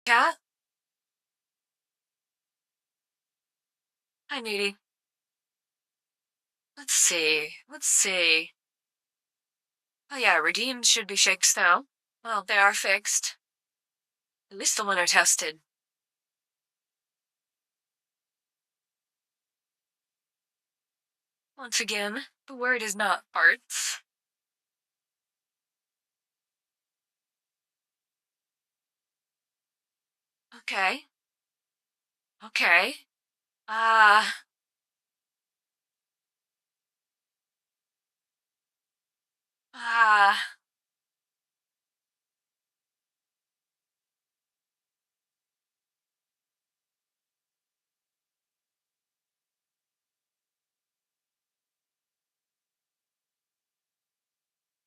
Cat? Hi, Needy. Let's see. Oh yeah, redeemed should be fixed now. Well, they are fixed. At least the one are tested. Once again, the word is not parts. Okay. Okay. Ah. Ah.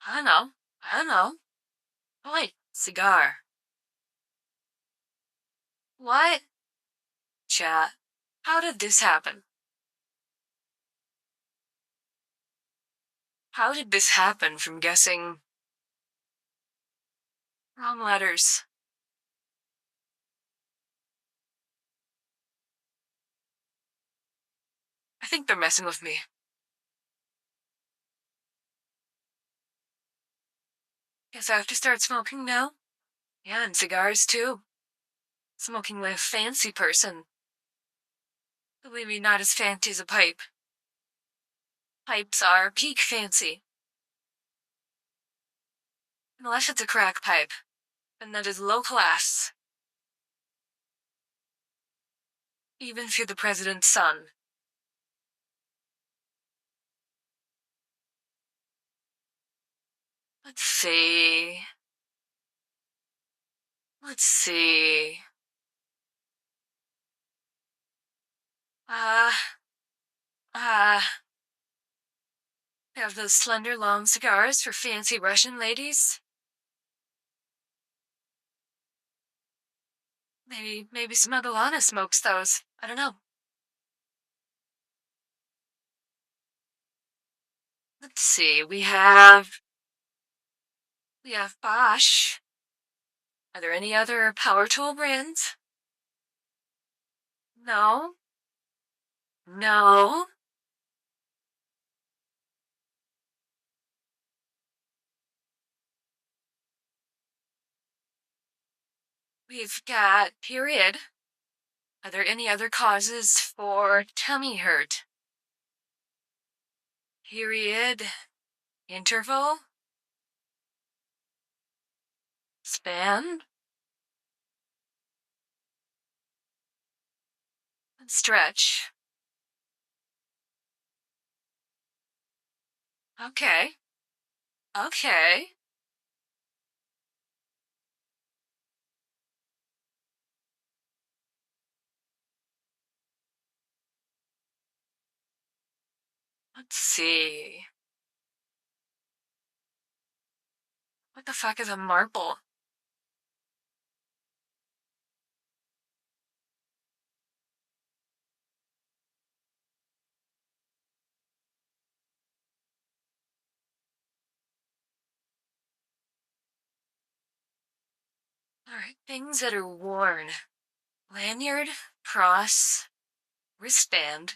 I don't know. I don't know. Oh wait, cigar. What? Chat. How did this happen? How did this happen from guessing wrong letters? I think they're messing with me. Guess I have to start smoking now? Yeah, and cigars too. Smoking like a fancy person. Believe me, not as fancy as a pipe. Pipes are peak fancy. Unless it's a crack pipe. And that is low class. Even if you're the president's son. Let's see. Let's see. Uh, uh, they have those slender long cigars for fancy Russian ladies. Maybe Smugglana smokes those. I don't know. Let's see, we have Bosch. Are there any other power tool brands? No. No. We've got period. Are there any other causes for tummy hurt? Period. Interval. Span. Stretch. Okay. Okay. Let's see. What the fuck is a marble? Alright, things that are worn. Lanyard, cross, wristband.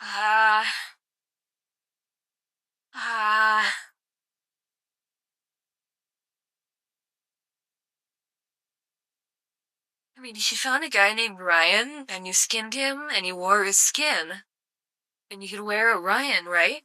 Ah. Ah. I mean, if you found a guy named Ryan, and you skinned him, and you wore his skin, then you could wear a Ryan, right?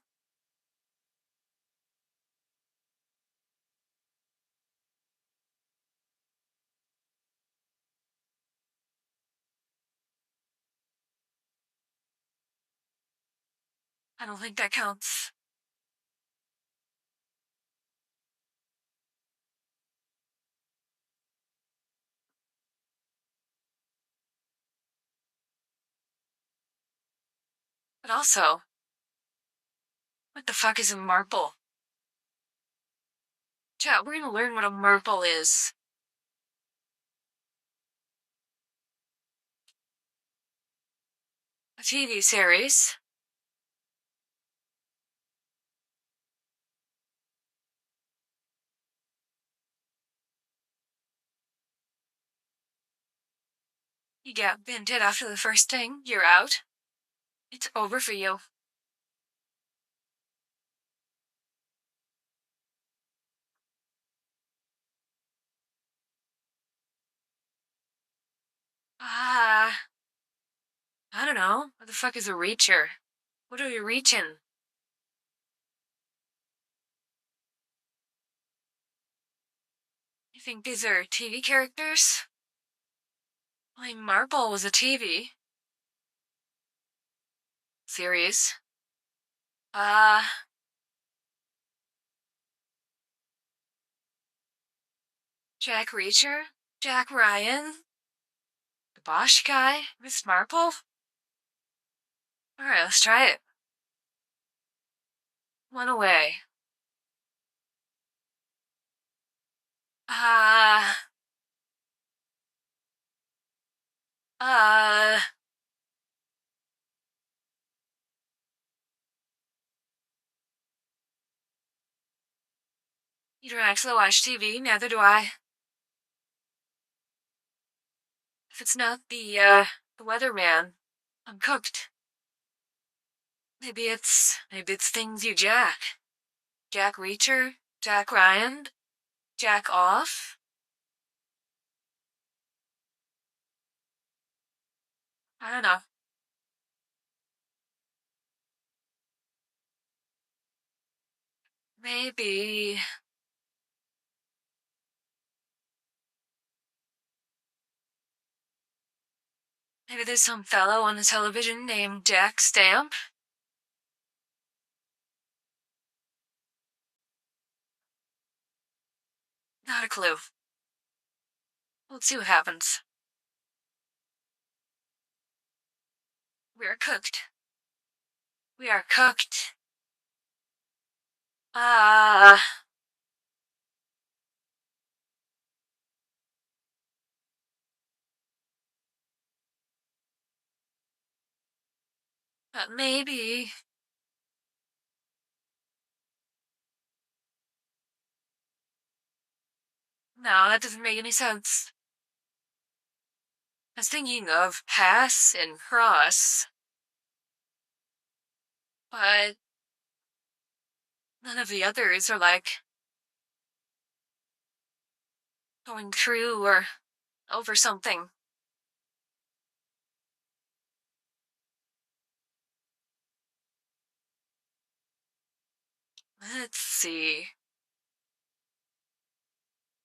I don't think that counts. But also, what the fuck is a marple? Chat, we're gonna learn what a marple is. A TV series. You get binted after the first thing, you're out. It's over for you. Ah, I don't know. What the fuck is a reacher? What are you reaching? You think these are TV characters? Why, Marble was a TV series. Uh, Jack Reacher? Jack Ryan? The Bosch guy? Miss Marple? Alright, let's try it. One away. Uh, uh, you don't actually watch TV, neither do I. If it's not the weatherman, I'm cooked. Maybe it's things you jack. Jack Reacher? Jack Ryan? Jack off? I don't know. Maybe. Maybe there's some fellow on the television named Jack Stamp? Not a clue. Let's see what happens. We are cooked. We are cooked. Ah, but maybe. No, that doesn't make any sense. I was thinking of pass and cross, but none of the others are like going through or over something. Let's see.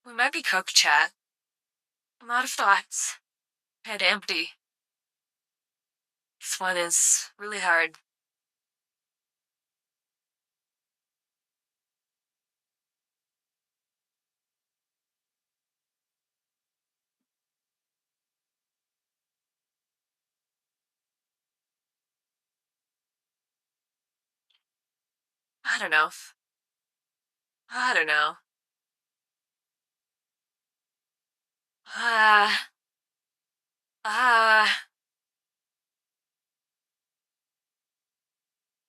We might be cooked, chat. I'm out of thoughts. Head empty. This one is really hard. I don't know. I don't know. Ah, ah.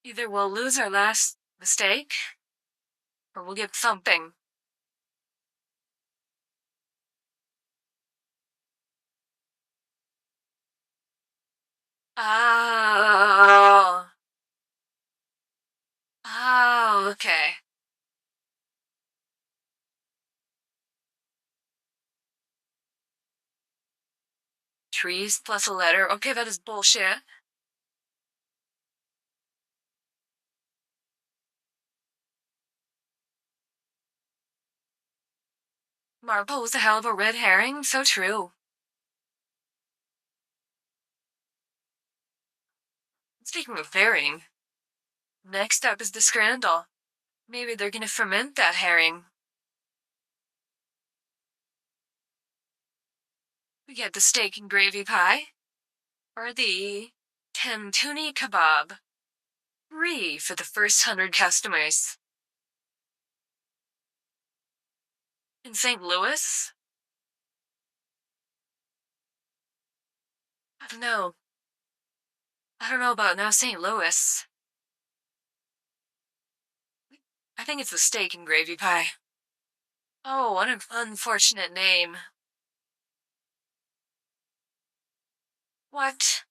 Either we'll lose our last mistake, or we'll get something. Oh. Oh, okay. Trees plus a letter. Okay, that is bullshit. Marble was a hell of a red herring. So true. Speaking of herring, next up is the scrandal. Maybe they're gonna ferment that herring. We get the steak and gravy pie, or the tantuni kebab. Free for the first 100 customers. In St. Louis? I don't know. I don't know about now St. Louis. I think it's the steak and gravy pie. Oh, what an unfortunate name. What?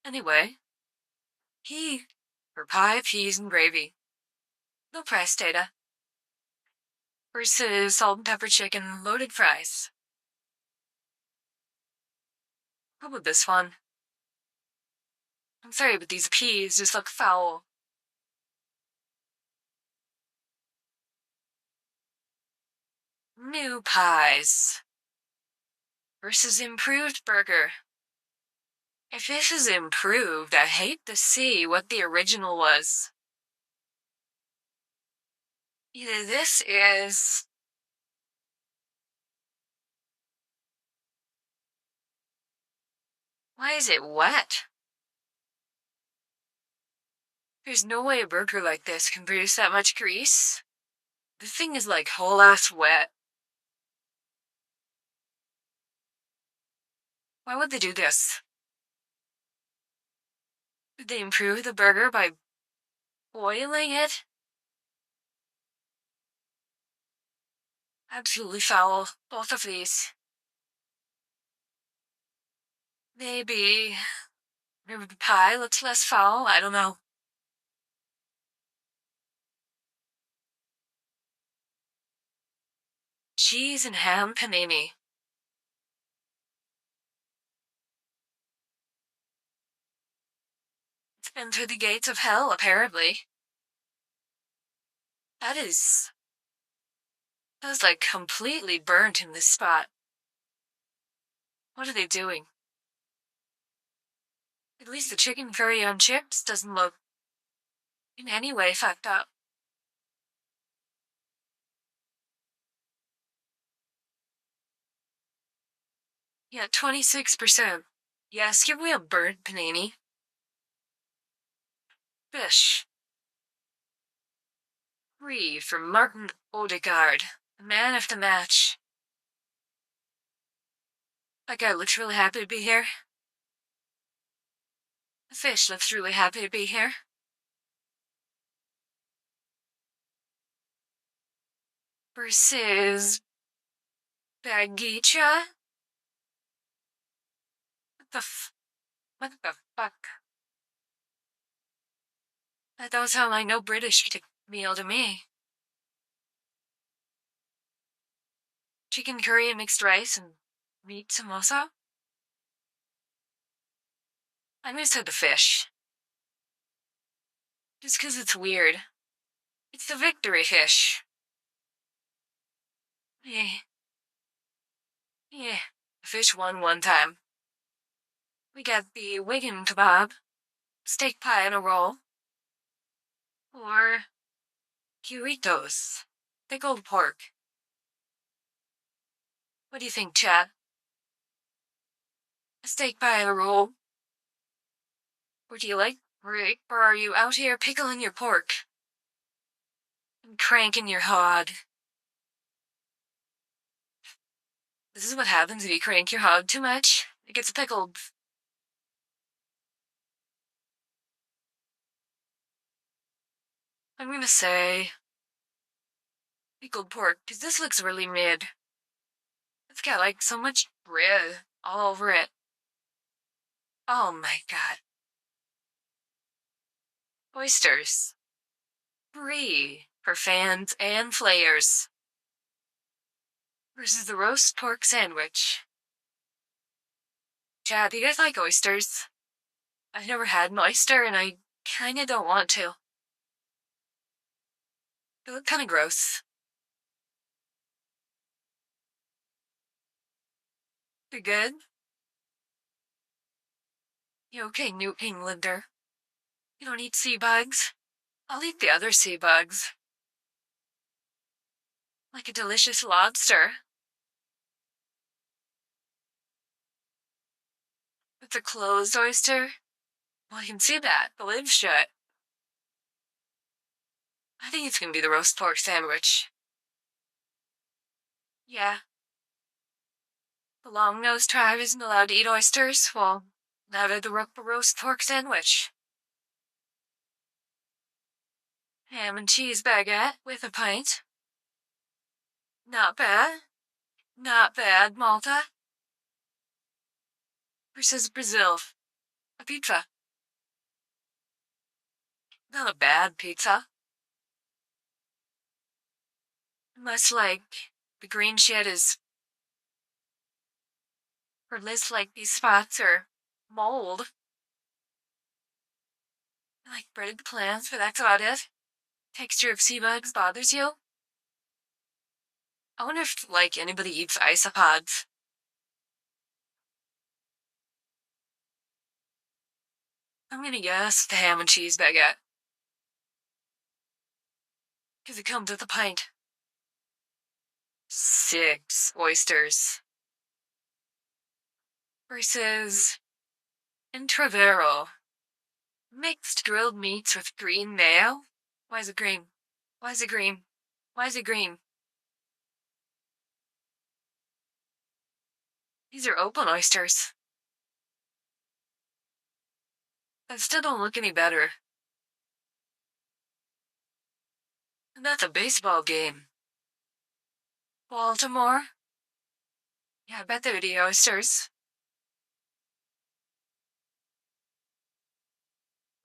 Anyway, for pie, peas, and gravy. No price data. Versus salt and pepper chicken, loaded fries. How about this one? I'm sorry, but these peas just look foul. New pies. Versus improved burger. If this is improved, I hate to see what the original was. Either this is... Why is it wet? There's no way a burger like this can produce that much grease. The thing is like whole ass wet. Why would they do this? Did they improve the burger by boiling it? Absolutely foul, both of these. Maybe the pie looks less foul, I don't know. Cheese and ham panini. It's been through the gates of hell, apparently. That was like completely burnt in this spot. What are they doing? At least the chicken curry on chips doesn't look in any way fucked up. Yeah, 26%. Yes, give me a burnt panini. Fish. 3 for Martin Odegaard, the man of the match. That guy looks really happy to be here. The fish looks really happy to be here. Versus Bagicha? What the fuck? That don't sound like no British meal to me. Chicken curry and mixed rice and meat samosa? I misheard the fish. Just 'cause it's weird. It's the victory fish. Yeah. The fish won one time. We got the Wigan kebab, steak pie and a roll, or Doritos, pickled pork. What do you think, Chad? A steak pie and a roll? Or do you like, or are you out here pickling your pork and cranking your hog? This is what happens if you crank your hog too much. It gets pickled. I'm gonna say pickled pork, because this looks really mid. It's got like so much bread all over it. Oh my god. Oysters. Brie for fans and flayers. Versus the roast pork sandwich. Chad, do you guys like oysters? I've never had an oyster and I kinda don't want to. They look kinda gross. They're good? You okay, New Englander? You don't eat sea bugs? I'll eat the other sea bugs. Like a delicious lobster. It's a closed oyster? Well, you can see that. The lid's shut. I think it's gonna be the roast pork sandwich. Yeah. The long-nosed tribe isn't allowed to eat oysters? Well, neither the roast pork sandwich. Ham and cheese baguette with a pint. Not bad. Not bad, Malta. Versus Brazil. A pizza. Not a bad pizza. Unless, like, the green shit is. Or less like these spots or mold. Like breaded plants, but that's about it. Texture of sea bugs bothers you? I wonder if, like, anybody eats isopods. I'm gonna guess the ham and cheese baguette. Because it comes with a pint. 6 oysters. Versus Intravero. Mixed grilled meats with green mayo? Why is it green? Why is it green? Why is it green? These are open oysters. That still don't look any better. And that's a baseball game. Baltimore? Yeah, I bet they would eat oysters.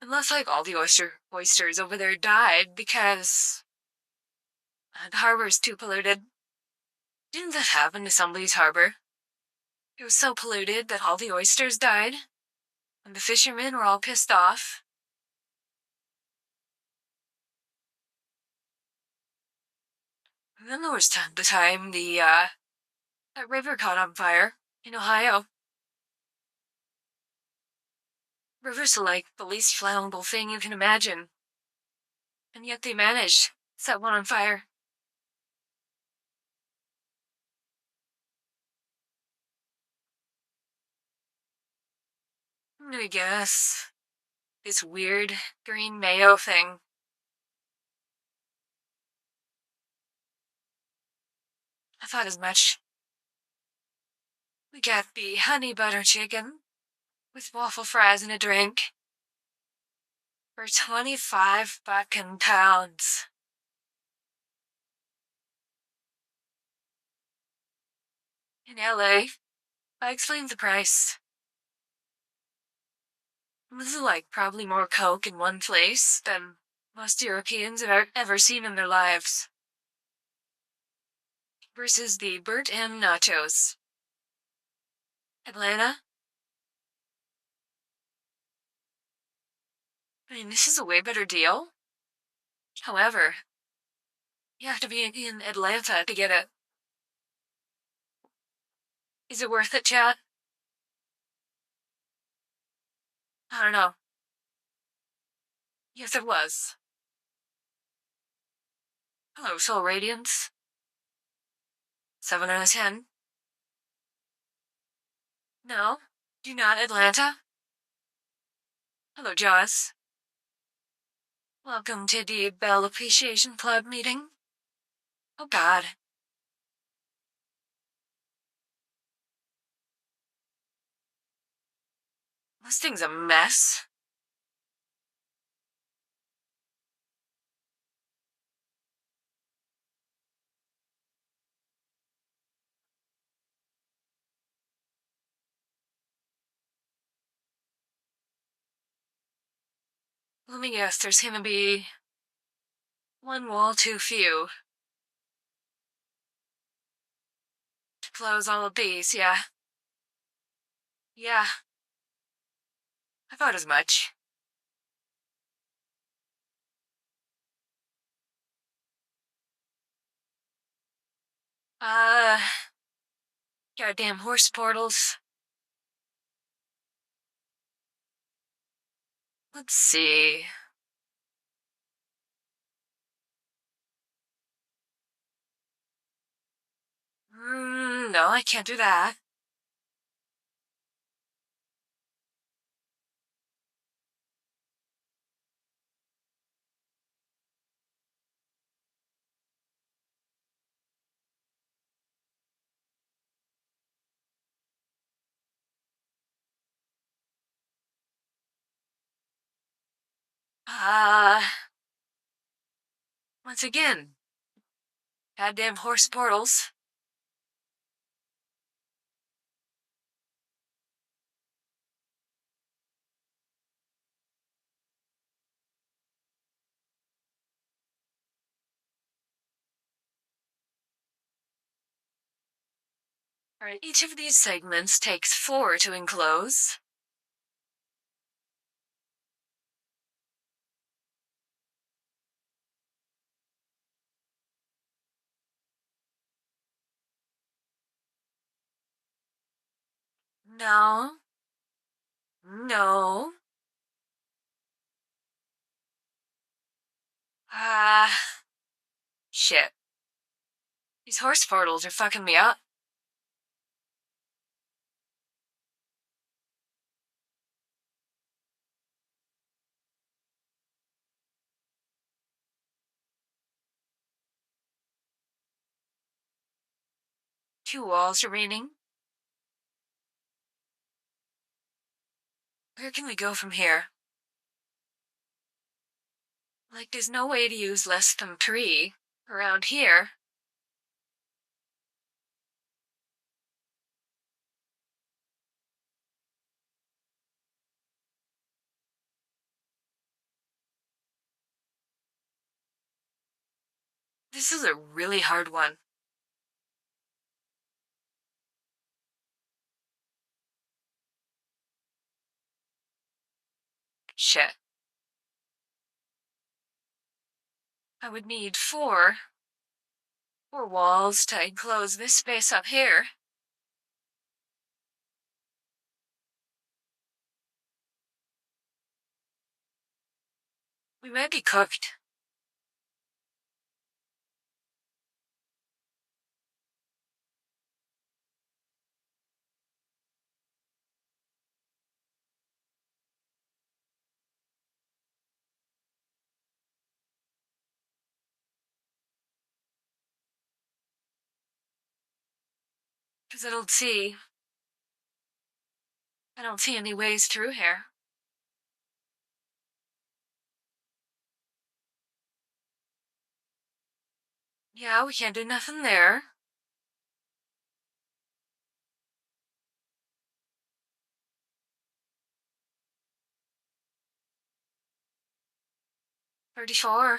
Unless, like, all the oysters over there died because the harbor's too polluted. Didn't that happen to somebody's harbor? It was so polluted that all the oysters died, and the fishermen were all pissed off. And then there was the time that river caught on fire in Ohio. Rivers are like the least flammable thing you can imagine. And yet they managed to set one on fire. I guess this weird green mayo thing. I thought as much. We got the honey butter chicken with waffle fries and a drink for 25 fucking pounds. In LA, I explained the price. This is like probably more Coke in one place than most Europeans have ever seen in their lives. Versus the burnt end nachos. Atlanta? I mean, this is a way better deal. However, you have to be in Atlanta to get it. Is it worth it, chat? I don't know. Yes, it was. Hello, Soul Radiance. 7 out of 10. No, do not Atlanta. Hello, Jaws. Welcome to the Bell Appreciation Club meeting. Oh god. This thing's a mess. Let me guess, there's gonna be one wall too few to close all of these, yeah. Yeah. I thought as much. Goddamn horse portals. Let's see. No, I can't do that. Once again, goddamn horse portals. Alright, each of these segments takes 4 to enclose. No. No. Shit. These horse portals are fucking me up. Two walls remaining. Where can we go from here? Like, there's no way to use less than 3 around here. This is a really hard one. Shit. I would need 4 walls to enclose this space up here. We might be cooked. Because I don't see any ways through here. Yeah, we can't do nothing there. $34.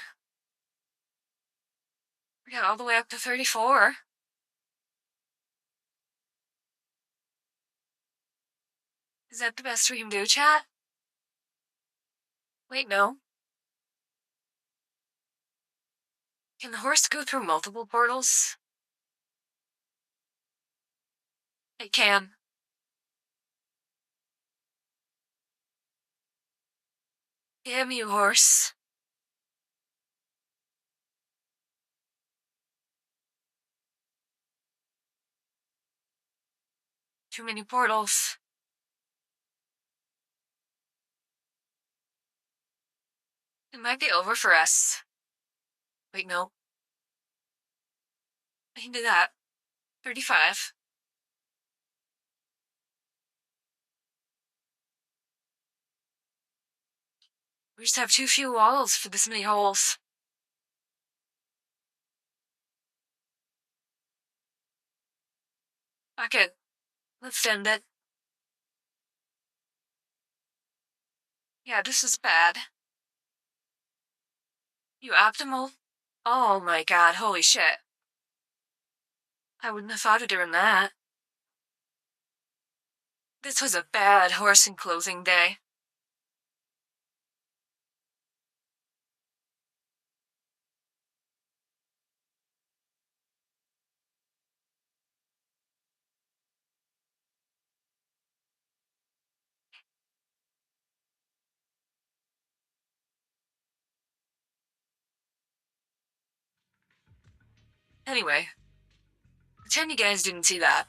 We got all the way up to 34. Is that the best we can do, chat? Wait, no. Can the horse go through multiple portals? It can. Damn you, horse. Too many portals. It might be over for us. Wait, no. I can do that. 35. We just have too few walls for this many holes. Fuck it. Let's end it. Yeah, this is bad. You optimal? Oh my god, holy shit. I wouldn't have thought of doing that. This was a bad horse enclosing day. Anyway, pretend you guys didn't see that.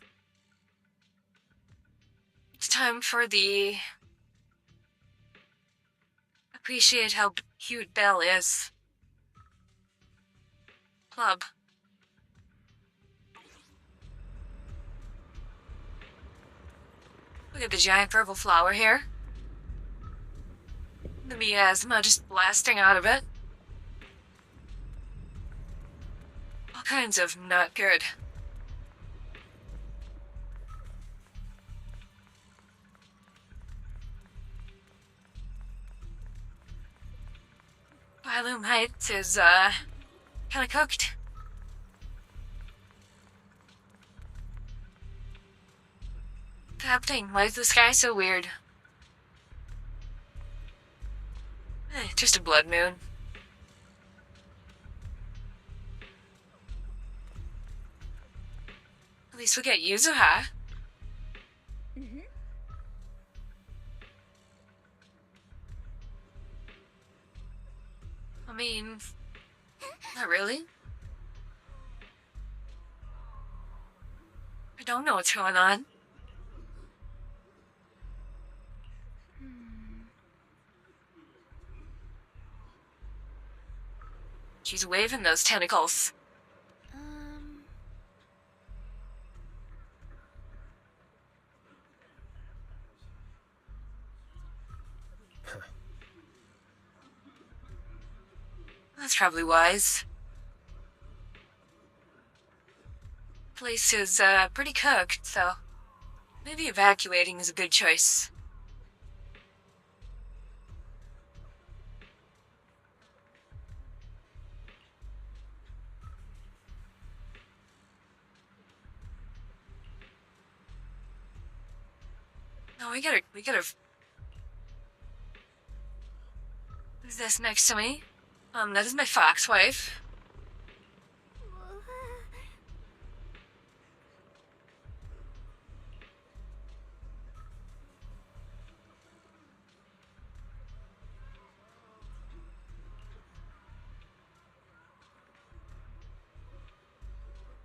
It's time for the appreciate how cute Belle is club. Look at the giant purple flower here. The miasma just blasting out of it. All kinds of not good. Byloom Heights is, kinda cooked. What's happening? Why is the sky so weird? Just a blood moon. At least we get Yuzuha. I mean, not really. I don't know what's going on. She's waving those tentacles. That's probably wise. Place is, pretty cooked, so maybe evacuating is a good choice. No, we gotta... Who's this next to me? That is my fox wife.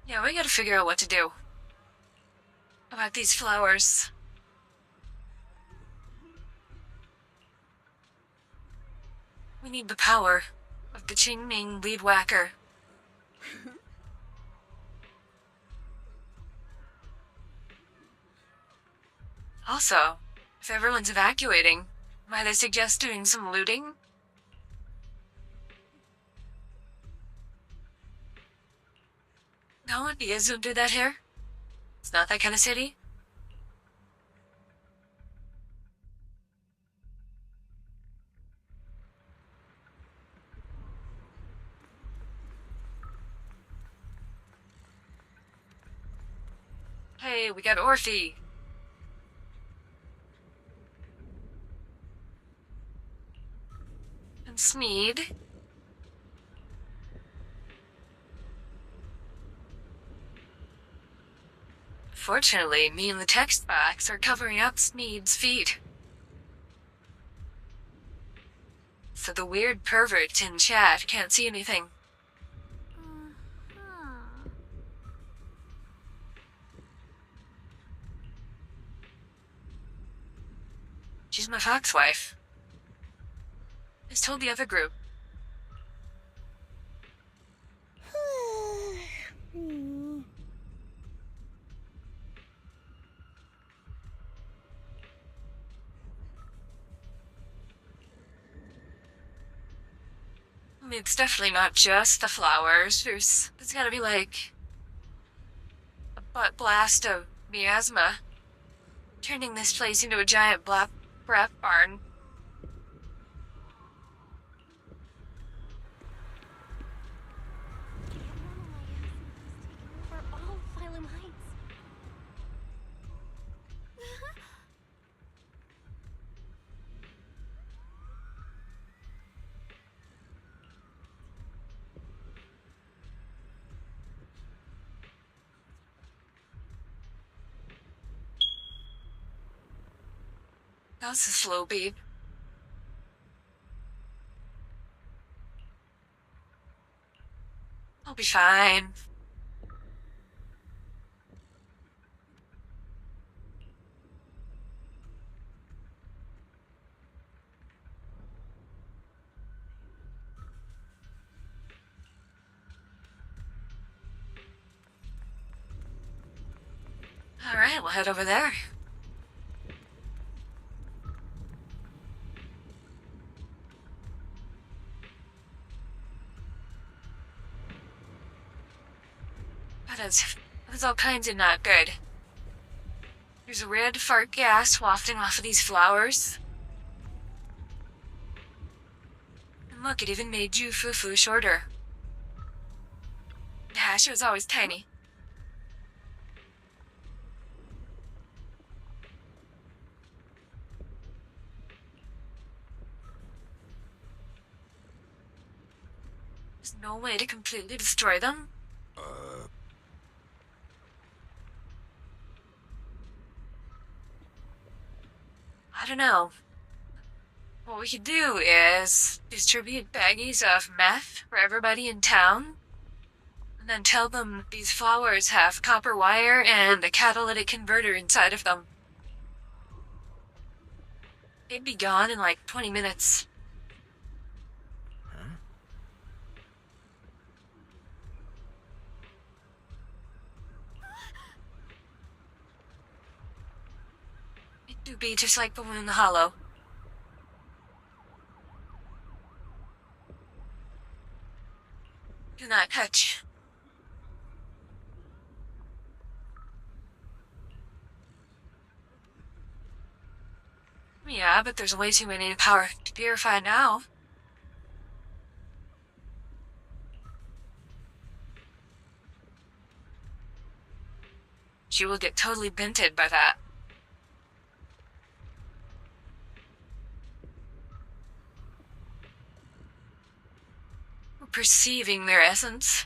Yeah, we gotta figure out what to do about these flowers. We need the power of the Qingming lead whacker. Also, if everyone's evacuating, might I suggest doing some looting? No, Diaz won't do that here. It's not that kind of city. Hey, we got Orphe. And Smeed. Fortunately, me and the text box are covering up Smeed's feet. So the weird pervert in chat can't see anything. She's my fox wife. I just told the other group. I mean, it's definitely not just the flowers. There's gotta be like a butt blast of miasma, turning this place into a giant black breath barn. That was a slow beat. I'll be fine. Alright, we'll head over there. That's all kinds of not good. There's a red fart gas wafting off of these flowers. And look, it even made Ju Fufu shorter. Yeah, she was always tiny. There's no way to completely destroy them? I don't know. What we could do is distribute baggies of meth for everybody in town, and then tell them these flowers have copper wire and a catalytic converter inside of them. They'd be gone in like 20 minutes. Huh? It do be just like the one in the hollow. Do not touch. Yeah, but there's way too many power to purify now. She will get totally bented by that. We're perceiving their essence.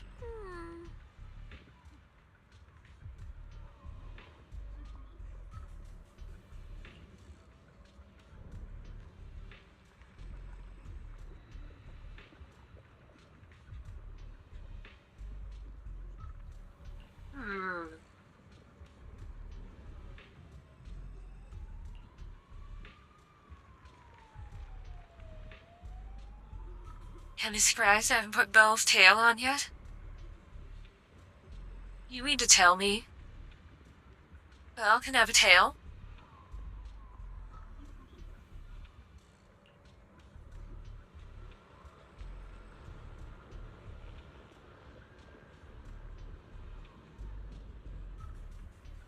Can you surprised I haven't put Belle's tail on yet? You mean to tell me Belle can have a tail?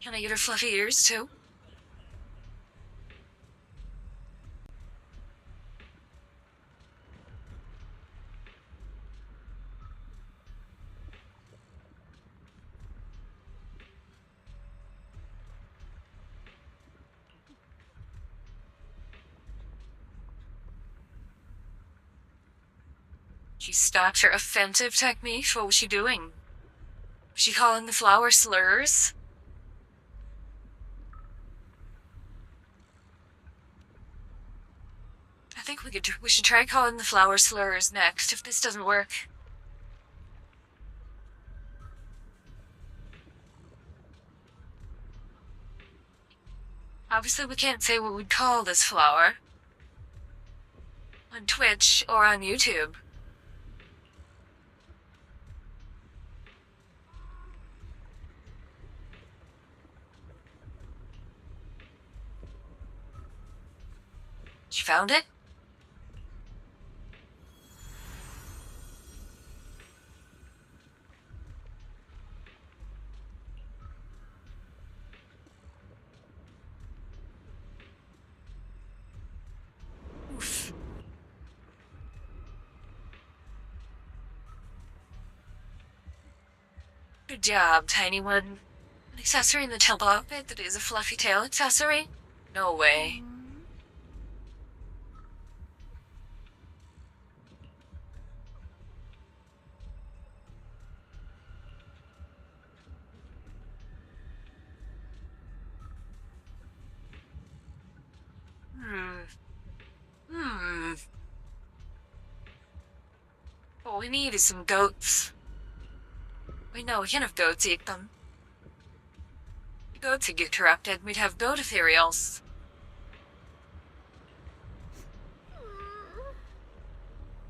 Can I get her fluffy ears too? She stopped her offensive technique. What was she doing? Was she calling the flower slurs? I think we should try calling the flower slurs next if this doesn't work. Obviously, we can't say what we'd call this flower on Twitch or on YouTube. She found it? Oof. Good job, tiny one. An accessory in the temple outfit that is a fluffy tail accessory? No way. What we need is some goats. We know we can have goats eat them. The goats would get corrupted, we'd have goat ethereals.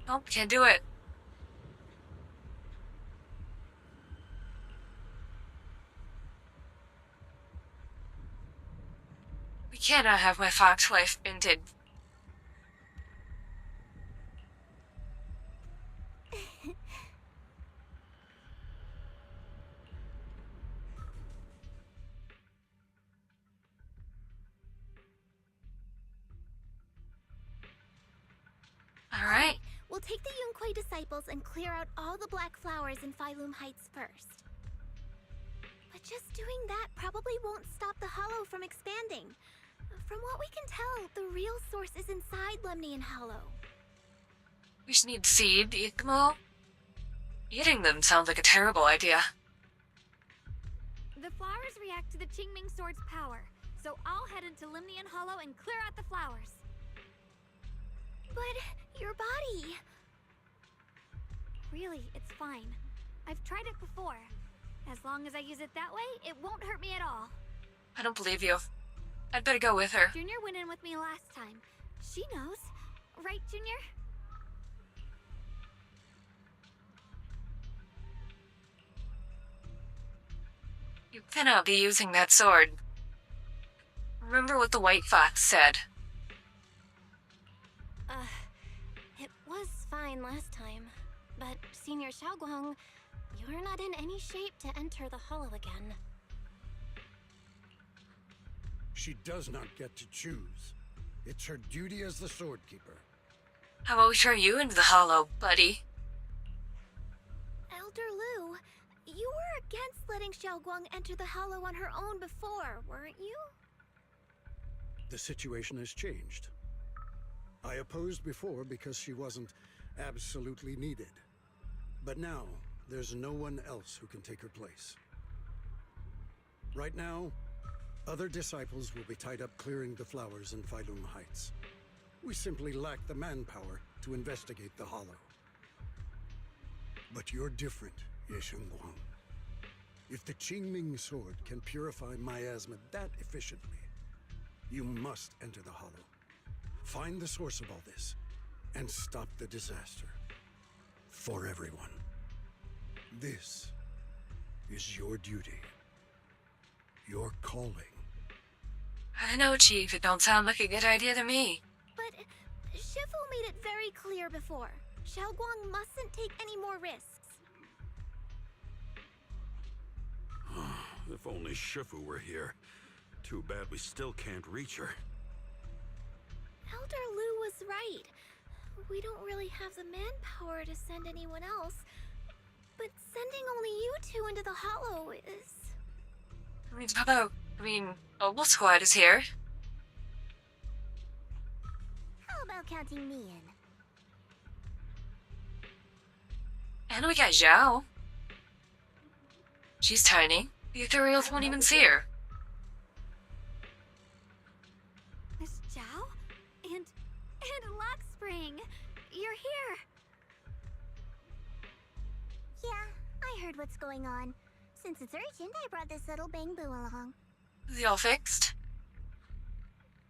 Nope, can't do it. We cannot have my fox wife binted. Alright. We'll take the Yunquei disciples and clear out all the black flowers in Phylum Heights first. But just doing that probably won't stop the Hollow from expanding. From what we can tell, the real source is inside Lemnian Hollow. We just need seed to eat them all. Eating them sounds like a terrible idea. The flowers react to the Qingming Sword's power, so I'll head into Limnian Hollow and clear out the flowers. But your body... Really, it's fine. I've tried it before. As long as I use it that way, it won't hurt me at all. I don't believe you. I'd better go with her. Junior went in with me last time. She knows. Right, Junior? You cannot be using that sword. Remember what the White Fox said. It was fine last time. But, Senior Xiaoguang, you're not in any shape to enter the Hollow again. She does not get to choose. It's her duty as the Sword Keeper. How about we turn you into the Hollow, buddy? Elder Lu, you were against letting Xiaoguang enter the Hollow on her own before, weren't you? The situation has changed. I opposed before because she wasn't absolutely needed. But now, there's no one else who can take her place. Right now, other disciples will be tied up clearing the flowers in Failun Heights. We simply lack the manpower to investigate the Hollow. But you're different, Ye Shengguang. If the Qingming Sword can purify miasma that efficiently, you must enter the Hollow. Find the source of all this, and stop the disaster. For everyone. This is your duty. Your calling. I know, Chief. It don't sound like a good idea to me. But Shifu made it very clear before. Xiaoguang mustn't take any more risks. If only Shifu were here. Too bad we still can't reach her. Elder Lu was right. We don't really have the manpower to send anyone else. But sending only you two into the Hollow is... Oval Squad is here. How about counting me in? And we got Zhao. She's tiny. The Ethereals won't even see her. Miss Zhao? And Lock Spring! You're here! Yeah, I heard what's going on. Since it's urgent, I brought this little bang-boo along. Is he all fixed?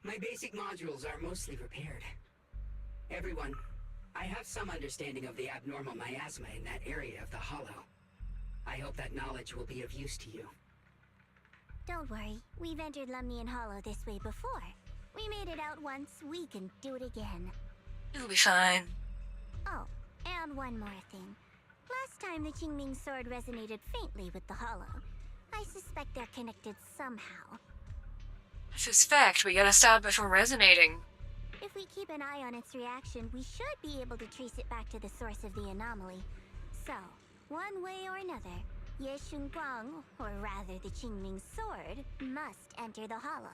My basic modules are mostly repaired. Everyone, I have some understanding of the abnormal miasma in that area of the Hollow. I hope that knowledge will be of use to you. Don't worry, we've entered Limnian Hollow this way before. We made it out once, we can do it again. It'll be fine. Oh, and one more thing. Last time the Qingming Sword resonated faintly with the Hollow. I suspect they're connected somehow. I suspect we gotta stop it from resonating. If we keep an eye on its reaction, we should be able to trace it back to the source of the anomaly. So, one way or another, Ye Shengguang, or rather the Qingming Sword, must enter the Hollow.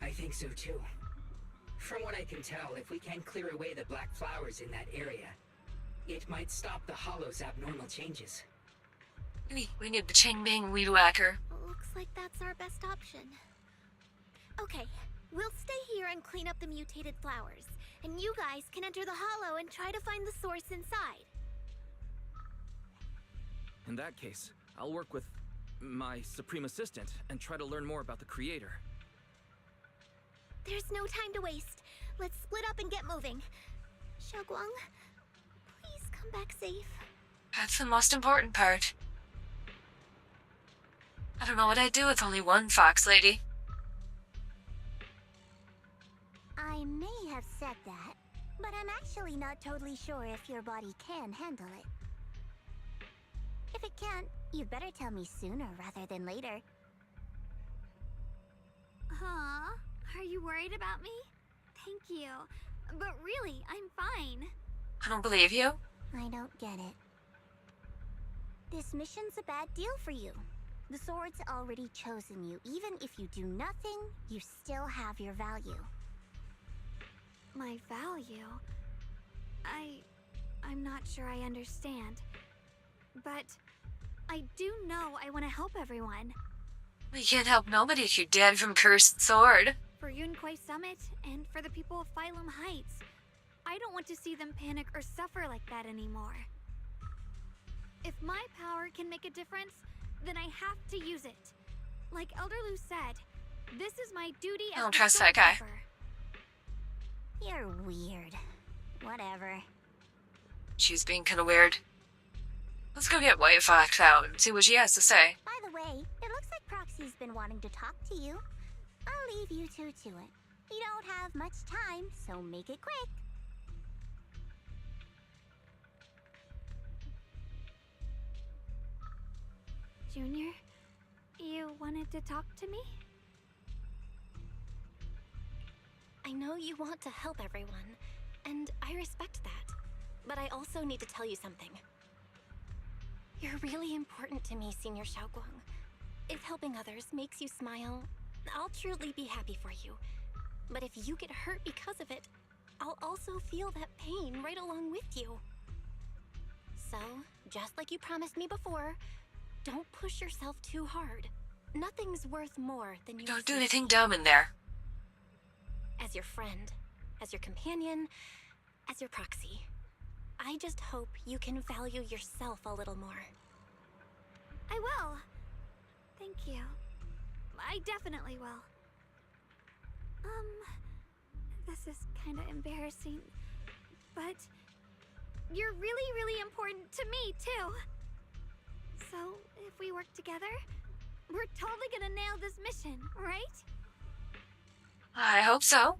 I think so too. From what I can tell, if we can clear away the black flowers in that area, it might stop the Hollow's abnormal changes. We need the Qingming Weed Whacker. Looks like that's our best option. Okay, we'll stay here and clean up the mutated flowers. And you guys can enter the Hollow and try to find the source inside. In that case, I'll work with my Supreme Assistant and try to learn more about the Creator. There's no time to waste. Let's split up and get moving. Xiaoguang, please come back safe. That's the most important part. I don't know what I'd do with only one fox lady. I may have said that, but I'm actually not totally sure if your body can handle it. If it can't, you'd better tell me sooner rather than later. Huh? Are you worried about me? Thank you. But really, I'm fine. I don't believe you. I don't get it. This mission's a bad deal for you. The sword's already chosen you. Even if you do nothing, you still have your value. My value? I'm not sure I understand. But I do know I want to help everyone. We can't help nobody if you're dead from cursed sword. For Yunquai Summit, and for the people of Phylum Heights. I don't want to see them panic or suffer like that anymore. If my power can make a difference, then I have to use it. Like Elder Lu said, this is my duty as I don't the trust that guy. storekeeper. You're weird. Whatever. She's being kinda weird. Let's go get White Fox out and see what she has to say. By the way, it looks like Proxy's been wanting to talk to you. I'll leave you two to it. You don't have much time, so make it quick. Junior, you wanted to talk to me? I know you want to help everyone, and I respect that. But I also need to tell you something. You're really important to me, Senior Xiaoguang. If helping others makes you smile, I'll truly be happy for you. But if you get hurt because of it, I'll also feel that pain right along with you. So, just like you promised me before, don't push yourself too hard. Nothing's worth more than your Don't do safety. anything dumb in there. As your friend, as your companion, as your proxy. I just hope you can value yourself a little more. I will. Thank you. I definitely will. This is kind of embarrassing, but you're really, really important to me, too. So, if we work together, we're totally gonna nail this mission, right? I hope so.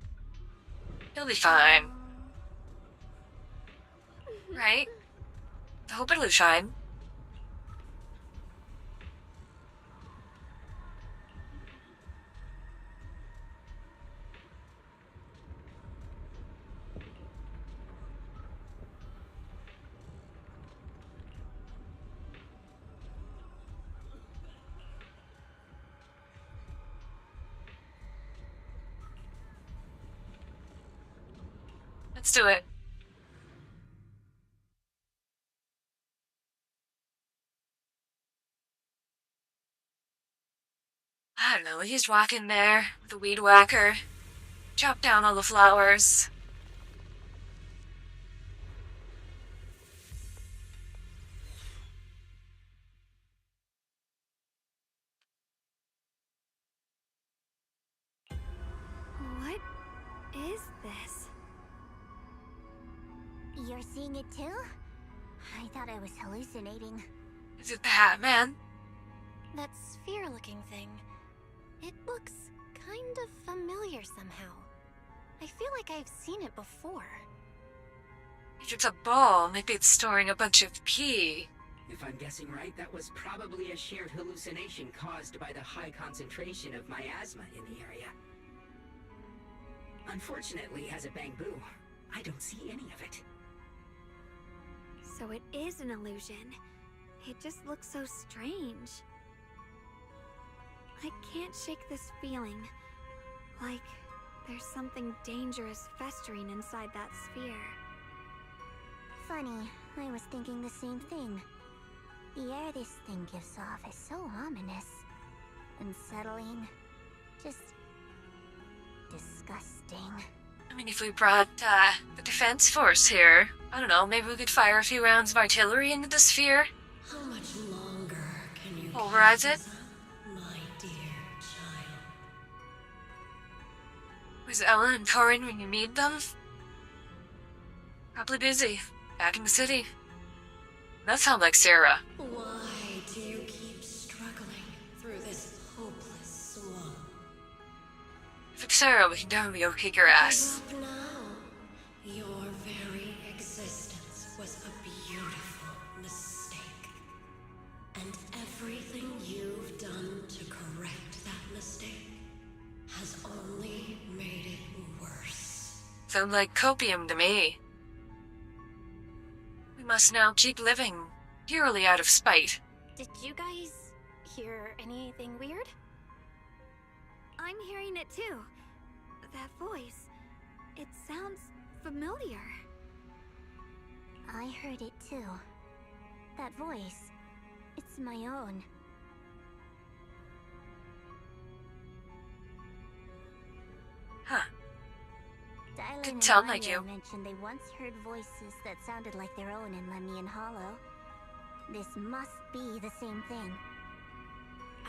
He'll be fine. Right? I hope it'll shine. Let's do it. I don't know, he's walking there with a weed whacker. Chop down all the flowers. What is this? You're seeing it too? I thought I was hallucinating. Is it the Hat Man? That sphere-looking thing. It looks kind of familiar somehow. I feel like I've seen it before. If it's a ball, maybe it's storing a bunch of pee. If I'm guessing right, that was probably a shared hallucination caused by the high concentration of miasma in the area. Unfortunately, as a Bangbu, I don't see any of it. So it is an illusion. It just looks so strange. I can't shake this feeling. Like there's something dangerous festering inside that sphere. Funny, I was thinking the same thing. The air this thing gives off is so ominous. Unsettling. Just disgusting. I mean, if we brought, the defense force here, I don't know, maybe we could fire a few rounds of artillery into the sphere? How much longer can you Pulverize keep it? this up, my dear child? Was Ella and Corin when you meet them? Probably busy. Back in the city. That sounds like Sarah. Why do you keep struggling through this hopeless swamp? If it's Sarah, we can definitely go kick her ass. Give up now. Your very existence was a beautiful mistake. And everything you've done to correct that mistake has only made it worse. Sounds like copium to me. We must now keep living, purely out of spite. Did you guys hear anything weird? I'm hearing it too. That voice. It sounds familiar. I heard it too. That voice. It's my own. Huh. Dylan Didn't and sound like Anya you. mentioned they once heard voices that sounded like their own in Lemnian Hollow. This must be the same thing.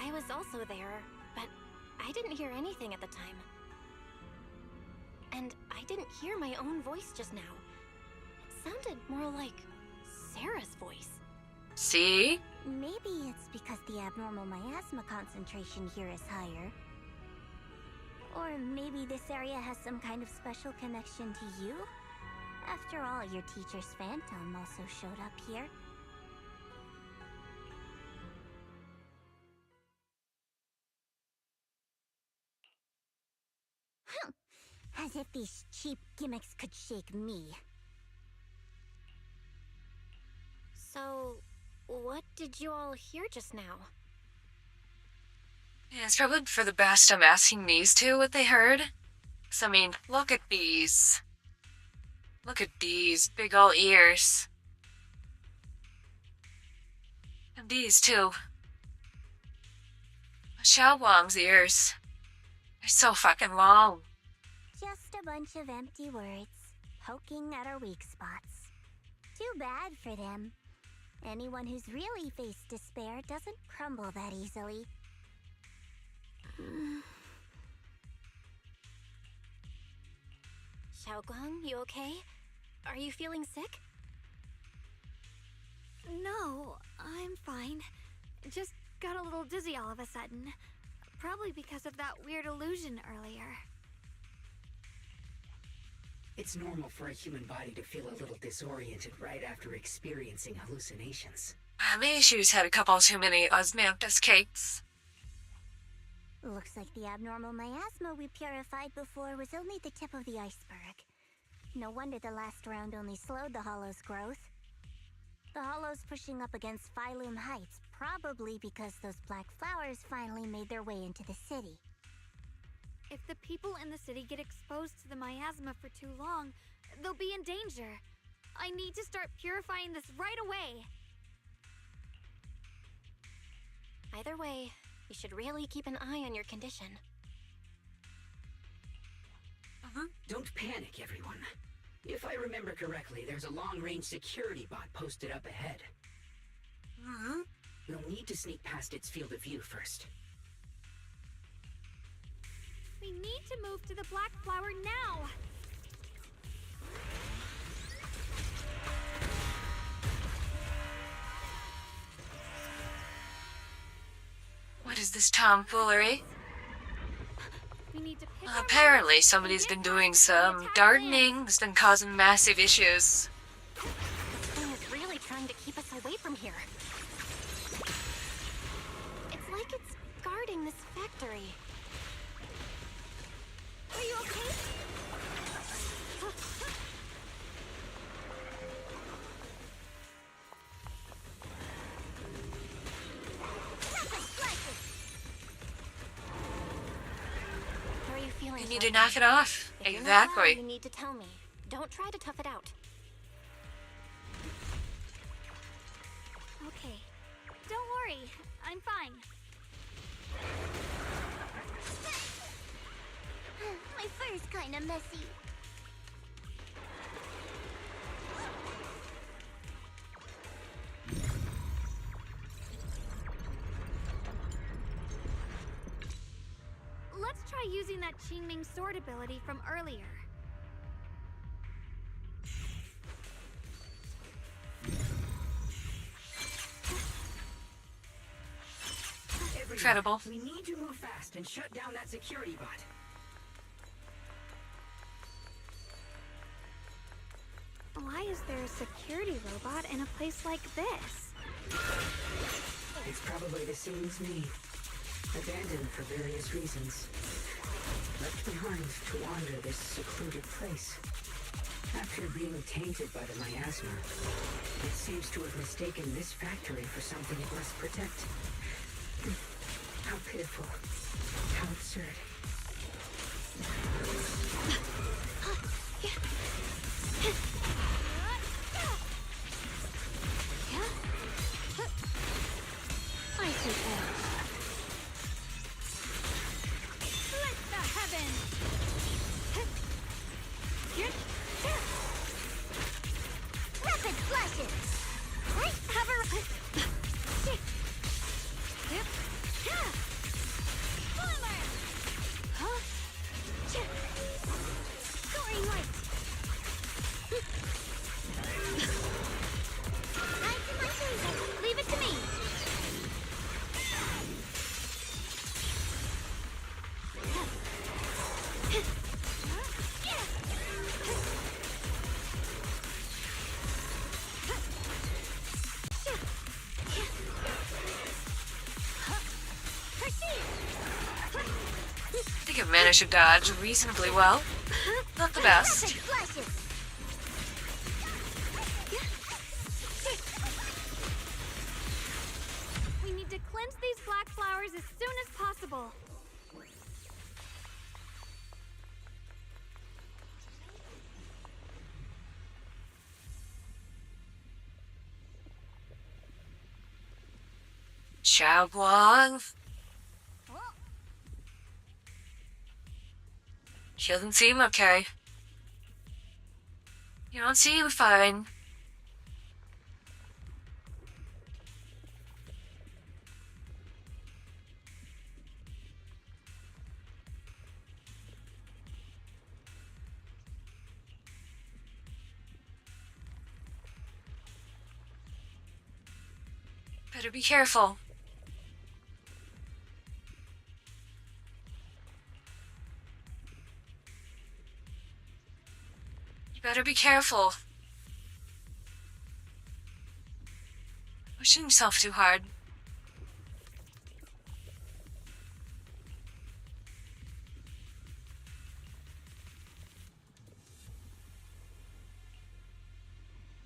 I was also there, but I didn't hear anything at the time. And I didn't hear my own voice just now. It sounded more like Sarah's voice. See? Maybe it's because the abnormal miasma concentration here is higher. Or maybe this area has some kind of special connection to you? After all, your teacher's phantom also showed up here. As if these cheap gimmicks could shake me. So, what did you all hear just now? Yeah, it's probably for the best I'm asking these two what they heard. 'Cause, I mean, look at these. Look at these big ol' ears. And these too. Xiao Wang's ears. They're so fucking long. Just a bunch of empty words, poking at our weak spots. Too bad for them. Anyone who's really faced despair doesn't crumble that easily. Xiaoguang, you okay? Are you feeling sick? No, I'm fine. Just got a little dizzy all of a sudden. Probably because of that weird illusion earlier. It's normal for a human body to feel a little disoriented right after experiencing hallucinations. Maybe she's had a couple too many osmanthus cakes. Looks like the abnormal miasma we purified before was only the tip of the iceberg. No wonder the last round only slowed the Hollow's growth. The Hollow's pushing up against Phylum Heights, probably because those black flowers finally made their way into the city. If the people in the city get exposed to the miasma for too long, they'll be in danger. I need to start purifying this right away. Either way, you should really keep an eye on your condition. Don't panic, everyone. If I remember correctly, there's a long-range security bot posted up ahead. We'll need to sneak past its field of view first. We need to move to the black flower now. What is this tomfoolery? We need to pick our Apparently marks somebody's and been get doing past the some attack gardening land. that's been causing massive issues. This thing is really trying to keep us away from here. It's like it's guarding this factory. Are you okay? How are you feeling? You need to Xiaoguang? knock it off. If you're not well, Exactly. you need to tell me. Don't try to tough it out. Okay. Don't worry. I'm fine. My fur's kinda messy. Let's try using that Qingming sword ability from earlier. Everyone, Incredible. we need to move fast and shut down that security bot. Why is there a security robot in a place like this? It's probably the same as me. Abandoned for various reasons. Left behind to wander this secluded place. After being tainted by the miasma, it seems to have mistaken this factory for something it must protect. How pitiful. How absurd. managed to dodge reasonably well. Not the best. We need to cleanse these black flowers as soon as possible. Xiao Guang. She doesn't seem okay. You don't seem fine. Better be careful. You better be careful. Pushing yourself too hard.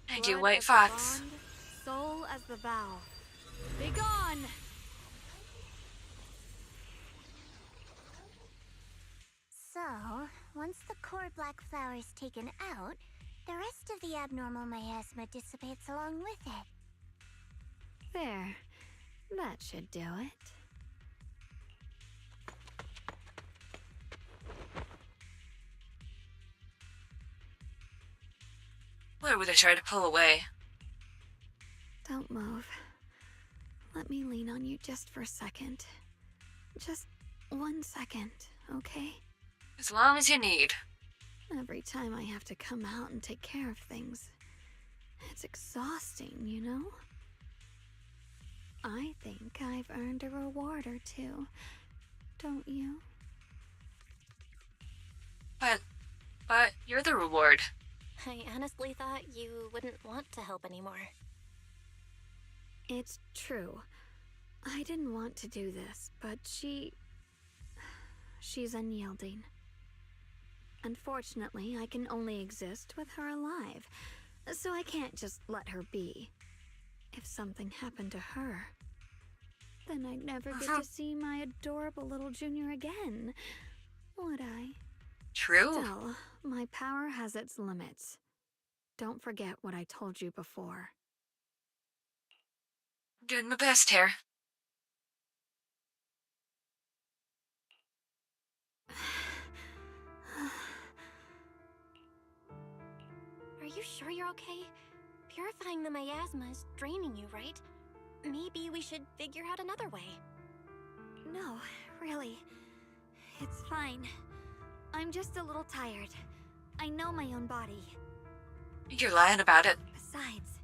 Thank you, Blood White as the Fox. bond, soul as the bow. Be gone! So, once the core black flower is taken out, the rest of the abnormal miasma dissipates along with it. There. That should do it. Where would I try to pull away? Don't move. Let me lean on you just for a second. Just 1 second, okay? As long as you need. Every time I have to come out and take care of things, it's exhausting, you know? I think I've earned a reward or two, don't you? But you're the reward. I honestly thought you wouldn't want to help anymore. It's true. I didn't want to do this, but she's unyielding. Unfortunately, I can only exist with her alive, so I can't just let her be. If something happened to her, then I'd never get to see my adorable little junior again, would I? True. Still, my power has its limits. Don't forget what I told you before. Doing my best here. Are you sure you're okay? Purifying the miasma is draining you, right? Maybe we should figure out another way. No, really. It's fine. I'm just a little tired. I know my own body. You're lying about it. Besides,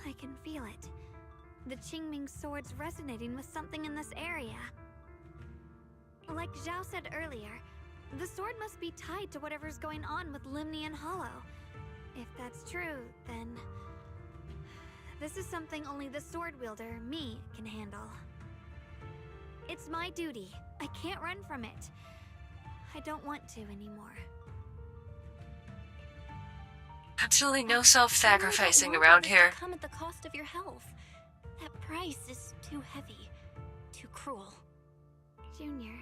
I can feel it. The Qingming sword's resonating with something in this area. Like Zhao said earlier, the sword must be tied to whatever's going on with Limnian Hollow. If that's true, then this is something only the sword wielder, me, can handle. It's my duty. I can't run from it. I don't want to anymore. Absolutely no self-sacrificing That around won't here. come at the cost of your health. That price is too heavy, too cruel. Junior,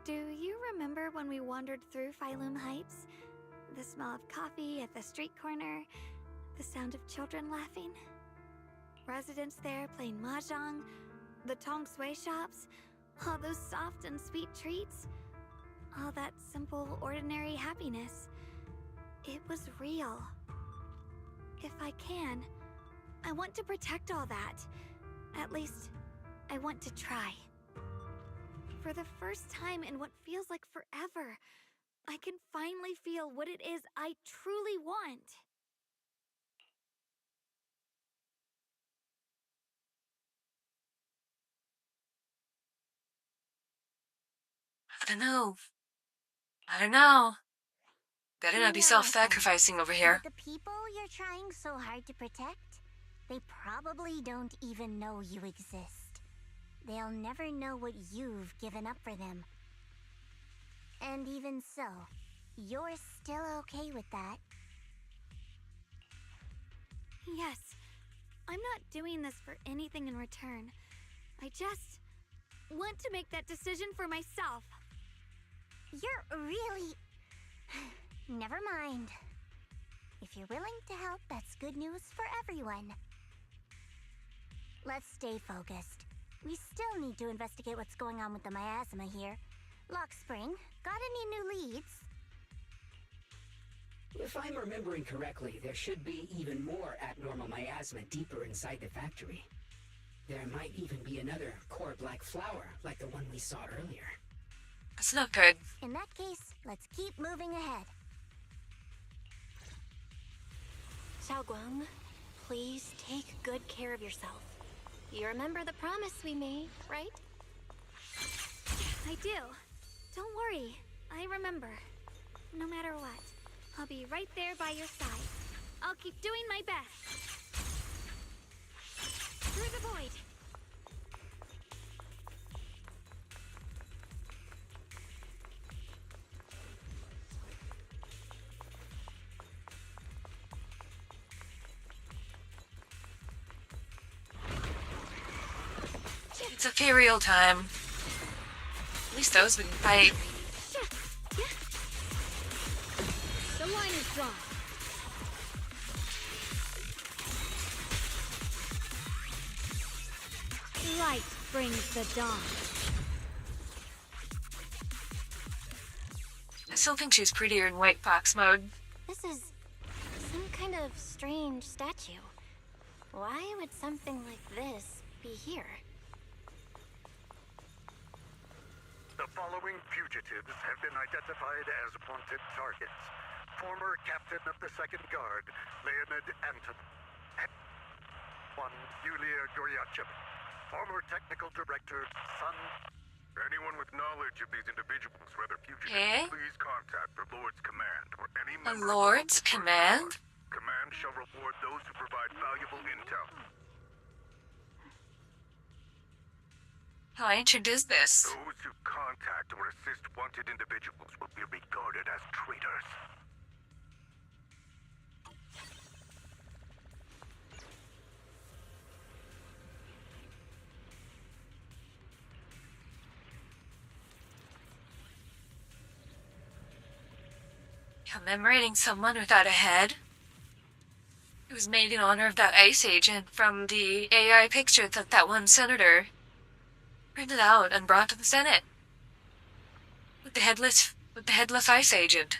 do you remember when we wandered through Phylum Heights? The smell of coffee at the street corner, the sound of children laughing? Residents there playing mahjong, the tong sui shops, all those soft and sweet treats, all that simple, ordinary happiness. It was real. If I can, I want to protect all that. At least, I want to try. For the first time in what feels like forever, I can finally feel what it is I truly want. I don't know. Better not be Now self-sacrificing over here. The people you're trying so hard to protect, they probably don't even know you exist. They'll never know what you've given up for them. And even so, you're still okay with that? Yes. I'm not doing this for anything in return. I just want to make that decision for myself. You're really... Never mind. If you're willing to help, that's good news for everyone. Let's stay focused. We still need to investigate what's going on with the miasma here. Lockspring, got any new leads? If I'm remembering correctly, there should be even more abnormal miasma deeper inside the factory. There might even be another core black flower, like the one we saw earlier. That's not good. In that case, let's keep moving ahead. Xiaoguang, please take good care of yourself. You remember the promise we made, right? I do. Don't worry. I remember. No matter what, I'll be right there by your side. I'll keep doing my best. Through the void. It's ethereal time. At least those we can fight. The line is drawn. Light brings the dawn. I still think she's prettier in white fox mode. This is some kind of strange statue. Why would something like this be here? The following fugitives have been identified as wanted targets. Former captain of the Second Guard, Leonid Anton. One, Yulia Goryachev. Former technical director, Sun. Anyone with knowledge of these individuals, whether fugitives, Eh? please contact the Lord's Command or any The member Lord's of the Command? Command shall reward those who provide valuable intel. How ancient is this? Those who contact or assist wanted individuals will be regarded as traitors. Commemorating someone without a head? It was made in honor of that ICE agent from the AI picture that one senator printed out and brought to the Senate. With the headless ICE agent.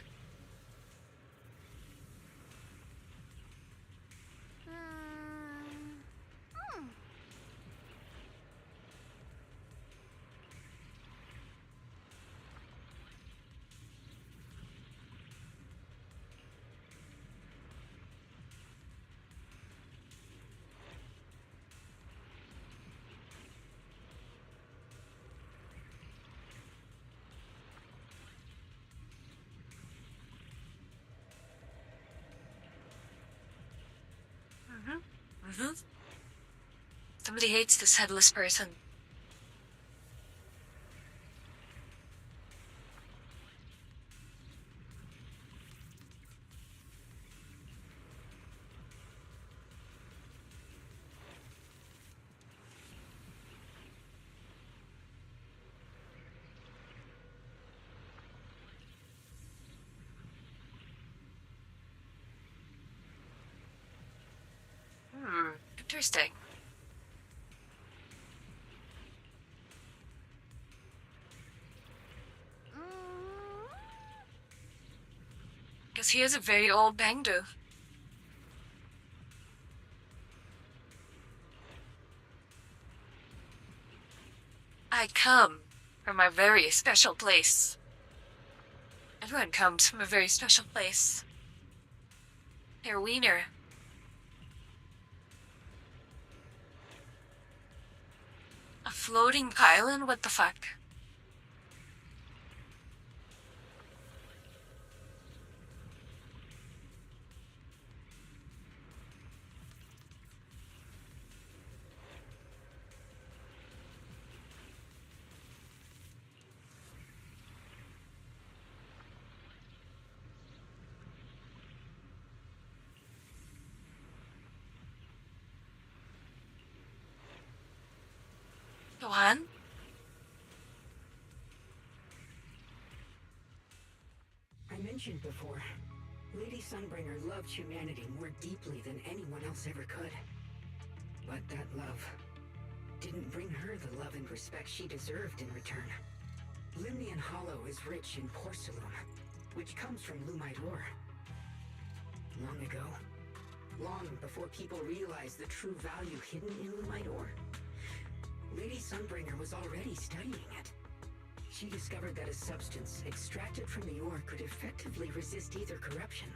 Somebody hates this headless person. Interesting. Guess he is a very old Bangdu. I come from a very special place. Everyone comes from a very special place. Herr Wiener. A floating pylon? What the fuck? Go on. I mentioned before, Lady Sunbringer loved humanity more deeply than anyone else ever could. But that love didn't bring her the love and respect she deserved in return. Limnian Hollow is rich in porcelain, which comes from Lumite ore. Long ago, long before people realized the true value hidden in Lumite ore, Lady Sunbringer was already studying it. She discovered that a substance extracted from the ore could effectively resist ether corruption.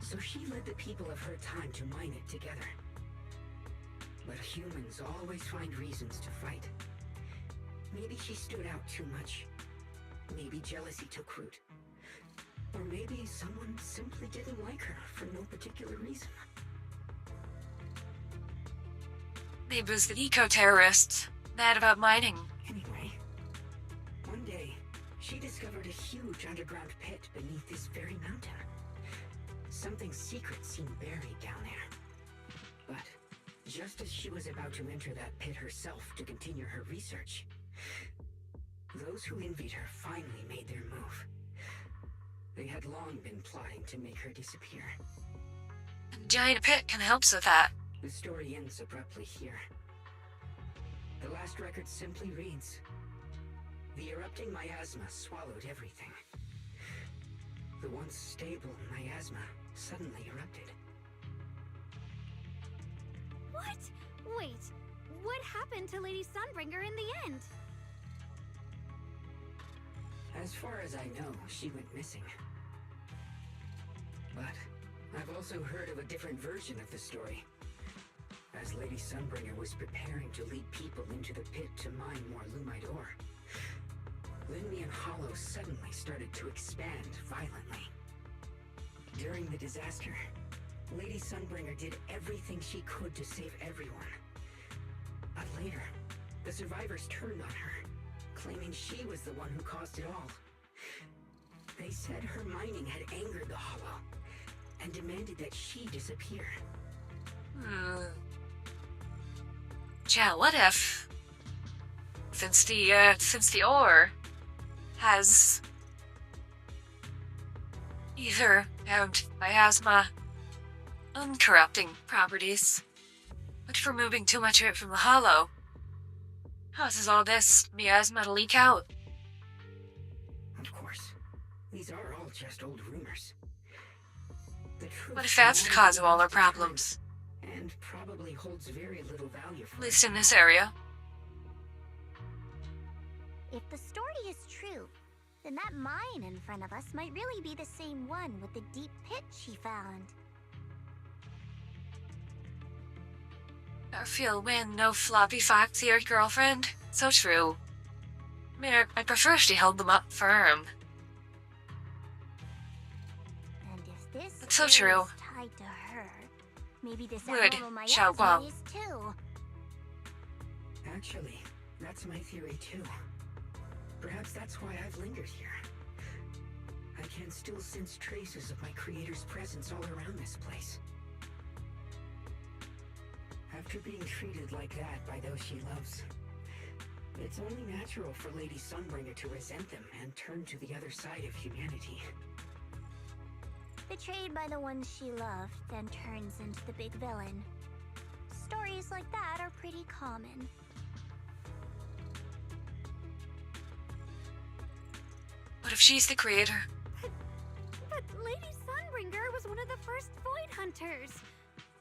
So she led the people of her time to mine it together. But humans always find reasons to fight. Maybe she stood out too much. Maybe jealousy took root. Or maybe someone simply didn't like her for no particular reason. Maybe it was the eco-terrorists mad about mining. Anyway, one day, she discovered a huge underground pit beneath this very mountain. Something secret seemed buried down there. But just as she was about to enter that pit herself to continue her research, those who envied her finally made their move. They had long been plotting to make her disappear. A giant pit can help with that. The story ends abruptly here. The last record simply reads, "The erupting miasma swallowed everything. The once stable miasma suddenly erupted." What? Wait, what happened to Lady Sunbringer in the end? As far as I know, she went missing. But I've also heard of a different version of the story. As Lady Sunbringer was preparing to lead people into the pit to mine more Lumite ore, Limnian Hollow suddenly started to expand violently. During the disaster, Lady Sunbringer did everything she could to save everyone. But later, the survivors turned on her, claiming she was the one who caused it all. They said her mining had angered the Hollow, and demanded that she disappear. Chow, what if, since the ore has ether and miasma uncorrupting properties, but if removing too much of it from the hollow causes all this miasma to leak out? Of course, these are all just old rumors. The truth What if that's the cause of all our problems? And probably holds very little value for At least in this area. If the story is true, then that mine in front of us might really be the same one with the deep pit she found. I feel win, no floppy fox here, girlfriend. So true. I mean, I prefer if she held them up firm. And if this That's so is true. tied to her, maybe this Good, abnormal Xiao miasma Guang. is too. Actually, that's my theory too. Perhaps that's why I've lingered here. I can still sense traces of my creator's presence all around this place. After being treated like that by those she loves, it's only natural for Lady Sunbringer to resent them and turn to the other side of humanity. Betrayed by the ones she loved, then turns into the big villain. Stories like that are pretty common. What if she's the creator? But Lady Sunbringer was one of the first Void Hunters.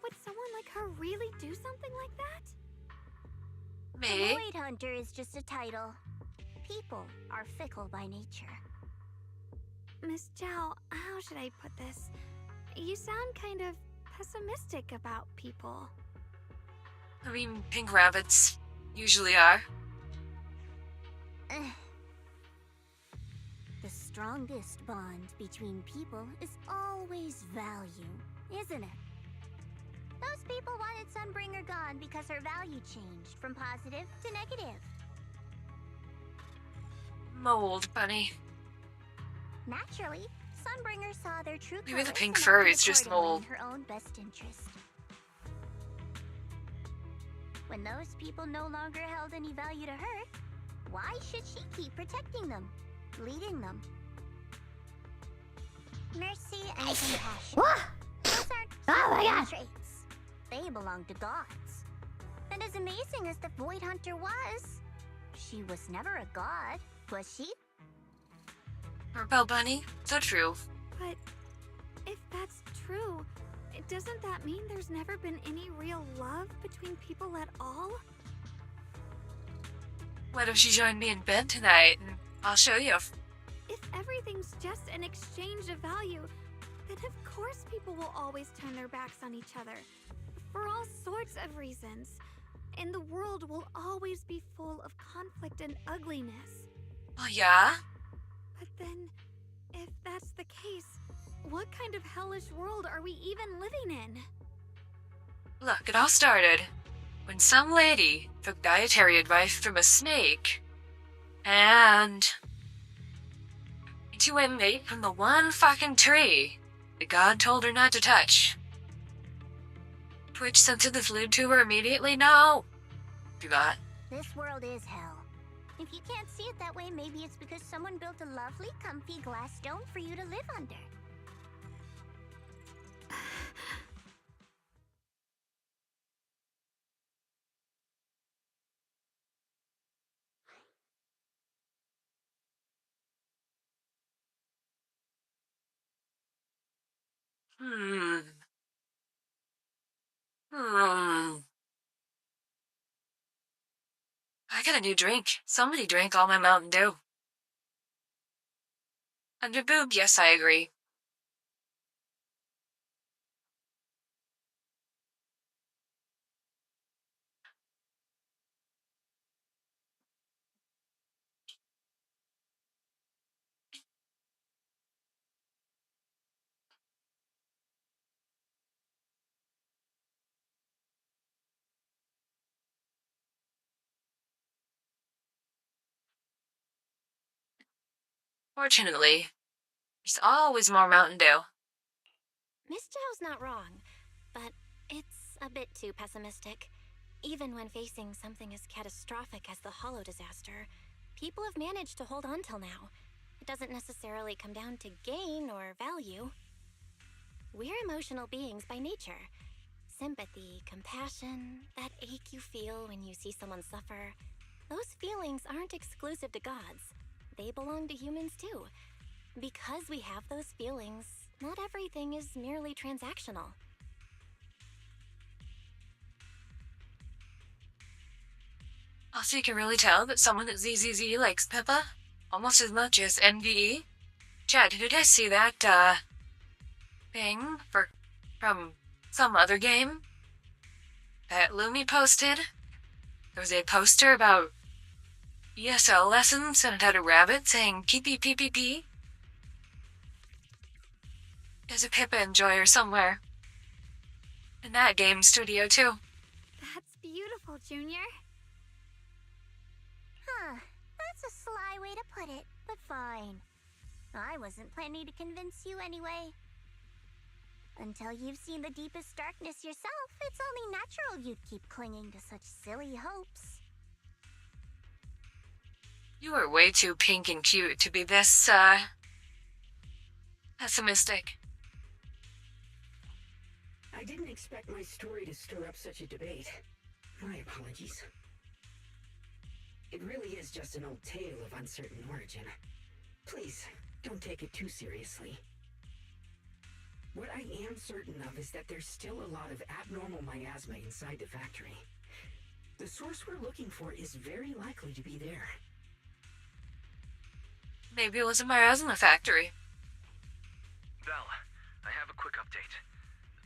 Would someone like her really do something like that? Me? Void Hunter is just a title. People are fickle by nature. Miss Zhao, how should I put this? You sound kind of pessimistic about people. I mean, pink rabbits usually are. The strongest bond between people is always value, isn't it? Those people wanted Sunbringer gone because her value changed from positive to negative. Mold bunny. Naturally, Sunbringer saw their true Maybe the colors pink and fur acted is just accordingly mold. in her own best interest. When those people no longer held any value to her, why should she keep protecting them, leading them? Mercy and compassion. Those aren't human traits. They belong to gods. And as amazing as the Void Hunter was, she was never a god, was she? Rebel Bunny, so true. But if that's true, doesn't that mean there's never been any real love between people at all? What if she joined me in bed tonight, and I'll show you. If everything's just an exchange of value, then of course people will always turn their backs on each other. For all sorts of reasons. And the world will always be full of conflict and ugliness. Oh yeah? But then, if that's the case, what kind of hellish world are we even living in? Look, it all started when some lady took dietary advice from a snake, and to a mate from the one fucking tree that God told her not to touch. Which sent this lewd to her immediately? No! Do not. This world is hell. If you can't see it that way, maybe it's because someone built a lovely, comfy glass dome for you to live under. Hmm. Hmm. I got a new drink. Somebody drank all my Mountain Dew. Under boob, yes, I agree. Fortunately, there's always more Mountain Dew. Miss Zhao's not wrong, but it's a bit too pessimistic. Even when facing something as catastrophic as the Hollow disaster, people have managed to hold on till now. It doesn't necessarily come down to gain or value. We're emotional beings by nature. Sympathy, compassion, that ache you feel when you see someone suffer, those feelings aren't exclusive to gods. They belong to humans too. Because we have those feelings, not everything is merely transactional. Also, you can really tell that someone at ZZZ likes Peppa almost as much as NVE. Chad, did you guys see that, thing from some other game that Lumi posted? There was a poster about ESL lessons and it had a rabbit saying pee pee pee pee pee. There's a Pippa enjoyer somewhere. In that game studio, too. That's beautiful, Junior. Huh. That's a sly way to put it, but fine. I wasn't planning to convince you anyway. Until you've seen the deepest darkness yourself, it's only natural you'd keep clinging to such silly hopes. You are way too pink and cute to be this, pessimistic. I didn't expect my story to stir up such a debate. My apologies. It really is just an old tale of uncertain origin. Please, don't take it too seriously. What I am certain of is that there's still a lot of abnormal miasma inside the factory. The source we're looking for is very likely to be there. Maybe it was a miasma factory. Val, I have a quick update.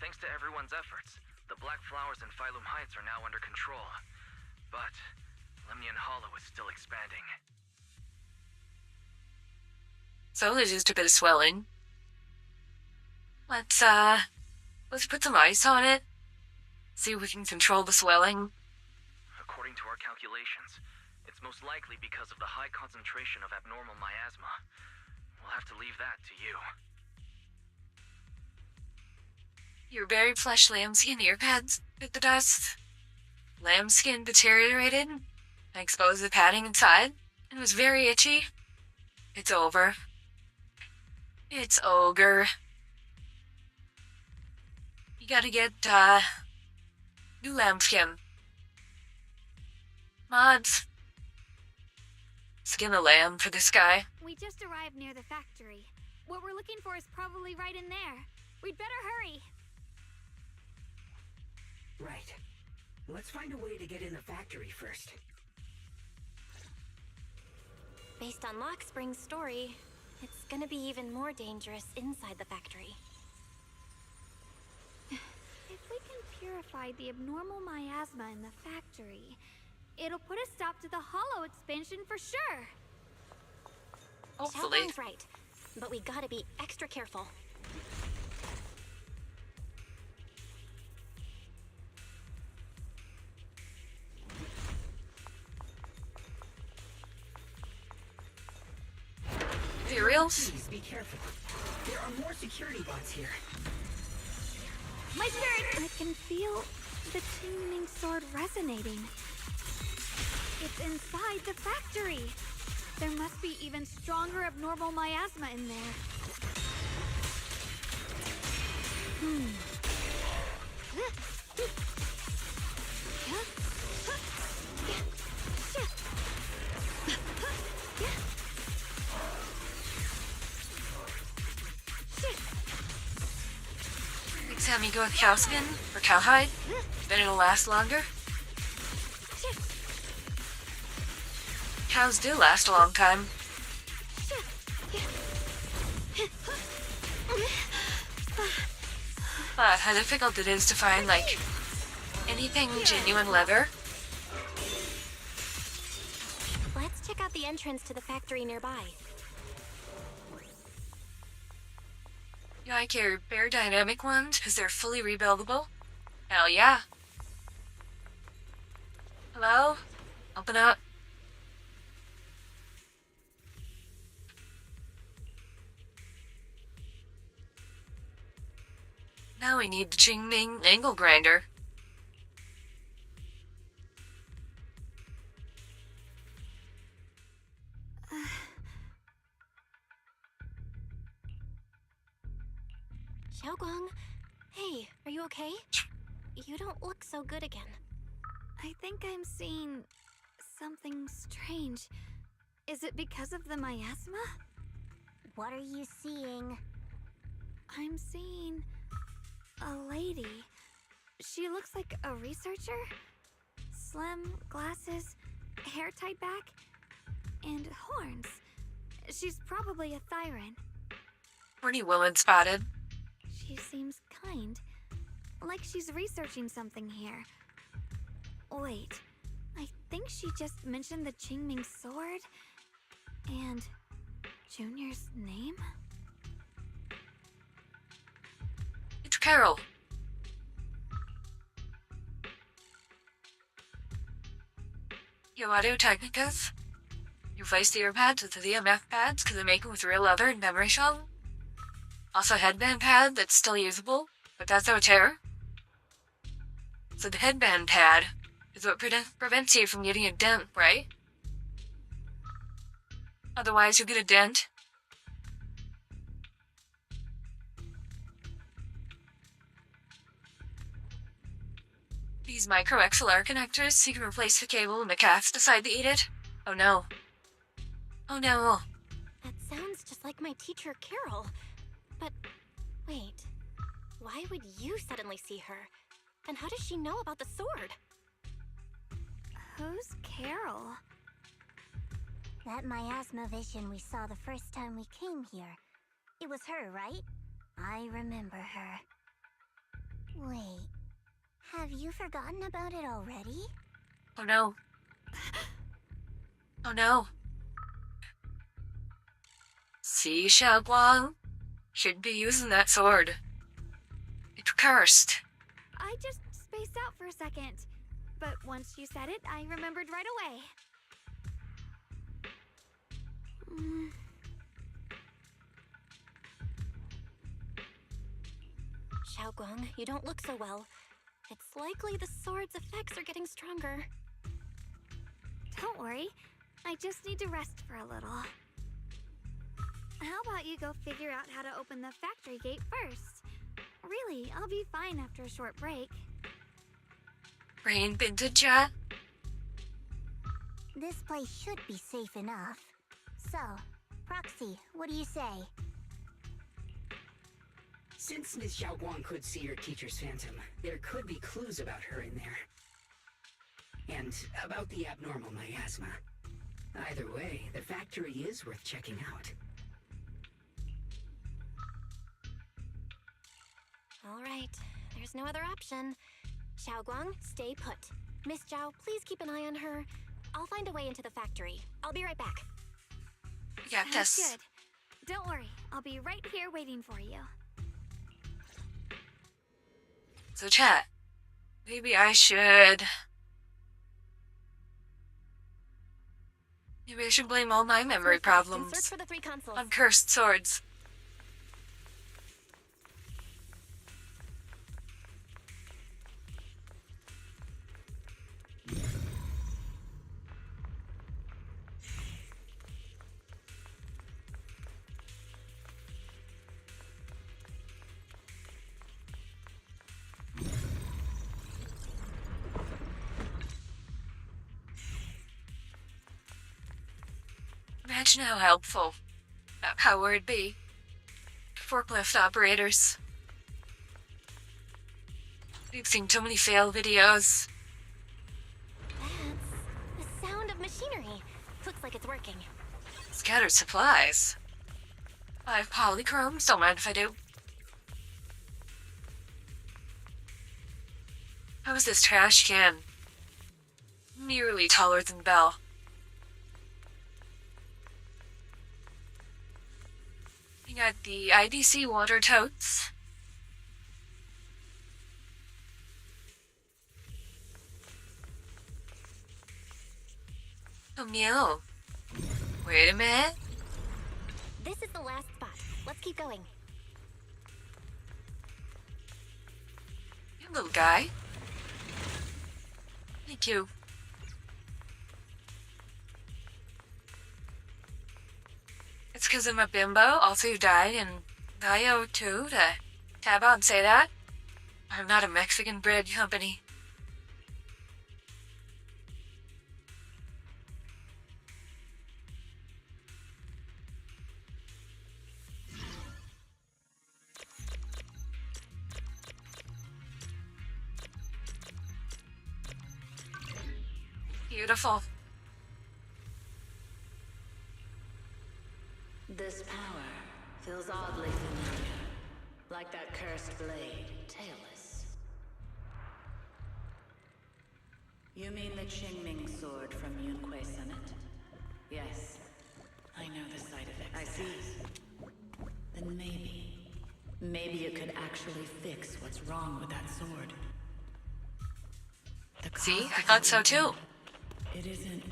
Thanks to everyone's efforts, the Black Flowers in Phylum Heights are now under control. But Lemnian Hollow is still expanding. So there's just a bit of swelling. Let's put some ice on it. See if we can control the swelling. According to our calculations, it's most likely because of the high concentration of abnormal miasma. We'll have to leave that to you. Your very fleshly MC and earpads bit the dust. Lambskin deteriorated. I exposed the padding inside. It was very itchy. It's over. It's ogre. You gotta get, new lambskin. Mods. Skin a lamb for this guy. We just arrived near the factory. What we're looking for is probably right in there. We'd better hurry. Right. Let's find a way to get in the factory first. Based on Lockspring's story, it's gonna be even more dangerous inside the factory. If we can purify the abnormal miasma in the factory, it'll put a stop to the hollow expansion for sure. Hopefully. Xiaoguang's right, but we gotta be extra careful. Materials? Please be careful. There are more security bots here. My spirit! I can feel the Qingming sword resonating. It's inside the factory. There must be even stronger abnormal miasma in there. Next time you go with cow skin or cowhide, then it'll last longer. Cows do last a long time. But how difficult it is to find, like, anything genuine leather. Let's check out the entrance to the factory nearby. You like your bare dynamic ones because they're fully rebuildable? Hell yeah. Hello? Open up. Now we need the Qingming angle grinder. Xiaoguang, hey, are you okay? You don't look so good again. I think I'm seeing something strange. Is it because of the miasma? What are you seeing? I'm seeing a lady. She looks like a researcher. Slim, glasses, hair tied back, and horns. She's probably a Thyran. Pretty woman spotted. She seems kind. Like she's researching something here. Wait, I think she just mentioned the Qingming sword and Junior's name? It's Carol. Yo, Audio Technicas. You replace the ear pads with the EMF pads because they make it with real leather and memory foam. Also, a headband pad that's still usable, but that's no tear. So the headband pad is what prevents you from getting a dent, right? Otherwise, you'll get a dent. These micro XLR connectors so you can replace the cable when the cats decide to eat it. Oh no. Oh no. That sounds just like my teacher, Carol. But, wait. Why would you suddenly see her? And how does she know about the sword? Who's Carol? That miasma vision we saw the first time we came here. It was her, right? I remember her. Wait. Have you forgotten about it already? Oh no. Oh no. See, Xiaoguang? Shouldn't be using that sword. It's cursed. I just spaced out for a second. But once you said it, I remembered right away. Xiaoguang, you don't look so well. It's likely the sword's effects are getting stronger. stronger. Don't worry. I just need to rest for a little. How about you go figure out how to open the factory gate first? Really, I'll be fine after a short break. Rain vintage yet? This place should be safe enough. So, Proxy, what do you say? Since Ms. Xiaoguang could see her teacher's phantom, there could be clues about her in there. And about the abnormal miasma. Either way, the factory is worth checking out. All right, there's no other option. Xiaoguang, stay put. Miss Zhao, please keep an eye on her. I'll find a way into the factory. I'll be right back. Yeah, Sounds this. good. Don't worry, I'll be right here waiting for you. So chat. Maybe I should blame all my memory Search problems for the 3 consoles. on cursed swords. Imagine how helpful that power would be to forklift operators. We've seen too many fail videos. That's the sound of machinery. Looks like it's working. Scattered supplies. I have polychromes, don't mind if I do. How is this trash can nearly taller than Belle? We got the IDC water totes. Oh, meow. Wait a minute. This is the last spot. Let's keep going. You little guy. Thank you. It's because I'm a bimbo, also who died in Bio 2 to tab out and say that. I'm not a Mexican bread company. Beautiful. This power feels oddly familiar, like that cursed blade, tailless. You mean the Qingming sword from Yunque Summit? Yes, I know the side effects. I see. Then maybe it could actually fix what's wrong with that sword. See, I thought so too. It isn't.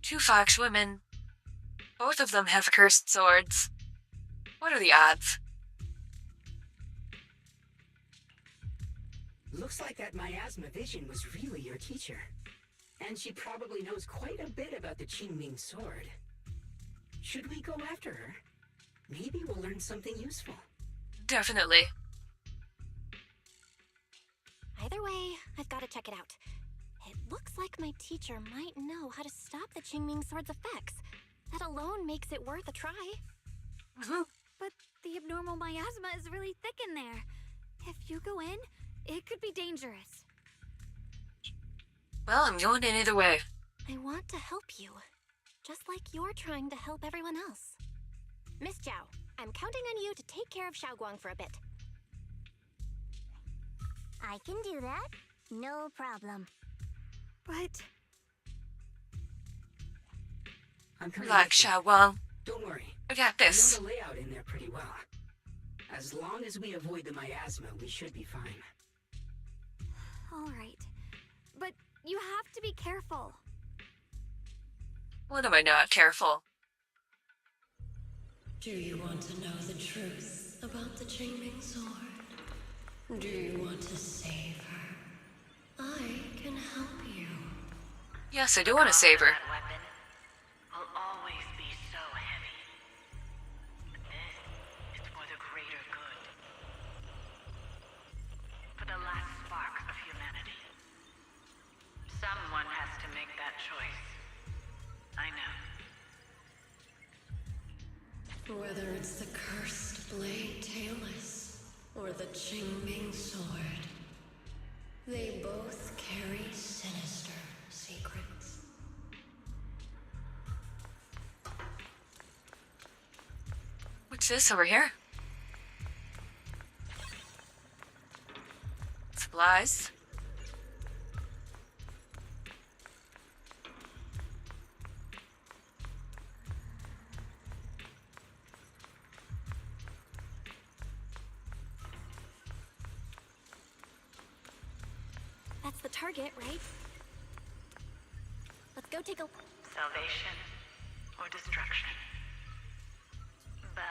Two fox women. Both of them have cursed swords. What are the odds? Looks like that miasma vision was really your teacher. And she probably knows quite a bit about the Qingming sword. Should we go after her? Maybe we'll learn something useful. Definitely. Either way, I've got to check it out. It looks like my teacher might know how to stop the Qingming sword's effects. That alone makes it worth a try. But the abnormal miasma is really thick in there. If you go in, it could be dangerous. Well, I'm going in either way. I want to help you, just like you're trying to help everyone else. Miss Zhao, I'm counting on you to take care of Xiaoguang for a bit. I can do that. No problem. But I'm coming Relax, with you. Xiaoguang. Don't worry. I got I this. know the layout in there pretty well. As long as we avoid the miasma, we should be fine. all right. But you have to be careful. When am I not careful? Do you want to know the truth about the Qingming sword? Do you want to save her? I can help you. Yes, I do want to save her. That weapon will always be so heavy. But this is for the greater good. For the last spark of humanity. Someone has to make that choice. I know. Whether it's the cursed blade tailless or the Qingming sword, they both carry sinister secrets. What's this over here? Supplies. That's the target, right? Let's go take a... Salvation or destruction. Belle,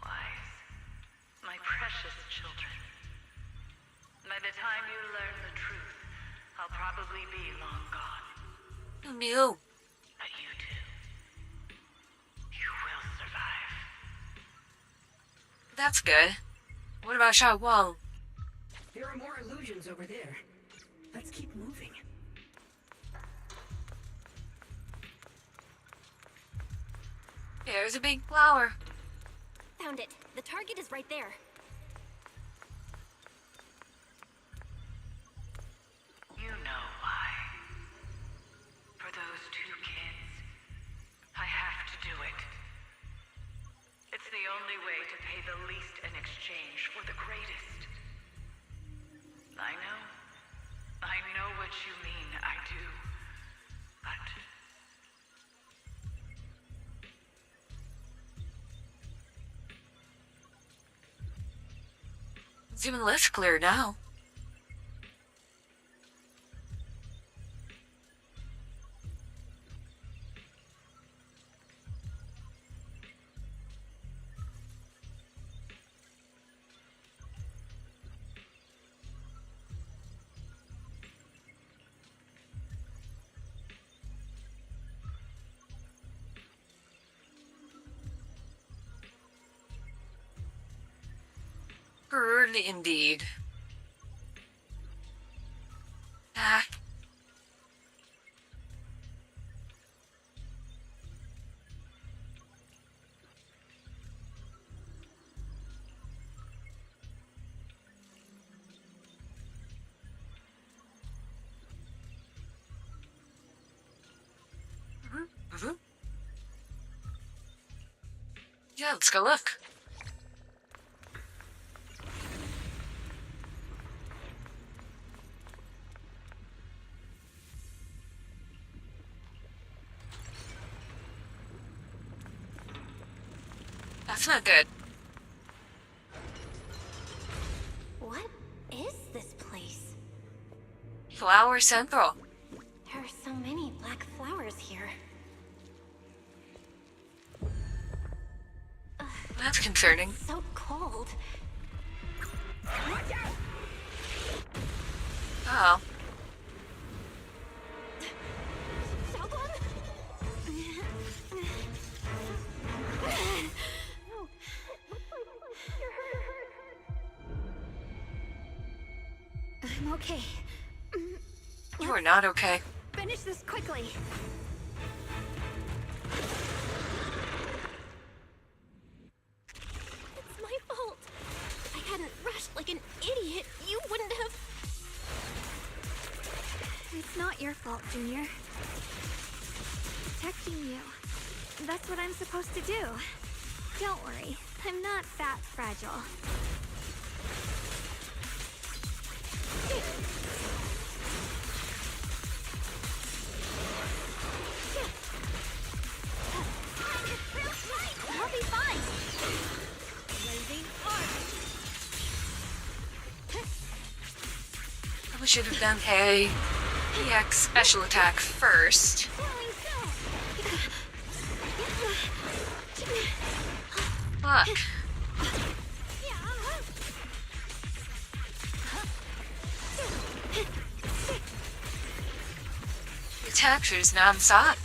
Wise, my precious children. By the time you learn the truth, I'll probably be long gone. Who knew? But you two, you will survive. That's good. What about Sha Wang? There are more illusions over there. Let's keep moving. There's a big flower. Found it. The target is right there. You know why. For those two kids, I have to do it. It's the only way to pay the least in exchange for the greatest. I know what you mean, I do. But It's even less clear now. Early indeed. Ah. Yeah, let's go look. That's not good. What is this place? Flower Central. There are so many black flowers here. That's concerning. So cold. Oh. I'm okay. You are not okay. Finish this quickly. It's my fault. If I hadn't rushed like an idiot, you wouldn't have... It's not your fault, Junior. Protecting you. That's what I'm supposed to do. Don't worry. I'm not that fragile. I'll be fine. Blazing arc. We should have done a EX special attack first. Fuck. The attackers non-stop.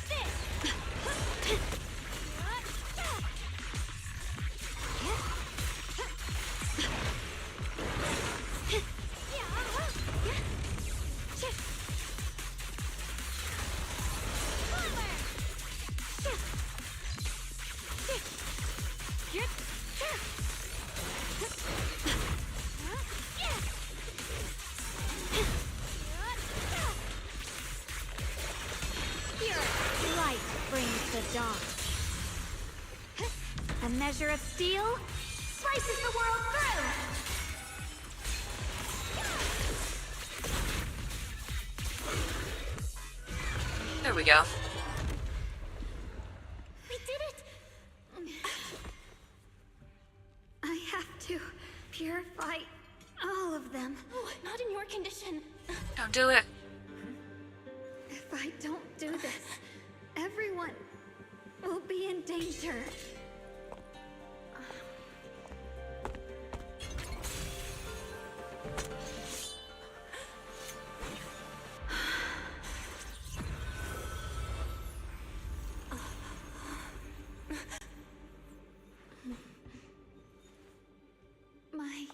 Light brings the dawn. A measure of steel slices the world through! There we go. We did it! I have to purify all of them. Oh, not in your condition. Don't do it. If I don't do this, everyone will be in danger. My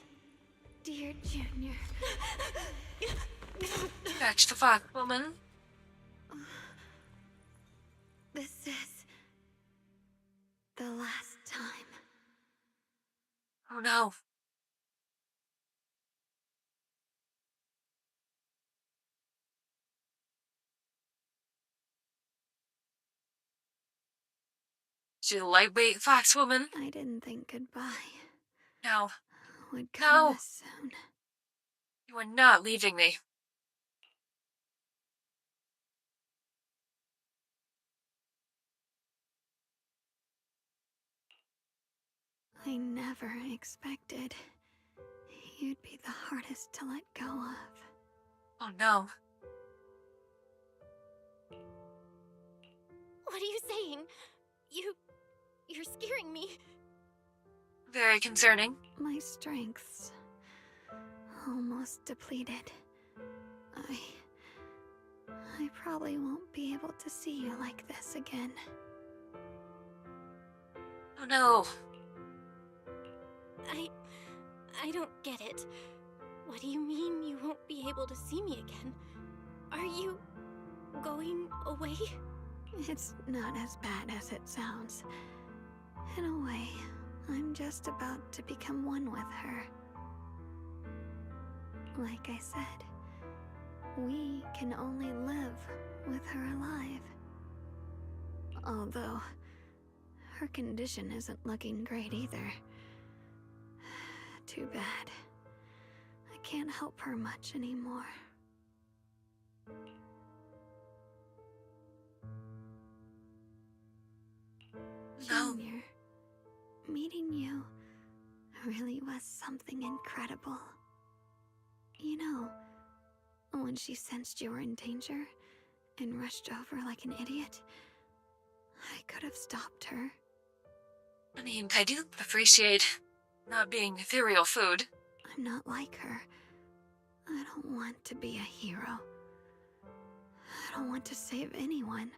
dear Junior. Catch the fuck, woman. This is the last time. Oh no. She's a lightweight fox woman. I didn't think goodbye No. would come No. this soon. You are not leaving me. I never expected you'd be the hardest to let go of. Oh no. What are you saying? You're scaring me. Very concerning. My strength's almost depleted. I probably won't be able to see you like this again. Oh no. I don't get it. What do you mean you won't be able to see me again? Are you going away? It's not as bad as it sounds. In a way, I'm just about to become one with her. Like I said, we can only live with her alive. Although, her condition isn't looking great either. Too bad. I can't help her much anymore. No. Junior, meeting you really was something incredible. You know, when she sensed you were in danger and rushed over like an idiot, I could have stopped her. I mean, I do appreciate not being ethereal food. I'm not like her. I don't want to be a hero. I don't want to save anyone.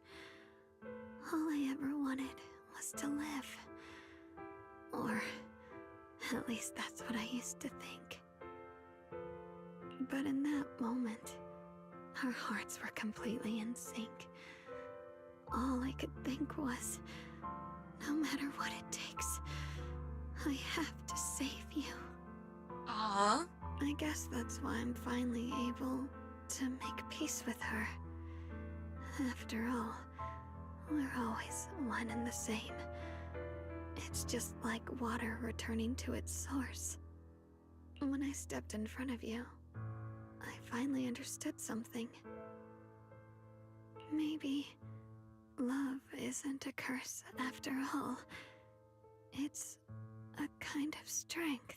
All I ever wanted was to live. Or at least that's what I used to think. But in that moment, our hearts were completely in sync. All I could think was, no matter what it takes, I have to save you. Aww. I guess that's why I'm finally able to make peace with her. After all, we're always one and the same. It's just like water returning to its source. When I stepped in front of you, I finally understood something. Maybe love isn't a curse after all. It's a kind of strength.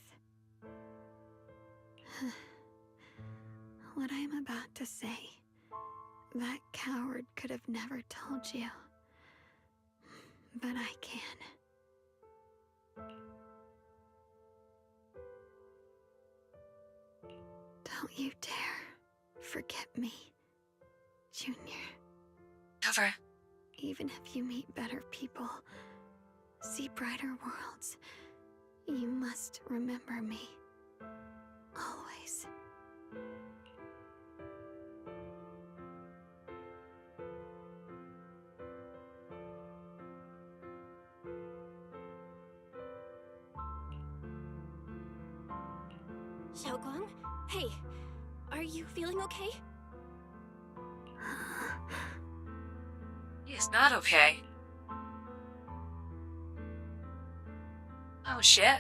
What I'm about to say, that coward could have never told you. But I can. Don't you dare forget me, Junior. Never. Even if you meet better people, see brighter worlds, you must remember me. Always. Xiaoguang? Hey, are you feeling okay? He is not okay. Oh shit.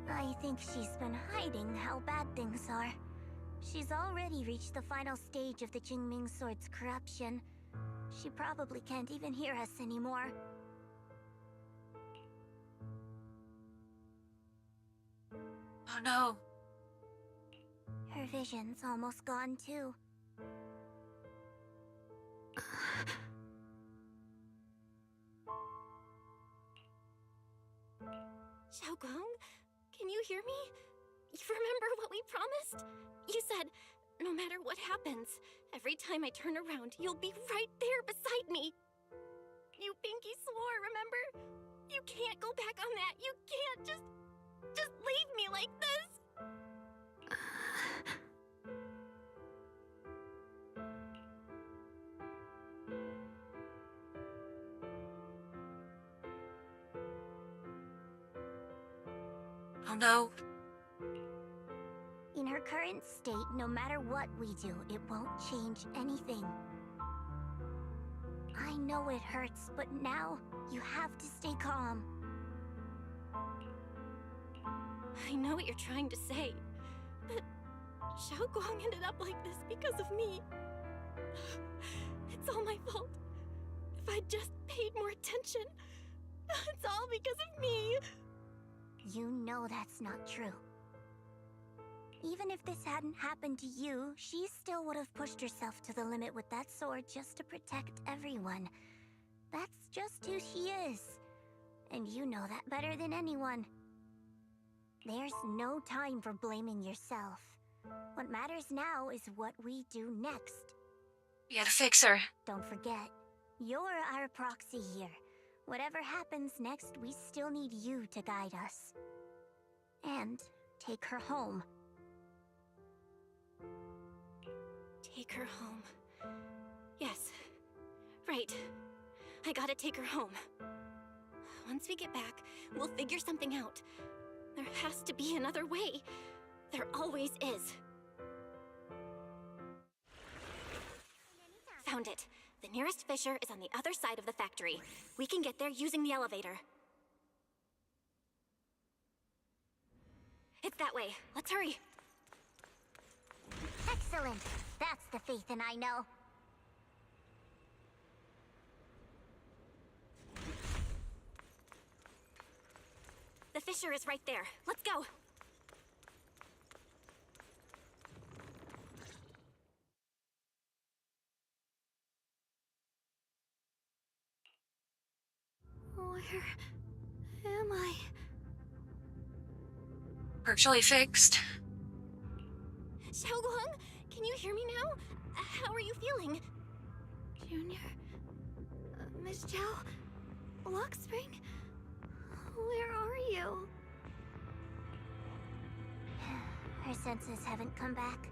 I think she's been hiding how bad things are. She's already reached the final stage of the Jingming Sword's corruption. She probably can't even hear us anymore. Oh no. Her vision's almost gone too. Xiaoguang, can you hear me? You remember what we promised? You said, no matter what happens, every time I turn around, you'll be right there beside me. You pinky swore, remember? You can't go back on that. You can't just leave me like this. Oh no. In her current state, no matter what we do, it won't change anything. I know it hurts, but now you have to stay calm. I know what you're trying to say, but Xiaoguang ended up like this because of me. It's all my fault. If I'd just paid more attention, it's all because of me. You know that's not true. Even if this hadn't happened to you, she still would have pushed herself to the limit with that sword just to protect everyone. That's just who she is. And you know that better than anyone. There's no time for blaming yourself. What matters now is what we do next. We gotta fix her. Don't forget, you're our proxy here. Whatever happens next, we still need you to guide us. And take her home. Take her home. Yes. Right. I gotta take her home. Once we get back, we'll figure something out. There has to be another way. There always is. Found it. The nearest fissure is on the other side of the factory. We can get there using the elevator. It's that way. Let's hurry. Excellent. That's the Phaethon I know. The fissure is right there. Let's go. Where am I? Virtually fixed. Xiaoguang, can you hear me now? How are you feeling? Junior? Miss Zhao? Lockspring? Where are you? Her senses haven't come back.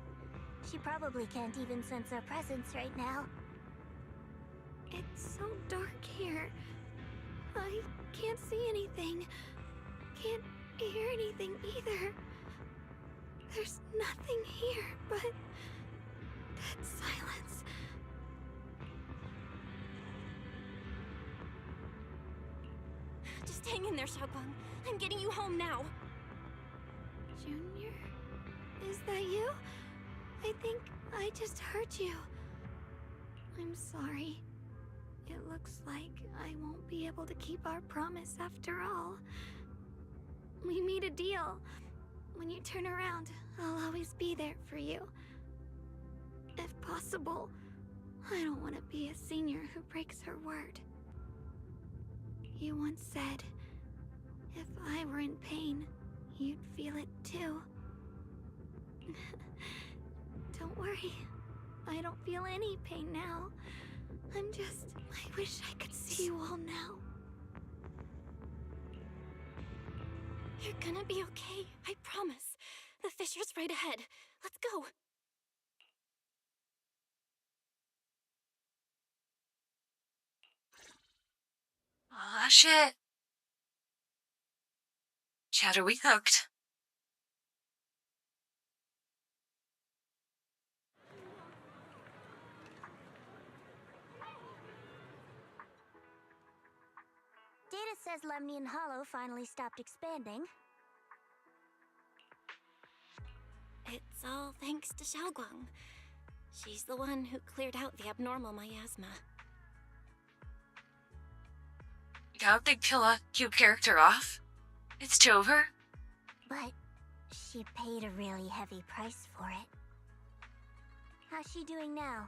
She probably can't even sense our presence right now. It's so dark here. I can't see anything. Can't hear anything either. There's nothing here but dead silence. Just hang in there, Xiaoguang. I'm getting you home now. Junior? Is that you? I think I just heard you. I'm sorry. It looks like I won't be able to keep our promise after all. We made a deal. When you turn around, I'll always be there for you. If possible, I don't want to be a senior who breaks her word. You once said, if I were in pain, you'd feel it too. I don't feel any pain now. I wish I could see you all now. You're gonna be okay, I promise. The fissure's right ahead. Let's go. Aw, shit. Chad, are we hooked? Data says Lemnian Hollow finally stopped expanding. It's all thanks to Xiaoguang. She's the one who cleared out the abnormal miasma. How'd they kill a cute character off? It's over? But she paid a really heavy price for it. How's she doing now?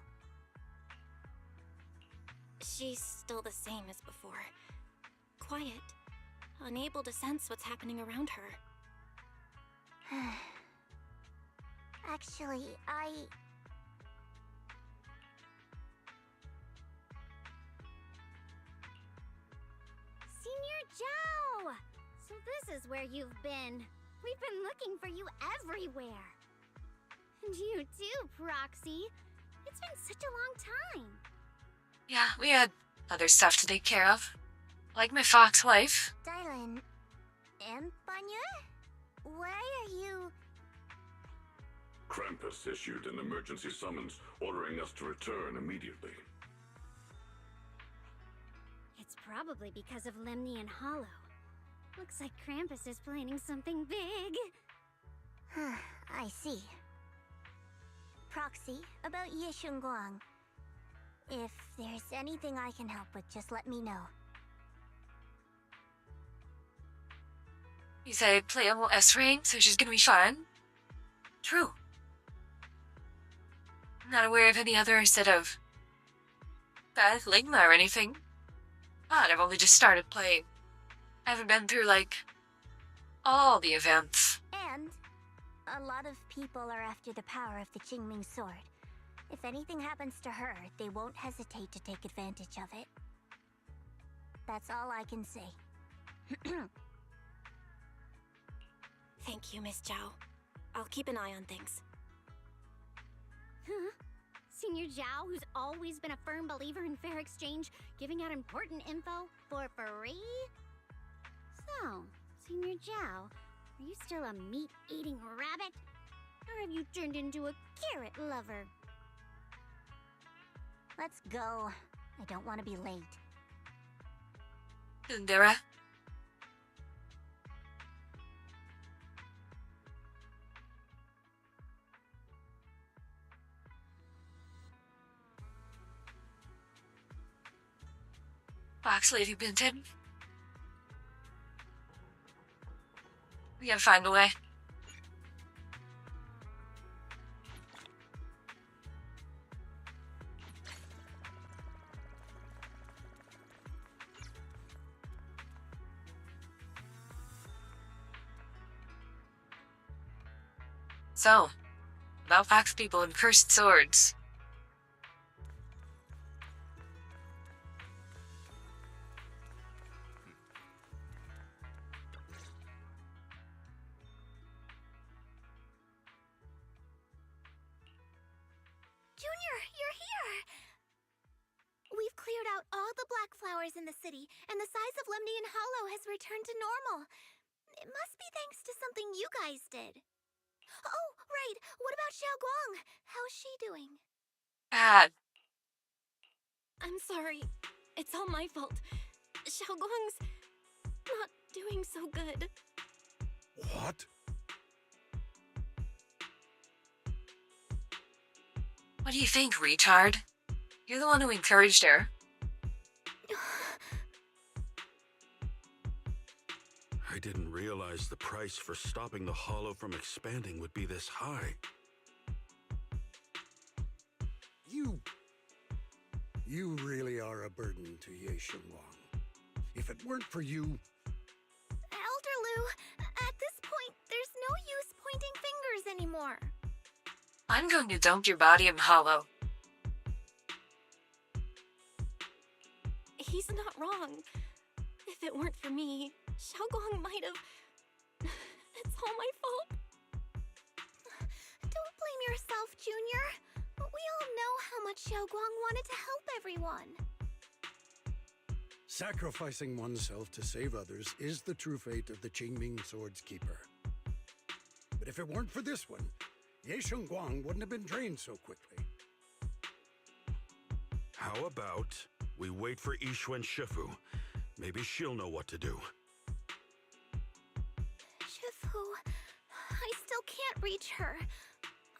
She's still the same as before. Quiet, unable to sense what's happening around her. Actually, Senior Zhao! So this is where you've been. We've been looking for you everywhere. And you too, Proxy. It's been such a long time. Yeah, we had other stuff to take care of. Like my fox wife. Dylan, Empanya? Why are you... Krampus issued an emergency summons ordering us to return immediately. It's probably because of Lemnian Hollow. Looks like Krampus is planning something big. I see. Proxy, about Ye Shunguang. If there's anything I can help with, just let me know. You say playable S ring, so she's gonna be fine. True. I'm not aware of any other set of bad Ligma or anything. But I've only just started playing. I haven't been through, like, all the events. And a lot of people are after the power of the Qingming sword. If anything happens to her, they won't hesitate to take advantage of it. That's all I can say. Thank you, Miss Zhao. I'll keep an eye on things. Huh? Senior Zhao, who's always been a firm believer in fair exchange, giving out important info for free? So, Senior Zhao, are you still a meat-eating rabbit? Or have you turned into a carrot lover? Let's go. I don't want to be late. Indira? Fox Lady Binton? We gotta find a way. So, about fox people and cursed swords. Junior, you're here! We've cleared out all the black flowers in the city, and the size of Lemnian Hollow has returned to normal. It must be thanks to something you guys did. Oh, right. What about Xiaoguang? How's she doing? Bad. I'm sorry. It's all my fault. Xiaoguang's not doing so good. What? What do you think, retard? You're the one who encouraged her. I didn't realize the price for stopping the Hollow from expanding would be this high. You really are a burden to Ye Shunguang. If it weren't for you... Elder Lu, at this point, there's no use pointing fingers anymore. I'm going to dump your body in Hollow. he's not wrong. If it weren't for me, Xiaoguang might have... It's all my fault. Don't blame yourself, Junior. We all know how much Xiaoguang wanted to help everyone. Sacrificing oneself to save others is the true fate of the Qingming Sword's keeper. But if it weren't for this one, Ye Shengguang wouldn't have been drained so quickly. How about we wait for Yixuan Shifu? Maybe she'll know what to do. Shifu, I still can't reach her.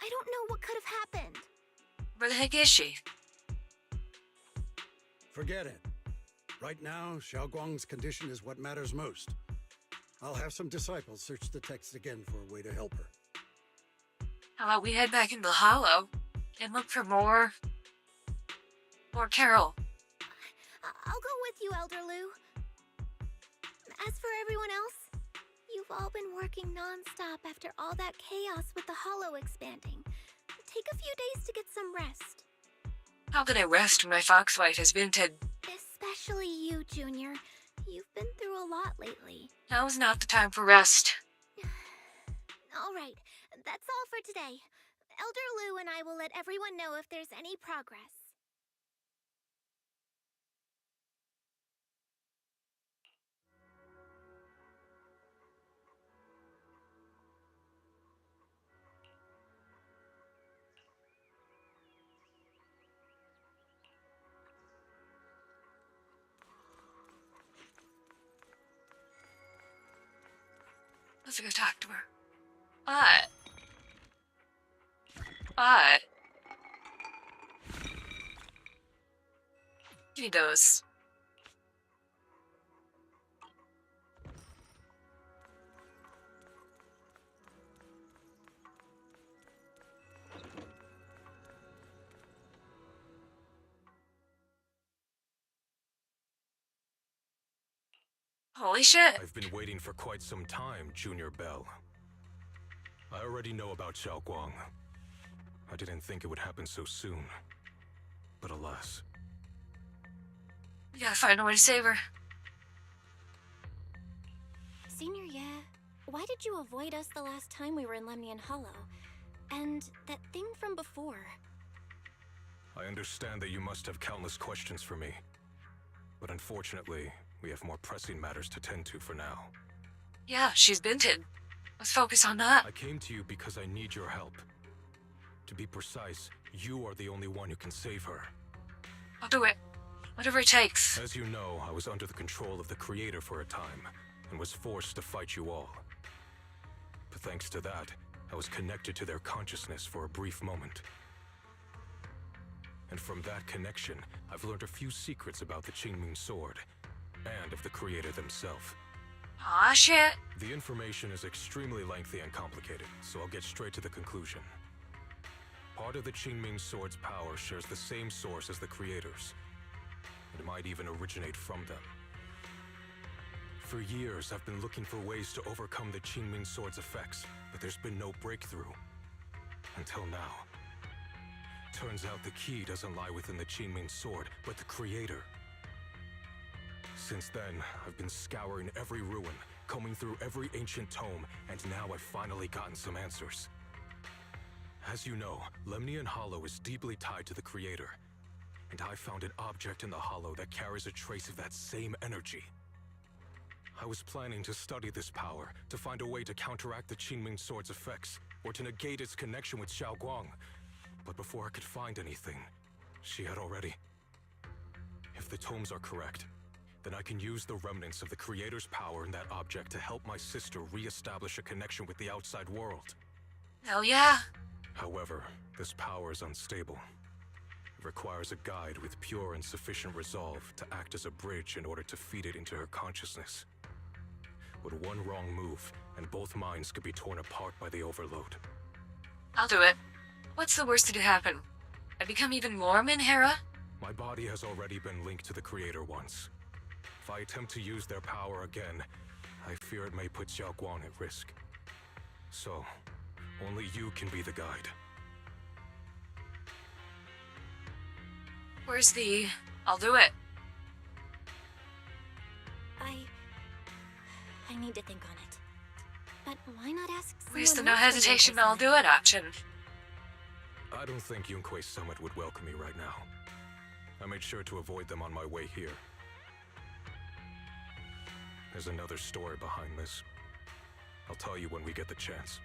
I don't know what could have happened. Where the heck is she? Forget it. Right now, Xiaoguang's condition is what matters most. I'll have some disciples search the text again for a way to help her. How about we head back into the hollow and look for more Carol? I'll go with you, Elder Lu. As for everyone else, you've all been working non-stop after all that chaos with the hollow expanding. Take a few days to get some rest. How can I rest when my foxwife has been to... Especially you, Junior. You've been through a lot lately. Now's not the time for rest. All right, that's all for today. Elder Lu and I will let everyone know if there's any progress. Let's go talk to her. Give me those. Holy shit. I've been waiting for quite some time, Junior Bell. I already know about Xiaoguang. I didn't think it would happen so soon. But alas. We gotta find a way to save her. Senior Ye, why did you avoid us the last time we were in Lemnian Hollow? And that thing from before? I understand that you must have countless questions for me. But unfortunately, we have more pressing matters to tend to for now. Yeah, she's binted. Let's focus on that. I came to you because I need your help. To be precise, you are the only one who can save her. I'll do it. Whatever it takes. As you know, I was under the control of the Creator for a time, and was forced to fight you all. But thanks to that, I was connected to their consciousness for a brief moment. And from that connection, I've learned a few secrets about the Qingming Sword, and of the Creator themselves. Aw, shit. The information is extremely lengthy and complicated, so I'll get straight to the conclusion. Part of the Qingming Sword's power shares the same source as the Creator's. It might even originate from them. For years, I've been looking for ways to overcome the Qingming Sword's effects, but there's been no breakthrough. Until now. Turns out the key doesn't lie within the Qingming Sword, but the Creator. Since then, I've been scouring every ruin, combing through every ancient tome, and now I've finally gotten some answers. As you know, Lemnian Hollow is deeply tied to the Creator, and I found an object in the Hollow that carries a trace of that same energy. I was planning to study this power, to find a way to counteract the Qingming Sword's effects, or to negate its connection with Xiaoguang. But before I could find anything, she had already... If the tomes are correct, then I can use the remnants of the Creator's power in that object to help my sister re-establish a connection with the outside world. Hell yeah. However, this power is unstable. It requires a guide with pure and sufficient resolve to act as a bridge in order to feed it into her consciousness. With one wrong move, and both minds could be torn apart by the overload. I'll do it. What's the worst that could happen? I become even more Minhera? My body has already been linked to the Creator once. If I attempt to use their power again, I fear it may put Xiaoguang at risk. So, only you can be the guide. Where's the... I'll do it. I need to think on it. But why not ask someone Where's the no else to hesitation, work I'll with do it option? I don't think Yunque's summit would welcome me right now. I made sure to avoid them on my way here. There's another story behind this. I'll tell you when we get the chance.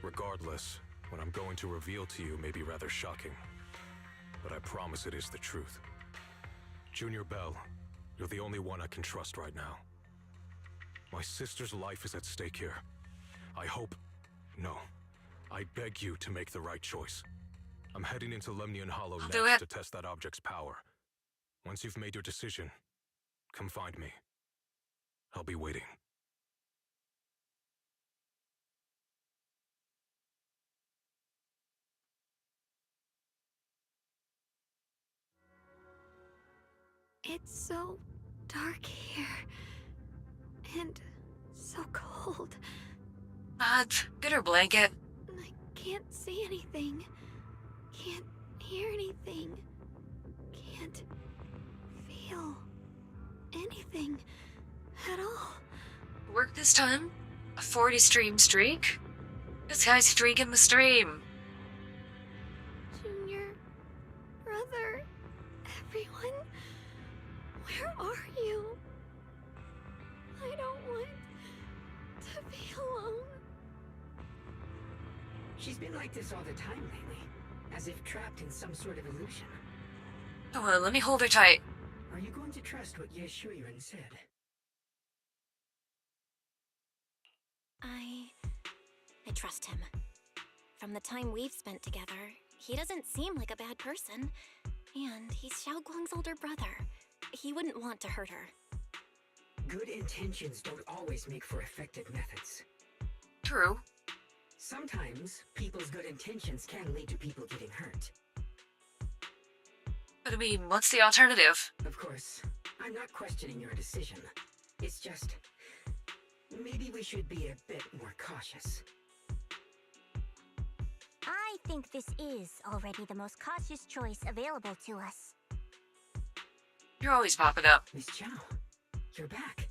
Regardless, what I'm going to reveal to you may be rather shocking, but I promise it is the truth. Junior Bell, you're the only one I can trust right now. My sister's life is at stake here. I hope... No. I beg you to make the right choice. I'm heading into Lemnian Hollow next to test that object's power. Once you've made your decision, come find me. I'll be waiting. It's so dark here. And so cold. Get her blanket. I can't see anything. Can't hear anything. Can't feel anything at all. Work this time? A 40 stream streak? This guy's streaking the stream. Junior, brother, everyone, where are you? I don't want to be alone. She's been like this all the time lately, as if trapped in some sort of illusion. Oh, well, let me hold her tight. Are you going to trust what Yeshuyan said? I trust him. From the time we've spent together, he doesn't seem like a bad person. And he's Xiaoguang's older brother. He wouldn't want to hurt her. Good intentions don't always make for effective methods. True. Sometimes, people's good intentions can lead to people getting hurt. But I mean, what's the alternative? Of course, I'm not questioning your decision. It's just... maybe we should be a bit more cautious. I think this is already the most cautious choice available to us. You're always popping up. Miss Chow, you're back.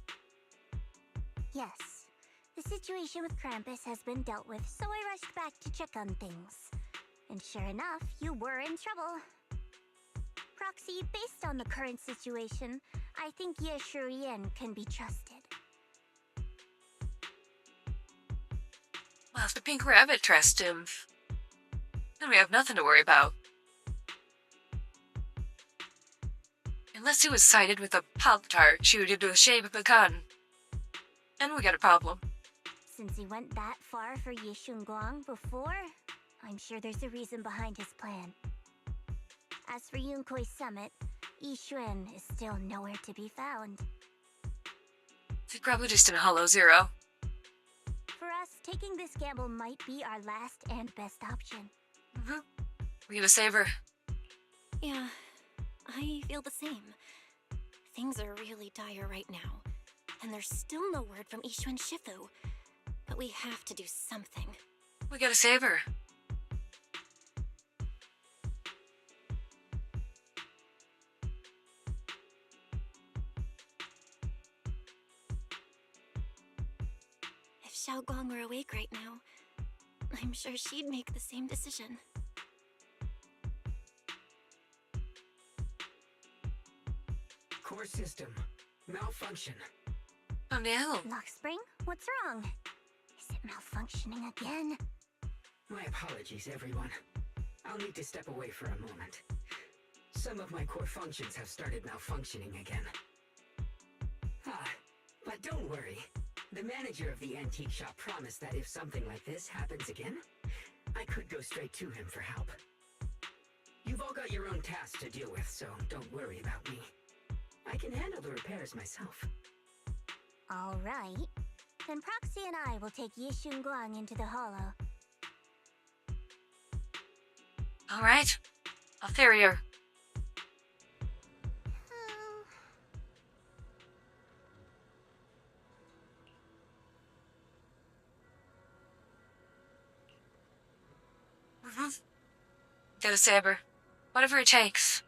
Yes. The situation with Krampus has been dealt with, so I rushed back to check on things. And sure enough, you were in trouble. Proxy, based on the current situation, I think Ye Shurian can be trusted. Well, if the Pink Rabbit trusts him, then we have nothing to worry about. Unless he was sighted with a Pop-Tart chewed into the shape of a gun. Then we got a problem. Since he went that far for Ye Shunguang before, I'm sure there's a reason behind his plan. As for Yunque's summit, Yi Xuan is still nowhere to be found. He's probably just in Hollow Zero. For us, taking this gamble might be our last and best option. We gotta save her. Yeah, I feel the same. Things are really dire right now, and there's still no word from Yishuan Shifu. But we have to do something. We gotta save her. If Xiaoguang were awake right now, I'm sure she'd make the same decision. Core system. Malfunction. Oh no. Lockspring, what's wrong? Is it malfunctioning again? My apologies, everyone. I'll need to step away for a moment. Some of my core functions have started malfunctioning again. But don't worry. The manager of the antique shop promised that if something like this happens again, I could go straight to him for help. You've all got your own tasks to deal with, so don't worry about me. I can handle the repairs myself. All right. Then Proxy and I will take Ye Shunguang into the hollow. All right. I'll ferry her. Gotta save her. Whatever it takes.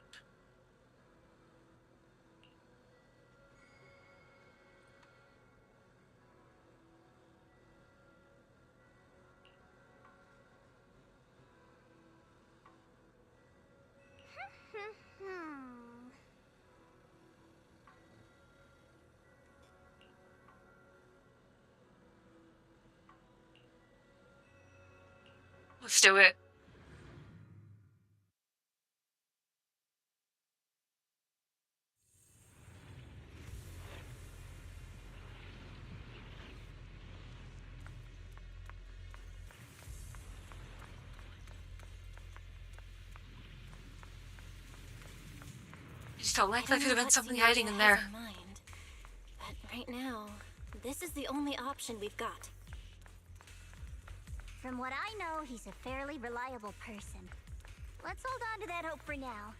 Let's do it. I just felt like there could have been something hiding in there. But right now, this is the only option we've got. From what I know, he's a fairly reliable person. Let's hold on to that hope for now.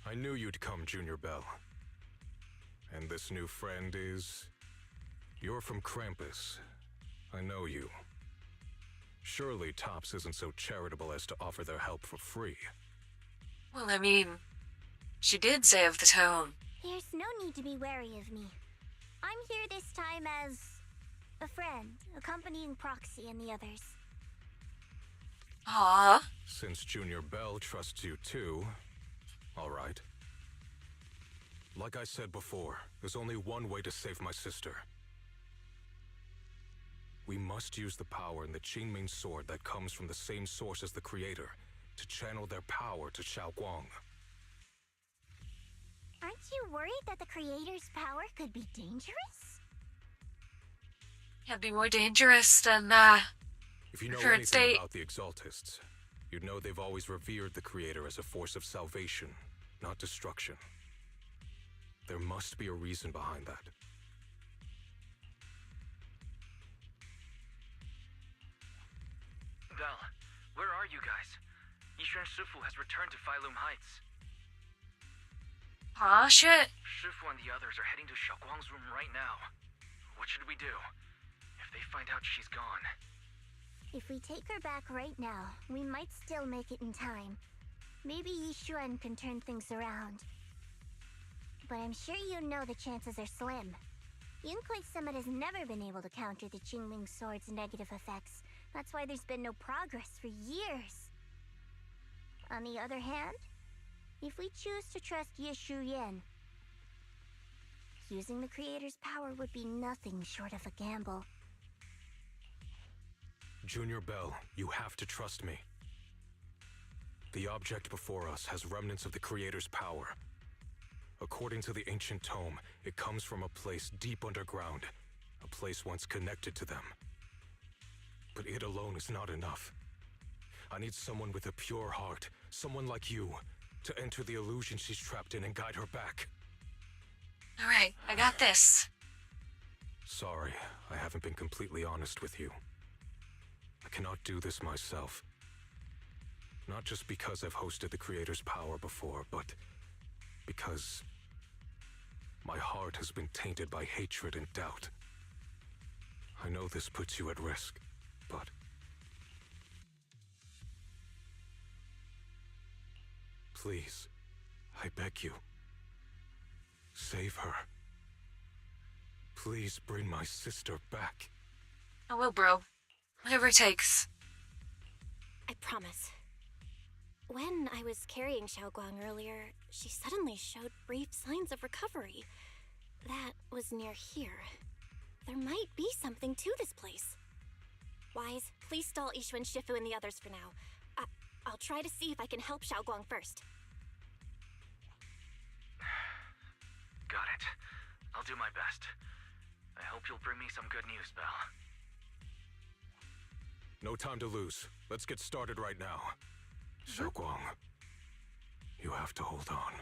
I knew you'd come, Junior Bell. And this new friend is... You're from Krampus. I know you. Surely Tops isn't so charitable as to offer their help for free. Well, I mean, she did save the town. There's no need to be wary of me. I'm here this time as a friend, accompanying Proxy and the others. Aww. Since Junior Bell trusts you too, all right. Like I said before, there's only one way to save my sister. We must use the power in the Qingming sword that comes from the same source as the Creator to channel their power to Xiaoguang. Aren't you worried that the Creator's power could be dangerous? It'd be more dangerous than, If you know current anything state. about the Exaltists, you'd know they've always revered the Creator as a force of salvation, not destruction. There must be a reason behind that. Val, where are you guys? Yishuan Shifu has returned to Failum Heights. Aw, shit. Shifu and the others are heading to Xiaoguang's room right now. What should we do? If they find out she's gone... If we take her back right now, we might still make it in time. Maybe Yishuan can turn things around. But I'm sure you know the chances are slim. Yunquei Summit has never been able to counter the Qingming Sword's negative effects. That's why there's been no progress for years. On the other hand, if we choose to trust Yishu Yen, using the Creator's power would be nothing short of a gamble. Junior Bell, you have to trust me. The object before us has remnants of the Creator's power. According to the ancient tome, it comes from a place deep underground, a place once connected to them. But it alone is not enough. I need someone with a pure heart, someone like you, to enter the illusion she's trapped in and guide her back. Alright, I got this. Sorry, I haven't been completely honest with you. I cannot do this myself. Not just because I've hosted the Creator's power before, but because my heart has been tainted by hatred and doubt. I know this puts you at risk, but please, I beg you, save her. Please bring my sister back. I will, bro. Whatever it takes. I promise. When I was carrying Xiaoguang earlier, she suddenly showed brief signs of recovery. That was near here. There might be something to this place. Wise, please stall Yishuan Shifu and the others for now. I'll try to see if I can help Xiaoguang first. Got it. I'll do my best. I hope you'll bring me some good news, Belle. No time to lose. Let's get started right now. Xiaoguang, you have to hold on.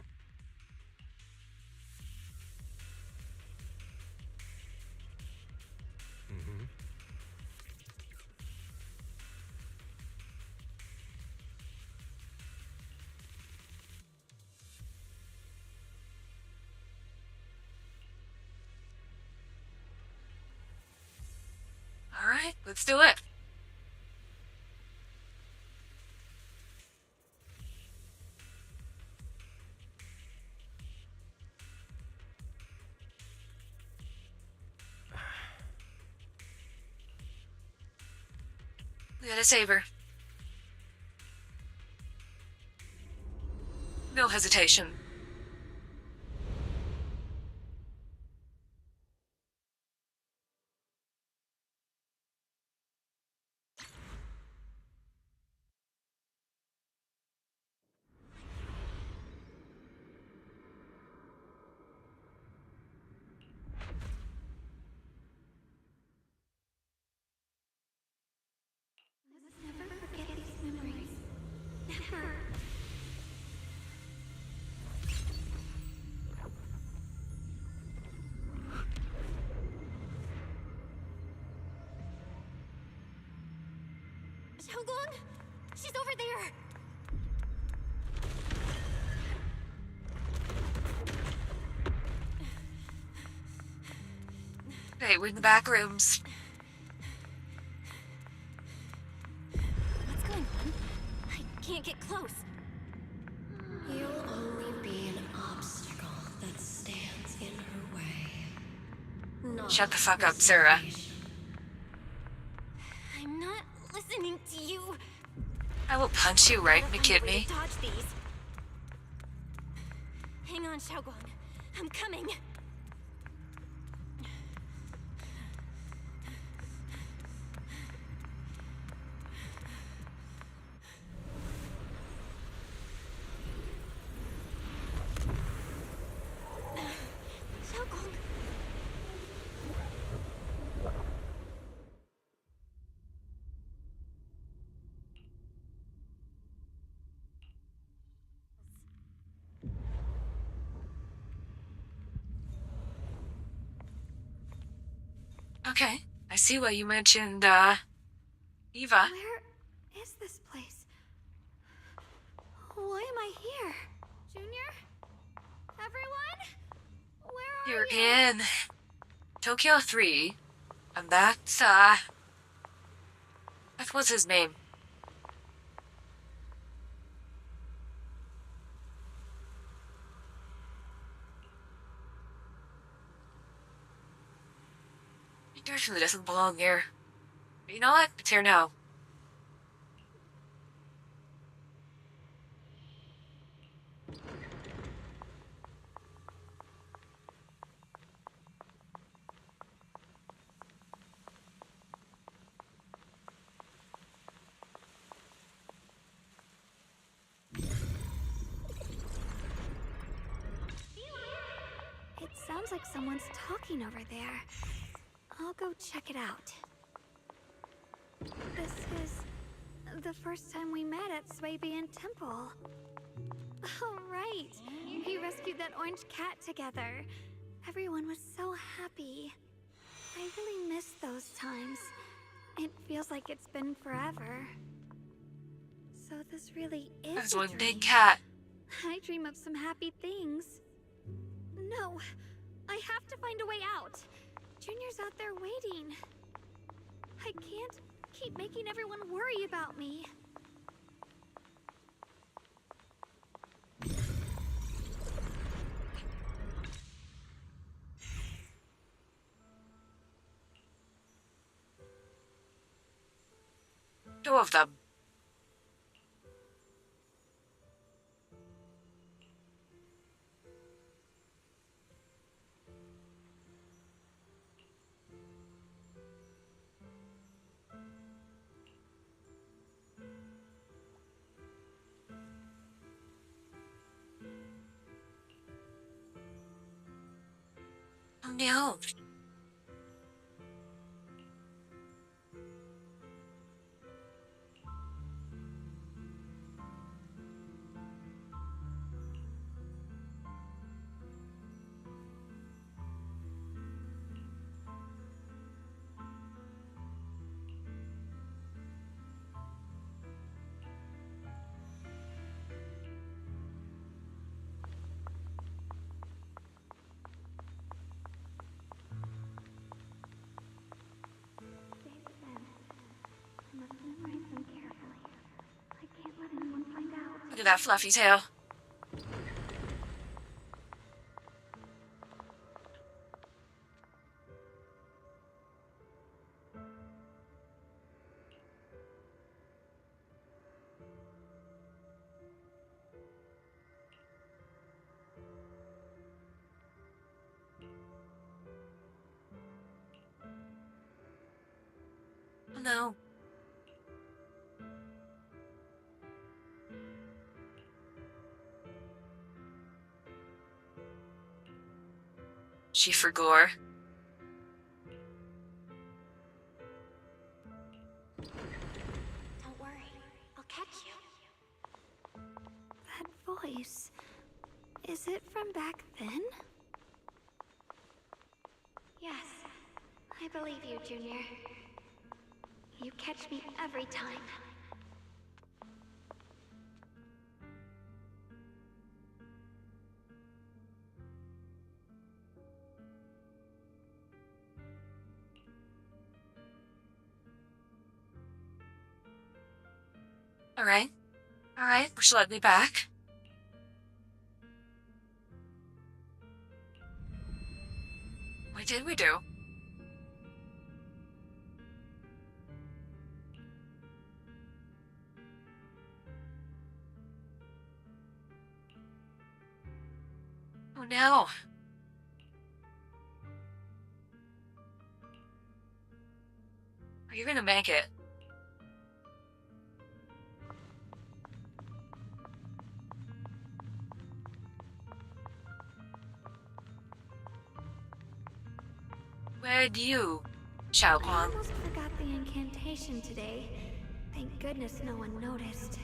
Alright, let's do it. We gotta save her. No hesitation. Xiaogong! She's over there! Okay, we're in the back rooms. What's going on? I can't get close. You'll only be an obstacle that stands in her way. Not Shut the fuck up, Sarah. I'm not listening to you. I will punch you right in the kidney. Dodge these. Hang on, Xiaogong. I'm coming. Xiaogong. Okay, I see why you mentioned, Eva. Where is this place? Why am I here? Junior? Everyone? Where are You're you? in Tokyo 3, and that's, that was his name. He definitely doesn't belong here. But you know what? It's here now. It sounds like someone's talking over there. I'll go check it out. This is the first time we met at Swabian Temple. Oh, right. We rescued that orange cat together. Everyone was so happy. I really miss those times. It feels like it's been forever. So this really is That's a one dream. big cat. I dream of some happy things. No, I have to find a way out. Junior's out there waiting. I can't keep making everyone worry about me. Two of them. Oh no. I must memorize them carefully. I can't let anyone find out. Look at that fluffy tail. Oh no. She forgore. Don't worry. I'll catch you. That voice. Is it from back then? Yes. I believe you, Junior. You catch me every time. Alright. Alright, which led me back. What did we do? Oh no. Are you gonna make it? Where'd you, Xiao I Guang? almost forgot the incantation today. Thank goodness no one noticed.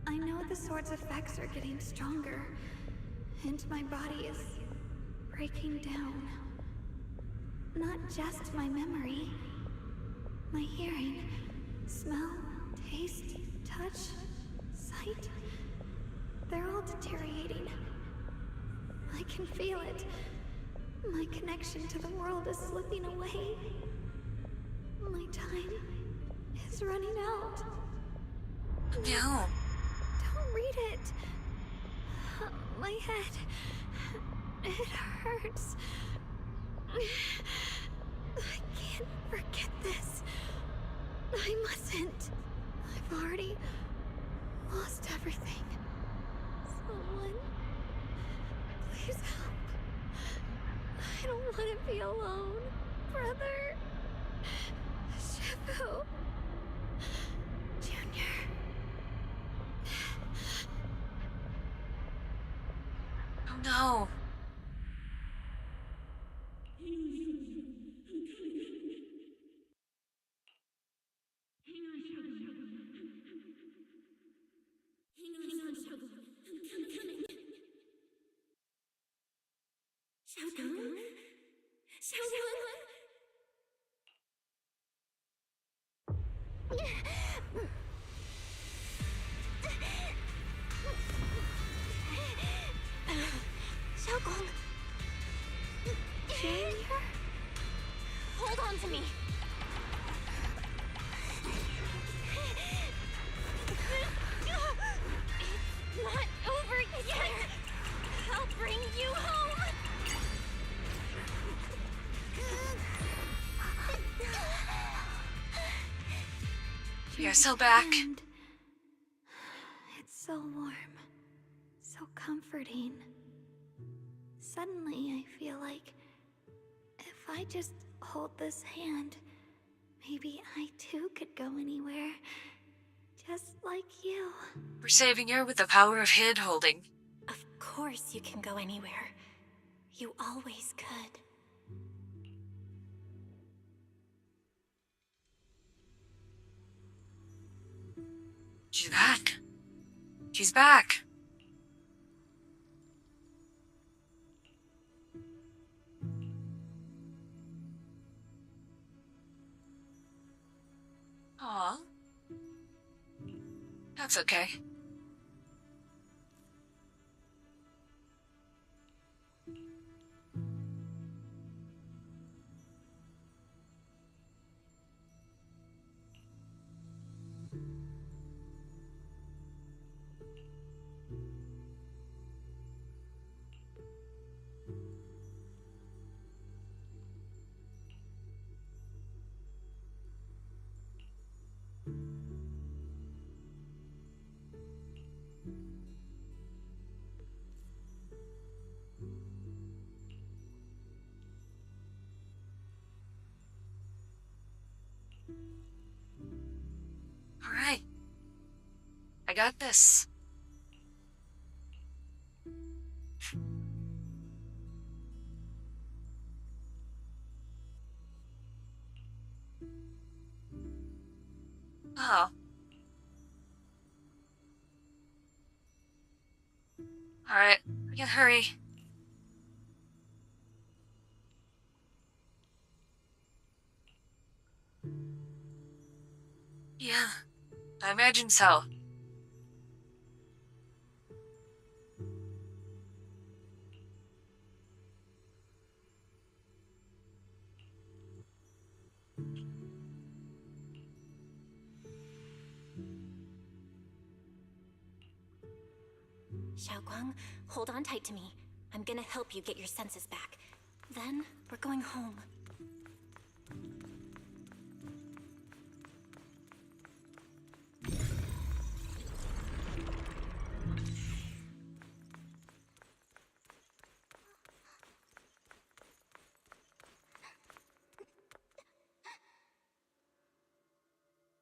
I know the sword's effects are getting stronger, and my body is breaking down. Not just my memory, my hearing, smell, taste, touch, sight. They're all deteriorating. I can feel it. My connection to the world is slipping away. My time is running out. No. Don't read it. My head. It hurts. I can't forget this. I mustn't. I've already lost everything. Someone, please help. I don't want to be alone. Brother. Shifu. Junior. Oh no. Xiaogong! Junior? Hold on to me! It's not over yet! I'll bring you home! You're so back. And it's so warm. So comforting. Suddenly, I feel like if I just hold this hand, maybe I too could go anywhere. Just like you. We're saving her with the power of hand holding. Of course you can go anywhere. You always could. She's back. She's back. Aw. That's okay. Alright. I got this. Oh. Alright, I can hurry. Yeah, I imagine so. Xiaoguang, hold on tight to me. I'm gonna help you get your senses back. Then, we're going home.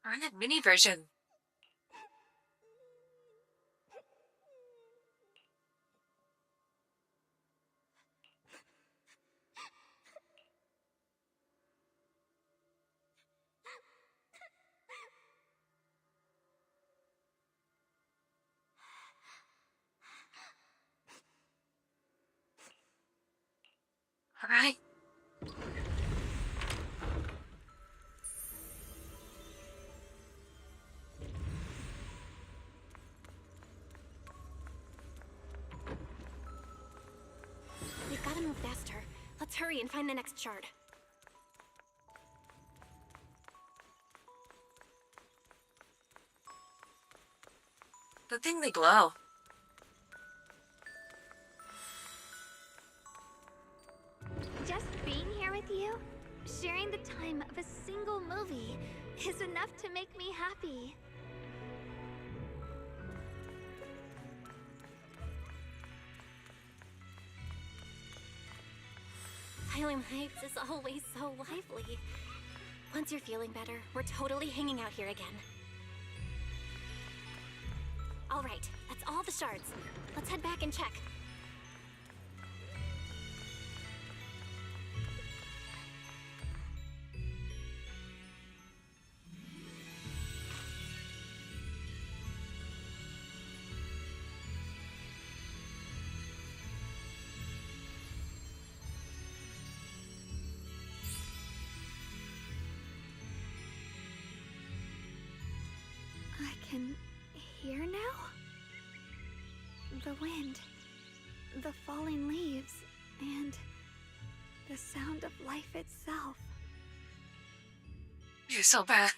Run it mini version. Alright. We've gotta move faster. Let's hurry and find the next shard. Good thing they glow. Just being here with you, sharing the time of a single movie, is enough to make me happy. Phylum Heights is always so lively. Once you're feeling better, we're totally hanging out here again. All right, that's all the shards. Let's head back and check. I can hear now? The wind, the falling leaves, and the sound of life itself. You're so back.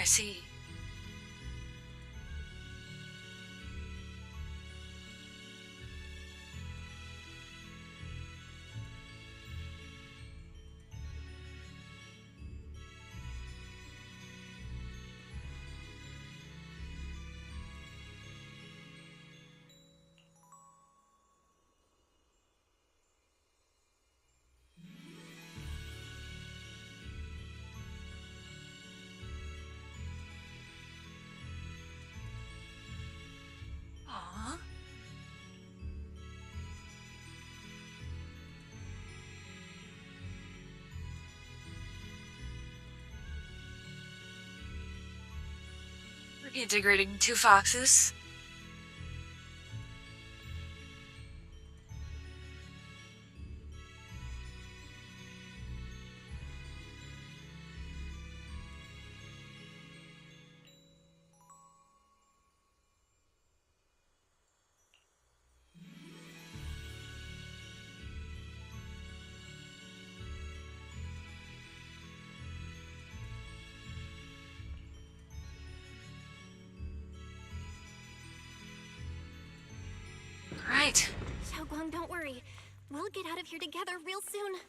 I see. Aww. We're integrating two foxes. Right. Xiaoguang, don't worry. We'll get out of here together real soon.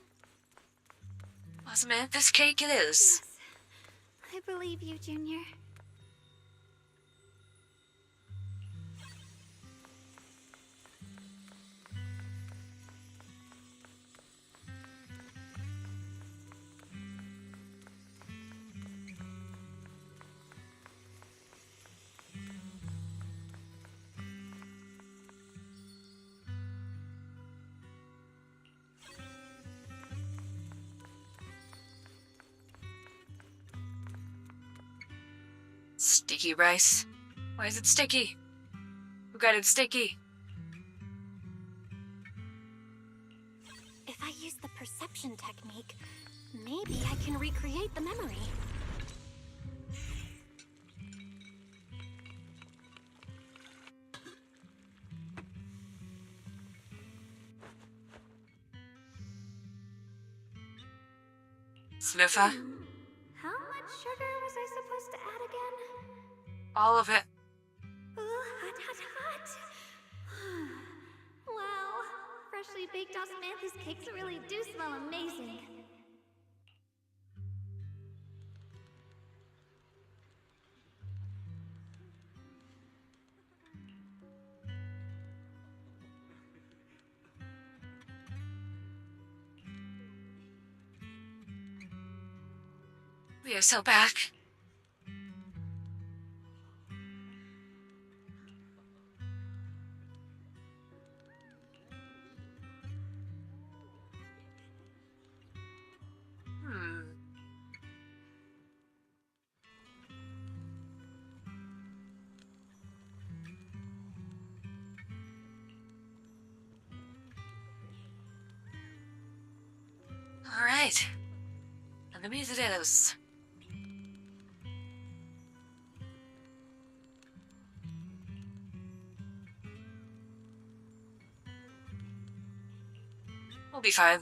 Osmanthus cake it is. Yes, I believe you, Junior. Sticky rice. Why is it sticky? Who got it sticky? encryption technique, maybe I can recreate the memory. Sniffer? How much sugar was I supposed to add again? All of it. Hot, hot, hot. Wow, freshly baked osmanthus cakes really do smell amazing. We are so back. All right. Enemies it is. We'll be fine.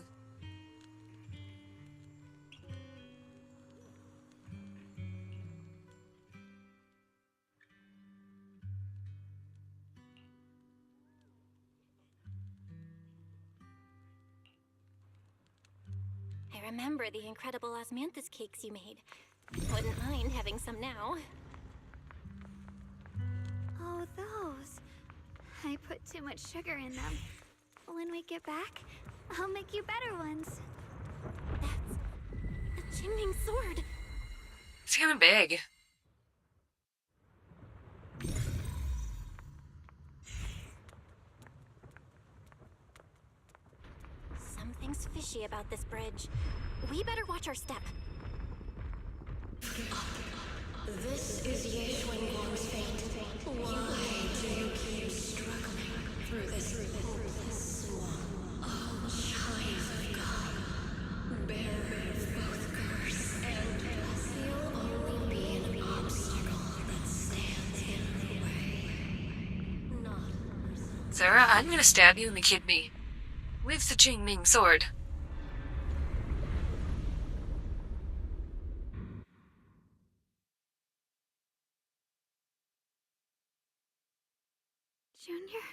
I remember the incredible osmanthus cakes you made. Wouldn't mind having some now. Oh, those. I put too much sugar in them. When we get back, I'll make you better ones. That's the Qingming sword. It's kind of big. Something's fishy about this bridge. We better watch our step. This is Ye Xuanguang's fate. Why do you keep struggling through this hopeless swamp? Oh, child of God, bearer of both curse and blessing, you'll only be an obstacle that stands in the way. Not a person. Sarah, I'm gonna stab you in the kidney. With the Qingming sword. Junior,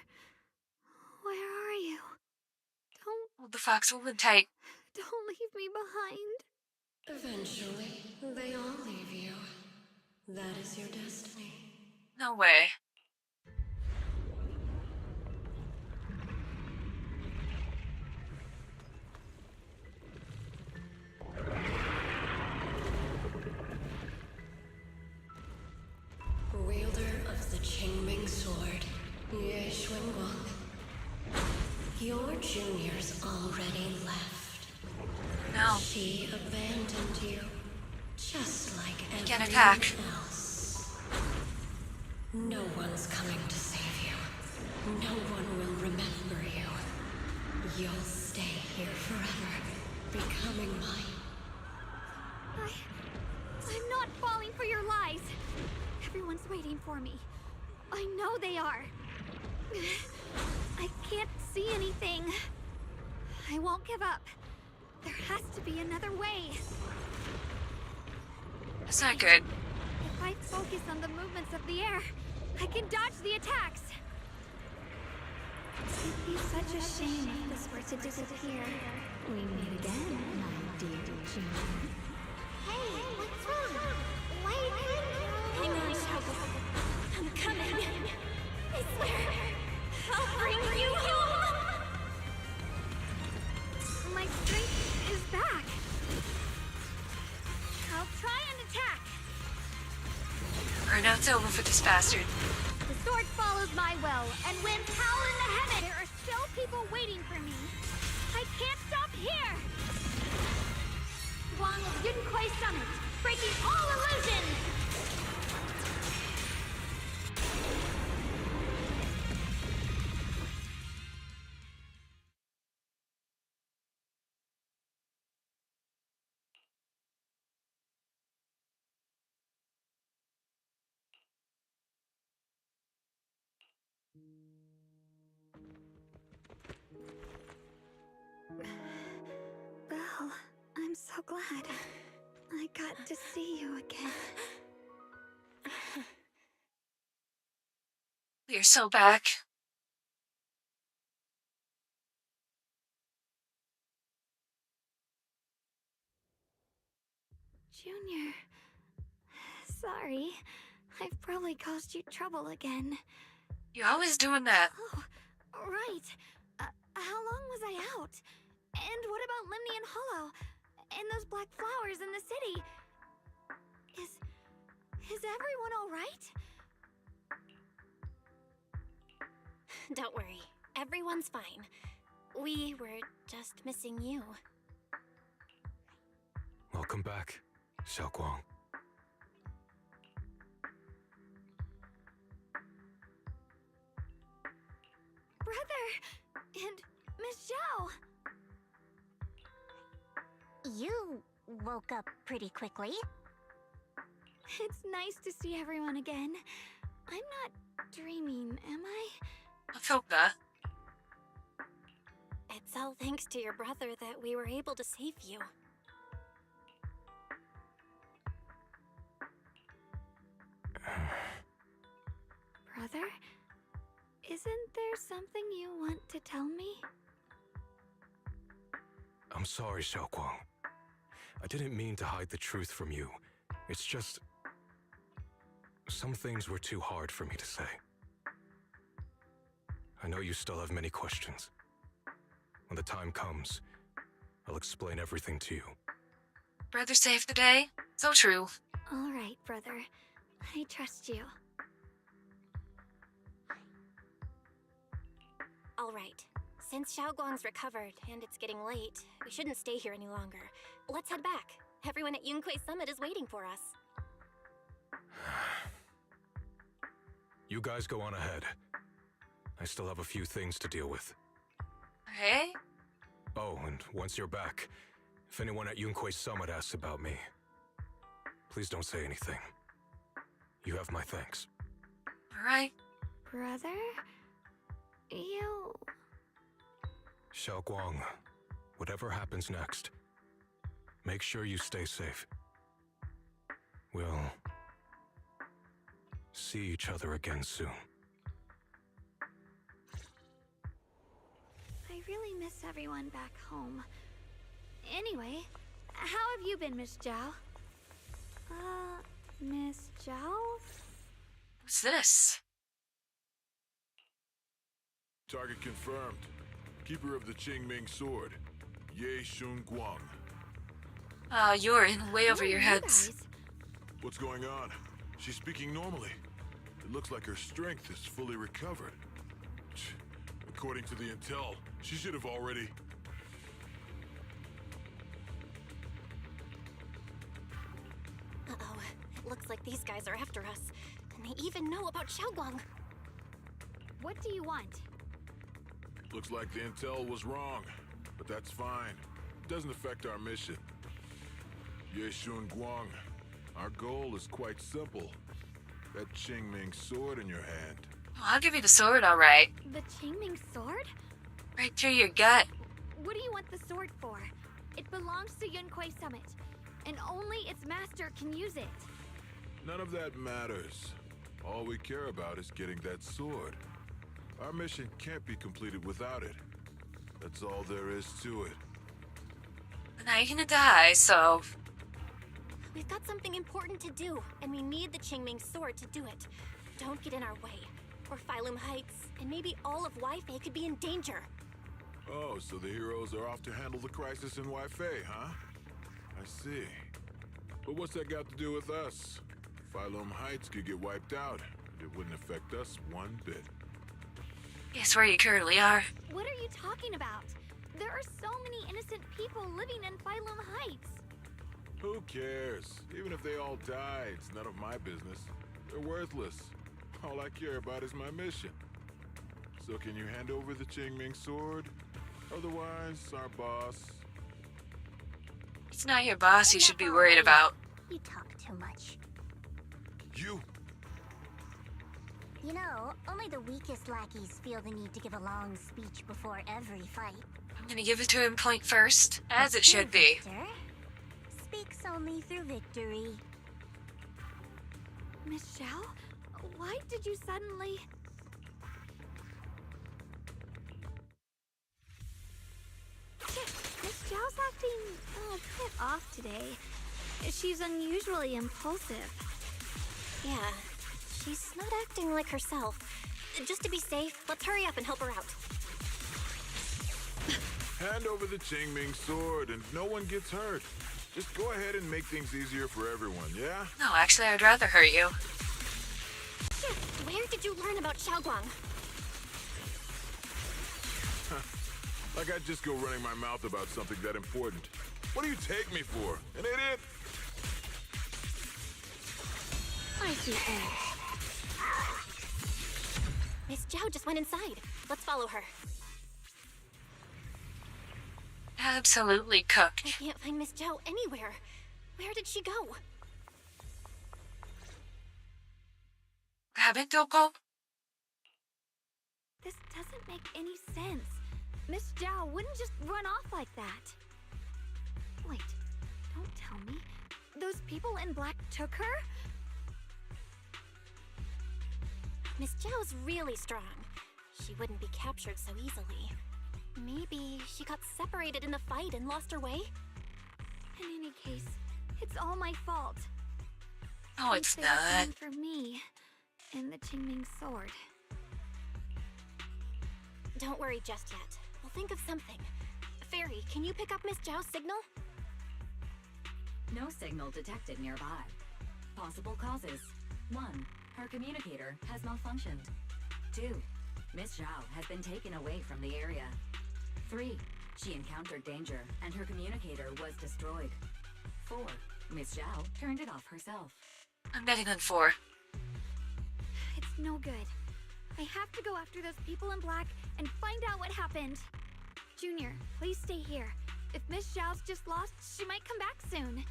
where are you? Don't Hold the foxhole tight. leave me behind. Eventually, they all leave you. That is your destiny. No way. Wielder of the Qingming sword, Ye Xuanguang. Your juniors already left. No. She abandoned you, just like Get everyone attack. else. No one's coming to save you. No one will remember you. You'll stay here forever, becoming mine. I'm not falling for your lies. Everyone's waiting for me. I know they are. I can't see anything. I won't give up. There has to be another way. That's not good. If I focus on the movements of the air, I can dodge the attacks. It'd be such a shame if this were to disappear. We meet again, my dear Junior. Hey, what's wrong? Why are you crying? Hang on, Xiaoguang. I'm coming. I swear, I'll bring you home. My strength is back. I'll try and attack. Burnout's over for this bastard. The sword follows my will, and winds howl in the heaven. There are still people waiting for me. I can't stop here. Wang of Yunkuei Summit, breaking all illusions. so glad I got to see you again. You're so back. Junior, sorry. I've probably caused you trouble again. You're always doing that. Oh, right. How long was I out? And what about Limnian Hollow? And those black flowers in the city? Is everyone alright? Don't worry. Everyone's fine. We were just missing you. Welcome back, Xiaoguang. Brother! And Miss Zhao! You woke up pretty quickly. It's nice to see everyone again. I'm not dreaming, am I? Ahsoka. It's all thanks to your brother that we were able to save you. Brother? Isn't there something you want to tell me? I'm sorry, Xiaoguang. I didn't mean to hide the truth from you. It's just... some things were too hard for me to say. I know you still have many questions. When the time comes, I'll explain everything to you. Brother saved the day? So true. Alright, brother. I trust you. Alright. Since Xiaoguang's recovered and it's getting late, we shouldn't stay here any longer. Let's head back. Everyone at Yunquei Summit is waiting for us. You guys go on ahead. I still have a few things to deal with. Hey? Oh, and once you're back, if anyone at Yunquei Summit asks about me, please don't say anything. You have my thanks. Alright. Brother? You... Xiaoguang, whatever happens next, make sure you stay safe. We'll see each other again soon. I really miss everyone back home. Anyway, how have you been, Miss Zhao? Miss Zhao? What's this? Target confirmed. Keeper of the Qingming sword, Ye Shun Guang. You're in way over your heads. What's going on? She's speaking normally. It looks like her strength is fully recovered. According to the intel, she should have already... Uh-oh. It looks like these guys are after us. And they even know about Xiaoguang. What do you want? Looks like the intel was wrong, but that's fine. It doesn't affect our mission. Ye Shun Guang, our goal is quite simple. That Qingming sword in your hand. I'll give you the sword, alright. The Qingming sword? Right through your gut. What do you want the sword for? It belongs to Yunquei Summit, and only its master can use it. None of that matters. All we care about is getting that sword. Our mission can't be completed without it. That's all there is to it. Now you're gonna die, so... We've got something important to do, and we need the Qingming sword to do it. Don't get in our way, or Phylum Heights, and maybe all of Weifei could be in danger. Oh, so the heroes are off to handle the crisis in Weifei, huh? I see. But what's that got to do with us? Phylum Heights could get wiped out, and it wouldn't affect us one bit. Guess where you currently are. What are you talking about? There are so many innocent people living in Phylum Heights. Who cares? Even if they all die, it's none of my business. They're worthless. All I care about is my mission. So can you hand over the Qingming sword? Otherwise, our boss... It's not your boss you should be worried about. You talk too much. You! You know, only the weakest lackeys feel the need to give a long speech before every fight. I'm gonna give it to him point first, as it should be. Victor, speaks only through victory. Miss Zhao? Why did you suddenly... Miss Zhao's acting a bit off today. She's unusually impulsive. Yeah, she's not acting like herself. Just to be safe, let's hurry up and help her out. Hand over the Qingming sword and no one gets hurt. Just go ahead and make things easier for everyone, yeah? No, actually, I'd rather hurt you. Where did you learn about Xiaoguang? Like I'd just go running my mouth about something that important. What do you take me for? An idiot? I see things. Miss Zhao just went inside. Let's follow her. Absolutely I cooked. can't find Miss Zhao anywhere. Where did she go? Habit, Doko? This doesn't make any sense. Miss Zhao wouldn't just run off like that. Wait, don't tell me. Those people in black took her? Miss Zhao's really strong. She wouldn't be captured so easily. Maybe she got separated in the fight and lost her way? In any case, it's all my fault. No, it's They were not. coming for me and the Qingming sword. Don't worry just yet. We'll think of something. Fairy, can you pick up Miss Zhao's signal? No signal detected nearby. Possible causes. 1. Her communicator has malfunctioned. 2. Miss Zhao has been taken away from the area. 3. She encountered danger and her communicator was destroyed. 4. Miss Zhao turned it off herself. I'm betting on 4. It's no good. I have to go after those people in black and find out what happened. Junior, please stay here. If Miss Zhao's just lost, she might come back soon.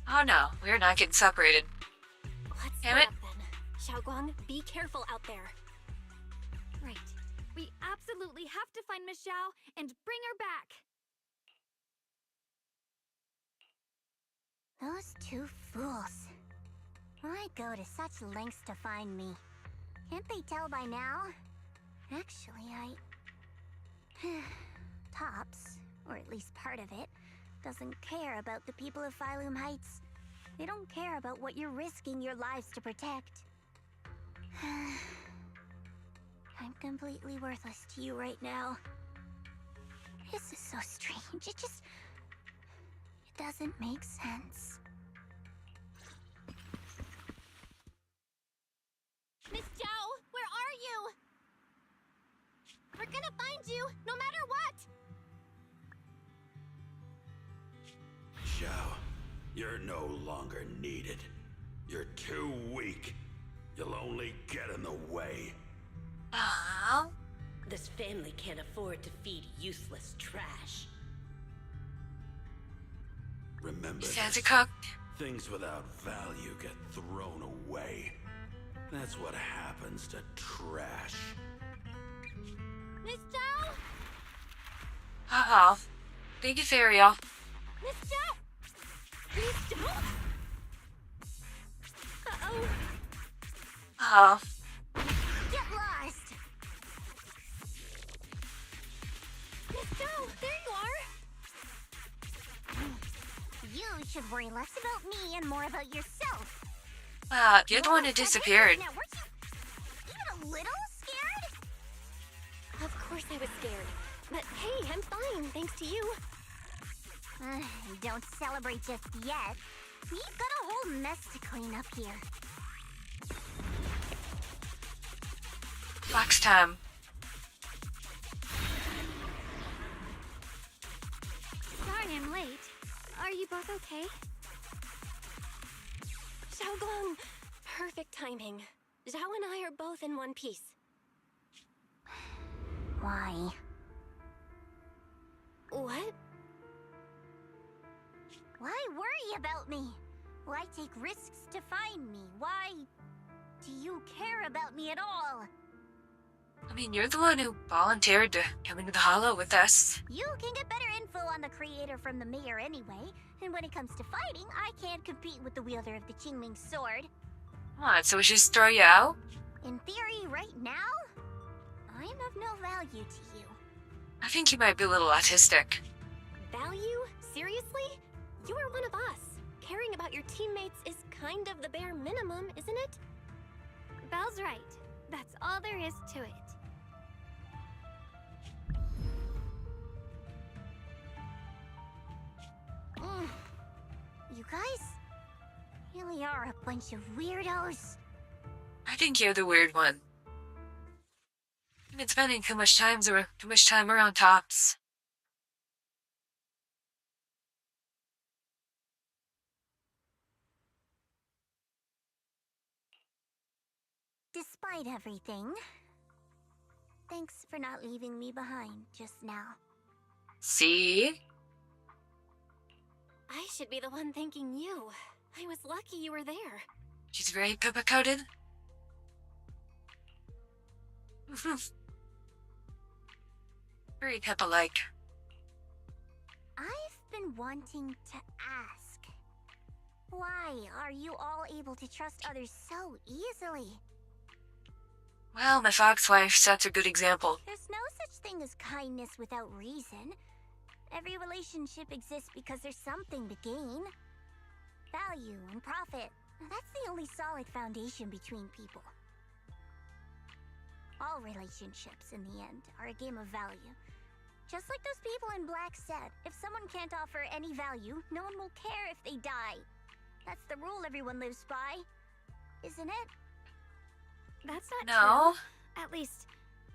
Oh no, we're not getting separated. Let's Damn split it. up then. Xiaoguang, be careful out there. Right. We absolutely have to find Miss Zhao and bring her back. Those two fools. Why go to such lengths to find me? Can't they tell by now? Actually, Tops, or at least part of it, doesn't care about the people of Phylum Heights. They don't care about what you're risking your lives to protect. I'm completely worthless to you right now. This is so strange. It doesn't make sense. Miss Zhao, where are you? We're gonna find you, no matter what! Zhao, you're no longer needed. You're too weak. You'll only get in the way. Oh, This family can't afford to feed useless trash. Remember sounds this. cooked. Things without value get thrown away. That's what happens to trash. Miss Zhao? Uh-oh. Big ethereal. Miss Zhao? Miss Zhao? Uh-oh. Uh-oh. Get lost! Miss Zhao, there you are! You should worry less about me and more about yourself. You're the one who disappeared. Now, weren't you even a little scared? Of course I was scared. But hey, I'm fine, thanks to you. Don't celebrate just yet. We've got a whole mess to clean up here. Fox time. Sorry I'm late. Are you both okay? Xiaoguang, perfect timing. Zhao and I are both in one piece. Why? What? Why worry about me? Why take risks to find me? Why do you care about me at all? I mean, you're the one who volunteered to come into the Hollow with us. You can get better info on the creator from the mayor anyway, and when it comes to fighting, I can't compete with the wielder of the Qingming sword. What, so we should just throw you out? In theory, right now, I'm of no value to you. I think you might be a little autistic. Value? Seriously? You are one of us. Caring about your teammates is kind of the bare minimum, isn't it? Belle's right. That's all there is to it. You guys really are a bunch of weirdos. I think you're the weird one. You've been spending too much time around tops. Despite everything, thanks for not leaving me behind just now. See? I should be the one thanking you. I was lucky you were there. She's very Pippa-coated. Very Pippa-like. I've been wanting to ask, why are you all able to trust others so easily? Well, my fox wife sets a good example. There's no such thing as kindness without reason. Every relationship exists because there's something to gain. Value and profit. That's the only solid foundation between people. All relationships, in the end, are a game of value. Just like those people in Black said, if someone can't offer any value, no one will care if they die. That's the rule everyone lives by, isn't it? That's not No. true. At least,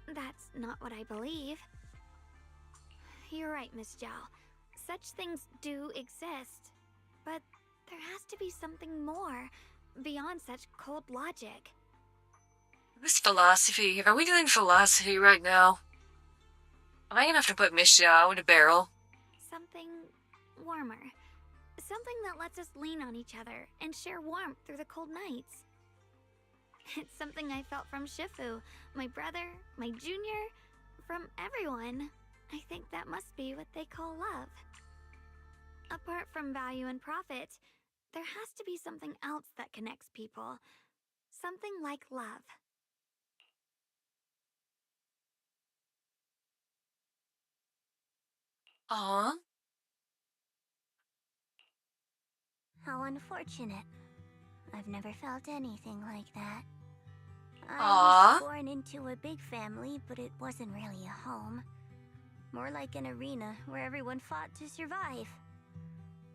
that's not what I believe. You're right, Miss Zhao. Such things do exist. But there has to be something more, beyond such cold logic. This philosophy. Are we doing philosophy right now? Am I gonna have to put Miss Zhao in a barrel? Something warmer. Something that lets us lean on each other and share warmth through the cold nights. It's something I felt from Shifu, my brother, my junior, from everyone. I think that must be what they call love. Apart from value and profit, there has to be something else that connects people. Something like love. Aw. How unfortunate. I've never felt anything like that. I Aw. was born into a big family, but it wasn't really a home. More like an arena where everyone fought to survive.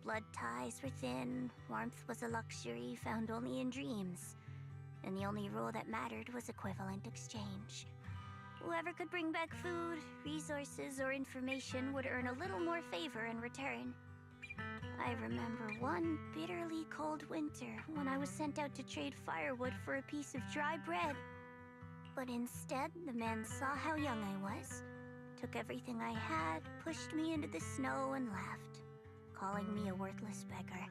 Blood ties were thin, warmth was a luxury found only in dreams, and the only rule that mattered was equivalent exchange. Whoever could bring back food, resources, or information would earn a little more favor in return. I remember one bitterly cold winter when I was sent out to trade firewood for a piece of dry bread. But instead, the man saw how young I was, took everything I had, pushed me into the snow, and left, calling me a worthless beggar.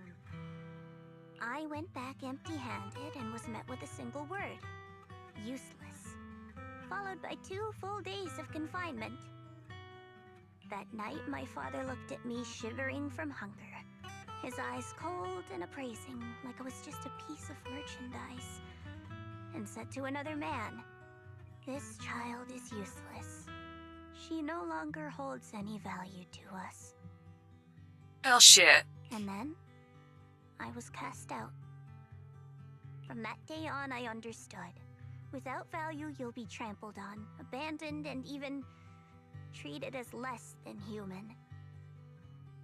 I went back empty-handed and was met with a single word: useless, followed by 2 full days of confinement. That night, my father looked at me shivering from hunger, his eyes cold and appraising, like I was just a piece of merchandise, and said to another man, "This child is useless. She no longer holds any value to us." Well, shit. And then, I was cast out. From that day on, I understood. Without value, you'll be trampled on, abandoned, and even treated as less than human.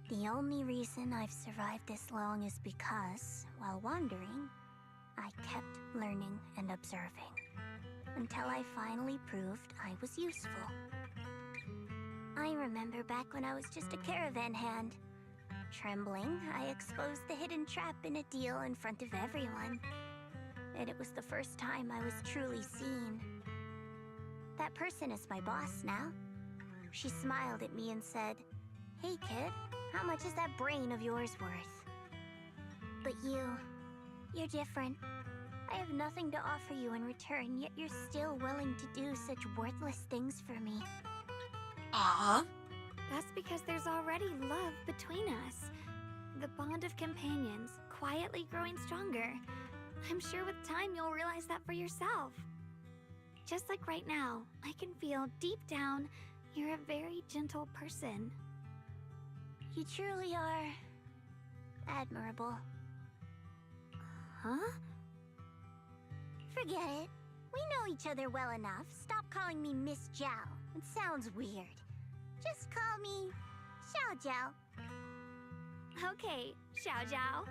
The only reason I've survived this long is because, while wandering, I kept learning and observing, until I finally proved I was useful. I remember back when I was just a caravan hand. Trembling, I exposed the hidden trap in a deal in front of everyone. And it was the first time I was truly seen. That person is my boss now. She smiled at me and said, "Hey kid, how much is that brain of yours worth?" But you're different. I have nothing to offer you in return, yet you're still willing to do such worthless things for me. Aw. That's because there's already love between us. The bond of companions, quietly growing stronger. I'm sure with time you'll realize that for yourself. Just like right now, I can feel deep down you're a very gentle person. You truly are admirable. Huh? Forget it. We know each other well enough. Stop calling me Miss Zhao. It sounds weird. Just call me Xiao Zhao. Okay, Xiao Zhao.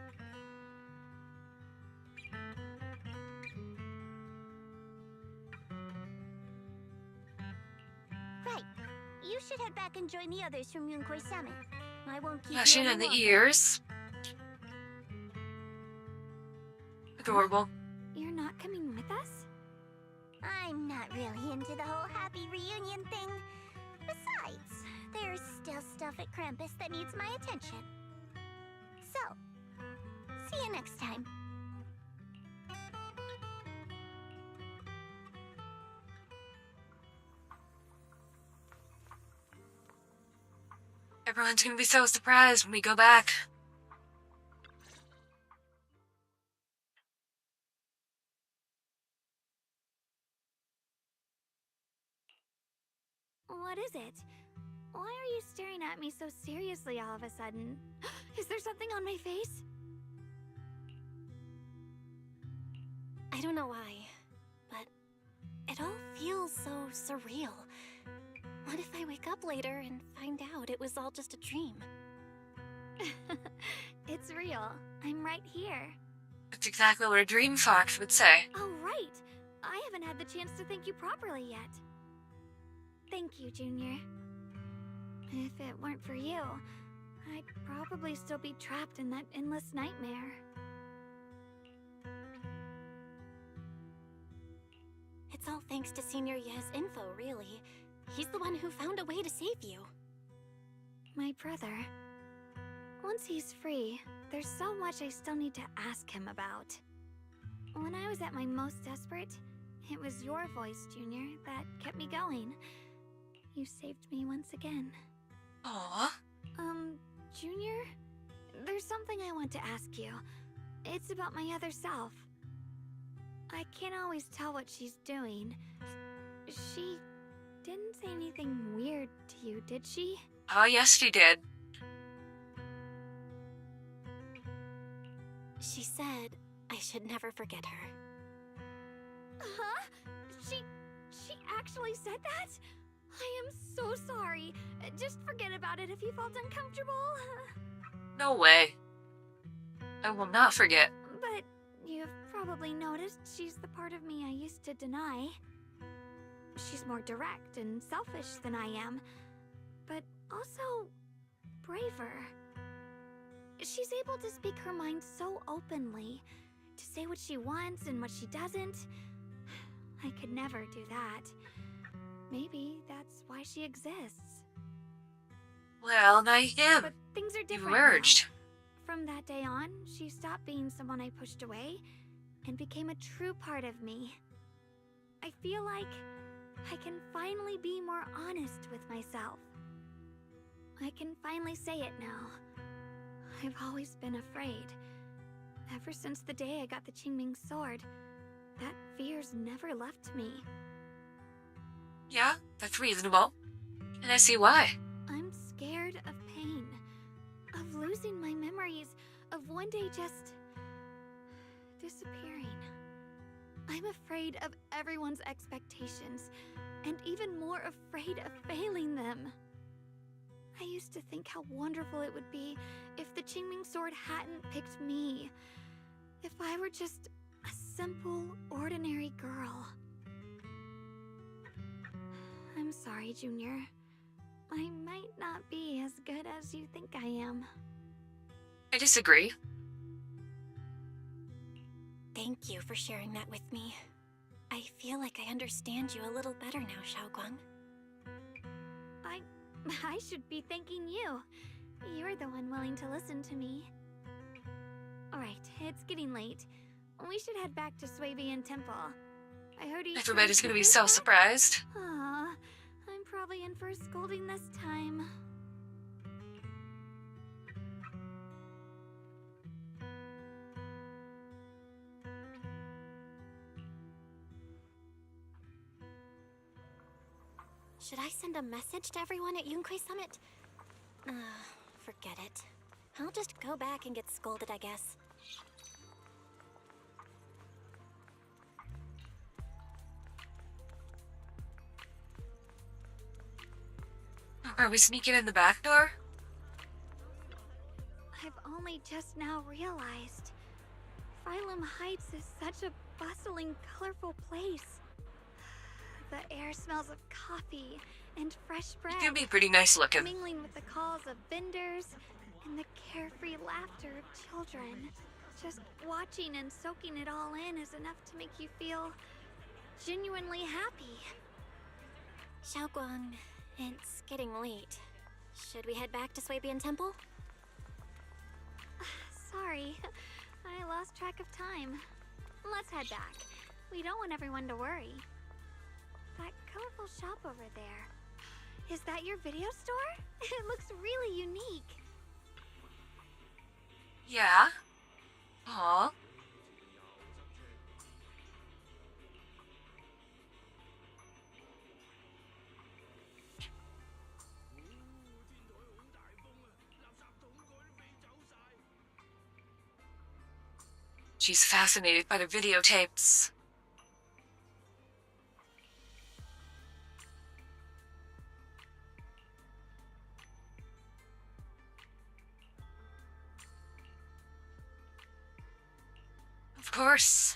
Right. You should head back and join the others from Yunquai Summit. I won't keep Flashing you in any the longer. ears. Adorable. You're not coming with us? I'm not really into the whole happy reunion thing. Besides, there's still stuff at Krampus that needs my attention. So, see you next time. Everyone's gonna be so surprised when we go back. What is it? Why are you staring at me so seriously all of a sudden? Is there something on my face? I don't know why, but it all feels so surreal. What if I wake up later and find out it was all just a dream? It's real. I'm right here. That's exactly what a dream fox would say. Oh, right. I haven't had the chance to thank you properly yet. Thank you, Junior. If it weren't for you, I'd probably still be trapped in that endless nightmare. It's all thanks to Senior Ye's info, really. He's the one who found a way to save you. My brother. Once he's free, there's so much I still need to ask him about. When I was at my most desperate, it was your voice, Junior, that kept me going. You saved me once again. Aww. Junior? There's something I want to ask you. It's about my other self. I can't always tell what she's doing. She didn't say anything weird to you, did she? Oh, yes, she did. She said I should never forget her. Huh? She actually said that? I am so sorry. Just forget about it if you felt uncomfortable. No way. I will not forget. But you've probably noticed she's the part of me I used to deny. She's more direct and selfish than I am, but also braver. She's able to speak her mind so openly, to say what she wants and what she doesn't. I could never do that. Maybe that's why she exists. Well, I am. But things are You've different emerged. now. From that day on, she stopped being someone I pushed away and became a true part of me. I feel like I can finally be more honest with myself. I can finally say it now. I've always been afraid. Ever since the day I got the Qingming sword, that fear's never left me. Yeah, that's reasonable. And I see why. I'm scared of pain, of losing my memories, of one day just disappearing. I'm afraid of everyone's expectations, and even more afraid of failing them. I used to think how wonderful it would be if the Qingming sword hadn't picked me. If I were just a simple, ordinary girl. I'm sorry, Junior. I might not be as good as you think I am. I disagree. Thank you for sharing that with me. I feel like I understand you a little better now, Xiaoguang. I should be thanking you. You're the one willing to listen to me. Alright, it's getting late. we should head back to Swabian Temple. I heard he. Everybody's gonna be so surprised. Aw, I'm probably in for a scolding this time. Should I send a message to everyone at Yunquei Summit? Forget it. I'll just go back and get scolded, I guess. Are we sneaking in the back door? I've only just now realized. Phylum Heights is such a bustling, colorful place. The air smells of coffee and fresh bread. It can be pretty nice looking. Mingling with the calls of vendors and the carefree laughter of children. Just watching and soaking it all in is enough to make you feel genuinely happy. Xiaoguang, it's getting late. Should we head back to Swabian Temple? Sorry, I lost track of time. Let's head back. We don't want everyone to worry. That colorful shop over there. Is that your video store? It looks really unique. Yeah. Aw. She's fascinated by the videotapes. Of course.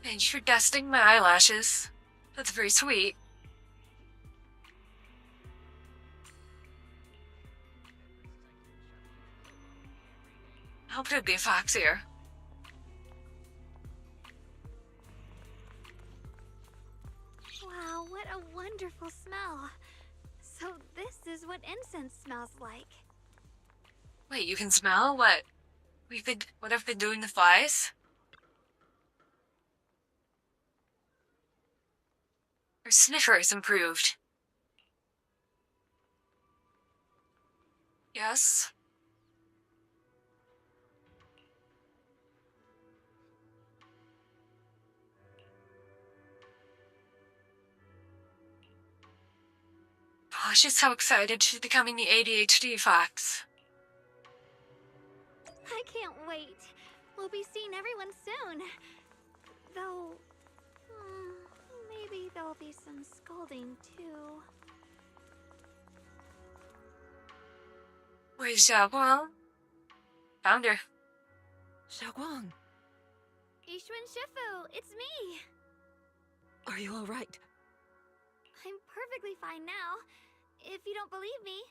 Thanks for dusting my eyelashes. That's very sweet. How could it be Fox here? Wow, what a wonderful smell. So this is what incense smells like. Wait, you can smell what? What I've been doing to flies? Her sniffer is improved. Yes? Oh, she's so excited. She's becoming the ADHD fox. I can't wait. We'll be seeing everyone soon. Though, maybe there'll be some scolding too. Where's Xiaoguang? Found her. Xiaoguang, Yixuan Shifu, it's me. are you all right? I'm perfectly fine now. If you don't believe me,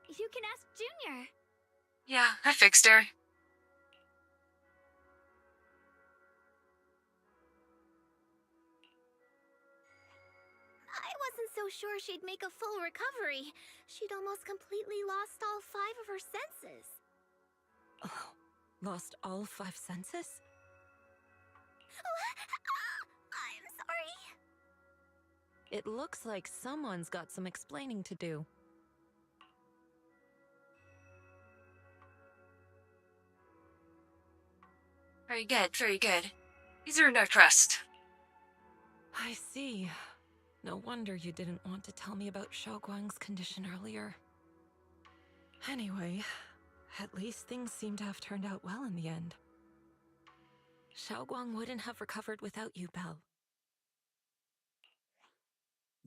you can ask Junior. Yeah, I fixed her. I wasn't so sure she'd make a full recovery. She'd almost completely lost all 5 of her senses. Oh, lost all 5 senses? I'm sorry. It looks like someone's got some explaining to do. Very good, very good. He's earned our trust. I see. No wonder you didn't want to tell me about Xiaoguang's condition earlier. Anyway, at least things seem to have turned out well in the end. Xiaoguang wouldn't have recovered without you, Belle.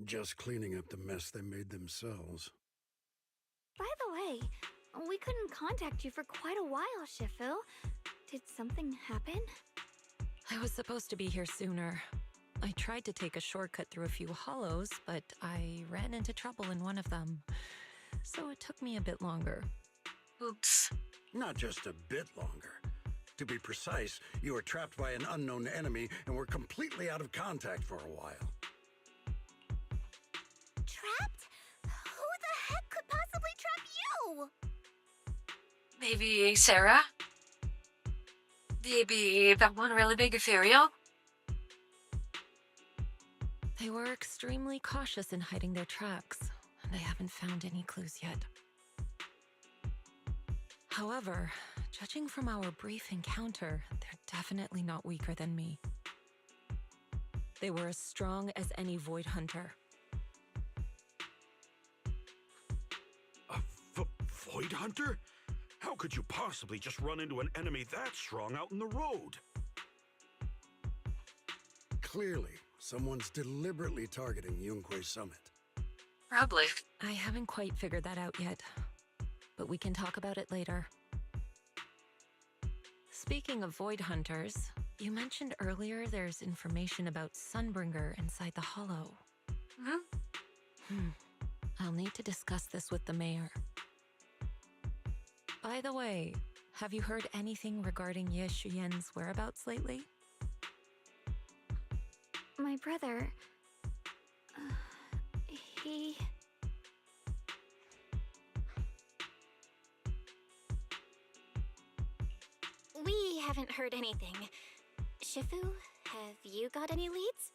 Just cleaning up the mess they made themselves. By the way, we couldn't contact you for quite a while, Shifu. Did something happen? I was supposed to be here sooner, I tried to take a shortcut through a few hollows, but I ran into trouble in one of them. So it took me a bit longer. Oops. Not just a bit longer. To be precise, you were trapped by an unknown enemy and were completely out of contact for a while. Trapped? Who the heck could possibly trap you? Maybe Sarah? Maybe that one really big ethereal? They were extremely cautious in hiding their tracks, and I haven't found any clues yet. However, judging from our brief encounter, they're definitely not weaker than me. They were as strong as any Void Hunter. A Void Hunter? How could you possibly just run into an enemy that strong out in the road? Clearly, someone's deliberately targeting Yunque Summit. Probably. I haven't quite figured that out yet, but we can talk about it later. Speaking of Void Hunters, you mentioned earlier there's information about Sunbringer inside the Hollow. I'll need to discuss this with the mayor. By the way, have you heard anything regarding Ye Shuyen's whereabouts lately? My brother... he... We haven't heard anything. Shifu, have you got any leads?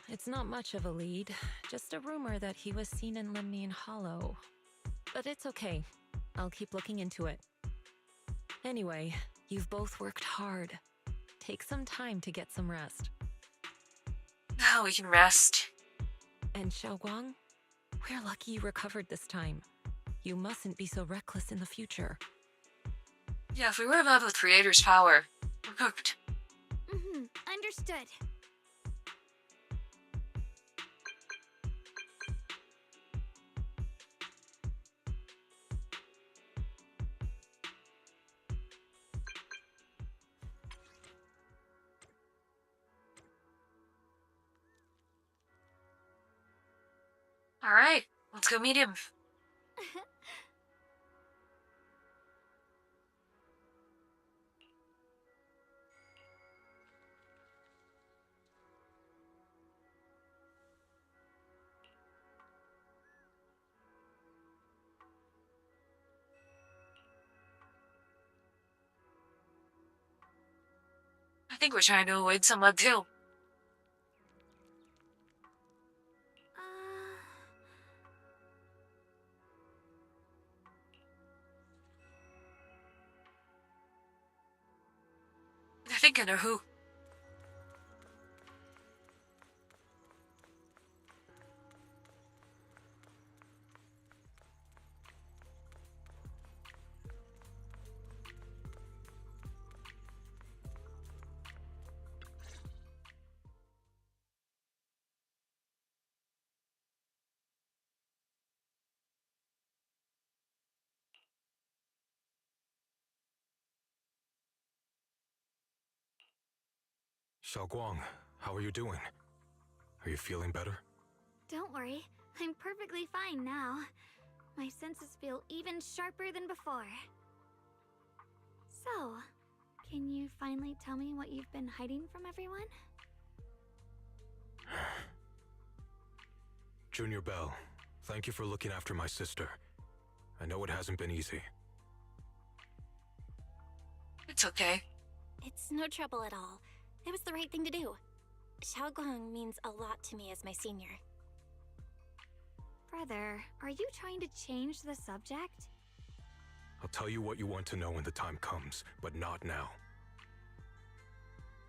It's not much of a lead, just a rumor that he was seen in Limnian Hollow. But it's okay. I'll keep looking into it. Anyway, you've both worked hard. Take some time to get some rest. Now we can rest. And Xiaoguang, we're lucky you recovered this time. You mustn't be so reckless in the future. Yeah, if we were above the Creator's power, we're cooked. Understood. Alright, let's go meet him. I think we're trying to avoid someone too. I think I know who. Xiaoguang, how are you doing? Are you feeling better? Don't worry, I'm perfectly fine now. My senses feel even sharper than before. So, can you finally tell me what you've been hiding from everyone? Junior Bell, thank you for looking after my sister. I know it hasn't been easy. It's okay. It's no trouble at all. It was the right thing to do. Xiaoguang means a lot to me as my senior. Brother, are you trying to change the subject? I'll tell you what you want to know when the time comes, but not now.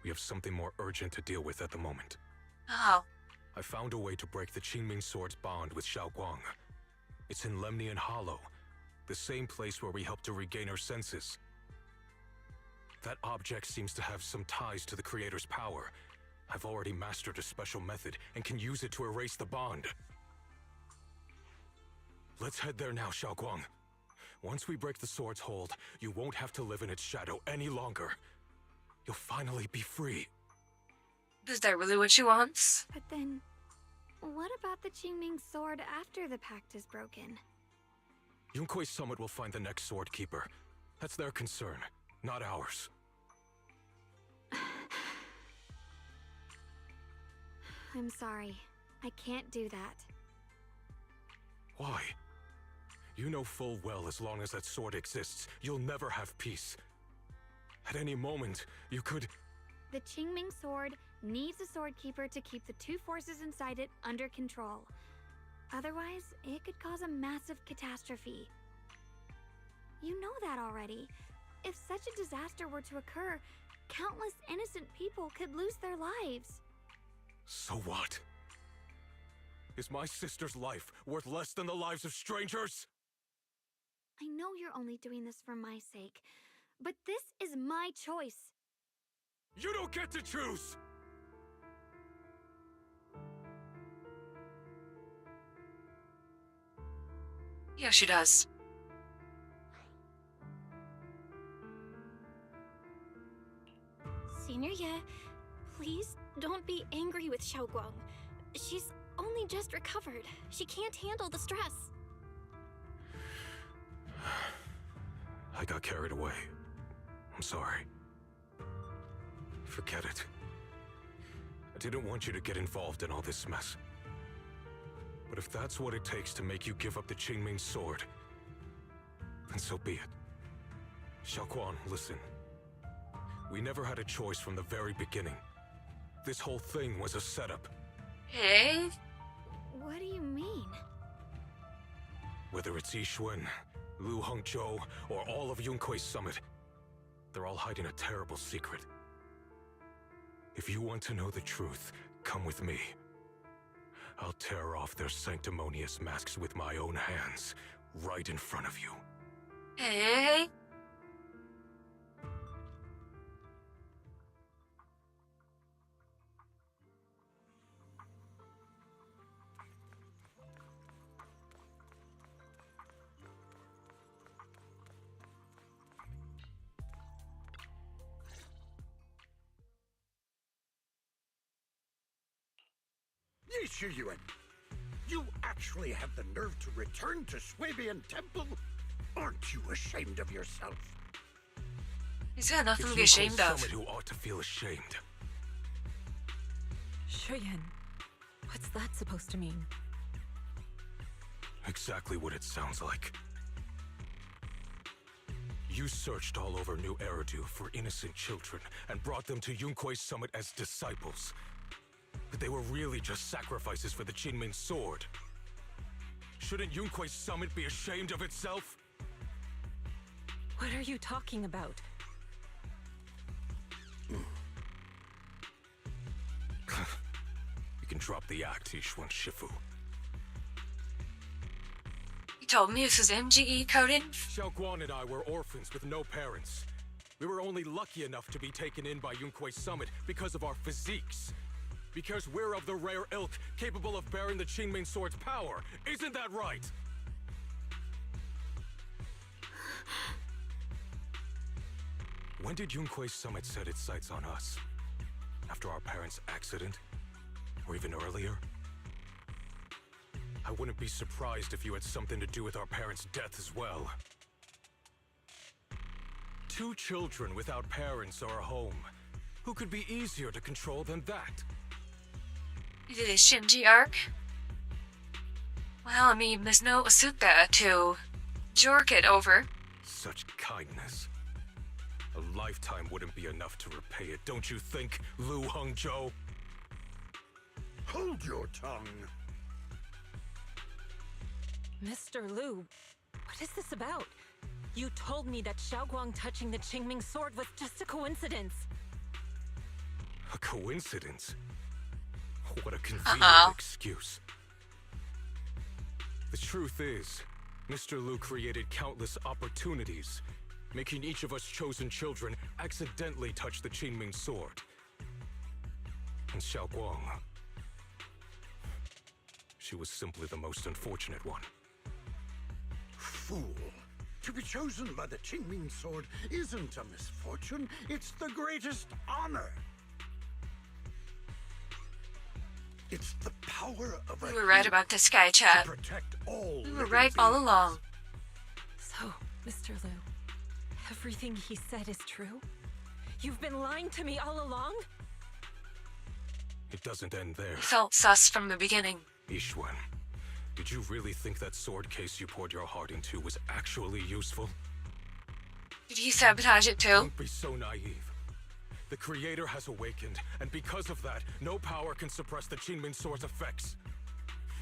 We have something more urgent to deal with at the moment. Oh. I found a way to break the Qingming Sword's bond with Xiaoguang. It's in Lemnian Hollow, the same place where we helped to regain her senses. That object seems to have some ties to the Creator's power. I've already mastered a special method and can use it to erase the bond. Let's head there now, Xiaoguang. Once we break the sword's hold, you won't have to live in its shadow any longer. You'll finally be free. Is that really what she wants? But then, what about the Qingming sword after the pact is broken? Yunkuei Summit will find the next sword keeper. That's their concern, not ours. I'm sorry. I can't do that. Why? You know full well as long as that sword exists, you'll never have peace. At any moment, you could... The Qingming sword needs a sword keeper to keep the two forces inside it under control. Otherwise, it could cause a massive catastrophe. You know that already. If such a disaster were to occur, countless innocent people could lose their lives. So what? Is my sister's life worth less than the lives of strangers? I know you're only doing this for my sake, but this is my choice. You don't get to choose! Yeah, she does. Senior Ye, please don't be angry with Xiaoguang. She's only just recovered. She can't handle the stress. I got carried away. I'm sorry. Forget it. I didn't want you to get involved in all this mess. But if that's what it takes to make you give up the Qingming sword, then so be it. Xiaoguang, listen. We never had a choice from the very beginning. This whole thing was a setup. Hey? What do you mean? Whether it's Yixuan, Lu Hongzhou, or all of Yunkuei Summit, they're all hiding a terrible secret. If you want to know the truth, come with me. I'll tear off their sanctimonious masks with my own hands, right in front of you. Hey? Yuan, you actually have the nerve to return to Swabian Temple? Aren't you ashamed of yourself? He's got nothing It's to be Yunkuei ashamed of. Summit who ought to feel ashamed. Shuyan, what's that supposed to mean? Exactly what it sounds like. You searched all over New Eridu for innocent children and brought them to Yunkuei Summit as disciples. But they were really just sacrifices for the Qingming sword. Shouldn't Yunkuei Summit be ashamed of itself? What are you talking about? You can drop the act, Yixuan Shifu. You told me this is MGE coded? Xiaoguang and I were orphans with no parents. We were only lucky enough to be taken in by Yunkuei Summit because of our physiques. Because we're of the rare ilk capable of bearing the Qingming sword's power. Isn't that right? When did Yunkuei Summit set its sights on us? After our parents' accident? Or even earlier? I wouldn't be surprised if you had something to do with our parents' death as well. 2 children without parents or a home. Who could be easier to control than that? You did a Shinji arc? Well, I mean, there's no Asuka to jork it over. Such kindness. A lifetime wouldn't be enough to repay it, don't you think, Lu Hongzhou? Hold your tongue. Mr. Lu, what is this about? You told me that Xiaoguang touching the Qingming sword was just a coincidence. A coincidence? What a convenient excuse. The truth is, Mr. Lu created countless opportunities, making each of us chosen children accidentally touch the Qingming sword. And Xiaoguang, she was simply the most unfortunate one. Fool. To be chosen by the Qingming sword isn't a misfortune, it's the greatest honor. It's the power of a We were right hero about this guy, chat. to protect all We were living right all beings. along. So, Mr. Liu, everything he said is true? You've been lying to me all along? It doesn't end there. He felt sus from the beginning. Ishwan, did you really think that sword case you poured your heart into was actually useful? Did he sabotage it too? Don't be so naive. The Creator has awakened, and because of that, no power can suppress the Qingming Sword's effects.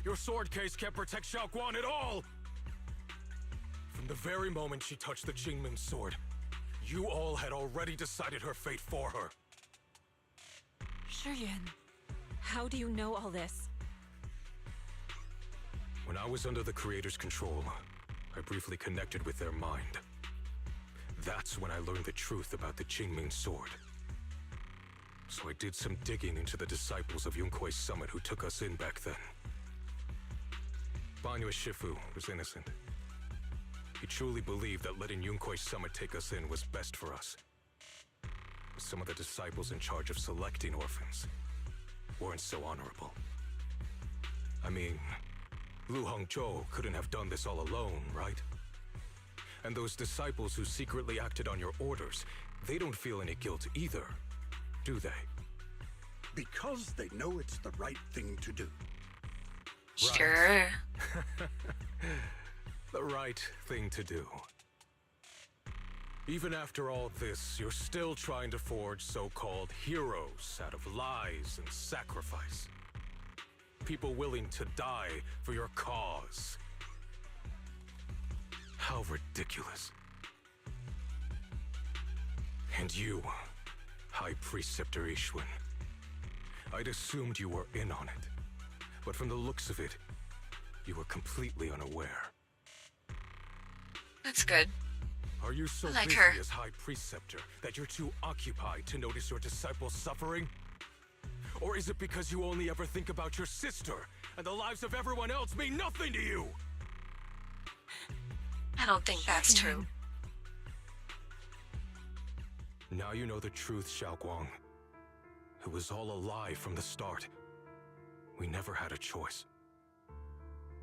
Your sword case can't protect Xiaoguan at all! From the very moment she touched the Qingming Sword, you all had already decided her fate for her. Shiyan, how do you know all this? When I was under the Creator's control, I briefly connected with their mind. That's when I learned the truth about the Qingming Sword. So I did some digging into the disciples of Yunkui's summit who took us in back then. Banyue Shifu was innocent. He truly believed that letting Yunkui's summit take us in was best for us. But some of the disciples in charge of selecting orphans weren't so honorable. I mean, Lu Hongzhou couldn't have done this all alone, right? And those disciples who secretly acted on your orders, they don't feel any guilt either, do they? Because they know it's the right thing to do. Sure. The right thing to do. Even after all this, you're still trying to forge so-called heroes out of lies and sacrifice. People willing to die for your cause. How ridiculous. And you, High Preceptor Ishwan. I'd assumed you were in on it. But from the looks of it, you were completely unaware. That's good. Are you so I like busy her. as High Preceptor that you're too occupied to notice your disciples suffering? Or is it because you only ever think about your sister, and the lives of everyone else mean nothing to you? I don't think that's true. Now you know the truth, Xiaoguang. It was all a lie from the start. We never had a choice.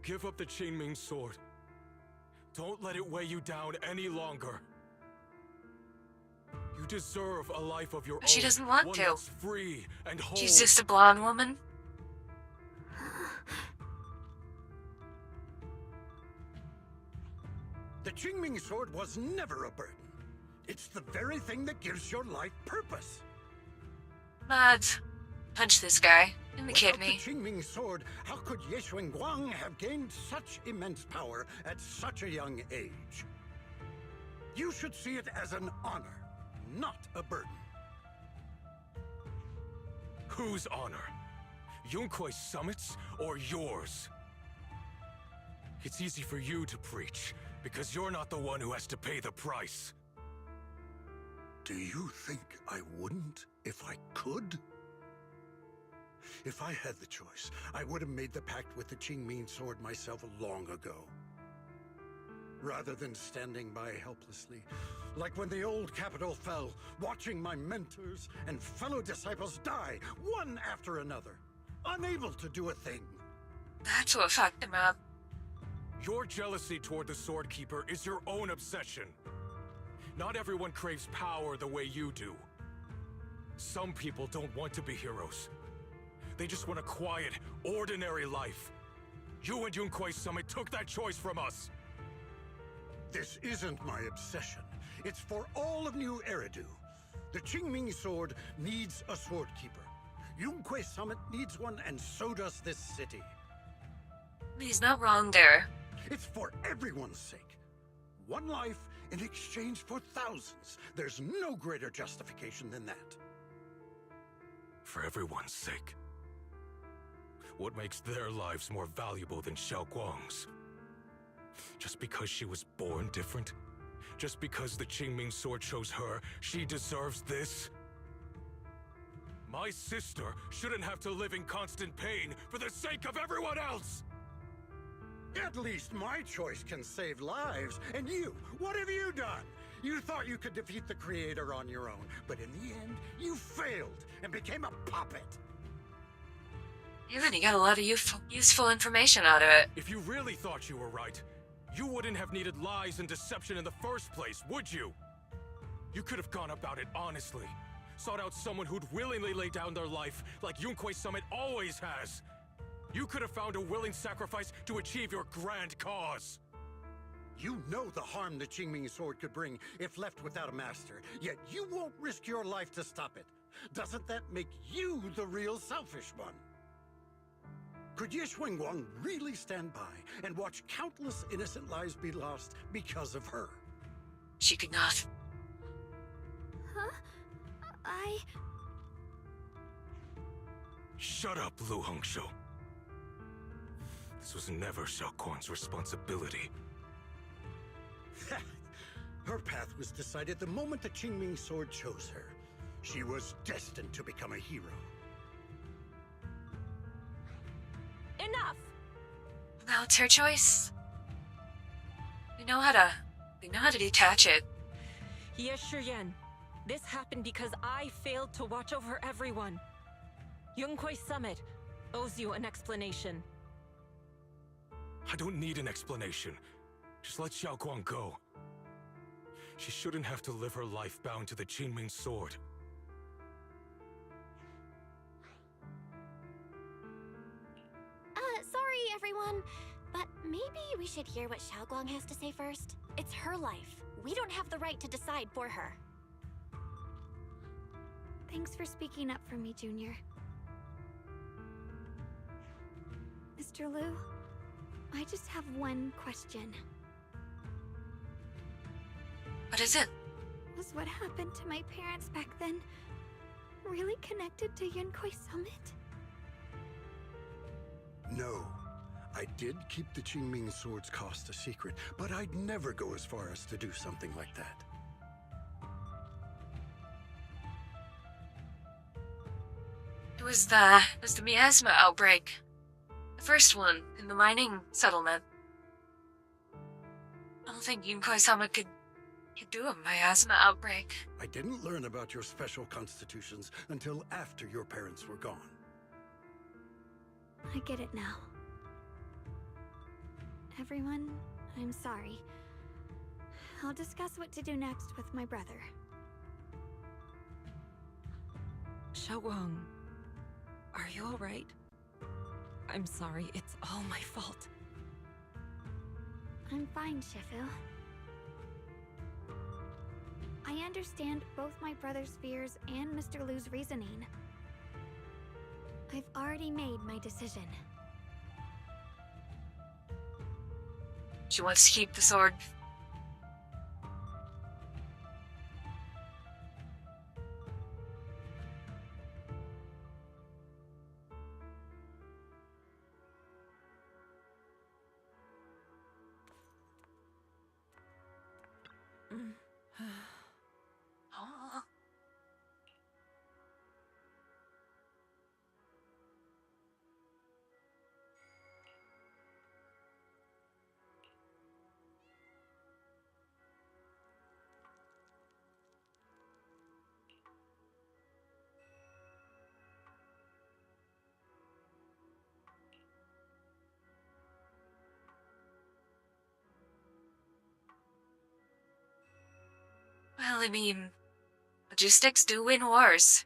Give up the Qingming Sword. Don't let it weigh you down any longer. You deserve a life of your But she own, doesn't want one to. that's free and whole. She's just a blonde woman. The Qingming Sword was never a burden. It's the very thing that gives your life purpose. Mods, punch this guy in the Without kidney. the Qingming Sword, how could Ye Guang have gained such immense power at such a young age? You should see it as an honor, not a burden. Whose honor? Yunkui's summit's or yours? It's easy for you to preach, because you're not the one who has to pay the price. Do you think I wouldn't if I could? If I had the choice, I would have made the pact with the Qingming Sword myself long ago. Rather than standing by helplessly, like when the old capital fell, watching my mentors and fellow disciples die, one after another, unable to do a thing. That's what fucked him up. Your jealousy toward the Sword Keeper is your own obsession. Not everyone craves power the way you do. Some people don't want to be heroes. They just want a quiet, ordinary life. You and Yunkui's summit took that choice from us. This isn't my obsession. It's for all of New Eridu. The Qingming Sword needs a Sword Keeper. Yunkui's summit needs one, and so does this city. He's not wrong there. It's for everyone's sake. One life in exchange for thousands. There's no greater justification than that. For everyone's sake. What makes their lives more valuable than Xiaoguang's? Just because she was born different? Just because the Qingming Sword chose her, she deserves this? My sister shouldn't have to live in constant pain for the sake of everyone else! At least my choice can save lives. And you, what have you done? You thought you could defeat the Creator on your own, but in the end, you failed and became a puppet. You really got a lot of useful information out of it. If you really thought you were right, you wouldn't have needed lies and deception in the first place, would you? You could have gone about it honestly. Sought out someone who'd willingly lay down their life, like Yunquei Summit always has. You could have found a willing sacrifice to achieve your grand cause. You know the harm the Qingming sword could bring if left without a master, yet you won't risk your life to stop it. Doesn't that make you the real selfish one? Could Ye Guang really stand by and watch countless innocent lives be lost because of her? She could not. Huh? Shut up, Lu Hongshou. This was never Xiao Guang's responsibility. Her path was decided the moment the Qingming sword chose her. She was destined to become a hero. Enough! Now it's her choice. We know how to detach it. Ye Shiyan, this happened because I failed to watch over everyone. Yunquei Summit owes you an explanation. I don't need an explanation. Just let Xiao Guang go. She shouldn't have to live her life bound to the Qingming sword. Sorry, everyone, but maybe we should hear what Xiao Guang has to say first. It's her life. We don't have the right to decide for her. Thanks for speaking up for me, Junior. Mr. Liu, I just have one question. What is it? Was what happened to my parents back then really connected to Yunquei Summit? No. I did keep the Qingming sword's cost a secret, but I'd never go as far as to do something like that. It was the miasma outbreak. The first one in the mining settlement. I don't think Yunquei-sama could do a miasma outbreak. I didn't learn about your special constitutions until after your parents were gone. I get it now. Everyone, I'm sorry. I'll discuss what to do next with my brother. Xiao Guang, are you alright? I'm sorry, it's all my fault. I'm fine, Shifu. I understand both my brother's fears and Mr. Liu's reasoning. I've already made my decision. She wants to keep the sword. Oh. Well, I mean, logistics do win wars.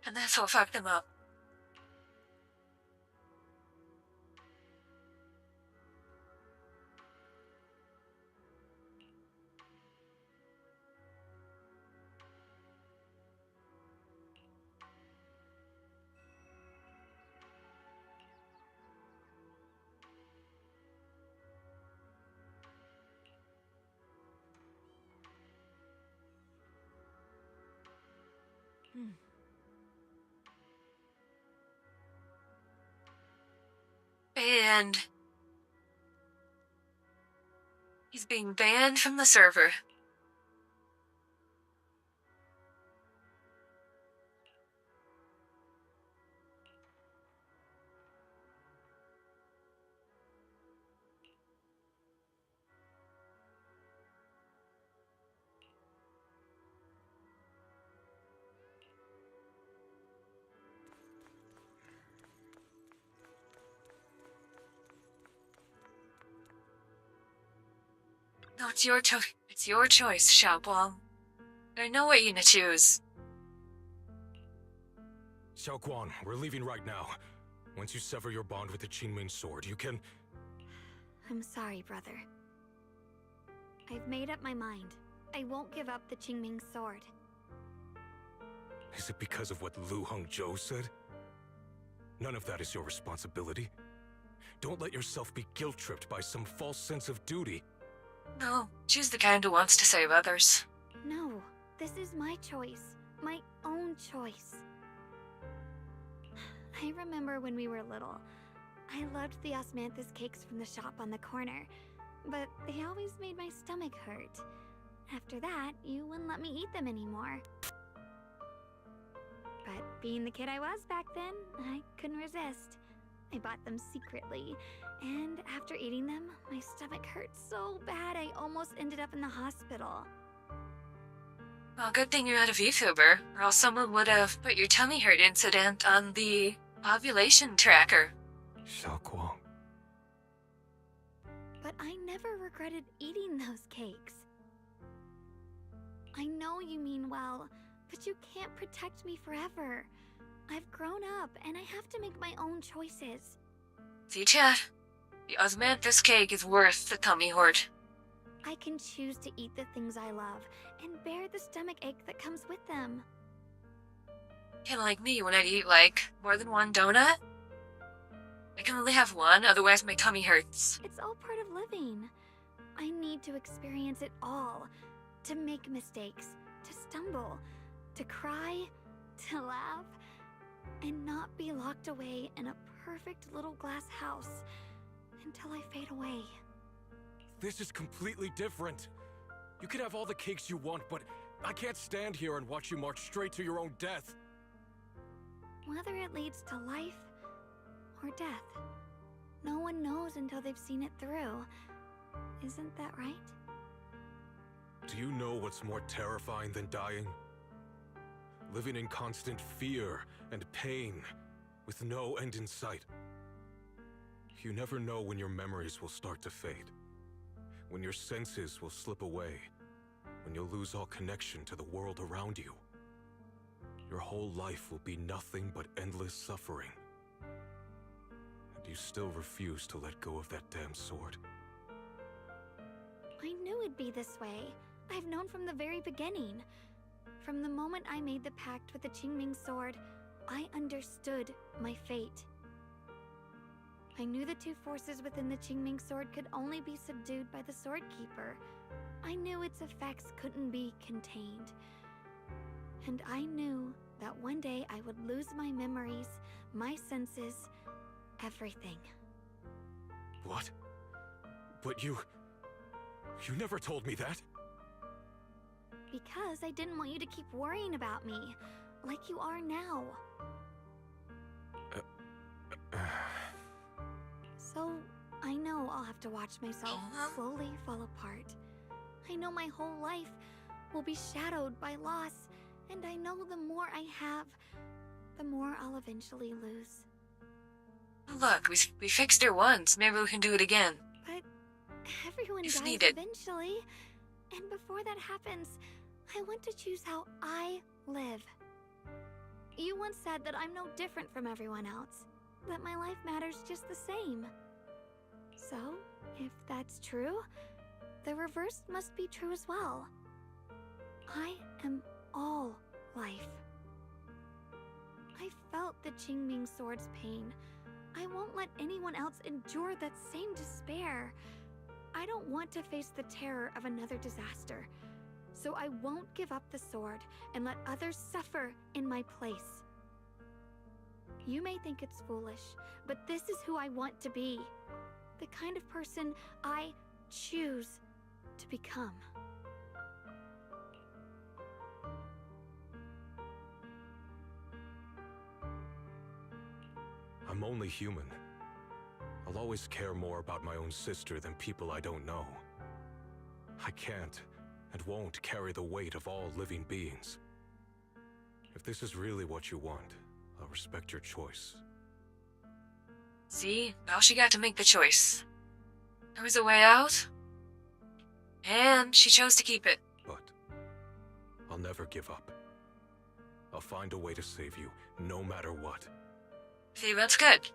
And that's what fucked them up. And he's being banned from the server. No, it's your It's your choice, Xiaoguang. I know what you're gonna choose. Xiao Guan, we're leaving right now. Once you sever your bond with the Qingming sword, you can... I'm sorry, brother. I've made up my mind. I won't give up the Qingming sword. Is it because of what Lu Hongzhou said? None of that is your responsibility. Don't let yourself be guilt-tripped by some false sense of duty. No, she's the kind who wants to save others. No, this is my choice. My own choice. I remember when we were little. I loved the osmanthus cakes from the shop on the corner, but they always made my stomach hurt. After that, you wouldn't let me eat them anymore. But being the kid I was back then, I couldn't resist. I bought them secretly, and after eating them, my stomach hurt so bad I almost ended up in the hospital. Well, good thing you're out of VTuber, or else someone would have put your tummy hurt incident on the ovulation tracker. Xiao Guang. But I never regretted eating those cakes. I know you mean well, but you can't protect me forever. I've grown up, and I have to make my own choices. See, Chad? The osmanthus cake is worth the tummy hurt. I can choose to eat the things I love, and bear the stomach ache that comes with them. Kinda like me when I eat, like, more than one donut. I can only have one, otherwise my tummy hurts. It's all part of living. I need to experience it all. To make mistakes, to stumble, to cry, to laugh, and not be locked away in a perfect little glass house until I fade away. This is completely different. You can have all the cakes you want, but I can't stand here and watch you march straight to your own death. Whether it leads to life or death, no one knows until they've seen it through. Isn't that right? Do you know what's more terrifying than dying? Living in constant fear and pain, with no end in sight. You never know when your memories will start to fade, when your senses will slip away, when you'll lose all connection to the world around you. Your whole life will be nothing but endless suffering. And you still refuse to let go of that damn sword. I knew it'd be this way. I've known from the very beginning. From the moment I made the pact with the Qingming sword, I understood my fate. I knew the two forces within the Qingming sword could only be subdued by the Sword Keeper. I knew its effects couldn't be contained. And I knew that one day I would lose my memories, my senses, everything. What? But you never told me that. Because I didn't want you to keep worrying about me, like you are now. So, I know I'll have to watch myself slowly fall apart. I know my whole life will be shadowed by loss, and I know the more I have, the more I'll eventually lose. Look, we fixed her once. Maybe we can do it again. But everyone If dies needed. eventually, and before that happens, I want to choose how I live. You once said that I'm no different from everyone else, that my life matters just the same. So, if that's true, the reverse must be true as well. I am all life. I felt the Qingming sword's pain. I won't let anyone else endure that same despair. I don't want to face the terror of another disaster. So I won't give up the sword and let others suffer in my place. You may think it's foolish, but this is who I want to be. The kind of person I choose to become. I'm only human. I'll always care more about my own sister than people I don't know. I can't and won't carry the weight of all living beings. If this is really what you want, I'll respect your choice. See? Now she got to make the choice. There was a way out. And she chose to keep it. But I'll never give up. I'll find a way to save you, no matter what. See, that's good.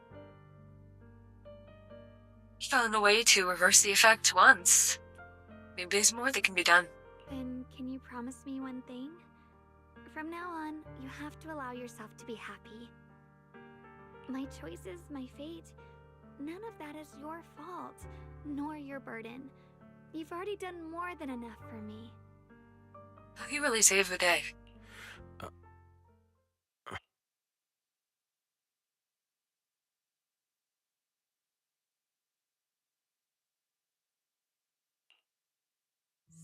You found a way to reverse the effect once. Maybe there's more that can be done. Then can you promise me one thing? From now on, you have to allow yourself to be happy. My choices, my fate, none of that is your fault, nor your burden. You've already done more than enough for me. You really saved the day.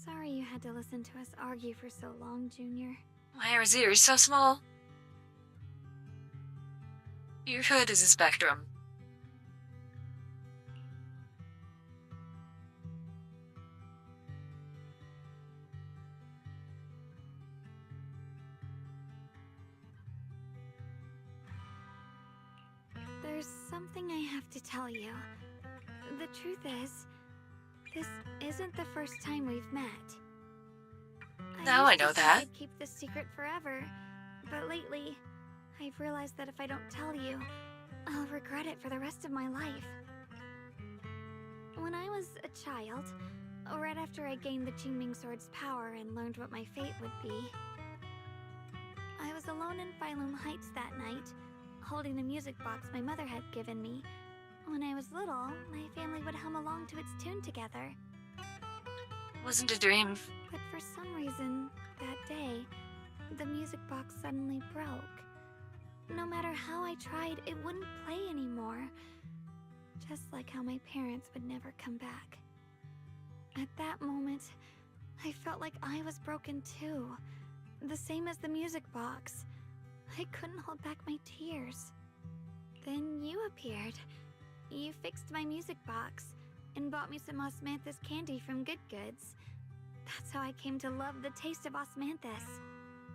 Sorry you had to listen to us argue for so long, Junior. Why are his ears so small? Your hood is a spectrum. There's something I have to tell you. The truth is, this isn't the first time we've met. Now I used know to say that. I'd keep this secret forever, but lately, I've realized that if I don't tell you, I'll regret it for the rest of my life. When I was a child, right after I gained the Qingming Sword's power and learned what my fate would be, I was alone in Phylum Heights that night, holding the music box my mother had given me. When I was little, my family would hum along to its tune together. It wasn't a dream. But for some reason, that day, the music box suddenly broke. No matter how I tried, it wouldn't play anymore. Just like how my parents would never come back. At that moment, I felt like I was broken too. The same as the music box. I couldn't hold back my tears. Then you appeared. You fixed my music box and bought me some osmanthus candy from Good Goods. That's how I came to love the taste of osmanthus.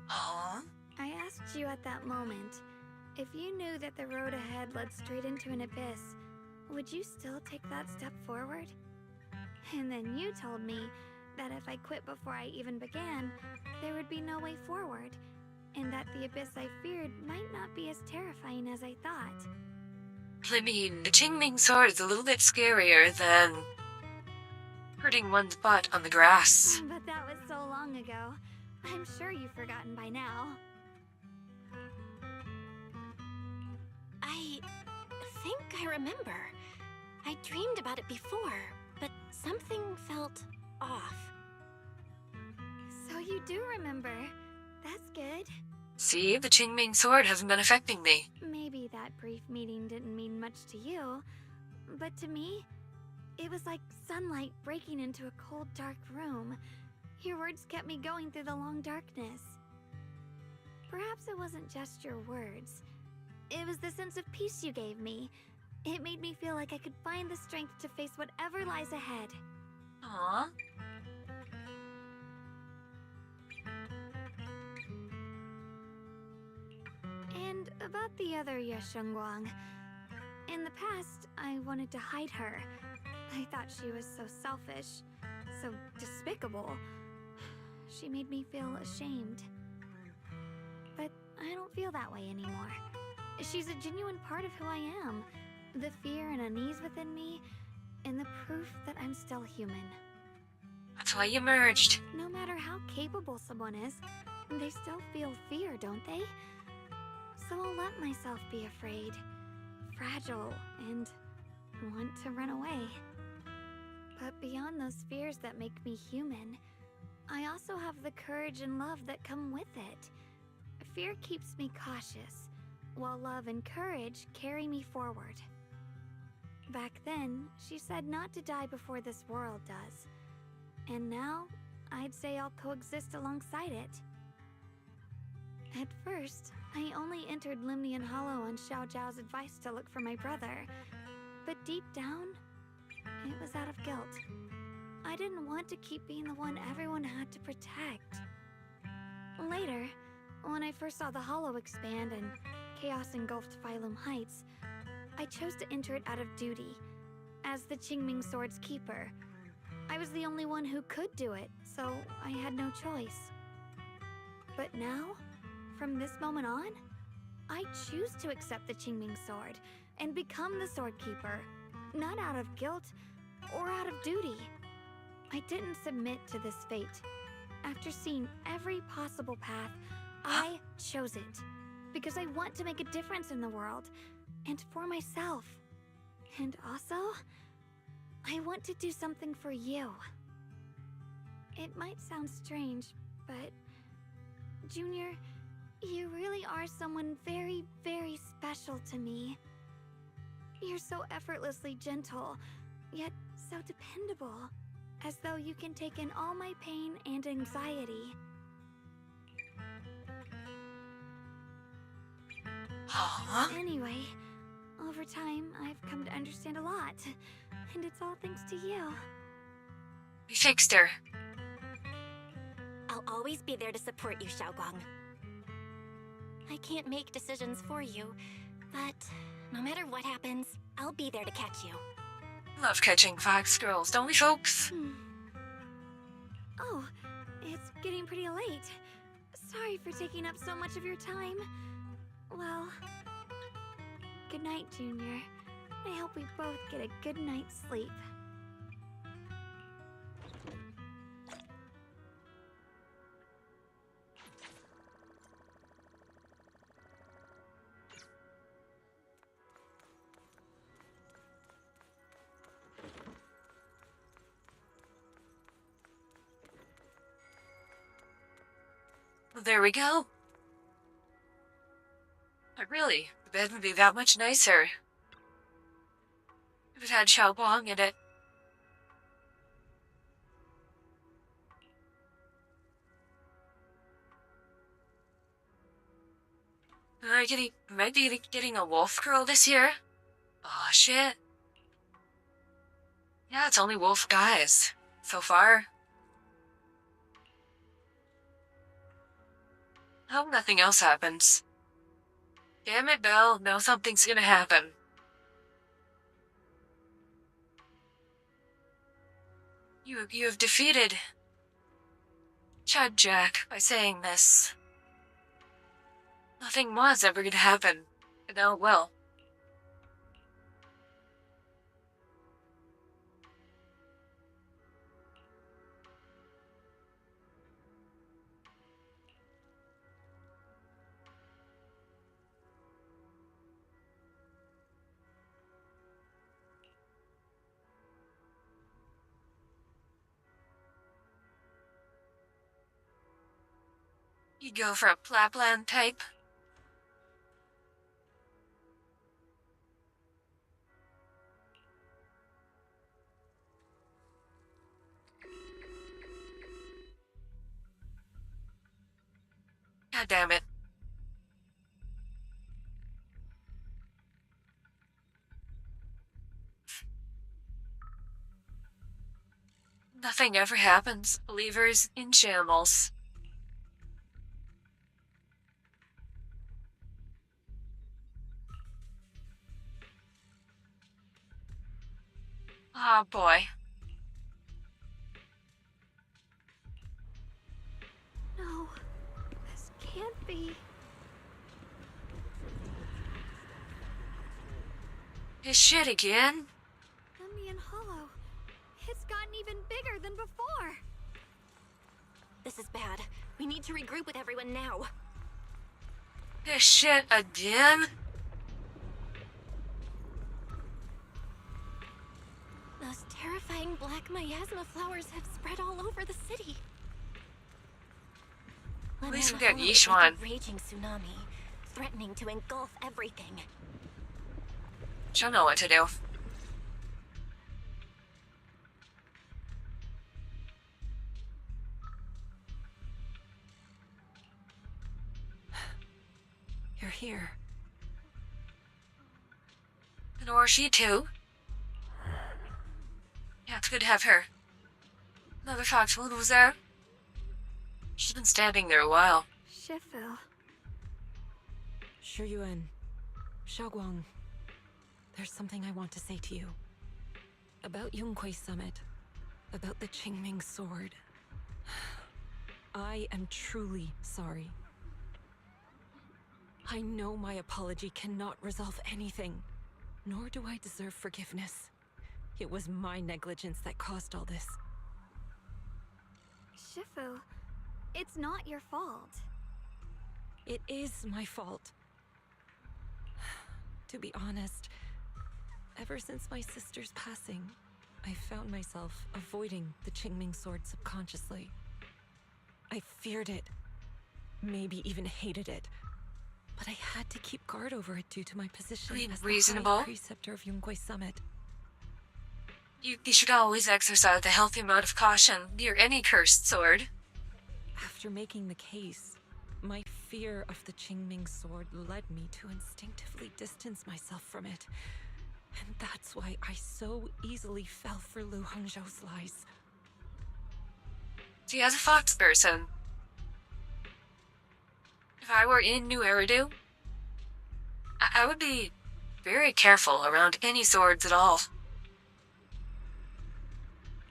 Aww. I asked you at that moment, if you knew that the road ahead led straight into an abyss, would you still take that step forward? And then you told me that if I quit before I even began, there would be no way forward, and that the abyss I feared might not be as terrifying as I thought. I mean, the Qingming Sword is a little bit scarier than hurting one's butt on the grass. But that was so long ago. I'm sure you've forgotten by now. I think I remember. I dreamed about it before, but something felt off. So you do remember. That's good. See, the Qingming Sword hasn't been affecting me. Maybe that brief meeting didn't mean much to you, but to me, it was like sunlight breaking into a cold, dark room. Your words kept me going through the long darkness. Perhaps it wasn't just your words. It was the sense of peace you gave me. It made me feel like I could find the strength to face whatever lies ahead. Aww. And about the other Yeshengguang. In the past, I wanted to hide her. I thought she was so selfish, so despicable. She made me feel ashamed. But I don't feel that way anymore. She's a genuine part of who I am. The fear and unease within me, and the proof that I'm still human. That's why you merged. No matter how capable someone is, they still feel fear, don't they? So I'll let myself be afraid, fragile, and want to run away. But beyond those fears that make me human, I also have the courage and love that come with it. Fear keeps me cautious, while love and courage carry me forward. Back then, she said not to die before this world does. And now, I'd say I'll coexist alongside it. At first, I only entered Limnian Hollow on Xiao Zhao's advice to look for my brother. But deep down, it was out of guilt. I didn't want to keep being the one everyone had to protect. Later, when I first saw the Hollow expand and chaos engulfed Phylum Heights, I chose to enter it out of duty, as the Qingming Sword's keeper. I was the only one who could do it, so I had no choice. But now, from this moment on, I choose to accept the Qingming sword and become the Sword Keeper, not out of guilt or out of duty. I didn't submit to this fate. After seeing every possible path, I chose it because I want to make a difference in the world and for myself. And also, I want to do something for you. It might sound strange, but Junior, you really are someone very, very special to me. You're so effortlessly gentle, yet so dependable, as though you can take in all my pain and anxiety. Anyway, over time, I've come to understand a lot, and it's all thanks to you. We fixed her. I'll always be there to support you, Xiaoguang. I can't make decisions for you, but no matter what happens, I'll be there to catch you. Love catching fox girls, don't we, folks? Oh, it's getting pretty late. Sorry for taking up so much of your time. Well, good night, Junior. I hope we both get a good night's sleep. Well, there we go. But really, the bed would be that much nicer if it had Xiaoguang in it. Am I getting a wolf girl this year? Oh shit. Yeah, it's only wolf guys so far. I hope nothing else happens. Damn it, Belle. Know something's gonna happen. You have defeated Chad Jack by saying this. Nothing was ever gonna happen. And now it will. You go for a Plapland type? God damn it. Nothing ever happens. Believers in shambles. Oh boy. No, this can't be. His shit again? Lemnian Hollow. It's gotten even bigger than before. This is bad. We need to regroup with everyone now. His shit again? Those terrifying black miasma flowers have spread all over the city. At least we Lemnian got Hollow is like Yishuan. a raging tsunami, threatening to engulf everything. She'll know what to do. You're here. And or she too. Yeah, it's good to have her. Another foxwood was there. She's been standing there a while. Shifu. Shiyuan, Xiaoguang, there's something I want to say to you. About Yunquei Summit. about the Qingming sword. I am truly sorry. I know my apology cannot resolve anything, nor do I deserve forgiveness. It was my negligence that caused all this. Shifu, it's not your fault. It is my fault. To be honest, ever since my sister's passing, I found myself avoiding the Qingming sword subconsciously. I feared it, maybe even hated it, but I had to keep guard over it due to my position as the reasonable. High Preceptor of Yunque Summit. You should always exercise a healthy amount of caution near any cursed sword. After making the case, my fear of the Qingming sword led me to instinctively distance myself from it. And that's why I so easily fell for Lu Hangzhou's lies. See, as a fox person, if I were in New Eridu, I would be very careful around any swords at all.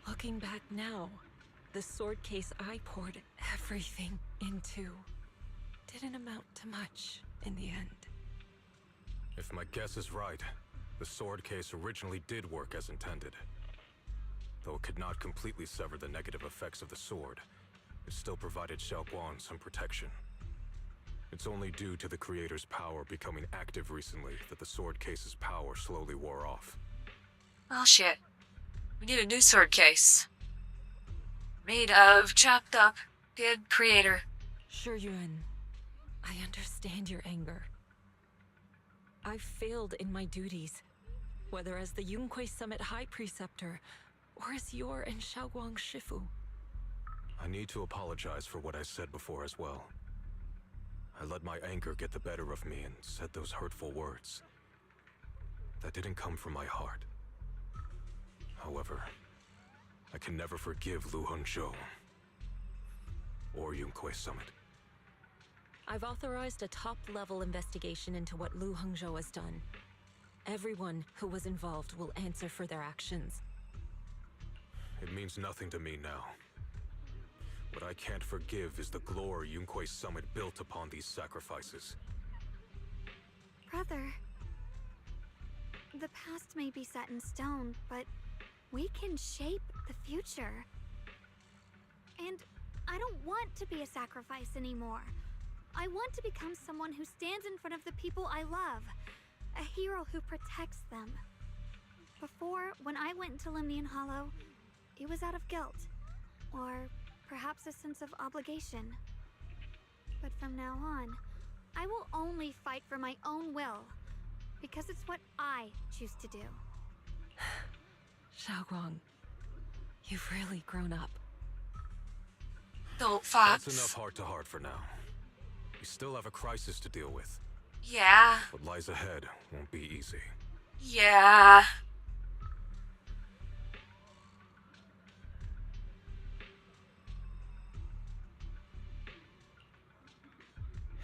Looking back now, the sword case I poured everything into didn't amount to much in the end. If my guess is right, the sword case originally did work as intended. Though it could not completely sever the negative effects of the sword, it still provided Xiaoguang some protection. It's only due to the creator's power becoming active recently that the sword case's power slowly wore off. Well, shit. We need a new sword case. Made of chopped up dead creator. Sure, Yuan. I understand your anger. I failed in my duties, whether as the Yunque Summit High Preceptor or as your and Xiaoguang's Shifu. I need to apologize for what I said before as well. I let my anger get the better of me and said those hurtful words. That didn't come from my heart. However, I can never forgive Lu Hangzhou or Yunque Summit. I've authorized a top-level investigation into what Lu Hangzhou has done. Everyone who was involved will answer for their actions. It means nothing to me now. What I can't forgive is the glory Yunque Summit built upon these sacrifices. Brother, the past may be set in stone, but we can shape the future. And I don't want to be a sacrifice anymore. I want to become someone who stands in front of the people I love. A hero who protects them. Before, when I went into Limnian Hollow, it was out of guilt. Or perhaps a sense of obligation. But from now on, I will only fight for my own will. Because it's what I choose to do. Xiaoguang, you've really grown up. Don't fox. That's enough heart-to-heart for now. We still have a crisis to deal with. Yeah. What lies ahead won't be easy. Yeah.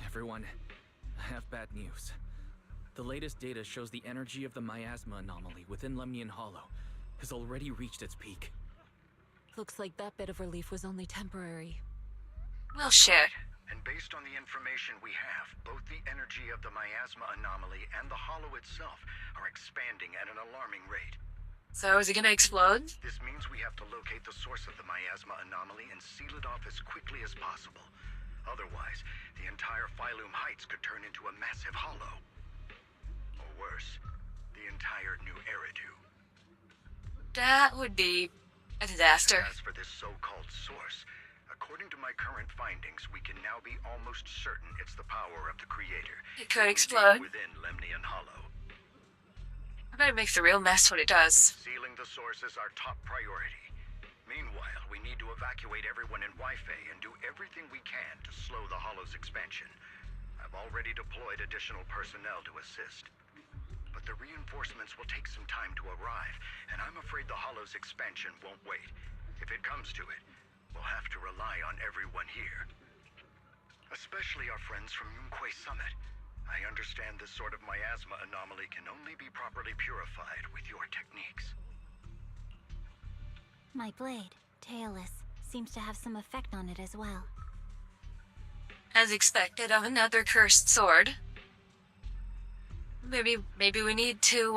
Everyone, I have bad news. The latest data shows the energy of the miasma anomaly within Lemnian Hollow has already reached its peak. Looks like that bit of relief was only temporary. Well, shit. And based on the information we have, both the energy of the miasma anomaly and the hollow itself are expanding at an alarming rate. So is it gonna explode? This means we have to locate the source of the miasma anomaly and seal it off as quickly as possible. Otherwise, the entire Phylum Heights could turn into a massive hollow. Or worse, the entire New Eridu. That would be a disaster. As for this so-called source, according to my current findings, we can now be almost certain it's the power of the Creator. It could explode. Within Lemnian Hollow. I bet it makes a real mess when it does. Sealing the source is our top priority. Meanwhile, we need to evacuate everyone in Wi-Fi and do everything we can to slow the Hollow's expansion. I've already deployed additional personnel to assist. But the reinforcements will take some time to arrive, and I'm afraid the Hollow's expansion won't wait. If it comes to it, we'll have to rely on everyone here. Especially our friends from Yunque Summit. I understand this sort of miasma anomaly can only be properly purified with your techniques. My blade, Tailless, seems to have some effect on it as well. As expected of another cursed sword. Maybe we need to,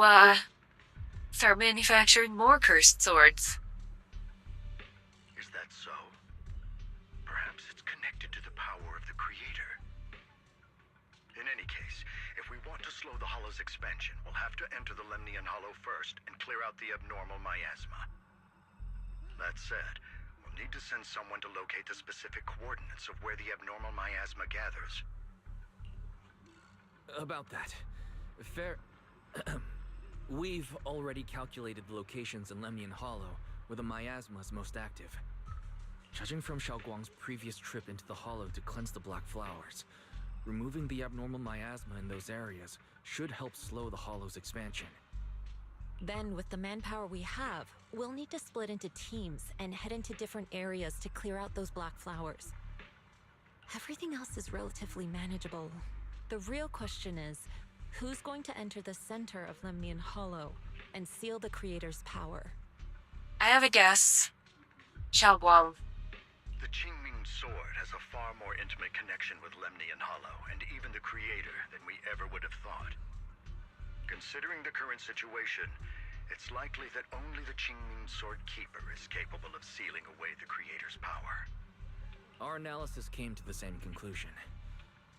start manufacturing more cursed swords. Is that so? Perhaps it's connected to the power of the Creator. In any case, if we want to slow the Hollow's expansion, we'll have to enter the Lemnian Hollow first and clear out the abnormal miasma. That said, we'll need to send someone to locate the specific coordinates of where the abnormal miasma gathers. About that. Fair... We've already calculated the locations in Lemnian Hollow, where the miasma is most active. Judging from Xiaoguang's previous trip into the Hollow to cleanse the Black Flowers, removing the abnormal miasma in those areas should help slow the Hollow's expansion. Then, with the manpower we have, we'll need to split into teams and head into different areas to clear out those Black Flowers. Everything else is relatively manageable. The real question is, who's going to enter the center of Lemnian Hollow and seal the Creator's power? I have a guess. Xiaoguang. The Qingming Sword has a far more intimate connection with Lemnian Hollow and even the Creator than we ever would have thought. Considering the current situation, it's likely that only the Qingming Sword Keeper is capable of sealing away the Creator's power. Our analysis came to the same conclusion.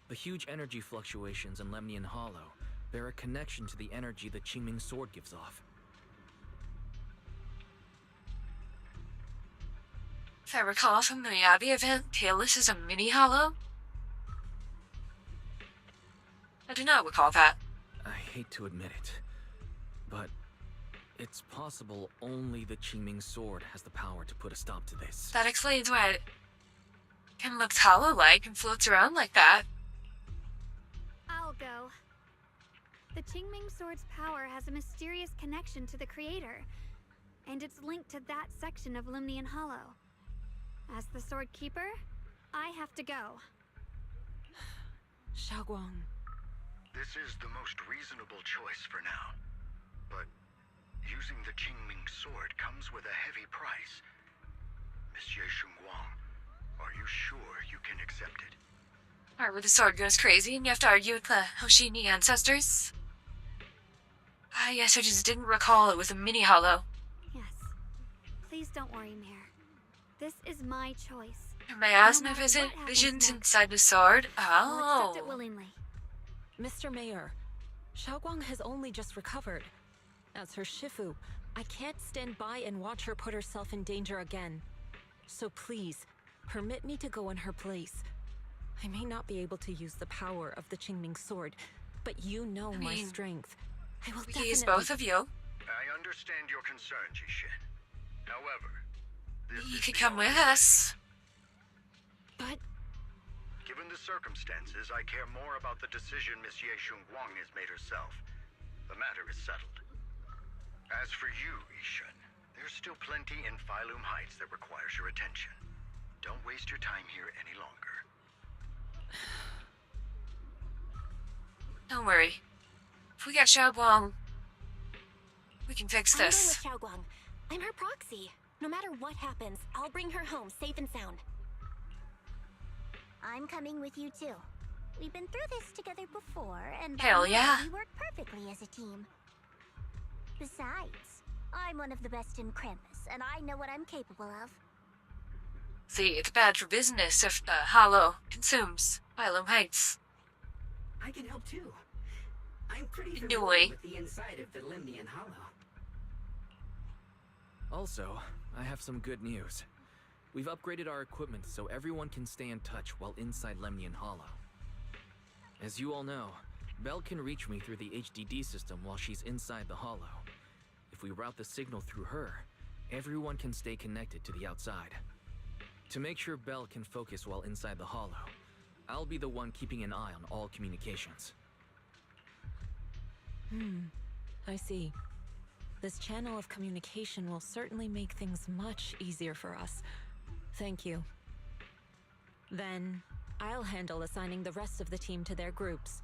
The huge energy fluctuations in Lemnian Hollow bear a connection to the energy the Qingming Sword gives off. If I recall from the Abbey event, Tailless is a mini-hollow? I do not recall that. I hate to admit it, but it's possible only the Qingming Sword has the power to put a stop to this. That explains why it kind of looks hollow-like and floats around like that. I'll go. The Qingming Sword's power has a mysterious connection to the Creator, and it's linked to that section of Lemnian Hollow. As the Sword Keeper, I have to go. Xiaoguang. This is the most reasonable choice for now. But using the Qingming Sword comes with a heavy price. Monsieur Shunguang, are you sure you can accept it? Part where the sword goes crazy and you have to argue with the Hoshini ancestors? Ah, yes, I just didn't recall it was a mini-hollow. Yes. Please don't worry, Mare. This is my choice. Miasma visions inside the sword? I'll accept Oh. it willingly. Mr. Mayor, Xiaoguang has only just recovered. As her Shifu, I can't stand by and watch her put herself in danger again. So please, permit me to go in her place. I may not be able to use the power of the Qingming Sword, but you know my strength. I will definitely... Use both of you. I understand your concern, Jishin. However, You could come with us. But... Given the circumstances, I care more about the decision Miss Ye Shunguang has made herself. The matter is settled. As for you, Yishan, there's still plenty in Phylum Heights that requires your attention. Don't waste your time here any longer. Don't worry. If we got Xiaoguang, we can fix I'm this. going with Xiaoguang. I'm her proxy. No matter what happens, I'll bring her home safe and sound. I'm coming with you too. We've been through this together before, and Hell yeah. we work perfectly as a team. Besides, I'm one of the best in Krampus, and I know what I'm capable of. See, it's bad for business if the Hollow consumes Phylum Heights. I can help too. I'm pretty Annoy. familiar with the inside of the Lemnian Hollow. Also, I have some good news. We've upgraded our equipment so everyone can stay in touch while inside Lemnian Hollow. As you all know, Belle can reach me through the HDD system while she's inside the Hollow. If we route the signal through her, everyone can stay connected to the outside. To make sure Belle can focus while inside the Hollow, I'll be the one keeping an eye on all communications. I see. This channel of communication will certainly make things much easier for us. Thank you. Then, I'll handle assigning the rest of the team to their groups.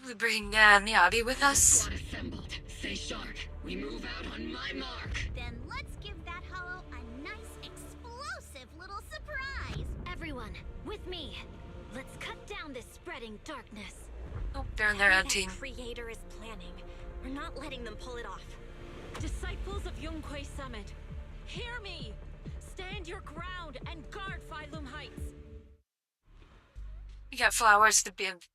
We bring Miyabi with us. Squad assembled. Stay sharp. We move out on my mark. Then let's give that hollow a nice, explosive little surprise. Everyone, with me. Let's cut down this spreading darkness. Oh, they're on their own Whatever team. that creator is planning, we're not letting them pull it off. Disciples of Yunquei Summit, hear me! Stand your ground and guard Phylum Heights. We got flowers to give.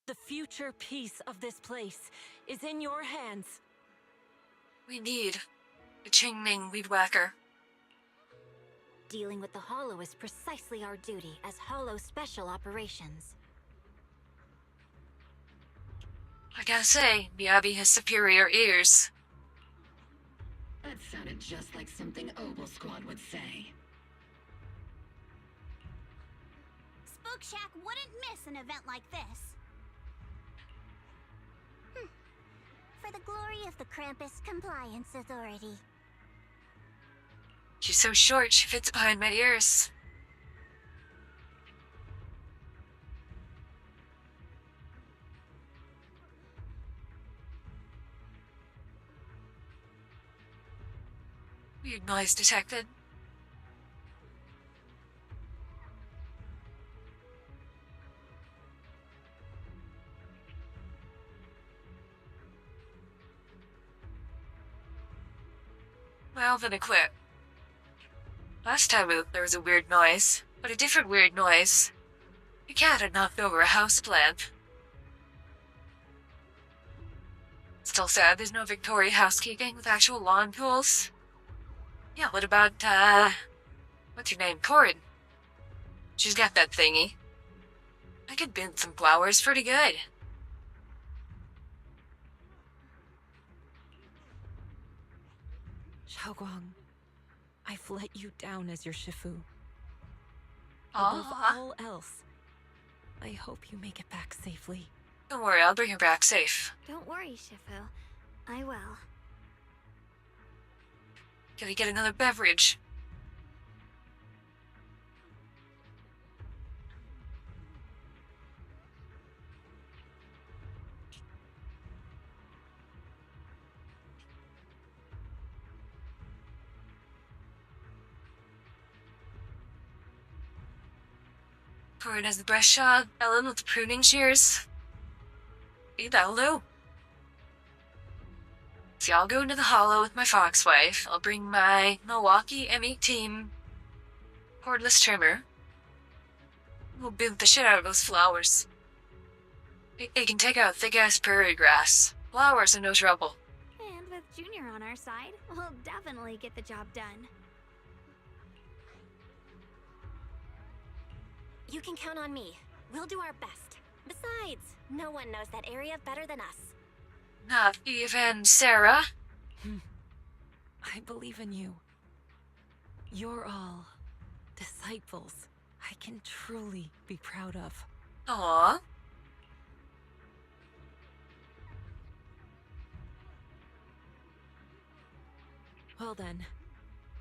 The future peace of this place is in your hands. We need a Qingming weed whacker. Dealing with the Hollow is precisely our duty as Hollow Special Operations. I gotta say, Miyabi has superior ears. That sounded just like something Obel Squad would say. Spook Shack wouldn't miss an event like this. For the glory of the Krampus Compliance Authority. She's so short, she fits behind my ears. Weird noise detected. Well, then I quit. Last time there was a weird noise, but a different weird noise. A cat had knocked over a houseplant. Still sad there's no Victoria housekeeping with actual lawn tools. Yeah, what about, what's your name? Corin. She's got that thingy. I could bend some flowers pretty good. Xiaoguang, I've let you down as your Shifu. Above all else, I hope you make it back safely. Don't worry, I'll bring her back safe. Don't worry, Shifu. I will. Can we get another beverage? Corin has the brush shot, Ellen with the pruning shears. That'll do. See, I'll go into the hollow with my fox wife. I'll bring my Milwaukee M18 cordless trimmer. We'll bend the shit out of those flowers. It can take out thick-ass prairie grass. Flowers are no trouble. And with Junior on our side, we'll definitely get the job done. You can count on me. We'll do our best. Besides, no one knows that area better than us. Not even Sarah. I believe in you. You're all disciples I can truly be proud of. Aww. Well then,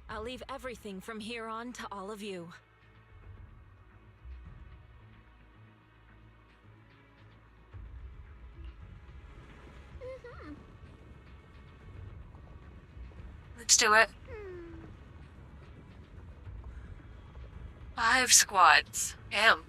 I'll leave everything from here on to all of you. Let's do it. 5 squads. Damn.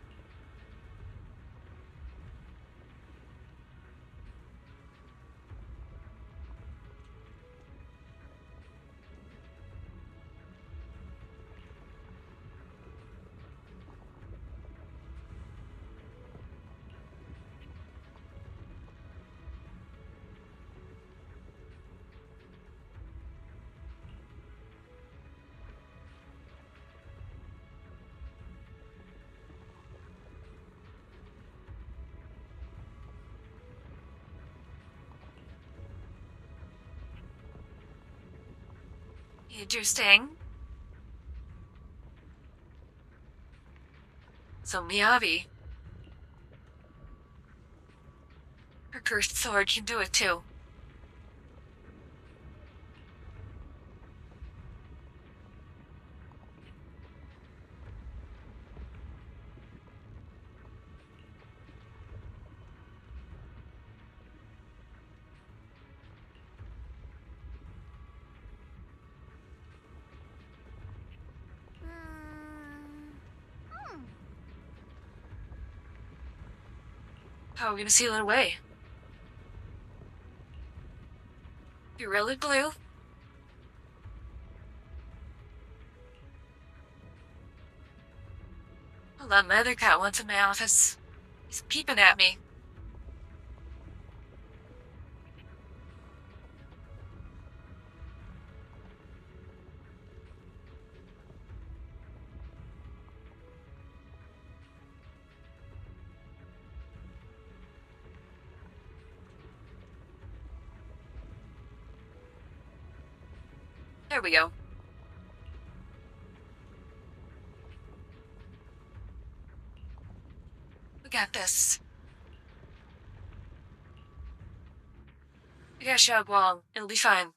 Interesting. So Miyabi. Her cursed sword can do it too. How are we gonna seal it away? You're really blue? Hold on, my other cat wants in my office. He's peeping at me. There we go. We got this. We got Xiao Guang. It'll be fine.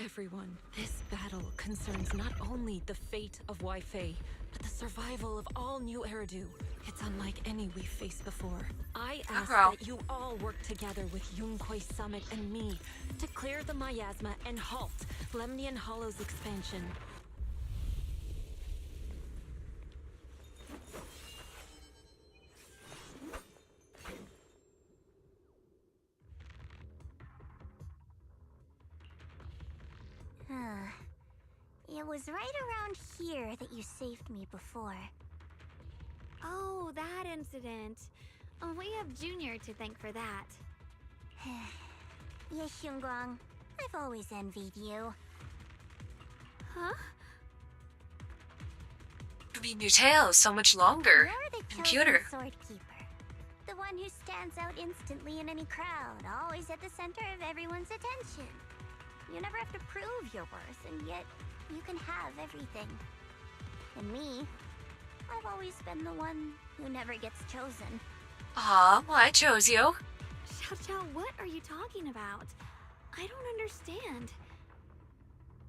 Everyone, this battle concerns not only the fate of Wai Fei, but the survival of all New Eridu. It's unlike any we've faced before. I ask that you all work together with Yunquei Summit and me to clear the miasma and halt Lemnian Hollow's expansion. It was right around here that you saved me before. Oh, that incident. Oh, we have Junior to thank for that. Yes, Xunguang. I've always envied you. Huh? It'll be your tail so much longer. You're the Computer. chosen sword keeper. The one who stands out instantly in any crowd, always at the center of everyone's attention. You never have to prove your worth, and yet you can have everything. And me, I've always been the one who never gets chosen. Aw, well, I chose you. Xiao Xiao, what are you talking about? I don't understand.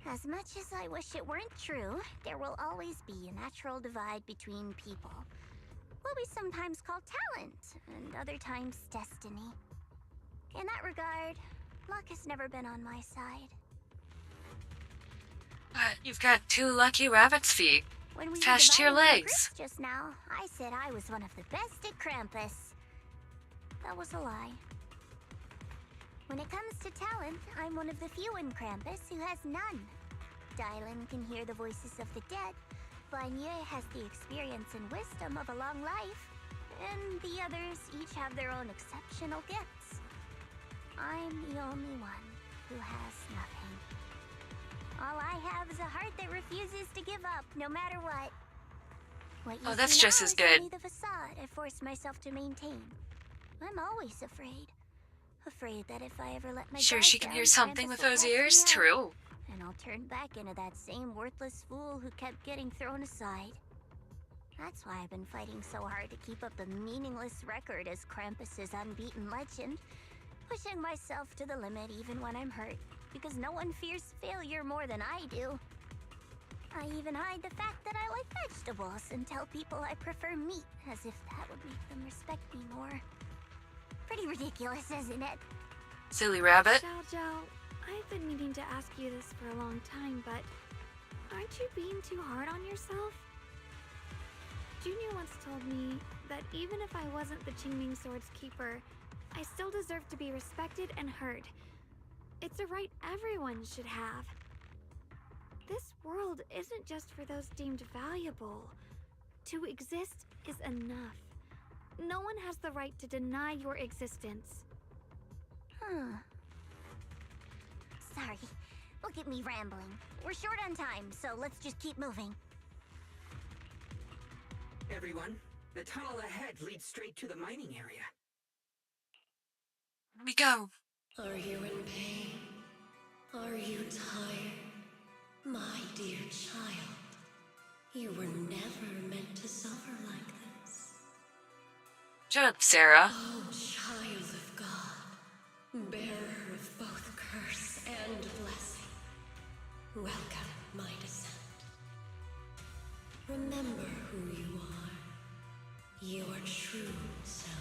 As much as I wish it weren't true, there will always be a natural divide between people. What we sometimes call talent, and other times destiny. In that regard, luck has never been on my side. But you've got 2 lucky rabbit's feet. When we attached to your divided the legs. groups just now, I said I was one of the best at Krampus. That was a lie. When it comes to talent, I'm one of the few in Krampus who has none. Dylan can hear the voices of the dead, Vanye has the experience and wisdom of a long life, and the others each have their own exceptional gifts. I'm the only one who has nothing. All I have is a heart that refuses to give up, no matter what. What you that's see just now as is good. only the facade I forced myself to maintain. I'm always afraid. Afraid that if I ever let my Sure guard she can down, hear something Krampus with will those catch me ears? out, True. and I'll turn back into that same worthless fool who kept getting thrown aside. That's why I've been fighting so hard to keep up a meaningless record as Krampus's unbeaten legend, pushing myself to the limit even when I'm hurt, because no one fears failure more than I do. I even hide the fact that I like vegetables and tell people I prefer meat, as if that would make them respect me more. Pretty ridiculous, isn't it? Silly rabbit. Xiao Zhao, I've been meaning to ask you this for a long time, but aren't you being too hard on yourself? Junior once told me that even if I wasn't the Qingming Sword's keeper, I still deserve to be respected and heard. It's a right everyone should have. This world isn't just for those deemed valuable. To exist is enough. No one has the right to deny your existence. Sorry. Look at me rambling. We're short on time, so let's just keep moving. Everyone, the tunnel ahead leads straight to the mining area. We go. Are you in pain? Are you tired? My dear child, you were never meant to suffer like this. Shut up, Sarah. Oh, child of God, bearer of both curse and blessing, welcome my descent. Remember who you are, your true self.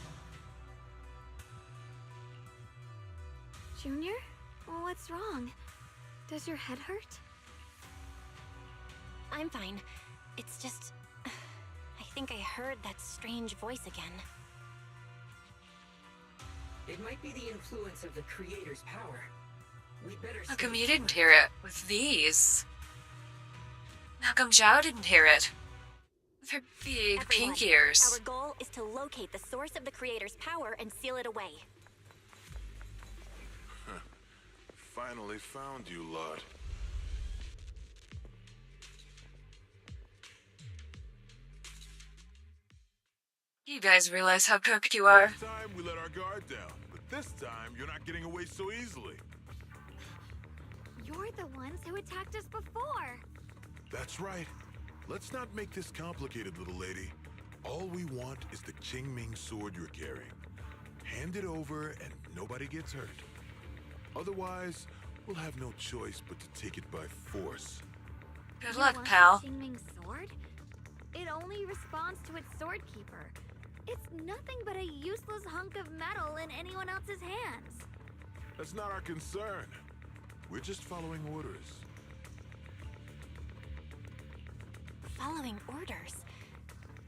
Junior? What's wrong? Does your head hurt? I'm fine. It's just... think I heard that strange voice again. It might be the influence of the Creator's power. We'd better How stay come you didn't hear it with these? How come Zhao didn't hear it? With her big Everyone, pink ears. our goal is to locate the source of the Creator's power and seal it away. Finally found you, Lot. You guys realize how cooked you are? Last time we let our guard down, but this time you're not getting away so easily. You're the ones who attacked us before. That's right. Let's not make this complicated, little lady. All we want is the Qingming sword you're carrying. Hand it over and nobody gets hurt. Otherwise, we'll have no choice but to take it by force. Good You luck, want pal. the Qingming sword? It only responds to its sword keeper. It's nothing but a useless hunk of metal in anyone else's hands. That's not our concern. We're just following orders. Following orders?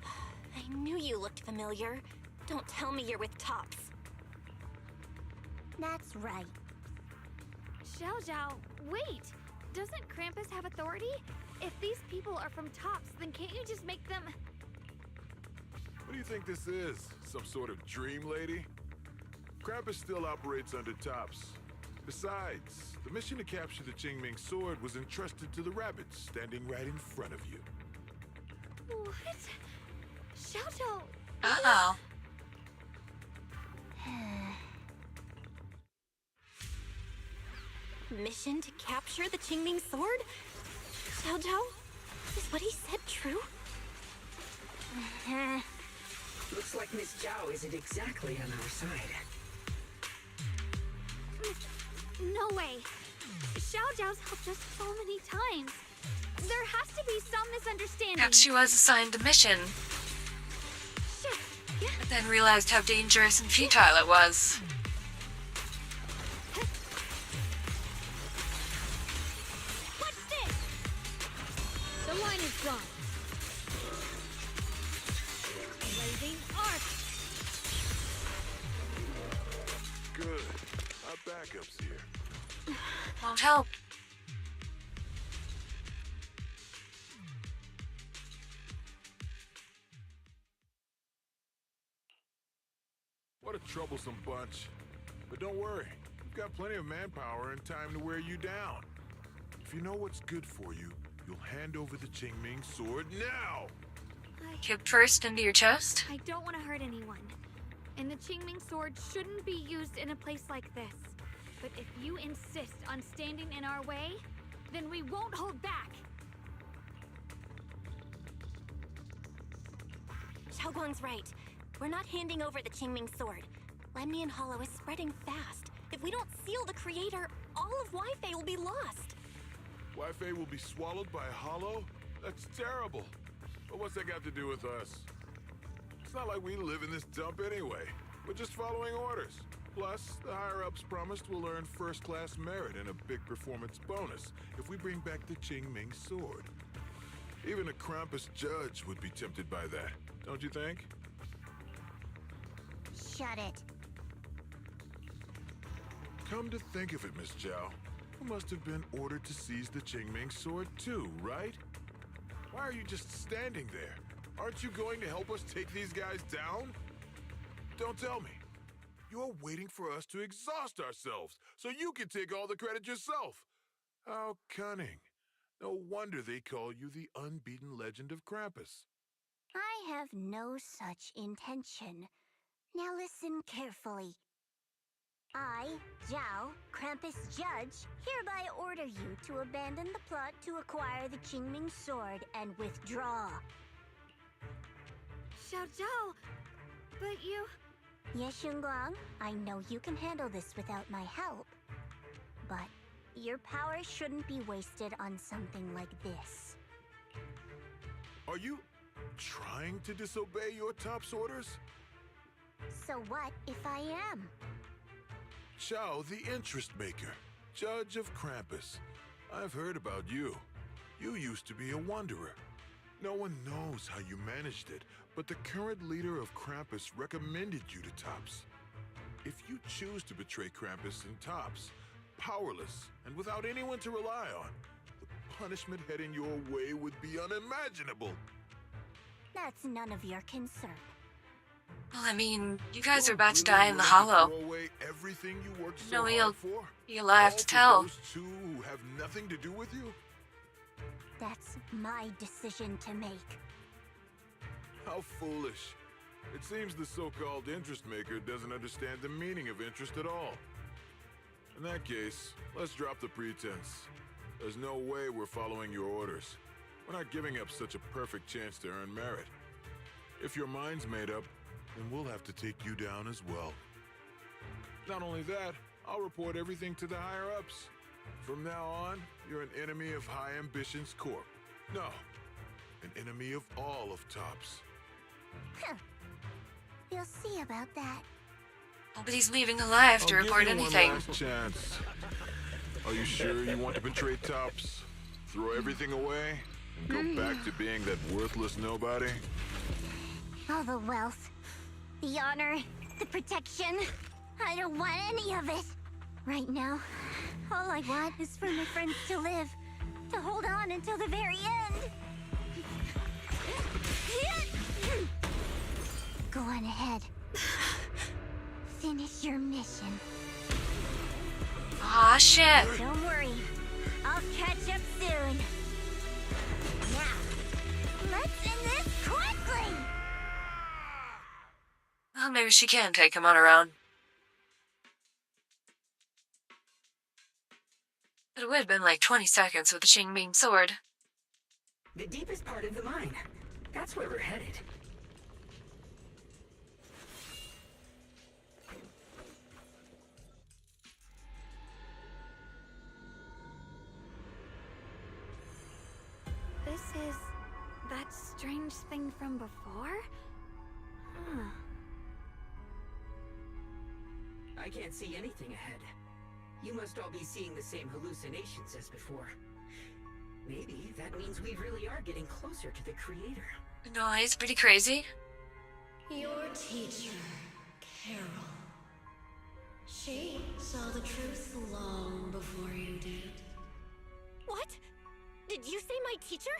I knew you looked familiar. Don't tell me you're with Tops. That's right. Xiao Zhao, wait! Doesn't Krampus have authority? If these people are from Tops, then can't you just make them... What do you think this is? Some sort of dream lady? Krampus still operates under Tops. Besides, the mission to capture the Qingming sword was entrusted to the rabbits standing right in front of you. What? Xiao Zhao... Uh-oh. Mission to capture the Qingming sword? Xiao Zhao? Is what he said true? Looks like Miss Zhao isn't exactly on our side. No way. Xiao Zhao's helped us so many times. There has to be some misunderstanding. Perhaps she was assigned a mission, Shit. Yeah. but then realized how dangerous and futile it was. What's this? The line is gone. Blazing arc. Good. Our backup's here. Won't help. What a troublesome bunch. But don't worry, we've got plenty of manpower and time to wear you down. If you know what's good for you, you'll hand over the Qingming sword now! Hip first into your chest? I don't want to hurt anyone. And the Qingming sword shouldn't be used in a place like this. But if you insist on standing in our way, then we won't hold back. Xiaoguang's right. We're not handing over the Qingming sword. Lemnian Hollow is spreading fast. If we don't seal the Creator, all of Wi-Fi will be lost. Wi-Fi will be swallowed by a hollow? That's terrible. But what's that got to do with us? It's not like we live in this dump anyway. We're just following orders. Plus, the higher-ups promised we'll earn first-class merit and a big performance bonus if we bring back the Qingming sword. Even a Krampus judge would be tempted by that, don't you think? Shut it. Come to think of it, Miss Zhao, you must have been ordered to seize the Qingming sword too, right? Why are you just standing there? Aren't you going to help us take these guys down? Don't tell me. You're waiting for us to exhaust ourselves so you can take all the credit yourself. How cunning. No wonder they call you the unbeaten legend of Krampus. I have no such intention. Now listen carefully. I, Zhao, Krampus Judge, hereby order you to abandon the plot to acquire the Qingming sword and withdraw. Xiao Zhao, but you... Yes, Xunguang, I know you can handle this without my help. But your power shouldn't be wasted on something like this. Are you trying to disobey your top's orders? So what if I am? Zhao, the interest maker, judge of Krampus. I've heard about you. You used to be a wanderer. No one knows how you managed it, but the current leader of Krampus recommended you to Tops. If you choose to betray Krampus and Tops, powerless and without anyone to rely on, the punishment heading your way would be unimaginable. That's none of your concern. Well, I mean, you guys are about to Really die in the willing to Hollow. throw away everything you worked so No, hard for? you'll have All to for tell. those two who have nothing to do with you? That's my decision to make. How foolish. It seems the so-called interest maker doesn't understand the meaning of interest at all. In that case, let's drop the pretense. There's no way we're following your orders. We're not giving up such a perfect chance to earn merit. If your mind's made up, then we'll have to take you down as well. Not only that, I'll report everything to the higher-ups. From now on, you're an enemy of High Ambitions Corp. No, an enemy of all of Tops. Huh. You'll see about that. Nobody's leaving alive to I'll report give you anything. one last chance. Are you sure you want to betray Tops? Throw everything away and go back to being that worthless nobody? All the wealth, the honor, the protection. I don't want any of it. Right now, all I want is for my friends to live, to hold on until the very end. Go on ahead. Finish your mission. Aw, shit. Don't worry. I'll catch up soon. Now, let's end this quickly! Well, maybe she can take him on her own. But it would have been like 20 seconds with the Shing Beam sword. The deepest part of the mine. That's where we're headed. This is that strange thing from before? Huh. I can't see anything ahead. You must all be seeing the same hallucinations as before. Maybe that means we really are getting closer to the Creator. No, he's pretty crazy. Your teacher, Carol. She saw the truth long before you did. What? Did you say my teacher?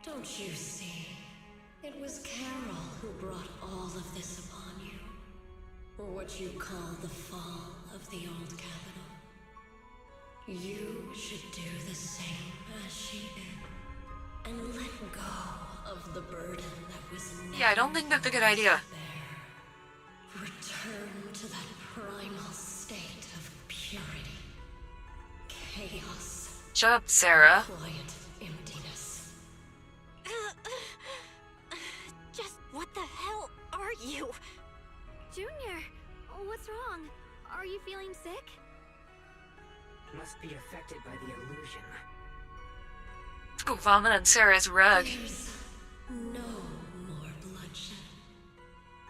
Don't you see? It was Carol who brought all of this upon you. Or what you call the fall of the old capital. You should do the same as she did. And let go of the burden that was never Yeah, I don't think that's a good idea. there. Return to that primal state of purity. Chaos. Shut up, Sarah. Quiet emptiness. Just what the hell are you? Junior, what's wrong? Are you feeling sick? Must be affected by the illusion. Let's go vomit on Sarah's rug. There's no more bloodshed.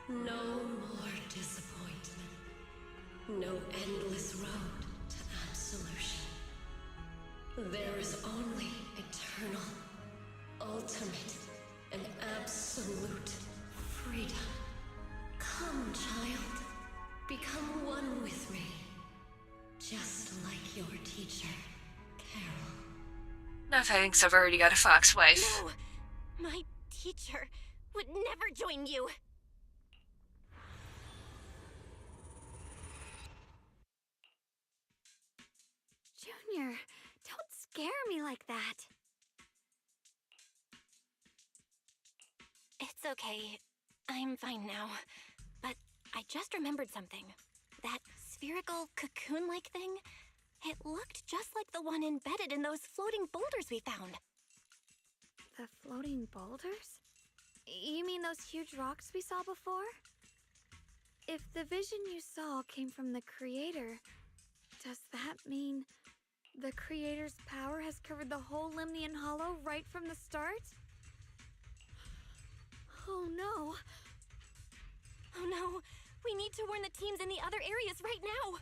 No more disappointment. No endless road to absolution. There is only eternal, ultimate, and absolute freedom. Come, child. Become one with me. Just like your teacher, Carol. Enough, I think I've already got a fox wife. No! My teacher would never join you! Junior, don't scare me like that. It's okay. I'm fine now. But I just remembered something. That spherical cocoon-like thing? It looked just like the one embedded in those floating boulders we found. The floating boulders? You mean those huge rocks we saw before? If the vision you saw came from the Creator, does that mean the Creator's power has covered the whole Limnian Hollow right from the start? Oh no! Oh no! We need to warn the teams in the other areas right now!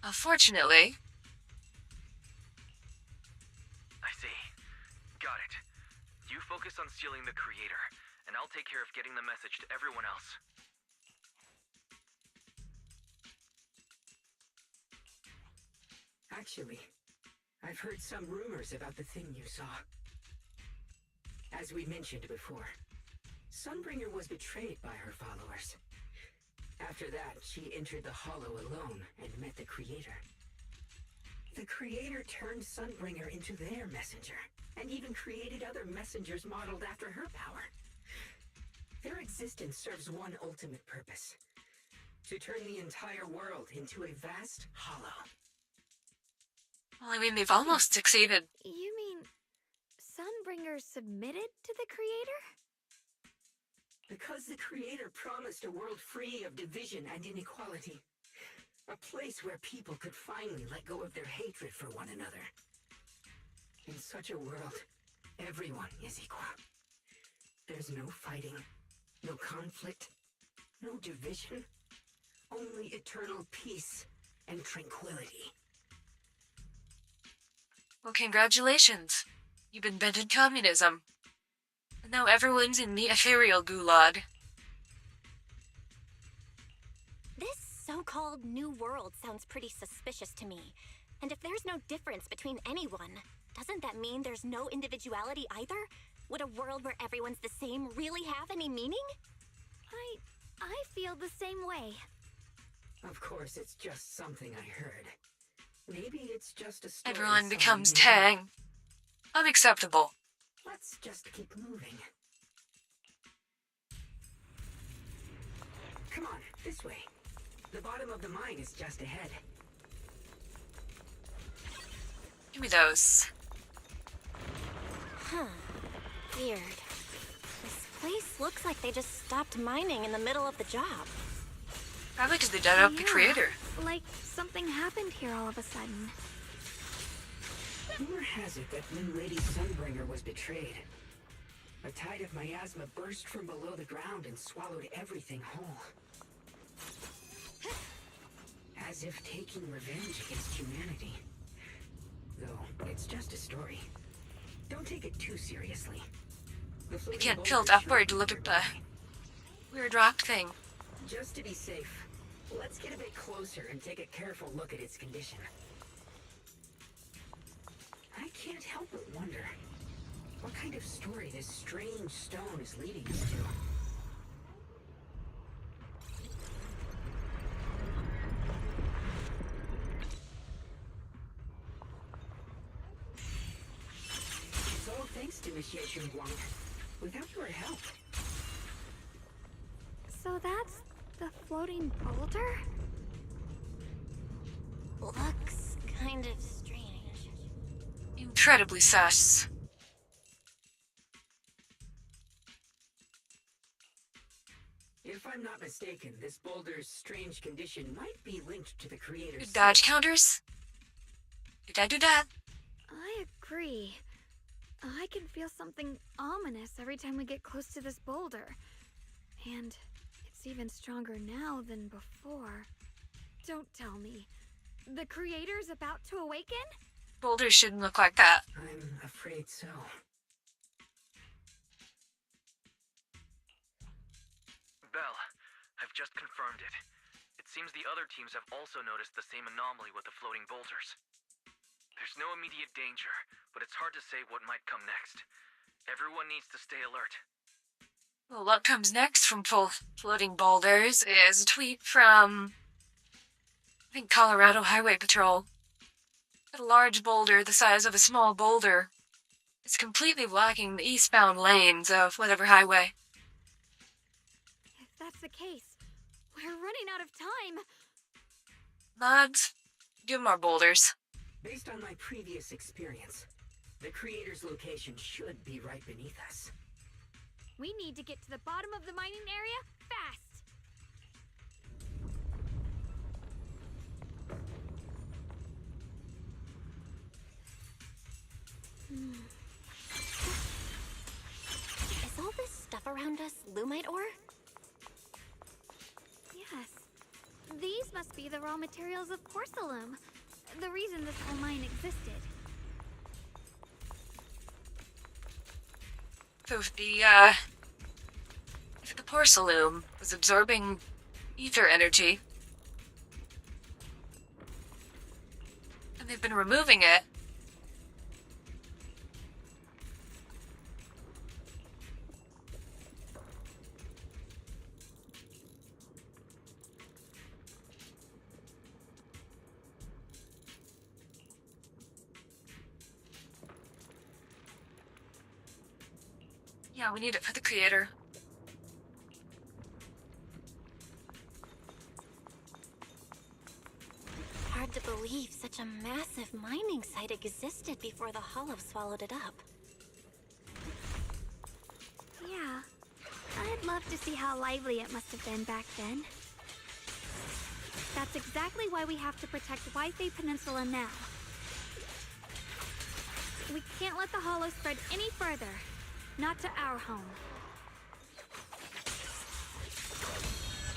Unfortunately. I see. Got it. focus on sealing the creator, and I'll take care of getting the message to everyone else. Actually, I've heard some rumors about the thing you saw. As we mentioned before, Sunbringer was betrayed by her followers. After that, she entered the Hollow alone and met the Creator. The Creator turned Sunbringer into their messenger, and even created other messengers modeled after her power. Their existence serves one ultimate purpose: to turn the entire world into a vast hollow. Well, I mean, they've almost succeeded. You mean Sunbringer submitted to the Creator? Because the Creator promised a world free of division and inequality. A place where people could finally let go of their hatred for one another. In such a world, everyone is equal. There's no fighting, no conflict, no division, only eternal peace and tranquility. Well, congratulations. You've invented communism. And now everyone's in the ethereal gulag. This so-called new world sounds pretty suspicious to me. And if there's no difference between anyone, doesn't that mean there's no individuality either? Would a world where everyone's the same really have any meaning? I feel the same way. Of course, it's just something I heard. Maybe it's just a story. Everyone becomes Tang. Unacceptable. Let's just keep moving. Come on, this way. The bottom of the mine is just ahead. Give me those. Huh. Weird. This place looks like they just stopped mining in the middle of the job. Probably because they dug up the Creator. Like something happened here all of a sudden. Rumor has it that Min Lady Sunbringer was betrayed. A tide of miasma burst from below the ground and swallowed everything whole. As if taking revenge against humanity. Though, it's just a story. Don't take it too seriously. I can't tilt upward to look at the weird rock thing. Just to be safe, let's get a bit closer and take a careful look at its condition. I can't help but wonder what kind of story this strange stone is leading us to. It's all thanks to Monsieur Guang. Without your help. So that's the floating boulder? Looks kind of strange. Incredibly sus. If I'm not mistaken, this boulder's strange condition might be linked to the Creator's... Dodge counters? Did I do that? I agree. I can feel something ominous every time we get close to this boulder. And it's even stronger now than before. Don't tell me. The Creator's about to awaken? Boulders shouldn't look like that. I'm afraid so. Belle, I've just confirmed it. It seems the other teams have also noticed the same anomaly with the floating boulders. There's no immediate danger, but it's hard to say what might come next. Everyone needs to stay alert. Well, what comes next from floating boulders is a tweet from, I think, Colorado Highway Patrol. A large boulder the size of a small boulder is completely blocking the eastbound lanes of whatever highway. If that's the case, we're running out of time. Mods, give more boulders. Based on my previous experience, the Creator's location should be right beneath us. We need to get to the bottom of the mining area fast. Is all this stuff around us lumite ore? Yes. These must be the raw materials of porcelain. The reason this whole mine existed. If the porcelain was absorbing ether energy, and they've been removing it, yeah, we need it for the creator. Hard to believe such a massive mining site existed before the Hollow swallowed it up. Yeah. I'd love to see how lively it must have been back then. That's exactly why we have to protect Wi-Fi Peninsula now. We can't let the Hollow spread any further. Not to our home.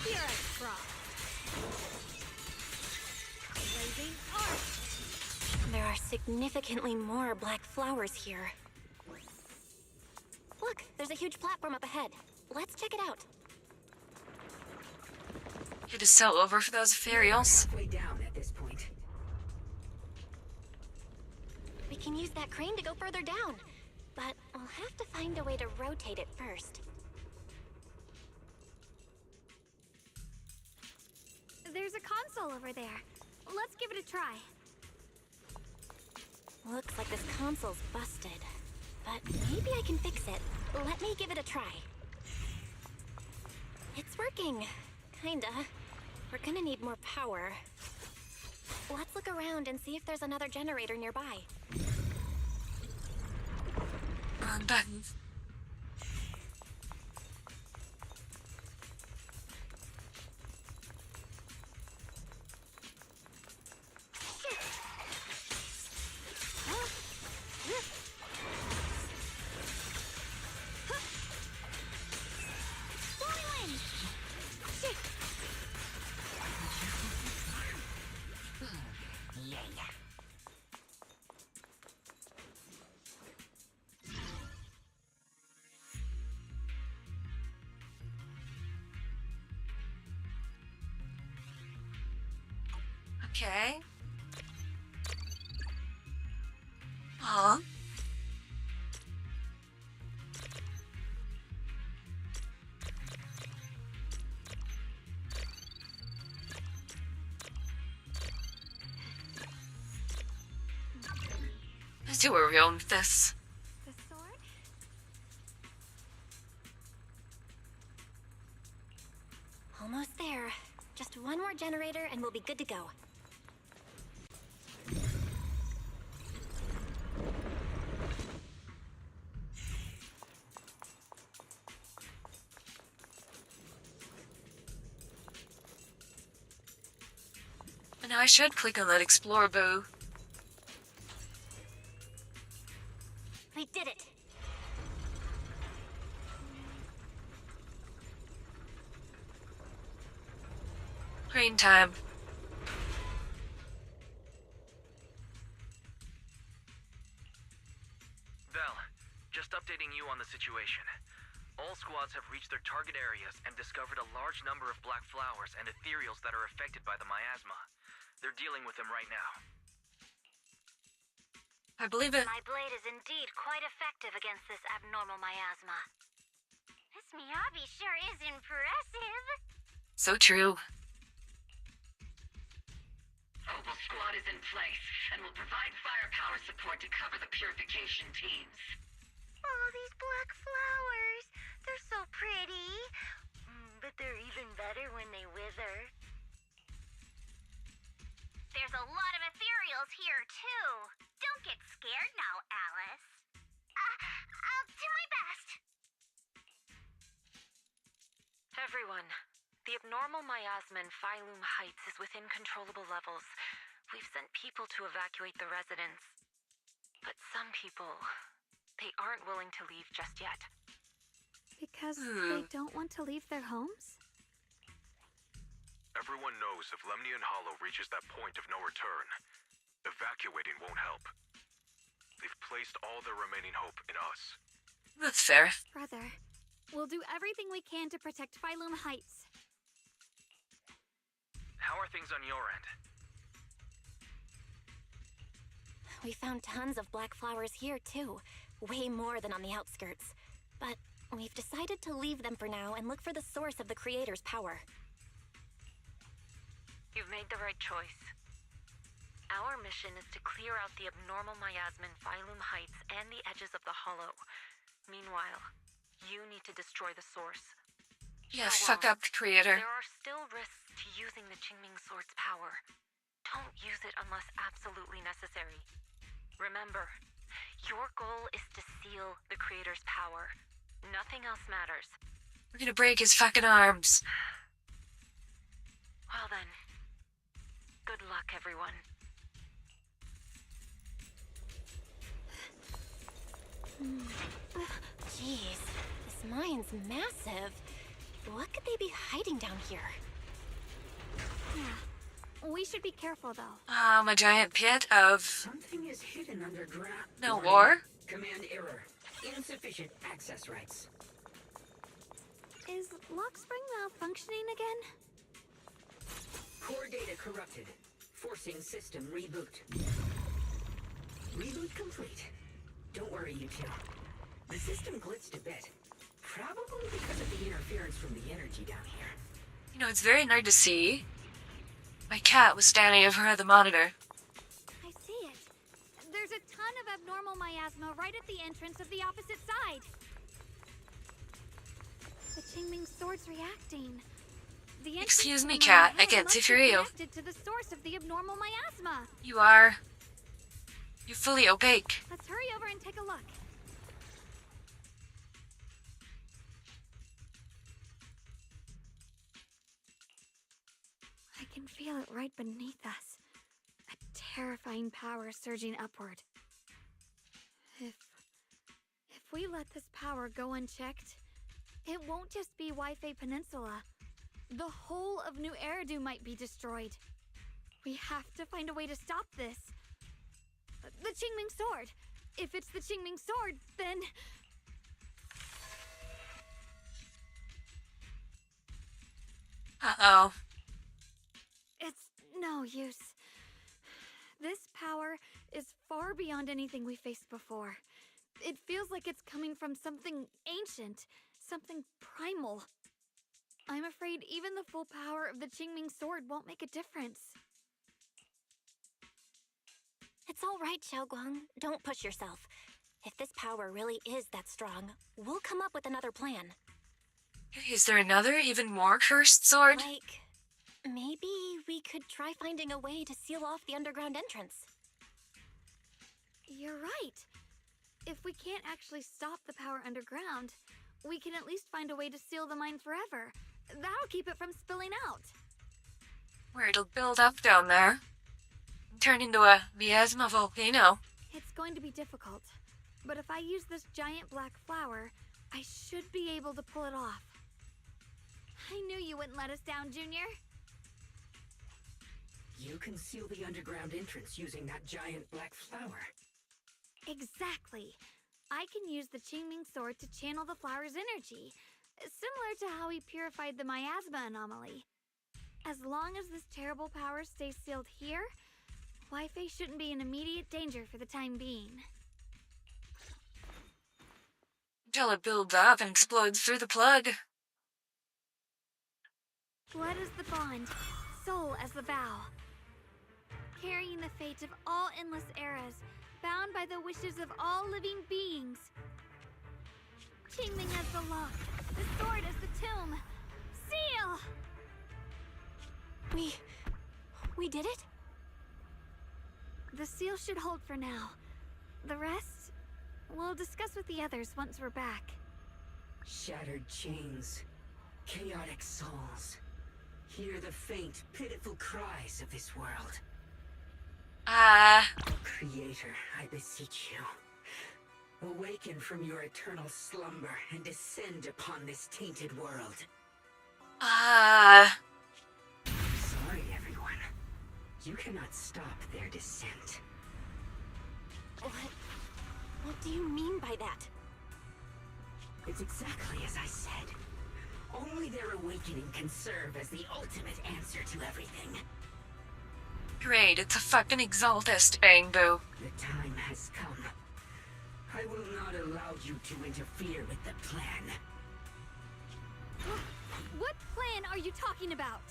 Here at Frost. Blazing arc. There are significantly more black flowers here. Look, there's a huge platform up ahead. Let's check it out. It is so over for those ethereals. Halfway down at this point. We can use that crane to go further down, but we'll have to find a way to rotate it first. There's a console over there. Let's give it a try. Looks like this console's busted, but maybe I can fix it. Let me give it a try. It's working. Kinda. We're gonna need more power. Let's look around and see if there's another generator nearby. Wrong buttons. Okay. Huh? Let's do a real with this. The sword? Almost there. Just one more generator and we'll be good to go. And now I should click on that explore boo. We did it! Green time. Val, just updating you on the situation. All squads have reached their target areas and discovered a large number of black flowers and ethereals that are affected by the miasma. They're dealing with them right now. I believe it. My blade is indeed quite effective against this abnormal miasma. This Miyabi sure is impressive. So true. Opal Squad is in place and will provide firepower support to cover the purification teams. Oh, these black flowers. They're so pretty. But they're even better when they wither. There's a lot of ethereals here, too. Don't get scared now, Alice. I'll do my best. Everyone, the abnormal miasma in Phylum Heights is within controllable levels. We've sent people to evacuate the residents. But some people, they aren't willing to leave just yet. Because they don't want to leave their homes? Everyone knows if Lemnian Hollow reaches that point of no return, evacuating won't help. They've placed all their remaining hope in us. That's fair. Brother, we'll do everything we can to protect Phylum Heights. How are things on your end? We found tons of black flowers here, too. Way more than on the outskirts. But we've decided to leave them for now and look for the source of the Creator's power. You've made the right choice. Our mission is to clear out the abnormal miasma in Phylum Heights and the edges of the Hollow. Meanwhile, you need to destroy the source. Yeah, fuck up the Creator. There are still risks to using the Qingming Sword's power. Don't use it unless absolutely necessary. Remember, your goal is to seal the Creator's power. Nothing else matters. We're gonna break his fucking arms. Well then, good luck, everyone. Jeez, this mine's massive. What could they be hiding down here? Yeah, we should be careful though. A giant pit of... Something is hidden underground. No war? Command error. Insufficient access rights. Is Lockspring malfunctioning again? Core data corrupted. Forcing system reboot. Reboot complete. Don't worry, you two. The system glitched a bit. Probably because of the interference from the energy down here. You know, it's very hard to see. My cat was standing over at the monitor. I see it. There's a ton of abnormal miasma right at the entrance of the opposite side. The Qingming Sword's reacting. The Excuse me, entrance to cat. my I can't must see be through you. connected to the source of the abnormal miasma. You're fully opaque. Let's hurry over and take a look. I can feel it right beneath us. A terrifying power surging upward. If we let this power go unchecked, it won't just be Wi-Fi Peninsula. The whole of New Eridu might be destroyed. We have to find a way to stop this. The Qingming Sword. If it's the Qingming Sword, then... Uh-oh. It's no use. This power is far beyond anything we faced before. It feels like it's coming from something ancient, something primal. I'm afraid even the full power of the Qingming Sword won't make a difference. It's all right, Xiaoguang. Don't push yourself. If this power really is that strong, we'll come up with another plan. Is there another, even more cursed sword? Like, maybe we could try finding a way to seal off the underground entrance. You're right. If we can't actually stop the power underground, we can at least find a way to seal the mine forever. That'll keep it from spilling out. Where it'll build up down there. Turn into a miasma volcano. It's going to be difficult, but if I use this giant black flower, I should be able to pull it off. I knew you wouldn't let us down, Junior. You can seal the underground entrance using that giant black flower. Exactly. I can use the Qingming Sword to channel the flower's energy, similar to how we purified the miasma anomaly. As long as this terrible power stays sealed here, Wi-Fi shouldn't be in immediate danger for the time being. Until it builds up and explodes through the plug. Blood is the bond, soul as the vow. Carrying the fate of all endless eras, bound by the wishes of all living beings. Qingming as the lock, the sword as the tomb. Seal! We did it? The seal should hold for now. The rest, we'll discuss with the others once we're back. Shattered chains, chaotic souls. Hear the faint, pitiful cries of this world. Creator, I beseech you. Awaken from your eternal slumber and descend upon this tainted world. Sorry, everyone. You cannot stop their descent. What do you mean by that? It's exactly as I said. Only their awakening can serve as the ultimate answer to everything. Great, it's a fucking exaltist, Bang Boo. The time has come. I will not allow you to interfere with the plan. What plan are you talking about?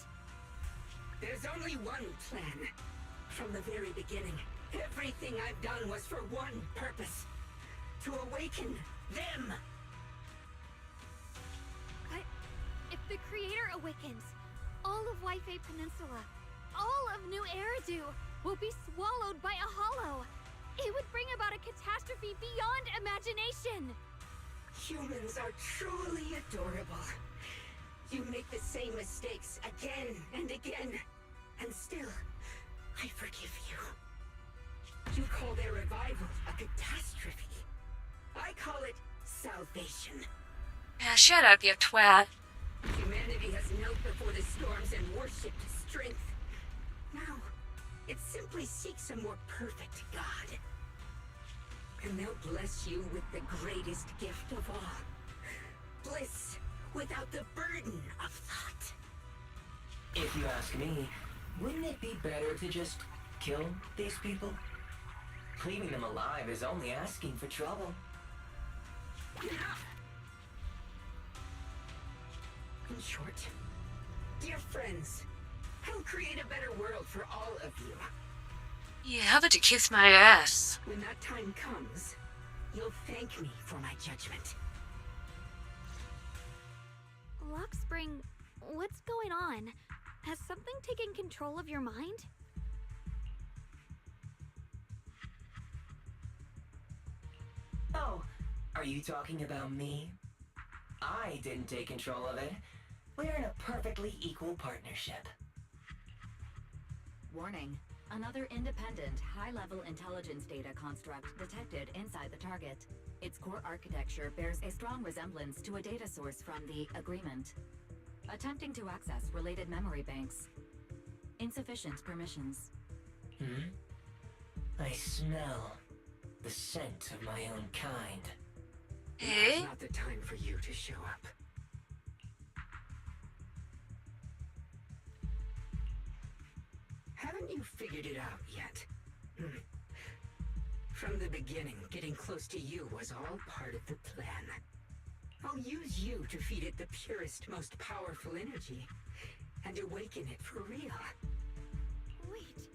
There's only one plan. From the very beginning, everything I've done was for one purpose. To awaken them. If the Creator awakens, all of Waifei Peninsula, all of New Eridu will be swallowed by a hollow. It would bring about a catastrophe beyond imagination. Humans are truly adorable. You make the same mistakes again and again, and still, I forgive you. You call their revival a catastrophe. I call it salvation. Yeah, shut up, you twat. Humanity has knelt before the storms and worshipped strength. Now, it simply seeks a more perfect God. And they'll bless you with the greatest gift of all. Bliss without the burden of thought. If you ask me, wouldn't it be better to just kill these people? Leaving them alive is only asking for trouble. Enough! In short, dear friends, I'll create a better world for all of you. Yeah, how about you kiss my ass? When that time comes, you'll thank me for my judgment. Lockspring, what's going on? Has something taken control of your mind? Oh, are you talking about me? I didn't take control of it. We're in a perfectly equal partnership. Warning. Another independent, high-level intelligence data construct detected inside the target. Its core architecture bears a strong resemblance to a data source from the Agreement. Attempting to access related memory banks. Insufficient permissions. I smell the scent of my own kind. It's not the time for you to show up. Haven't you figured it out yet? From the beginning, getting close to you was all part of the plan. I'll use you to feed it the purest, most powerful energy, and awaken it for real. Wait,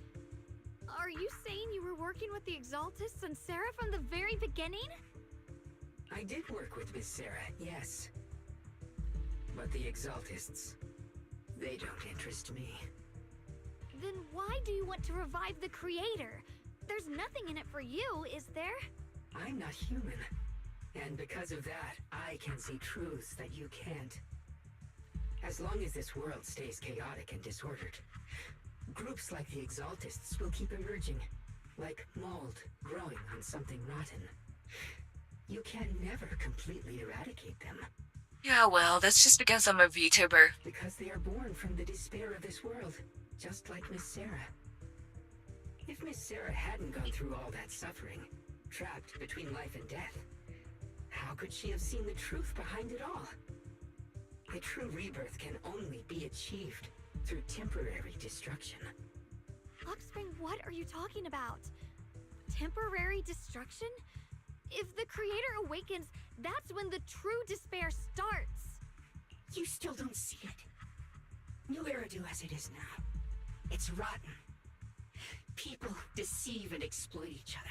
are you saying you were working with the Exaltists and Sarah from the very beginning? I did work with Miss Sarah, yes. But the Exaltists, they don't interest me. Then why do you want to revive the Creator? There's nothing in it for you, is there? I'm not human. And because of that, I can see truths that you can't. As long as this world stays chaotic and disordered, groups like the Exaltists will keep emerging, like mold growing on something rotten. You can never completely eradicate them. Yeah, well, that's just because I'm a VTuber. Because they are born from the despair of this world, just like Miss Sarah. If Miss Sarah hadn't gone through all that suffering, trapped between life and death, how could she have seen the truth behind it all? The true rebirth can only be achieved through temporary destruction. Lockspring, what are you talking about? Temporary destruction? If the Creator awakens, that's when the true despair starts. You still don't see it. New Eridu as it is now. It's rotten. People deceive and exploit each other,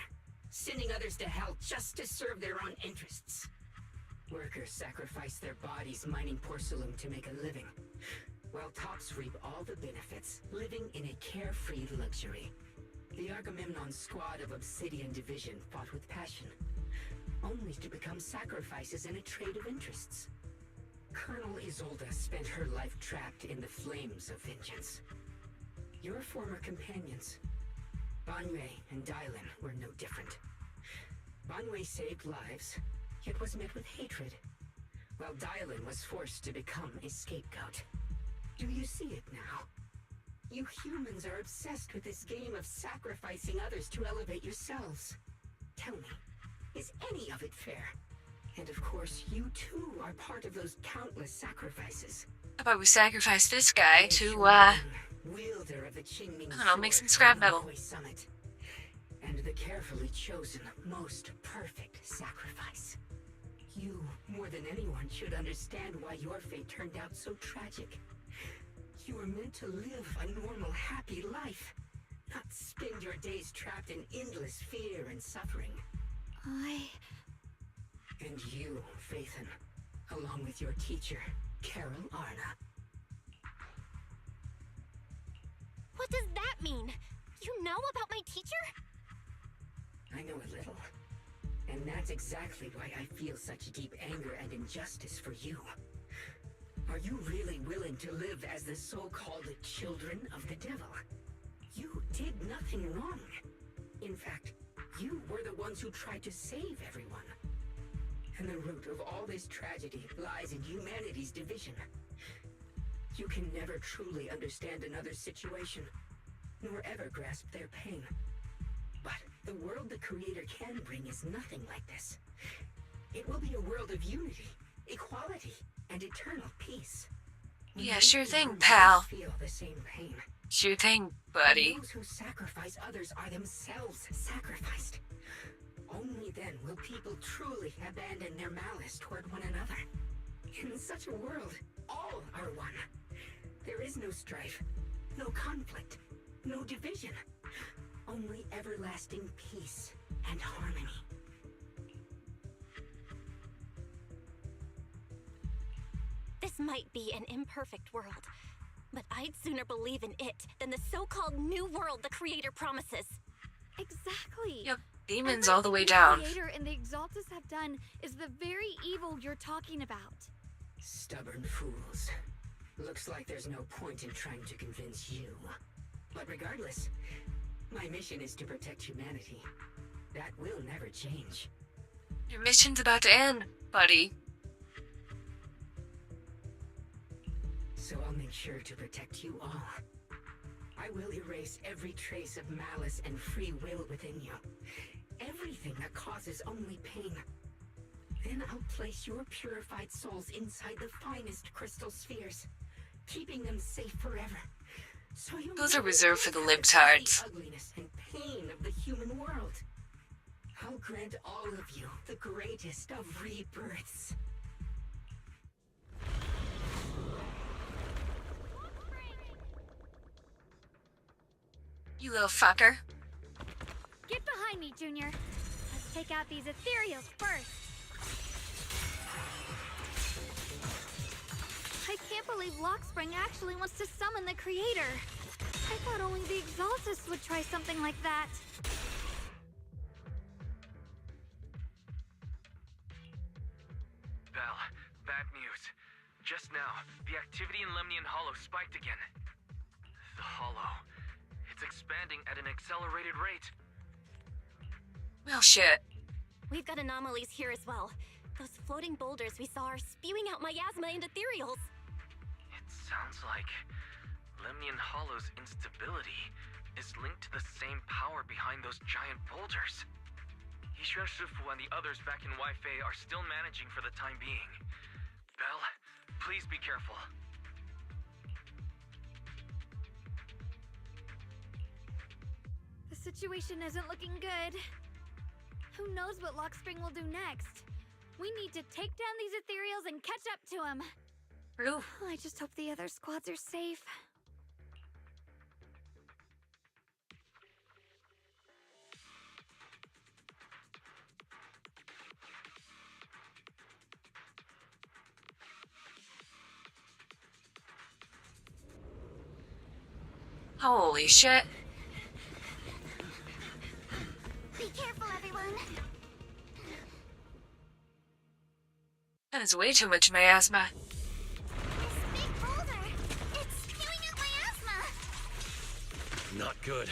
sending others to hell just to serve their own interests. Workers sacrifice their bodies mining porcelain to make a living, while tops reap all the benefits, living in a carefree luxury. The Agamemnon squad of Obsidian Division fought with passion, only to become sacrifices in a trade of interests. Colonel Isolde spent her life trapped in the flames of vengeance. Your former companions, Banwei and Dylan, were no different. Banwei saved lives, yet was met with hatred, while Dylan was forced to become a scapegoat. Do you see it now? You humans are obsessed with this game of sacrificing others to elevate yourselves. Tell me, is any of it fair? And of course, you too are part of those countless sacrifices. How about we sacrifice this guy to, Wielder of the Qingming I don't know, make sword some scrap from metal. Yunhui Summit. And the carefully chosen, most perfect sacrifice. You, more than anyone, should understand why your fate turned out so tragic. You were meant to live a normal, happy life, not spend your days trapped in endless fear and suffering. And you, Phaethon, along with your teacher, Carol Arna. What does that mean? You know about my teacher? I know a little. And that's exactly why I feel such deep anger and injustice for you. Are you really willing to live as the so-called children of the devil? You did nothing wrong. In fact, you were the ones who tried to save everyone. And the root of all this tragedy lies in humanity's division. You can never truly understand another's situation, nor ever grasp their pain. But the world the Creator can bring is nothing like this. It will be a world of unity, equality, and eternal peace. Yeah, sure thing, pal. Feel the same pain. Sure thing, buddy. Those who sacrifice others are themselves sacrificed. Only then will people truly abandon their malice toward one another. In such a world, all are one. There is no strife, no conflict, no division. Only everlasting peace and harmony. This might be an imperfect world, but I'd sooner believe in it than the so-called new world the Creator promises. Exactly. Yep, demons all the way down. The Creator and the Exaltus have done is the very evil you're talking about. Stubborn fools. Looks like there's no point in trying to convince you. But regardless, my mission is to protect humanity. That will never change. Your mission's about to end, buddy. So I'll make sure to protect you all. I will erase every trace of malice and free will within you. Everything that causes only pain. Then I'll place your purified souls inside the finest crystal spheres, keeping them safe forever. So you Those are reserved for the libtards. the ugliness and pain of the human world. I'll grant all of you the greatest of rebirths. You little fucker. Get behind me, Junior. Let's take out these ethereals first. I can't believe Lockspring actually wants to summon the Creator. I thought only the Exaltus would try something like that. Belle, bad news. Just now, the activity in Lemnian Hollow spiked again. The Hollow. It's expanding at an accelerated rate. Well, shit. We've got anomalies here as well. Those floating boulders we saw are spewing out miasma and ethereals. It sounds like Lemnian Hollow's instability is linked to the same power behind those giant boulders. Yishuan Shifu and the others back in Weifei are still managing for the time being. Belle, please be careful. The situation isn't looking good. Who knows what Lockspring will do next? We need to take down these ethereals and catch up to him. True. I just hope the other squads are safe. Holy shit. Be careful, everyone. That is way too much miasma. This big boulder, it's spewing out miasma. Not good.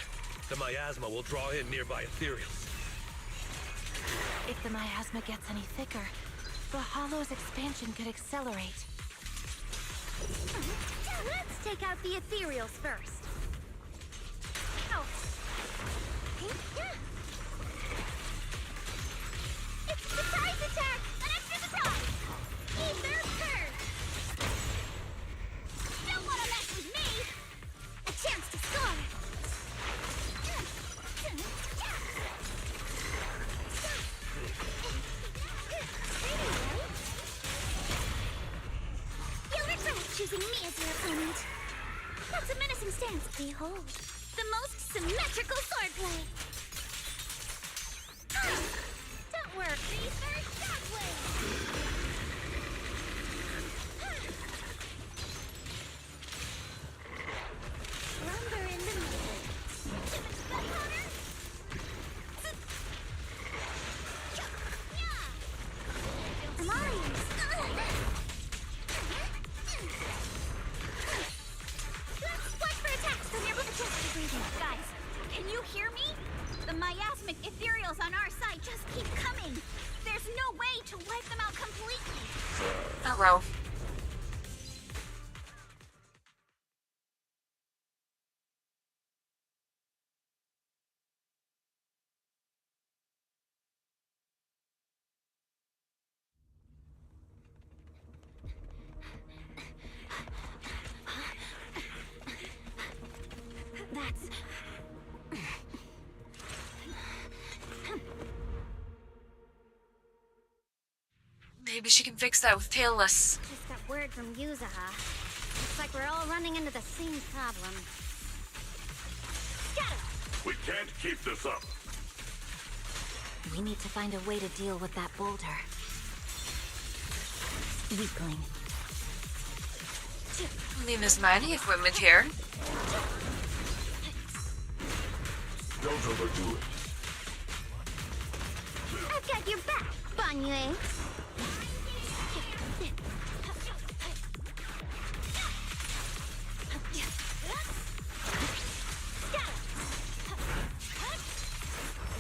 The miasma will draw in nearby ethereals. If the miasma gets any thicker, the Hollow's expansion could accelerate. Let's take out the ethereals first. Ow. It's the surprise attack! An extra a menacing stance. Behold, the most symmetrical swordplay. Don't work, Reaper. Shockwave. Lumber in the middle. Gunpowder. Mines. Watch for attacks from your chest breathing. Guys, can you hear me? The miasmic ethereals on our side just keep coming. There's no way to wipe them out completely. Oh well. That's... Maybe she can fix that with Painless. Just got word from Yuzaha. Looks like we're all running into the same problem. Scatter! We can't keep this up. We need to find a way to deal with that boulder. Weakling. I mean, there's mining equipment here. Don't overdo it. I've got your back, Banyue.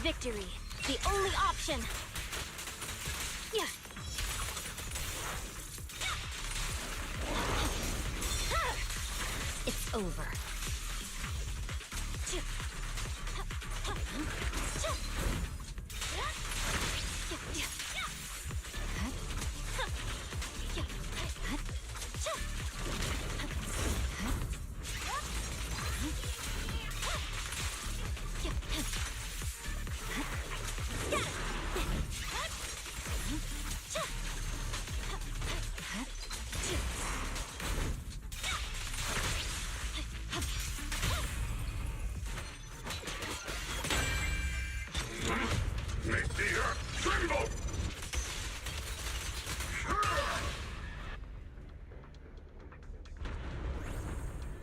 Victory, the only option. Yeah. It's over.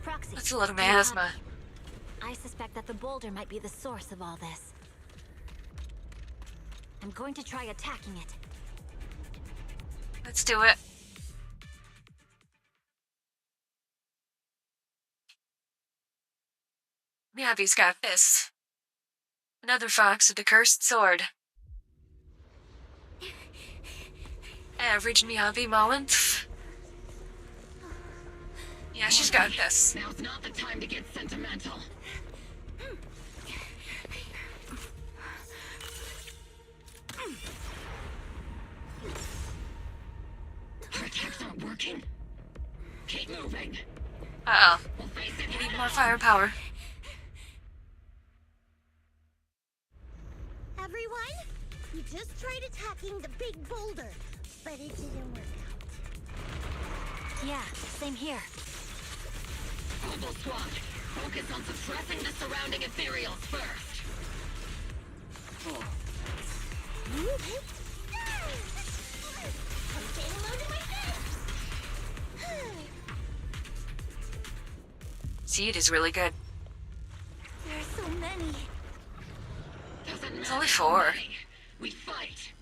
Proxy. That's a lot of miasma. I suspect that the boulder might be the source of all this. I'm going to try attacking it. Let's do it. Miyabi's got this. Another fox with the cursed sword. Average Miyabi moment. Yeah, she's got this. Now's not the time to get sentimental. Our attacks aren't working. Keep moving. Uh-oh. We'll face it We need head more on. firepower. Everyone, we just tried attacking the big boulder, but it didn't work out. Yeah, same here. Global Squad, focus on suppressing the surrounding ethereals first. Seed is really good. There are so many. Doesn't It's matter only how 4. many, we fight.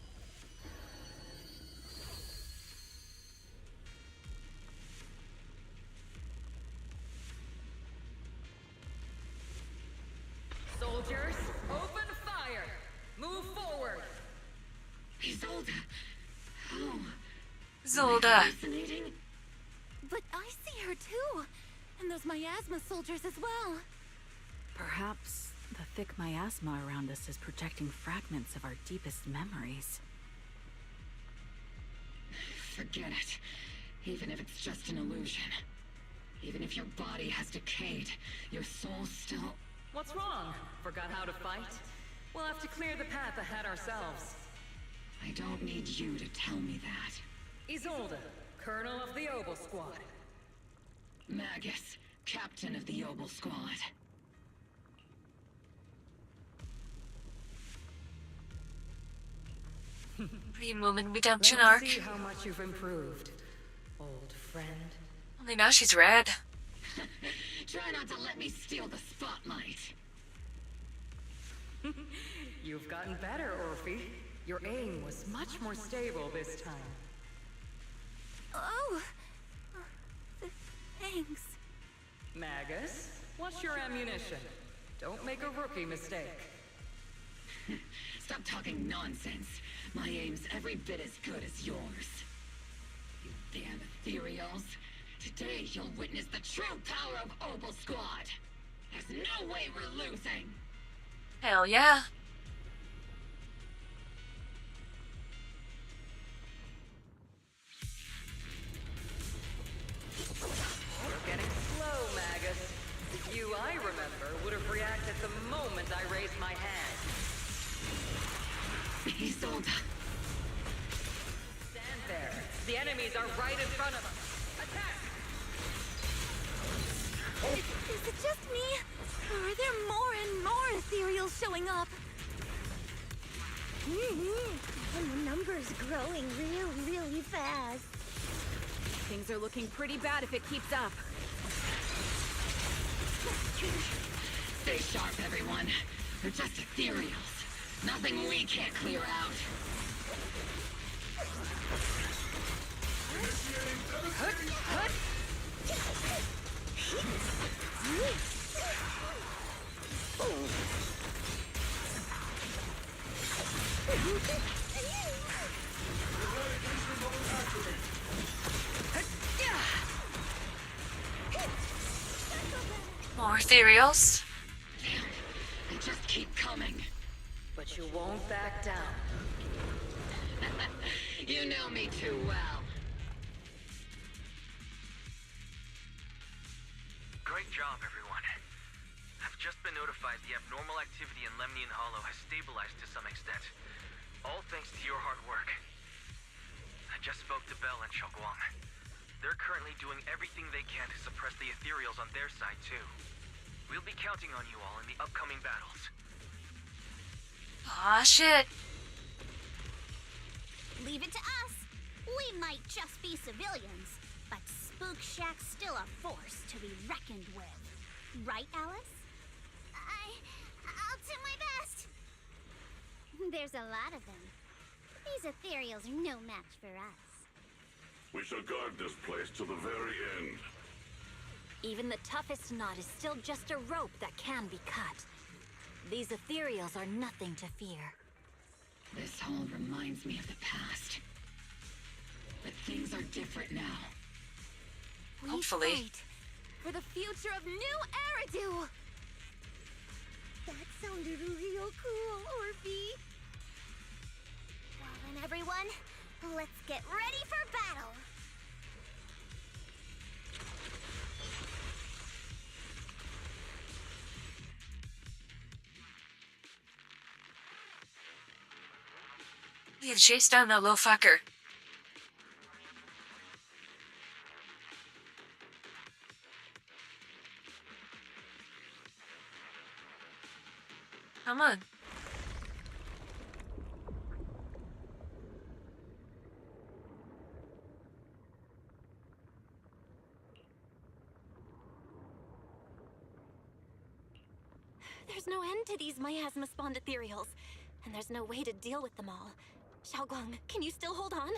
Soldiers, open fire! Move forward! Isolde. Oh. Zolda. Hallucinating? But I see her too! And those miasma soldiers as well. Perhaps the thick miasma around us is projecting fragments of our deepest memories. Forget it. Even if it's just an illusion. Even if your body has decayed, your soul still... What's wrong? Forgot how to fight? We'll have to clear the path ahead ourselves. I don't need you to tell me that. Isolde, Colonel of the Oboe Squad. Magus, captain of the Obel Squad. Pre-Moomin redemption Let's arc. see how much you've improved, old friend. Only now she's red. Try not to let me steal the spotlight. You've gotten better, Orphe. Your aim was much more stable this time. Oh! Thanks. Magus, what's your ammunition? Don't make a rookie mistake. Stop talking nonsense. My aim's every bit as good as yours. You damn ethereals. Today you'll witness the true power of Obel Squad. There's no way we're losing. Hell yeah. You're getting slow, Magus. The you I remember would have reacted the moment I raised my hand. Isolde. Stand there. The enemies are right in front of us. Attack! Is it just me? Or are there more and more ethereals showing up? And the number's growing really fast. Things are looking pretty bad if it keeps up. Stay sharp, everyone. They're just ethereals. Nothing we can't clear out. More ethereals. Damn, they just keep coming. But you won't back down. You know me too well. Great job, everyone. I've just been notified the abnormal activity in Lemnian Hollow has stabilized to some extent. All thanks to your hard work. I just spoke to Bell and Xiaoguang. They're currently doing everything they can to suppress the ethereals on their side, too. We'll be counting on you all in the upcoming battles. Aw, shit. Leave it to us. We might just be civilians, but Spook Shack's still a force to be reckoned with. Right, Alice? I'll do my best. There's a lot of them. These ethereals are no match for us. We shall guard this place till the very end. Even the toughest knot is still just a rope that can be cut. These ethereals are nothing to fear. This hall reminds me of the past. But things are different now. Hopefully. We fight for the future of New Eridu! That sounded real cool, Orphe. Well then, everyone, let's get ready for battle! We had to chase down that little fucker. Come on. There's no end to these miasma-spawned ethereals, and there's no way to deal with them all. Xiaoguang, can you still hold on?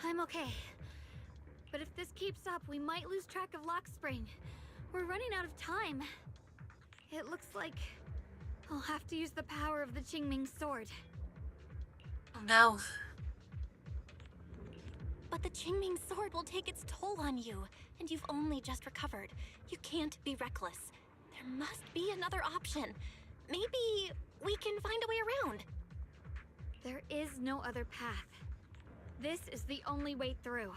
I'm okay. But if this keeps up, we might lose track of Lock Spring. We're running out of time. It looks like I'll have to use the power of the Qingming sword. Oh no. But the Qingming sword will take its toll on you, and you've only just recovered. You can't be reckless. There must be another option. Maybe we can find a way around. There is no other path. This is the only way through.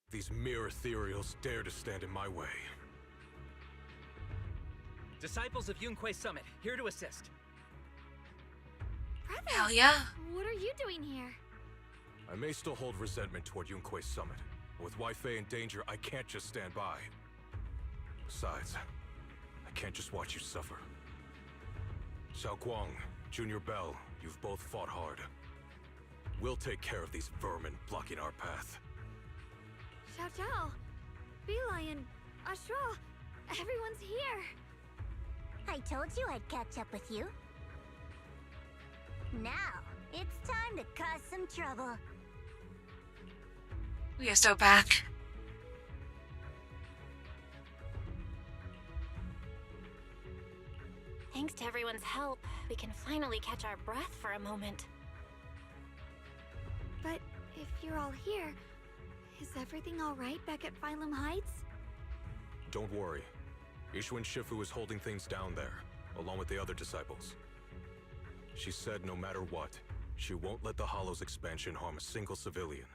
These mere ethereals dare to stand in my way. Disciples of Yunque Summit, here to assist. Brother! Hell yeah. What are you doing here? I may still hold resentment toward Yunque's summit. With Wei-Fei in danger, I can't just stand by. Besides, I can't just watch you suffer. Xiao Guang, Junior Bell, you've both fought hard. We'll take care of these vermin blocking our path. Xiao Zhao, Beelion, Ashra, everyone's here. I told you I'd catch up with you. Now, it's time to cause some trouble. We are so back. Thanks to everyone's help, we can finally catch our breath for a moment. But if you're all here, is everything alright back at Phylum Heights? Don't worry. Ishun Shifu is holding things down there, along with the other disciples. She said no matter what, she won't let the Hollow's expansion harm a single civilian.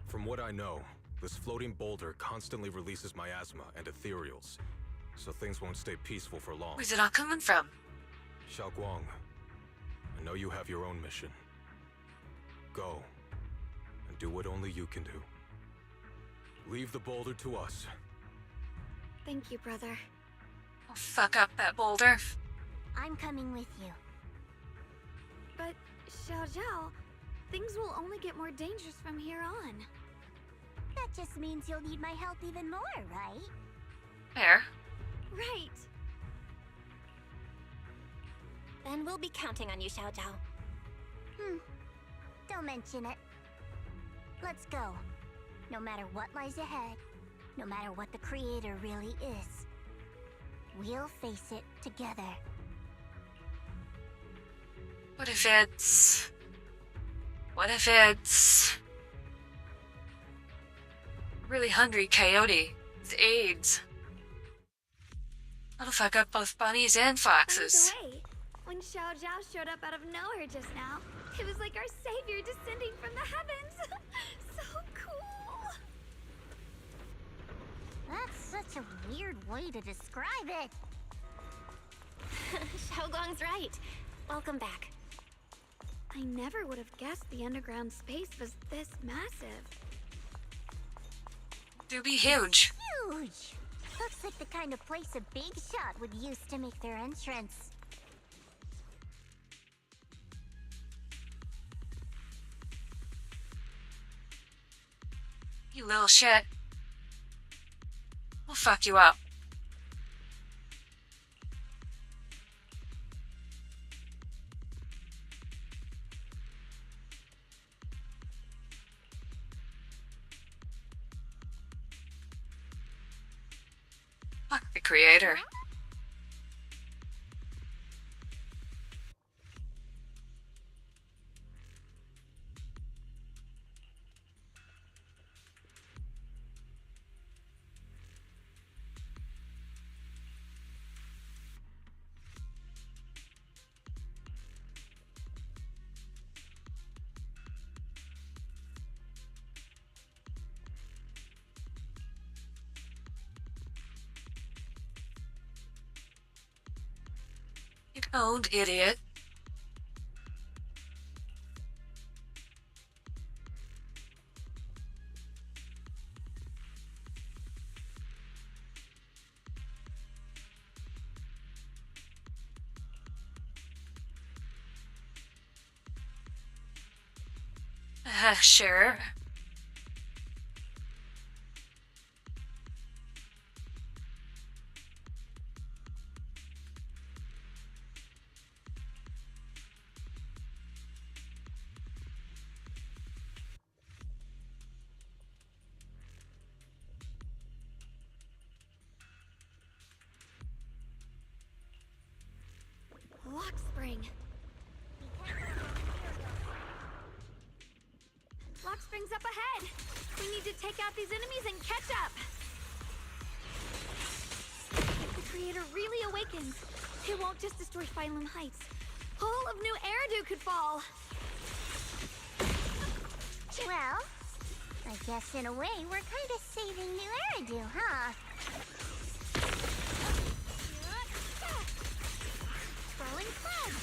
From what I know, this floating boulder constantly releases miasma and ethereals, so things won't stay peaceful for long. Where's it all coming from? Xiao Guang, I know you have your own mission. Go, and do what only you can do. Leave the boulder to us. Thank you, brother. Oh, fuck up that boulder. I'm coming with you. But, Xiao Zhao, things will only get more dangerous from here on. That just means you'll need my help even more, right? Fair. Right. Then we'll be counting on you, Xiao Zhao. Don't mention it. Let's go. No matter what lies ahead, no matter what the Creator really is, we'll face it together. What if it's... What if it's... a really hungry coyote with AIDS? That'll fuck up both bunnies and foxes. By the way, when Xiao Zhao showed up out of nowhere just now, it was like our savior descending from the heavens. So cool. That's such a weird way to describe it. Xiao Guang's right. Welcome back. I never would have guessed the underground space was this massive. Do be huge. Huge! Looks like the kind of place a big shot would use to make their entrance. You little shit. We'll fuck you up. Fuck the Creator. You old idiot. Sure. Lock spring. Lock spring's up ahead. We need to take out these enemies and catch up. If the Creator really awakens, it won't just destroy Phylum Heights. All of New Eridu could fall. Well, I guess in a way we're kind of saving New Eridu, huh? Swirling clouds.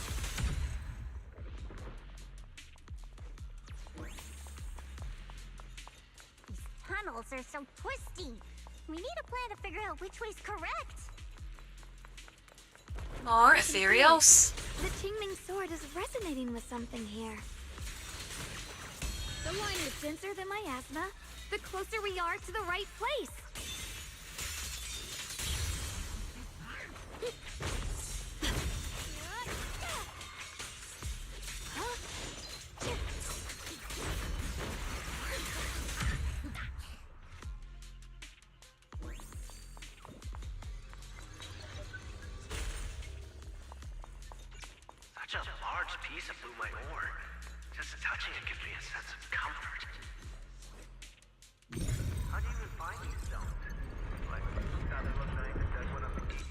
tunnels are so twisty. We need a plan to figure out which way's correct. More ethereals. The Qingming sword is resonating with something here. The line is denser than miasma, the closer we are to the right place. Such a large piece of blue my ore. Just touching it gives me a sense of comfort. How do you even find these stones? Like, gotta look like it does one of the keys.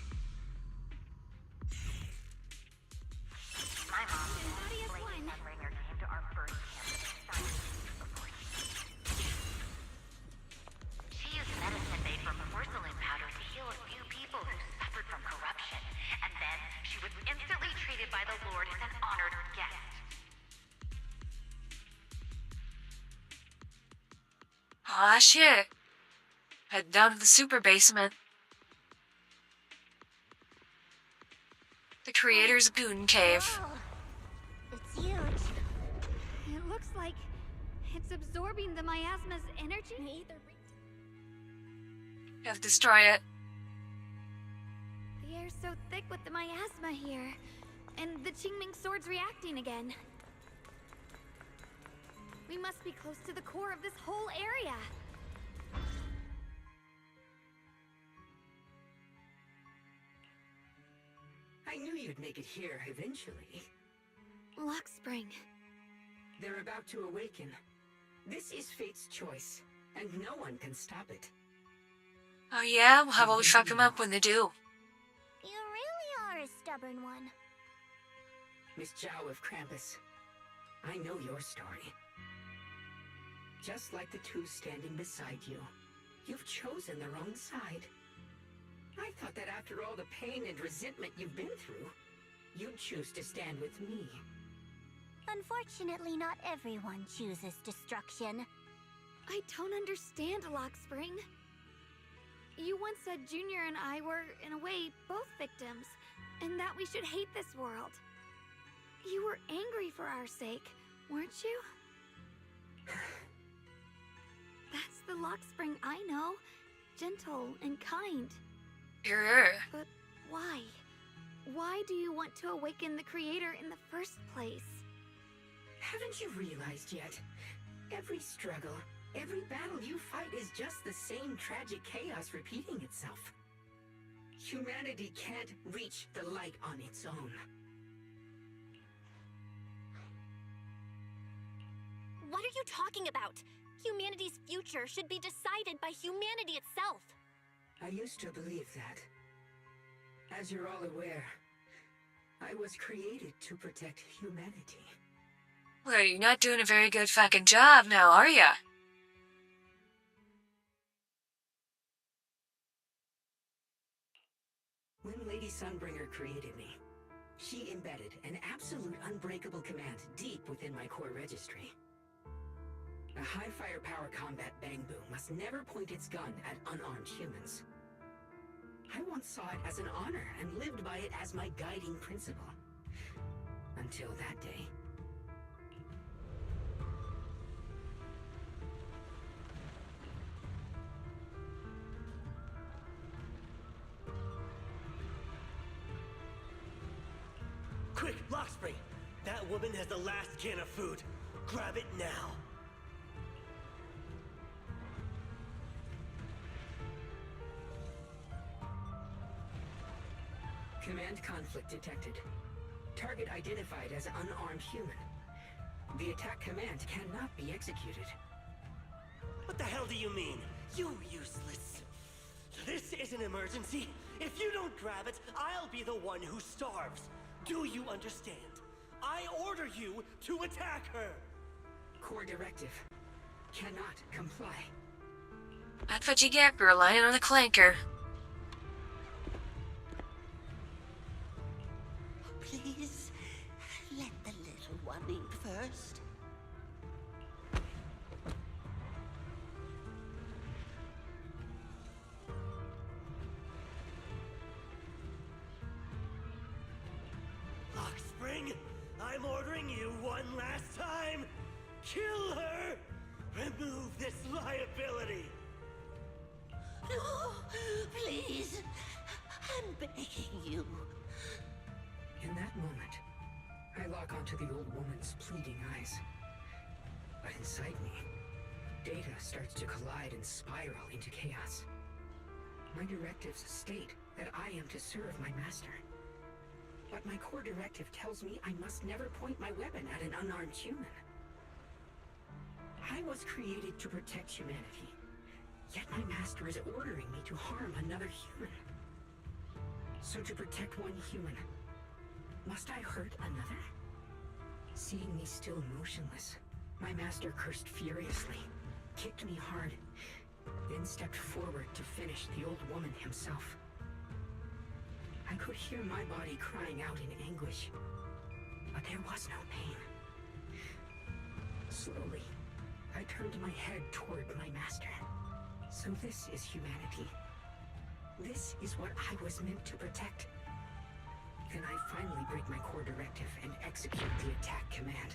My mom, Lady Sunbringer, came to our first camp. She used medicine made from porcelain powder to heal a few people who suffered from corruption. And then she was instantly treated by the Lord as an honored guest. Aw, shit. Head down to the super basement. The creator's goon cave. Wow. It's huge. It looks like it's absorbing the miasma's energy. You have to destroy it. The air's so thick with the miasma here, and the Qingming sword's reacting again. We must be close to the core of this whole area. I knew you'd make it here eventually. Lock Spring. They're about to awaken. This is fate's choice, and no one can stop it. Oh yeah? Well, how about we fuck them up when they do? You really are a stubborn one. Miss Zhao of Krampus, I know your story. Just like the two standing beside you, you've chosen the wrong side. I thought that after all the pain and resentment you've been through, you'd choose to stand with me. Unfortunately, not everyone chooses destruction. I don't understand, Lock Spring. You once said Junior and I were, in a way, both victims, and that we should hate this world. You were angry for our sake, weren't you? That's the Lock Spring I know. Gentle and kind. But why? Why do you want to awaken the Creator in the first place? Haven't you realized yet? Every struggle, every battle you fight is just the same tragic chaos repeating itself. Humanity can't reach the light on its own. What are you talking about? Humanity's future should be decided by humanity itself. I used to believe that. As you're all aware, I was created to protect humanity. Well, you're not doing a very good fucking job now, are ya? When Lady Sunbringer created me, she embedded an absolute unbreakable command deep within my core registry. A high firepower combat bang boom must never point its gun at unarmed humans. I once saw it as an honor and lived by it as my guiding principle. Until that day. Quick, Lockspring! That woman has the last can of food. Grab it now. Command conflict detected. Target identified as unarmed human. The attack command cannot be executed. What the hell do you mean? You useless. This is an emergency. If you don't grab it, I'll be the one who starves. Do you understand? I order you to attack her. Core directive. Cannot comply. That's what you get for relying on the clanker. Please, let the little one eat first. I'm ordering you one last time. Kill her! Remove this liability! No, please. I'm begging you. In that moment, I lock onto the old woman's pleading eyes. But inside me, data starts to collide and spiral into chaos. My directives state that I am to serve my master. But my core directive tells me I must never point my weapon at an unarmed human. I was created to protect humanity, yet my master is ordering me to harm another human. So to protect one human, must I hurt another? Seeing me still motionless, my master cursed furiously, kicked me hard, then stepped forward to finish the old woman himself. I could hear my body crying out in anguish, but there was no pain. Slowly, I turned my head toward my master. So this is humanity. This is what I was meant to protect. Then I finally break my core directive and execute the attack command.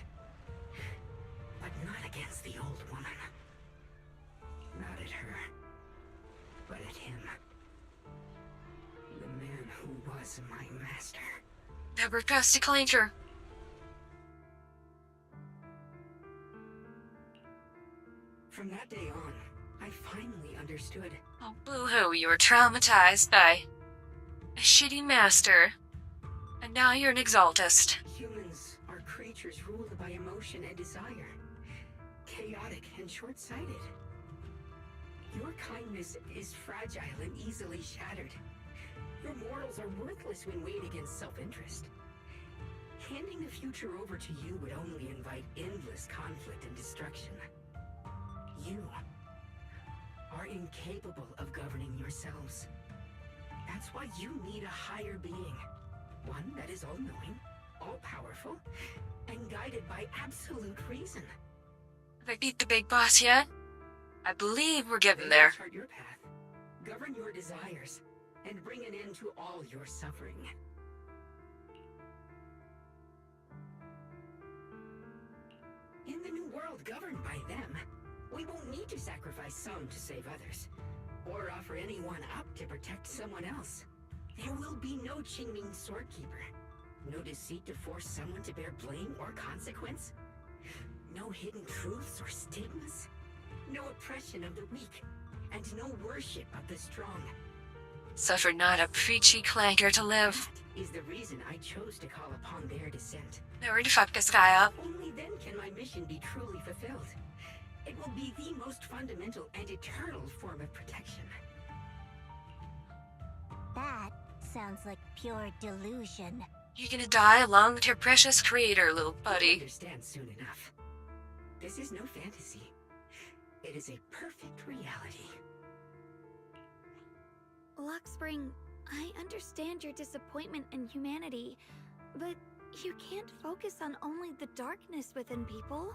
But not against the old woman. Not at her, but at him. The man who was my master. Never past a clinker. From that day on, I finally understood. Oh, boo-hoo, you were traumatized by a shitty master. And now you're an exaltist. Humans are creatures ruled by emotion and desire. Chaotic and short-sighted. Your kindness is fragile and easily shattered. Your morals are worthless when weighed against self-interest. Handing the future over to you would only invite endless conflict and destruction. You are incapable of governing yourselves. That's why you need a higher being. One that is all-knowing, all-powerful, and guided by absolute reason. Have I beat the big boss yet? I believe we're getting They there. will chart your path, govern your desires, and bring an end to all your suffering. In the new world governed by them, we won't need to sacrifice some to save others, or offer anyone up to protect someone else. There will be no Qingming Swordkeeper, no deceit to force someone to bear blame or consequence, no hidden truths or stigmas, no oppression of the weak, and no worship of the strong. Suffer not a preachy clanker to live. That is the reason I chose to call upon their descent. Now to fuck this guy up. Only then can my mission be truly fulfilled. It will be the most fundamental and eternal form of protection. That sounds like pure delusion. You're gonna die along with your precious creator, little You'll buddy. understand soon enough. This is no fantasy. It is a perfect reality. Luxspring, I understand your disappointment in humanity, but you can't focus on only the darkness within people.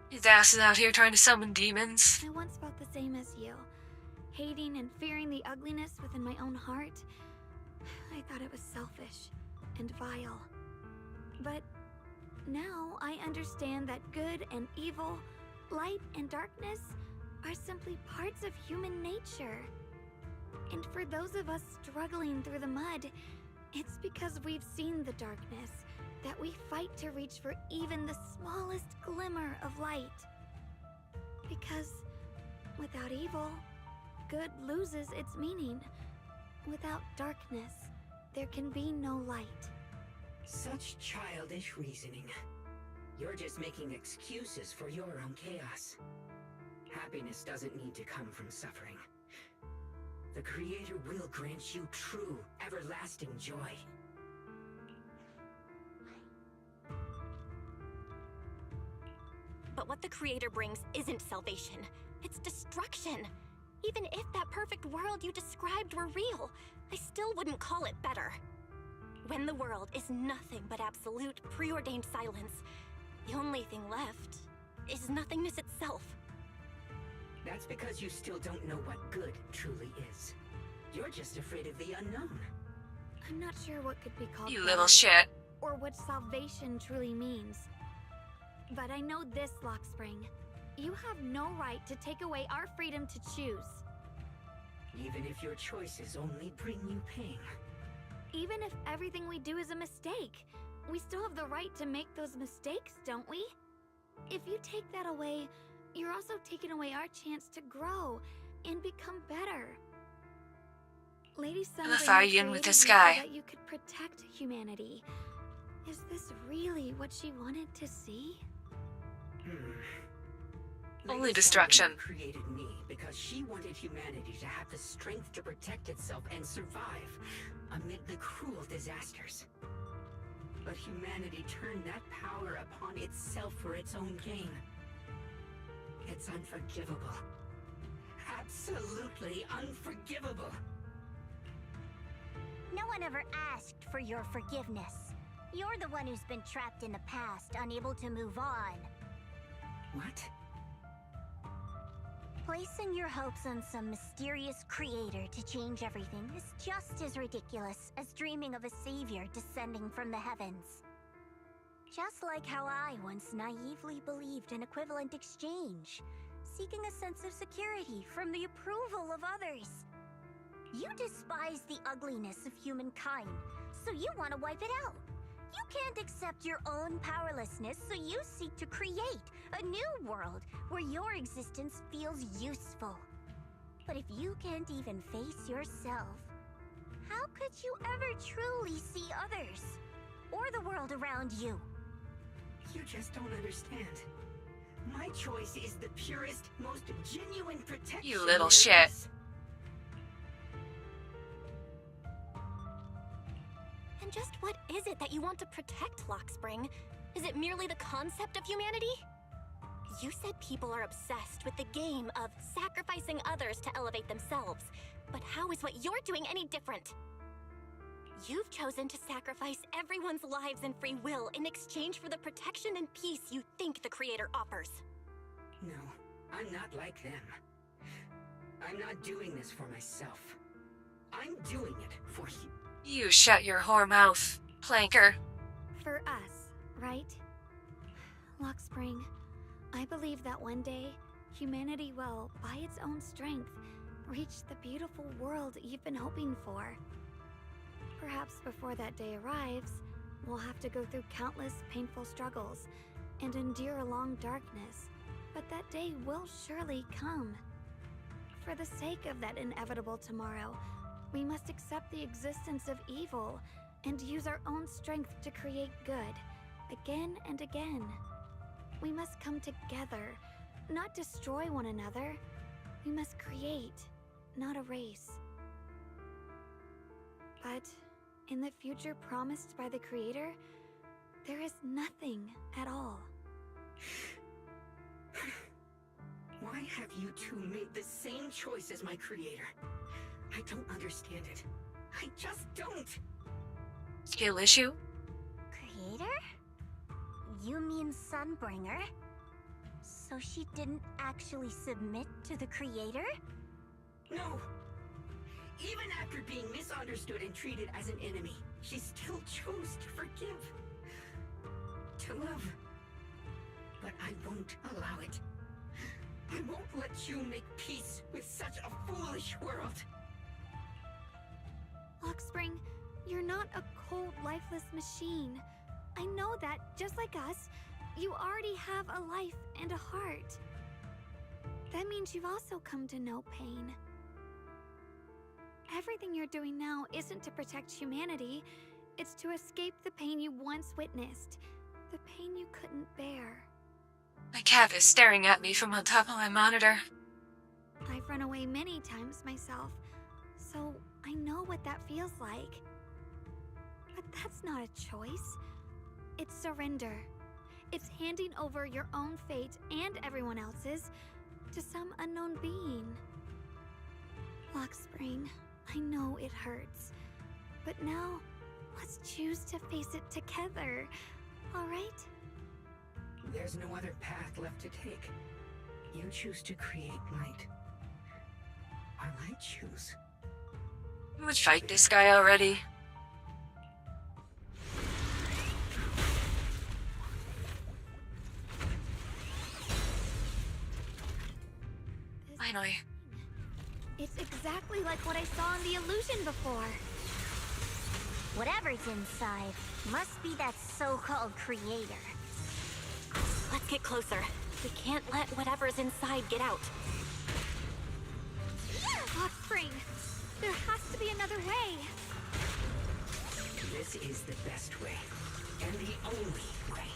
His ass is out here trying to summon demons. I once felt the same as you, hating and fearing the ugliness within my own heart. I thought it was selfish and vile. But now I understand that good and evil, light and darkness are simply parts of human nature. And for those of us struggling through the mud, it's because we've seen the darkness that we fight to reach for even the smallest glimmer of light. Because without evil, good loses its meaning. Without darkness, there can be no light. Such childish reasoning. You're just making excuses for your own chaos. Happiness doesn't need to come from suffering. The Creator will grant you true, everlasting joy. But what the Creator brings isn't salvation. It's destruction. Even if that perfect world you described were real, I still wouldn't call it better. When the world is nothing but absolute, preordained silence, the only thing left is nothingness itself. That's because you still don't know what good truly is. You're just afraid of the unknown. I'm not sure what could be called You better, little shit. or what salvation truly means. But I know this, Lockspring. You have no right to take away our freedom to choose. Even if your choices only bring you pain. Even if everything we do is a mistake, we still have the right to make those mistakes, don't we? If you take that away, you're also taking away our chance to grow and become better. Lady Sunbringer Fighting with created this you guy. so that you could protect humanity. Is this really what she wanted to see? Only Lady destruction. Sunbringer created me because she wanted humanity to have the strength to protect itself and survive amid the cruel disasters. But humanity turned that power upon itself for its own gain. It's unforgivable. Absolutely unforgivable. No one ever asked for your forgiveness. You're the one who's been trapped in the past, unable to move on. What? Placing your hopes on some mysterious creator to change everything is just as ridiculous as dreaming of a savior descending from the heavens. Just like how I once naively believed in equivalent exchange, seeking a sense of security from the approval of others. You despise the ugliness of humankind, so you want to wipe it out. You can't accept your own powerlessness, so you seek to create a new world where your existence feels useful. But if you can't even face yourself, how could you ever truly see others? Or the world around you? You just don't understand. My choice is the purest, most genuine protection. You little there shit. is. And just what is it that you want to protect, Lockspring? Is it merely the concept of humanity? You said people are obsessed with the game of sacrificing others to elevate themselves. But how is what you're doing any different? You've chosen to sacrifice everyone's lives and free will in exchange for the protection and peace you think the Creator offers. No, I'm not like them. I'm not doing this for myself. I'm doing it for you. You shut your whore mouth, Planker. For us, right? Lockspring, I believe that one day, humanity will, by its own strength, reach the beautiful world you've been hoping for. Perhaps before that day arrives, we'll have to go through countless painful struggles and endure a long darkness. But that day will surely come. For the sake of that inevitable tomorrow, we must accept the existence of evil and use our own strength to create good, again and again. We must come together, not destroy one another. We must create, not erase. But in the future promised by the Creator, there is nothing at all. Why have you two made the same choice as my Creator? I don't understand it. I just don't. Skill issue? Creator? You mean Sunbringer? So she didn't actually submit to the Creator? No. Even after being misunderstood and treated as an enemy, she still chose to forgive. To love. But I won't allow it. I won't let you make peace with such a foolish world. Lockspring, you're not a cold, lifeless machine. I know that, just like us, you already have a life and a heart. That means you've also come to know pain. Everything you're doing now isn't to protect humanity. It's to escape the pain you once witnessed. The pain you couldn't bear. My cat is staring at me from on top of my monitor. I've run away many times myself, so I know what that feels like. But that's not a choice. It's surrender. It's handing over your own fate and everyone else's to some unknown being. Lockspring, I know it hurts, but now let's choose to face it together, all right? There's no other path left to take. You choose to create light, while I choose. You would fight this guy already. can I? It's exactly like what I saw in the illusion before. Whatever's inside must be that so-called creator. Let's get closer. We can't let whatever's inside get out. Offspring! There has to be another way! This is the best way. And the only way.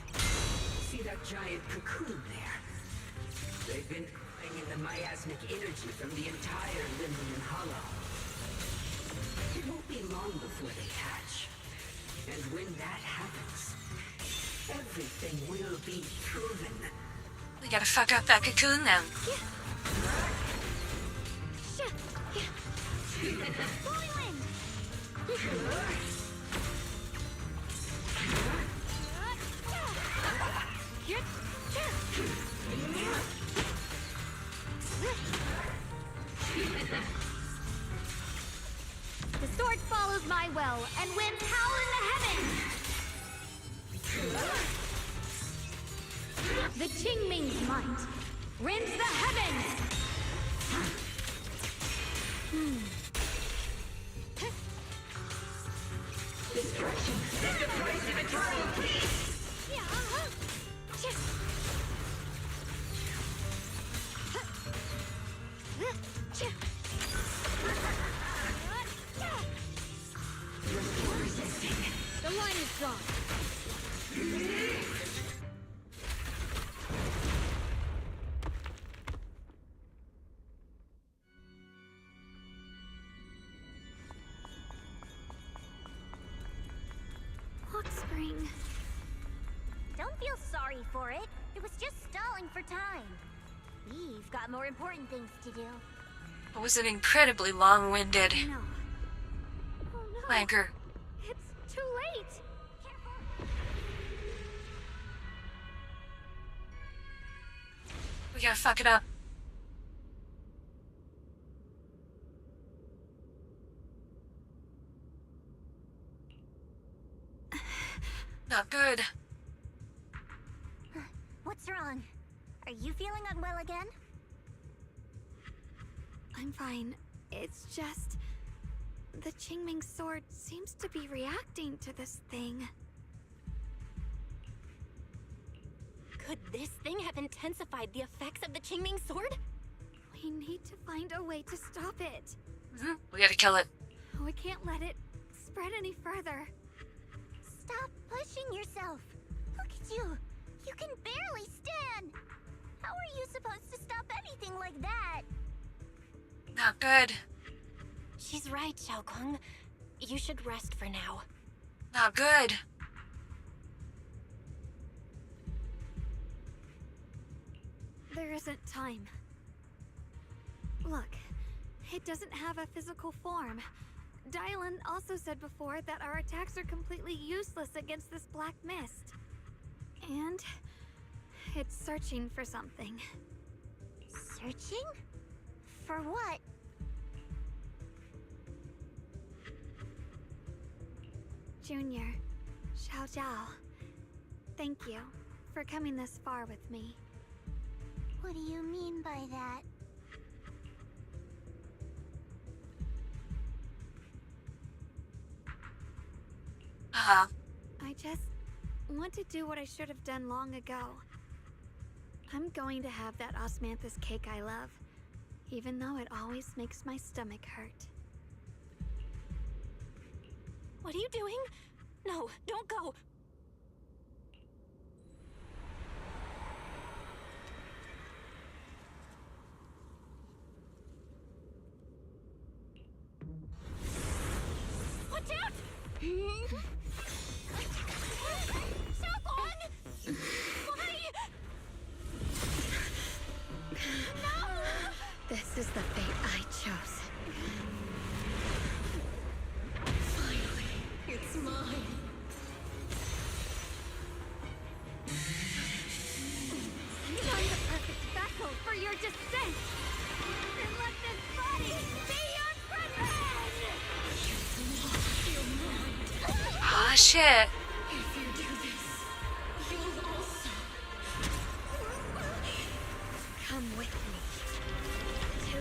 See that giant cocoon there? They've been pulling in the miasmic energy from the entire Limnian Hollow. It won't be long before they hatch. And when that happens, everything will be proven. We gotta fuck up that cocoon then. Blowing wind! The sword follows my will, and winds howl in the heavens! The Qingming's might rends the heavens! Destruction is the price of eternal peace! The line is drawn. Spring. Don't feel sorry for it. It was just stalling for time. We've got more important things to do. It was an incredibly long-winded No. Oh no. wanker. It's too late. We gotta fuck it up. Not good. What's wrong? Are you feeling unwell again? I'm fine. It's just... the Qingming sword seems to be reacting to this thing. Could this thing have intensified the effects of the Qingming sword? We need to find a way to stop it. We gotta kill it. We can't let it spread any further. Stop pushing yourself. Look at you. You can barely stand. How are you supposed to stop anything like that? Not good. She's right, Xiaokong. You should rest for now. Not good. There isn't time. Look, it doesn't have a physical form. Dylan also said before that our attacks are completely useless against this black mist. And it's searching for something. Searching? For what? Junior, Xiao Zhao, thank you for coming this far with me. What do you mean by that? I just want to do what I should have done long ago. I'm going to have that osmanthus cake I love, even though it always makes my stomach hurt. What are you doing? No, don't go. Watch out! Xiaokong! Why? No! This is the fate I chose. Finally, it's mine. Find the perfect vessel for your descent! And let this body be your prison! Ah, shit. If you do this, you'll also Come with me to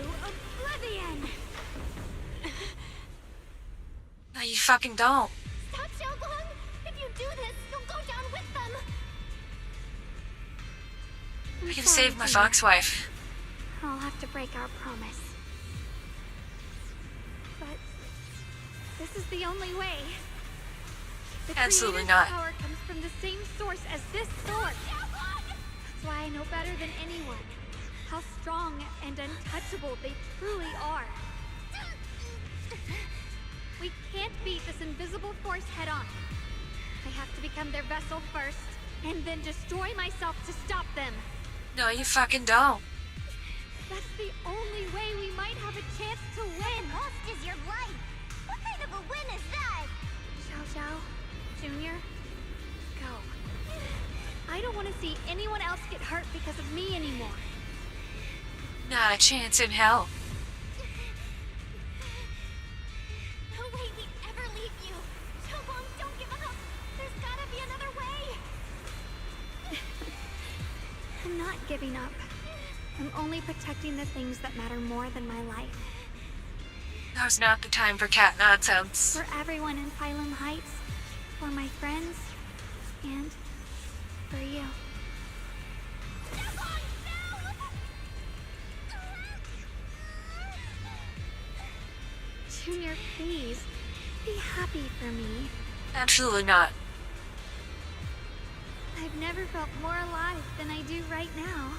fucking don't. Stop, Xiaoguang! If you do this, you'll go down with them! I can sorry, save my Junior. fox wife. I'll have to break our promise. But this is the only way. The Absolutely Creator's not. power comes from the same source as this sword. That's why I know better than anyone how strong and untouchable they truly are. We can't beat this invisible force head on. I have to become their vessel first, and then destroy myself to stop them. No, you fucking don't. That's the only way we might have a chance to win. The cost is your life. What kind of a win is that? Xiao Xiao, Junior, go. I don't want to see anyone else get hurt because of me anymore. Not a chance in hell. No way we'd ever leave you. Xiaoguang, don't give up. There's gotta be another way. I'm not giving up. I'm only protecting the things that matter more than my life. Now's not the time for cat nonsense. For everyone in Phylum Heights, for my friends, and for you. Junior, please, be happy for me. Absolutely not. I've never felt more alive than I do right now.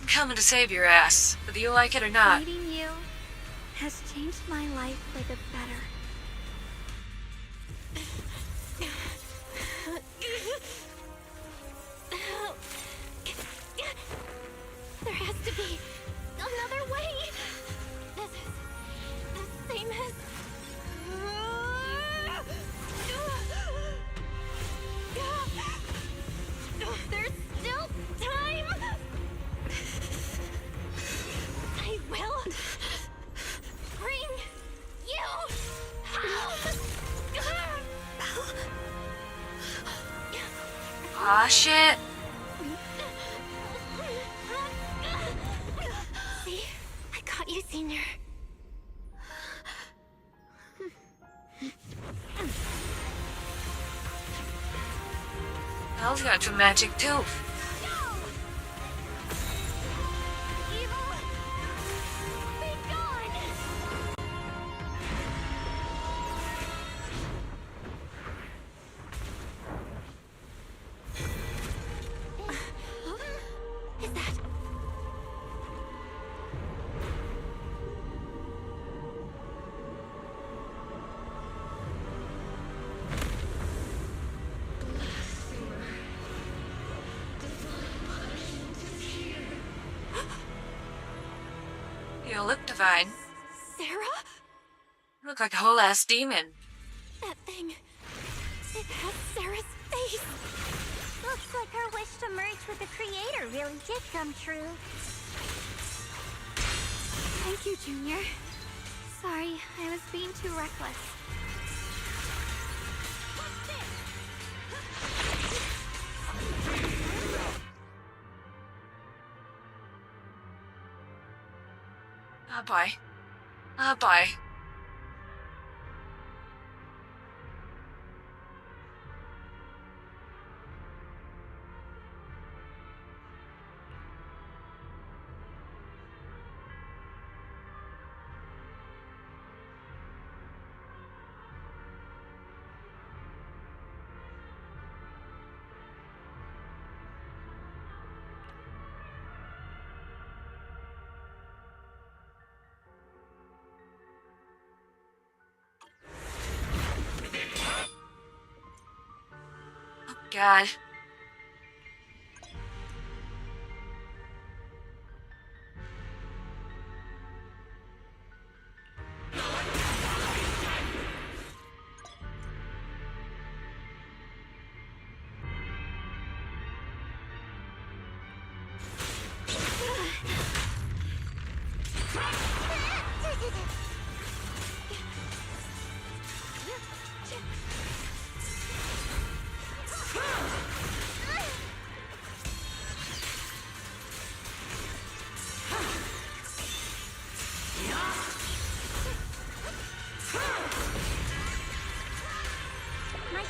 I'm coming to save your ass, whether you like it or not. Meeting you has changed my life for the better. There has to be another way. This is the same as... There's still time. I will bring you home. Aw, shit. See? I got you, Senior. Elle's got some magic too. Is that... You look divine. Sarah? You look like a whole ass demon. That thing... It has Sarah's face. Looks like her wish to merge with the Creator really did come true. Thank you, Junior. Sorry, I was being too reckless. Ah, bye. Ah, bye. God.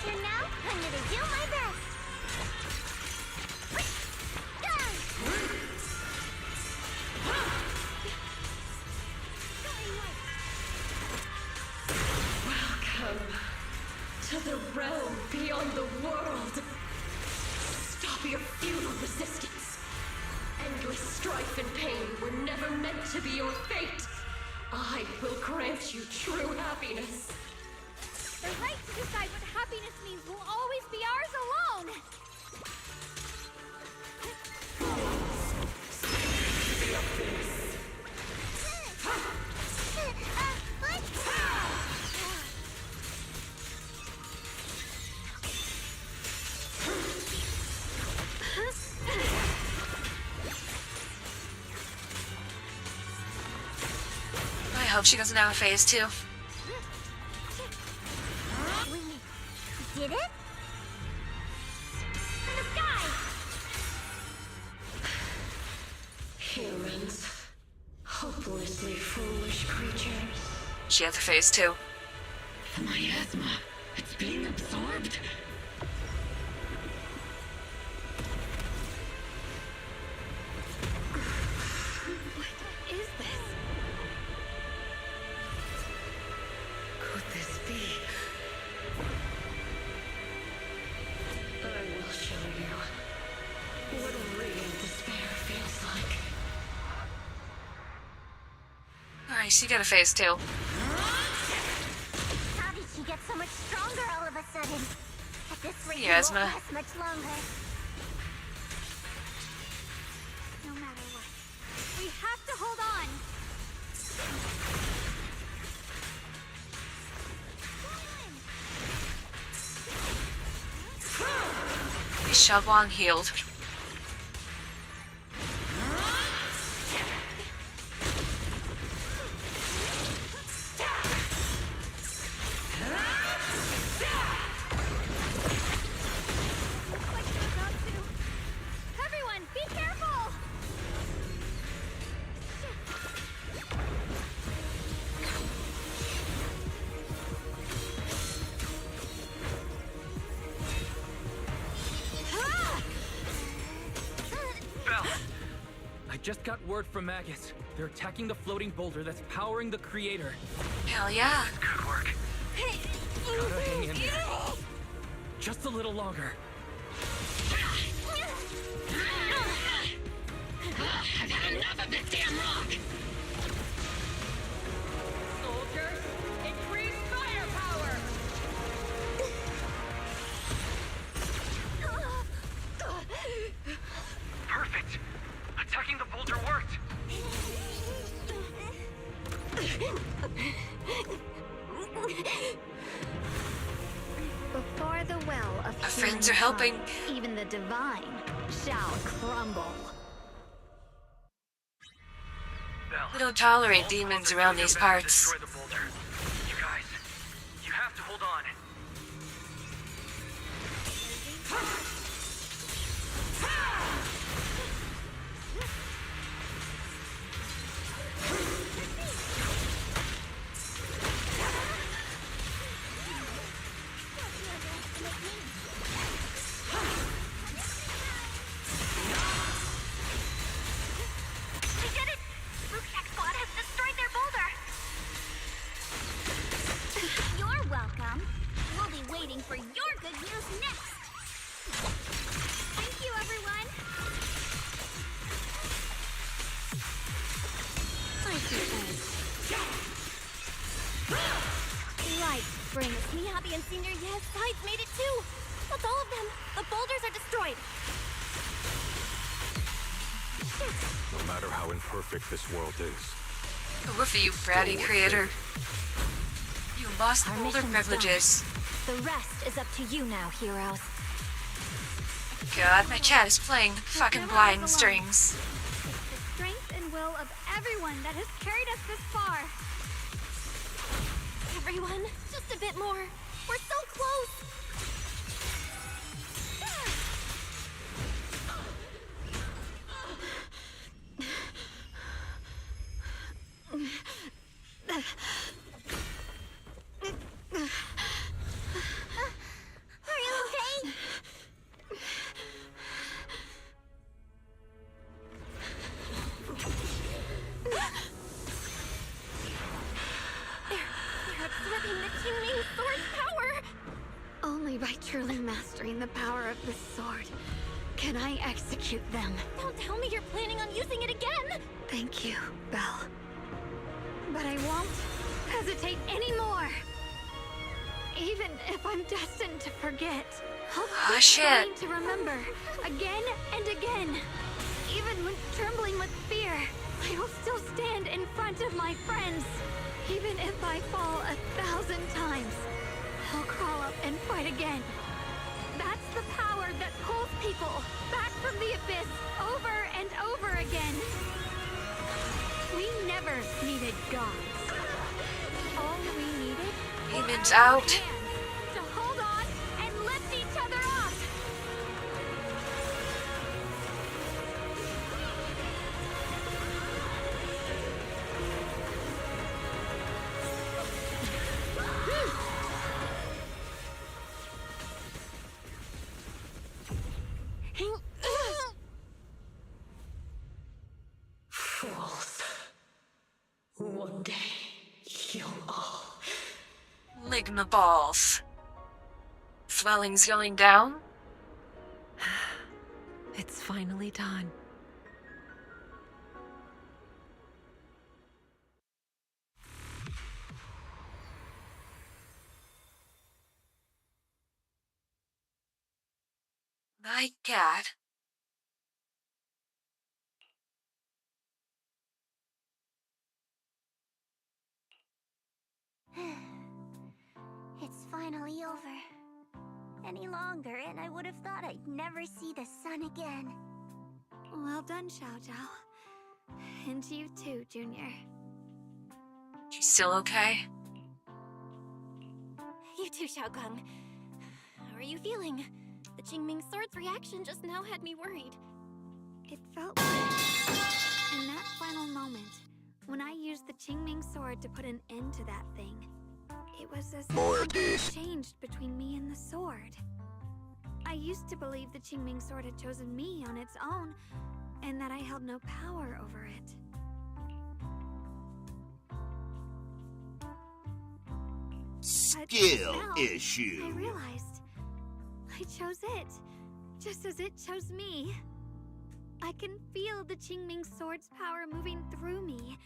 turn now. I'm gonna do my best. Welcome to the realm beyond the world. Stop your futile resistance. Endless strife and pain were never meant to be your fate. I will grant you true happiness. The right to decide what happiness means will always be ours alone! I hope she doesn't have a phase 2. Did it? In the sky! Humans. Hopelessly foolish creatures. She has a phase 2. The miasma. It's being absorbed. What is this? Could this be? I will show you what real despair feels like. Alright, she got a phase 2. How did she get so much stronger all of a sudden? At this rate, it Miasma. won't last much longer. No matter what, we have to hold on! Xiaoguang healed. Everyone, be careful! Bell! I just got word from Magus. They're attacking the floating boulder that's powering the creator. Hell yeah. Good work. Gotta hang in there. Just a little longer. I've had enough of this damn rock! Soldiers, increase firepower! Perfect! Attacking the boulder worked! Before the well of Our human friends are helping. kind, even the divine shall crumble. Bell, We don't tolerate all demons soldiers around do these their best to parts. destroy the boulder. You guys, you have to hold on. We did it! Rukshack Squad has destroyed their boulder! You're welcome. We'll be waiting for your good news next! Thank you, everyone! I see things. Right, Brings. Miyabi and Senior Yes Sides made it too! That's all of them! The boulders are destroyed! No matter how imperfect this world is, Good for you, bratty creator. You lost Our boulder mission's privileges. The rest is up to you now, heroes. God, my chat is playing fucking blind strings. The strength and will of everyone that has carried us this far! Everyone, just a bit more. We're so close. the power of this sword, can I execute them? Don't tell me you're planning on using it again! Thank you, Belle. But I won't hesitate anymore. Even if I'm destined to forget, I'll keep trying to remember again and again. Even when trembling with fear, I will still stand in front of my friends. Even if I fall 1,000 times, I'll crawl up and fight again. That's the power that pulls people back from the abyss over and over again. We never needed gods. All we needed Demon's out. to hold on and lift each other up. Fools. One day, you'll all... Ligma balls. Swelling's going down? It's finally done. My God. It's finally over. Any longer, and I would have thought I'd never see the sun again. Well done, Xiao Zhao. And you too, Junior. She's still okay? You too, Xiaogang. How are you feeling? The Qingming Sword's reaction just now had me worried. It felt like, in that final moment, when I used the Qingming Sword to put an end to that thing, it was as if something changed between me and the sword. I used to believe the Qingming Sword had chosen me on its own, and that I held no power over it. Skill now, issue. I realized I chose it, just as it chose me. I can feel the Qingming Sword's power moving through me.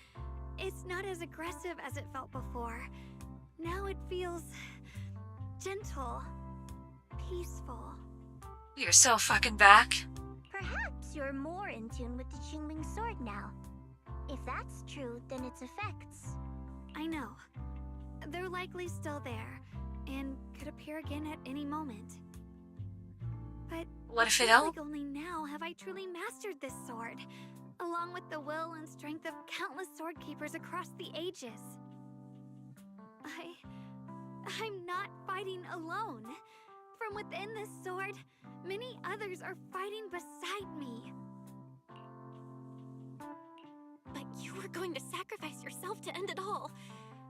It's not as aggressive as it felt before. Now it feels gentle, peaceful. You're so fucking back. Perhaps you're more in tune with the Qingming Sword now. If that's true, then its effects. I know. They're likely still there, and could appear again at any moment. But what if it feels like only now have I truly mastered this sword, along with the will and strength of countless sword keepers across the ages. I'm not fighting alone. From within this sword, many others are fighting beside me. But you were going to sacrifice yourself to end it all.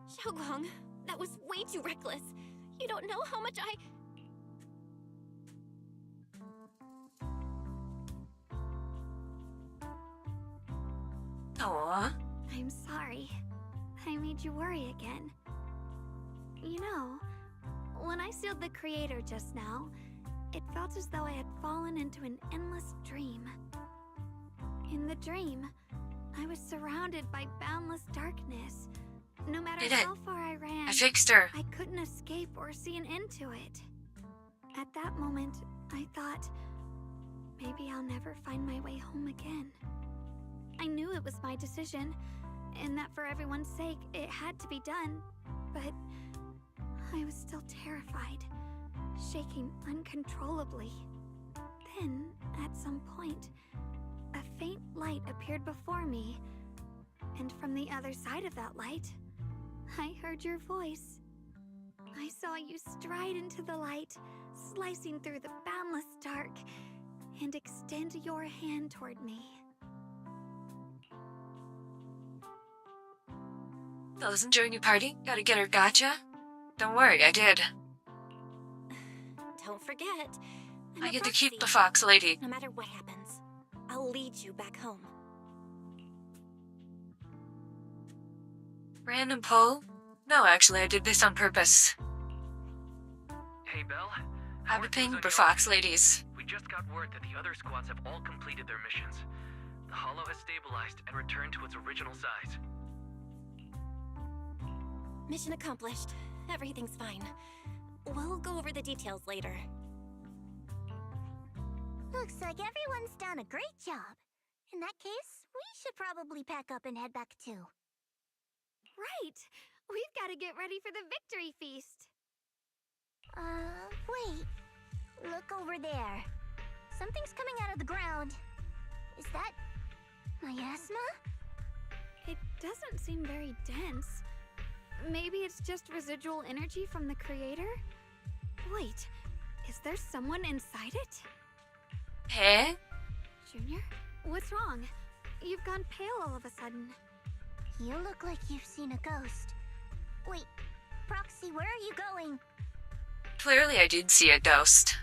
Xiaoguang, that was way too reckless. You don't know how much I... Aww. I'm sorry. I made you worry again. You know, when I sealed the Creator just now, it felt as though I had fallen into an endless dream. In the dream, I was surrounded by boundless darkness. No matter how far I ran, I fixed her. I couldn't escape or see an end to it. At that moment, I thought, maybe I'll never find my way home again. I knew it was my decision, and that for everyone's sake, it had to be done, but I was still terrified, shaking uncontrollably. Then, at some point, a faint light appeared before me, and from the other side of that light, I heard your voice. I saw you stride into the light, slicing through the boundless dark, and extend your hand toward me. That was enjoying your party? Gotta get her gotcha? Don't worry, I did. Don't forget, I get to keep the fox lady. No matter what happens, I'll lead you back home. Random poll? No, actually, I did this on purpose. Hey, Belle. Have a ping for Fox ladies. We just got word that the other squads have all completed their missions. The Hollow has stabilized and returned to its original size. Mission accomplished. Everything's fine. We'll go over the details later. Looks like everyone's done a great job. In that case, we should probably pack up and head back too. Right! We've got to get ready for the victory feast. Wait. Look over there. Something's coming out of the ground. Is that miasma? It doesn't seem very dense. Maybe it's just residual energy from the creator? Wait, is there someone inside it? Hey? Junior, what's wrong? You've gone pale all of a sudden. You look like you've seen a ghost. Wait, Proxy, where are you going? Clearly I did see a ghost.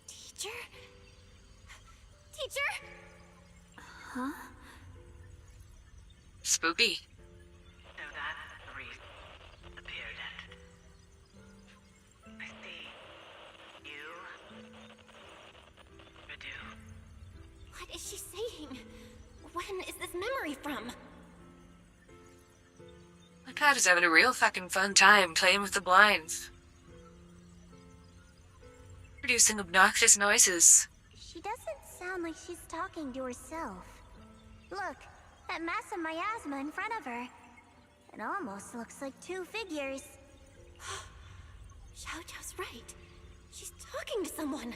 Teacher? Teacher? Huh? Spooky. So that's the reason appeared at. I see. You. Redo. What is she saying? When is this memory from? My cat is having a real fucking fun time playing with the blinds. Producing obnoxious noises. She doesn't sound like she's talking to herself. Look, that mass of miasma in front of her. It almost looks like two figures. Xiao Zhao's right. She's talking to someone.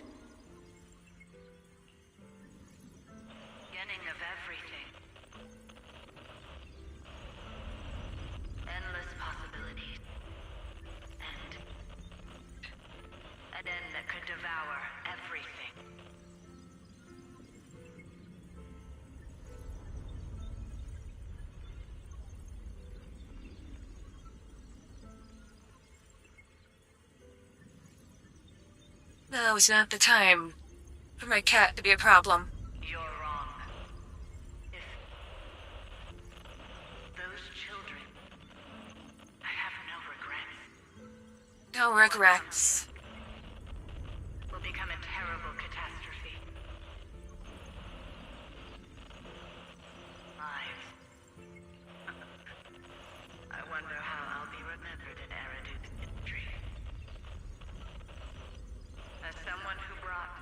Beginning of everything. Endless possibilities. An end that could devour everything. Now is not the time for my cat to be a problem. You're wrong. If those children, I have no regrets. No regrets. Will become a terrible catastrophe. Lives. I wonder how I'll be remembered in Eridu's history. As someone who brought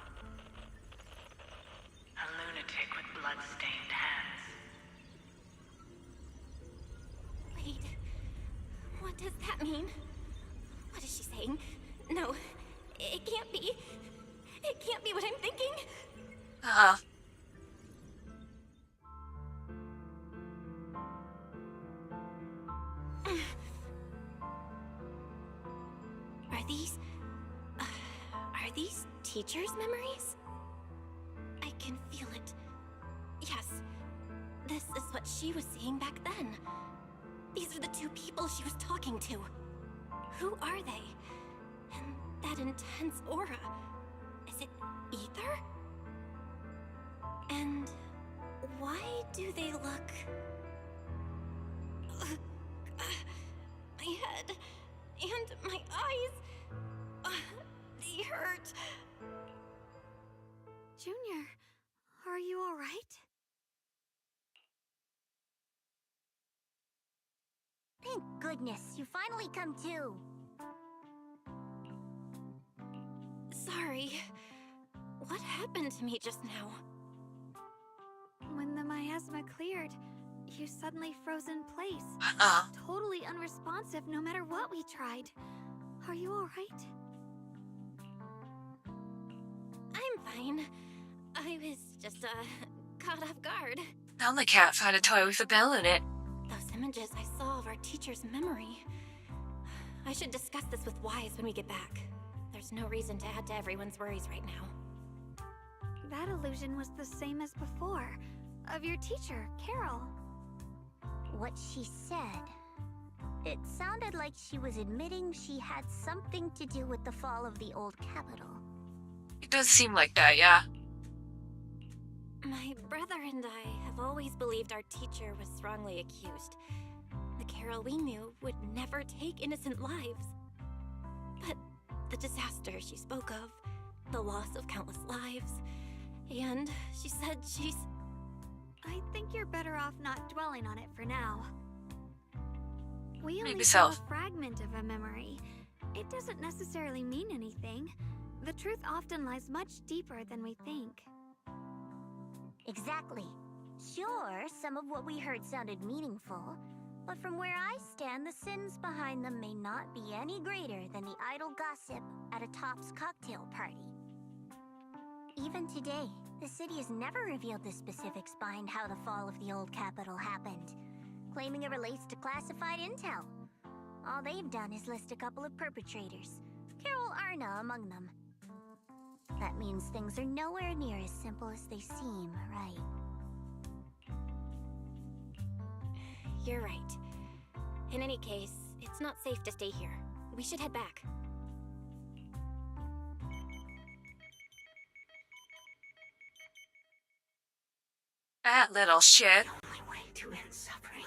a lunatic with blood-stained hands. Wait. What does that mean? What is she saying? No, it can't be. It can't be what I'm thinking. Are these teachers' memories? I can feel it. Yes, this is what she was seeing back then. These are the two people she was talking to. Who are they? And that intense aura. Is it ether? And why do they look... my head and my eyes, they hurt. Junior, are you all right? Thank goodness, you finally come to. Sorry. What happened to me just now? When the miasma cleared, you suddenly froze in place. Totally unresponsive no matter what we tried. Are you all right? I'm fine. I was just, caught off guard. Now the cat found a toy with a bell in it. Those images I saw of our teacher's memory. I should discuss this with Wise when we get back. There's no reason to add to everyone's worries right now. That illusion was the same as before, of your teacher, Carol. What she said. It sounded like she was admitting she had something to do with the fall of the old capital. does seem like that, yeah. My brother and I have always believed our teacher was wrongly accused. The Carol we knew would never take innocent lives. But the disaster she spoke of, the loss of countless lives, and she said she's... I think you're better off not dwelling on it for now. We only Maybe saw so. a fragment of a memory. It doesn't necessarily mean anything. The truth often lies much deeper than we think. Exactly. Sure, some of what we heard sounded meaningful, but from where I stand, the sins behind them may not be any greater than the idle gossip at a Top's cocktail party. Even today, the city has never revealed the specifics behind how the fall of the old capital happened, claiming it relates to classified intel. All they've done is list a couple of perpetrators, Carol Arna among them. That means things are nowhere near as simple as they seem, right? You're right. In any case, it's not safe to stay here. We should head back. That little shit. The only way to end suffering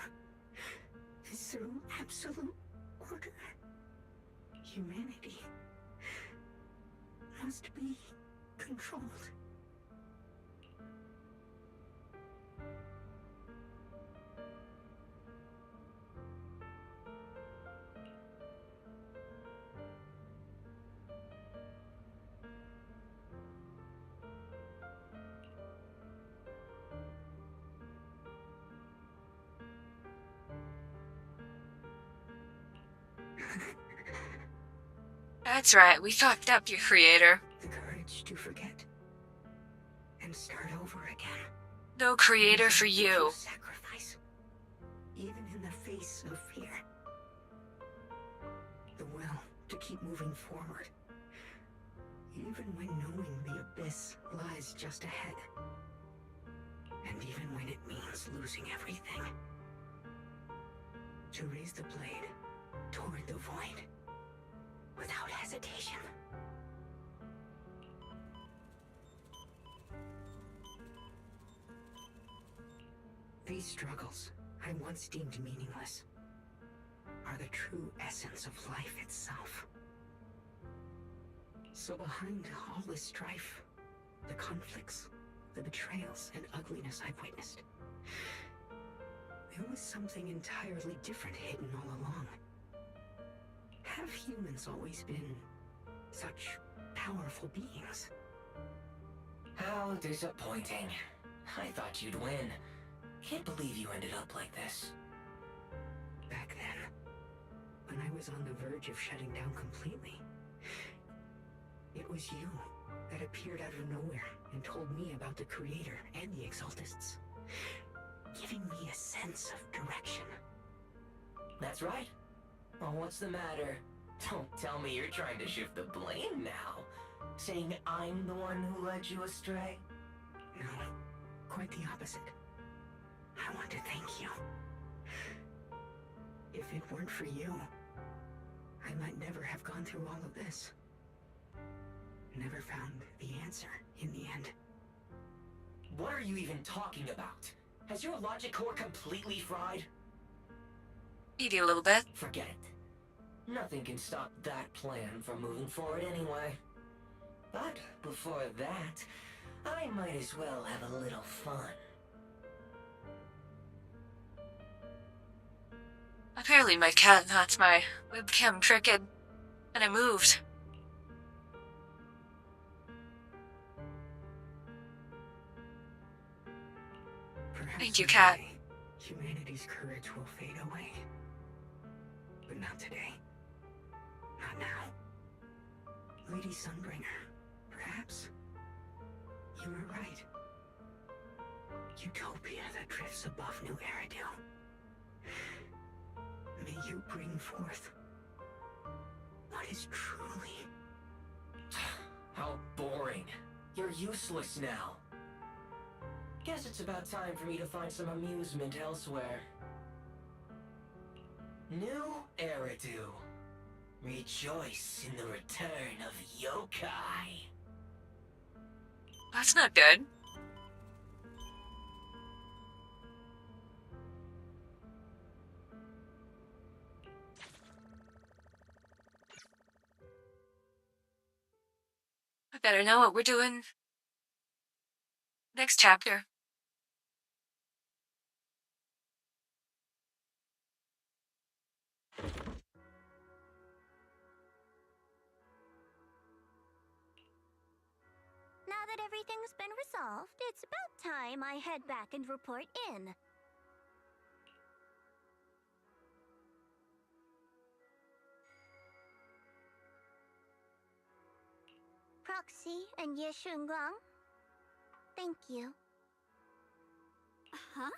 is through absolute order. Humanity must be controlled. That's right, we fucked up your creator. The courage to forget and start over again. No creator for you. Sacrifice, even in the face of fear. The will to keep moving forward, even when knowing the abyss lies just ahead. And even when it means losing everything. To raise the blade toward the void without hesitation. These struggles I once deemed meaningless are the true essence of life itself. So behind all this strife, the conflicts, the betrayals and ugliness I've witnessed, there was something entirely different hidden all along. Have humans always been such powerful beings? How disappointing. I thought you'd win. Can't believe you ended up like this. Back then, when I was on the verge of shutting down completely, it was you that appeared out of nowhere and told me about the Creator and the Exaltists, giving me a sense of direction. That's right. Oh, what's the matter? Don't tell me you're trying to shift the blame now. Saying I'm the one who led you astray? No, quite the opposite. I want to thank you. If it weren't for you, I might never have gone through all of this. Never found the answer in the end. What are you even talking about? Has your logic core completely fried? Maybe a little bit. Forget it. Nothing can stop that plan from moving forward anyway. But before that, I might as well have a little fun. Apparently my cat knocked my webcam crooked, and I moved. Perhaps Thank you, cat. someday, humanity's courage will fade away. But not today. Not now. Lady Sunbringer, perhaps you were right. Utopia that drifts above New Eridu. May you bring forth what is truly... How boring. You're useless now. Guess it's about time for me to find some amusement elsewhere. New Eridu. Rejoice in the return of yokai. That's not good. I better know what we're doing next chapter. Now that everything's been resolved, it's about time I head back and report in. Proxy and Ye Shunguang, thank you. Huh?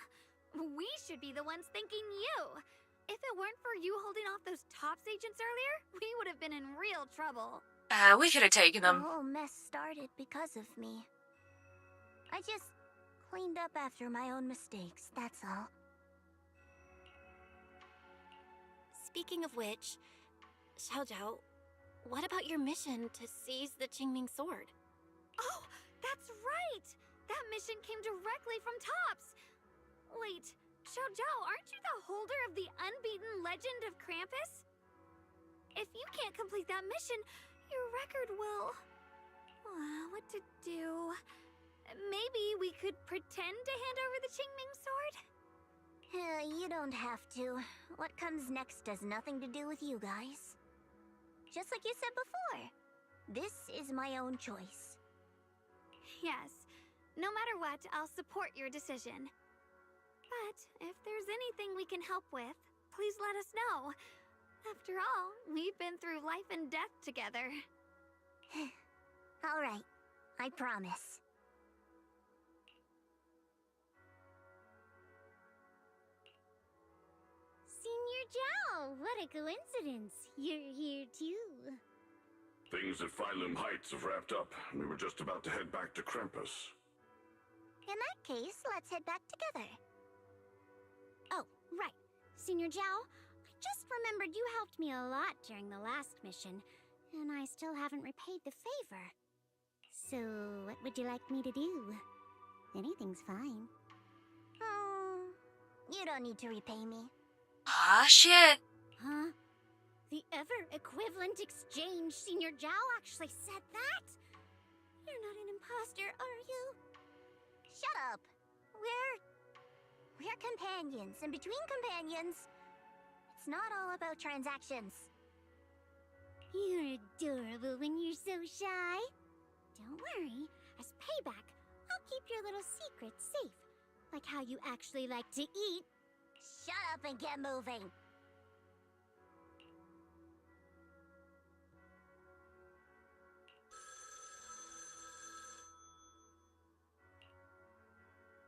We should be the ones thanking you. If it weren't for you holding off those TOPS agents earlier, we would have been in real trouble. We could have taken them. The whole mess started because of me. I just cleaned up after my own mistakes, that's all. Speaking of which, Xiaojiao, what about your mission to seize the Qingming sword? Oh, that's right! That mission came directly from TOPS! Wait, Xiaojiao, aren't you the holder of the unbeaten legend of Krampus? If you can't complete that mission, your record will... what to do? Maybe we could pretend to hand over the Qingming sword? You don't have to. What comes next has nothing to do with you guys. Just like you said before, this is my own choice. Yes. No matter what, I'll support your decision. But if there's anything we can help with, please let us know. After all, we've been through life and death together. All right, I promise. Senior Zhao, what a coincidence. You're here too. Things at Phylum Heights have wrapped up, and we were just about to head back to Krampus. In that case, let's head back together. Oh, right. Senior Zhao, I just remembered you helped me a lot during the last mission, and I still haven't repaid the favor. So, what would you like me to do? Anything's fine. You don't need to repay me. Ah, shit. Huh? The ever-equivalent exchange, Senior Zhao actually said that? You're not an imposter, are you? Shut up! We're companions, and between companions, it's not all about transactions. You're adorable when you're so shy. Don't worry, as payback, I'll keep your little secrets safe. Like how you actually like to eat. Shut up and get moving!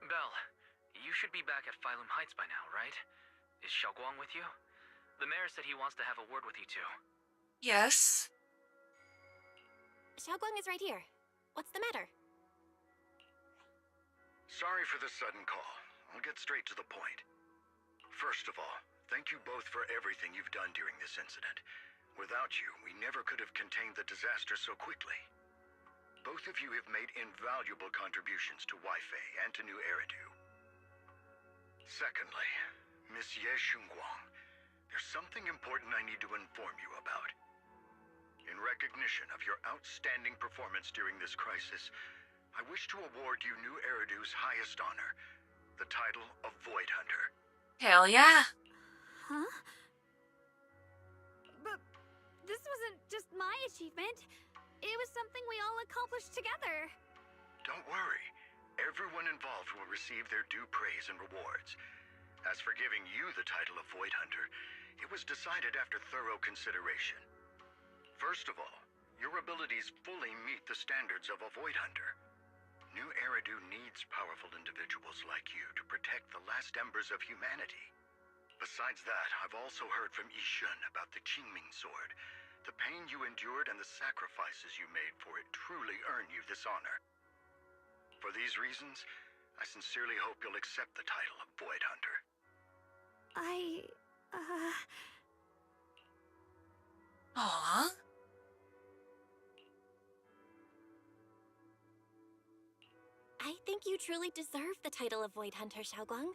Belle, you should be back at Phylum Heights by now, right? Is Xiaoguang with you? The mayor said he wants to have a word with you two. Yes? Xiaoguang is right here. What's the matter? Sorry for the sudden call. I'll get straight to the point. First of all, thank you both for everything you've done during this incident. Without you, we never could have contained the disaster so quickly. Both of you have made invaluable contributions to Weifei and to New Eridu. Secondly, Miss Ye Shunguang, there's something important I need to inform you about. In recognition of your outstanding performance during this crisis, I wish to award you New Eridu's highest honor, the title of Void Hunter. Hell yeah. Huh? But this wasn't just my achievement. It was something we all accomplished together. Don't worry. Everyone involved will receive their due praise and rewards. As for giving you the title of Void Hunter, it was decided after thorough consideration. First of all, your abilities fully meet the standards of a Void Hunter. New Eridu needs powerful individuals like you to protect the last embers of humanity. Besides that, I've also heard from Yishun about the Qingming sword. The pain you endured and the sacrifices you made for it truly earn you this honor. For these reasons, I sincerely hope you'll accept the title of Void Hunter. Aww. think you truly deserve the title of Void Hunter, Xiaoguang.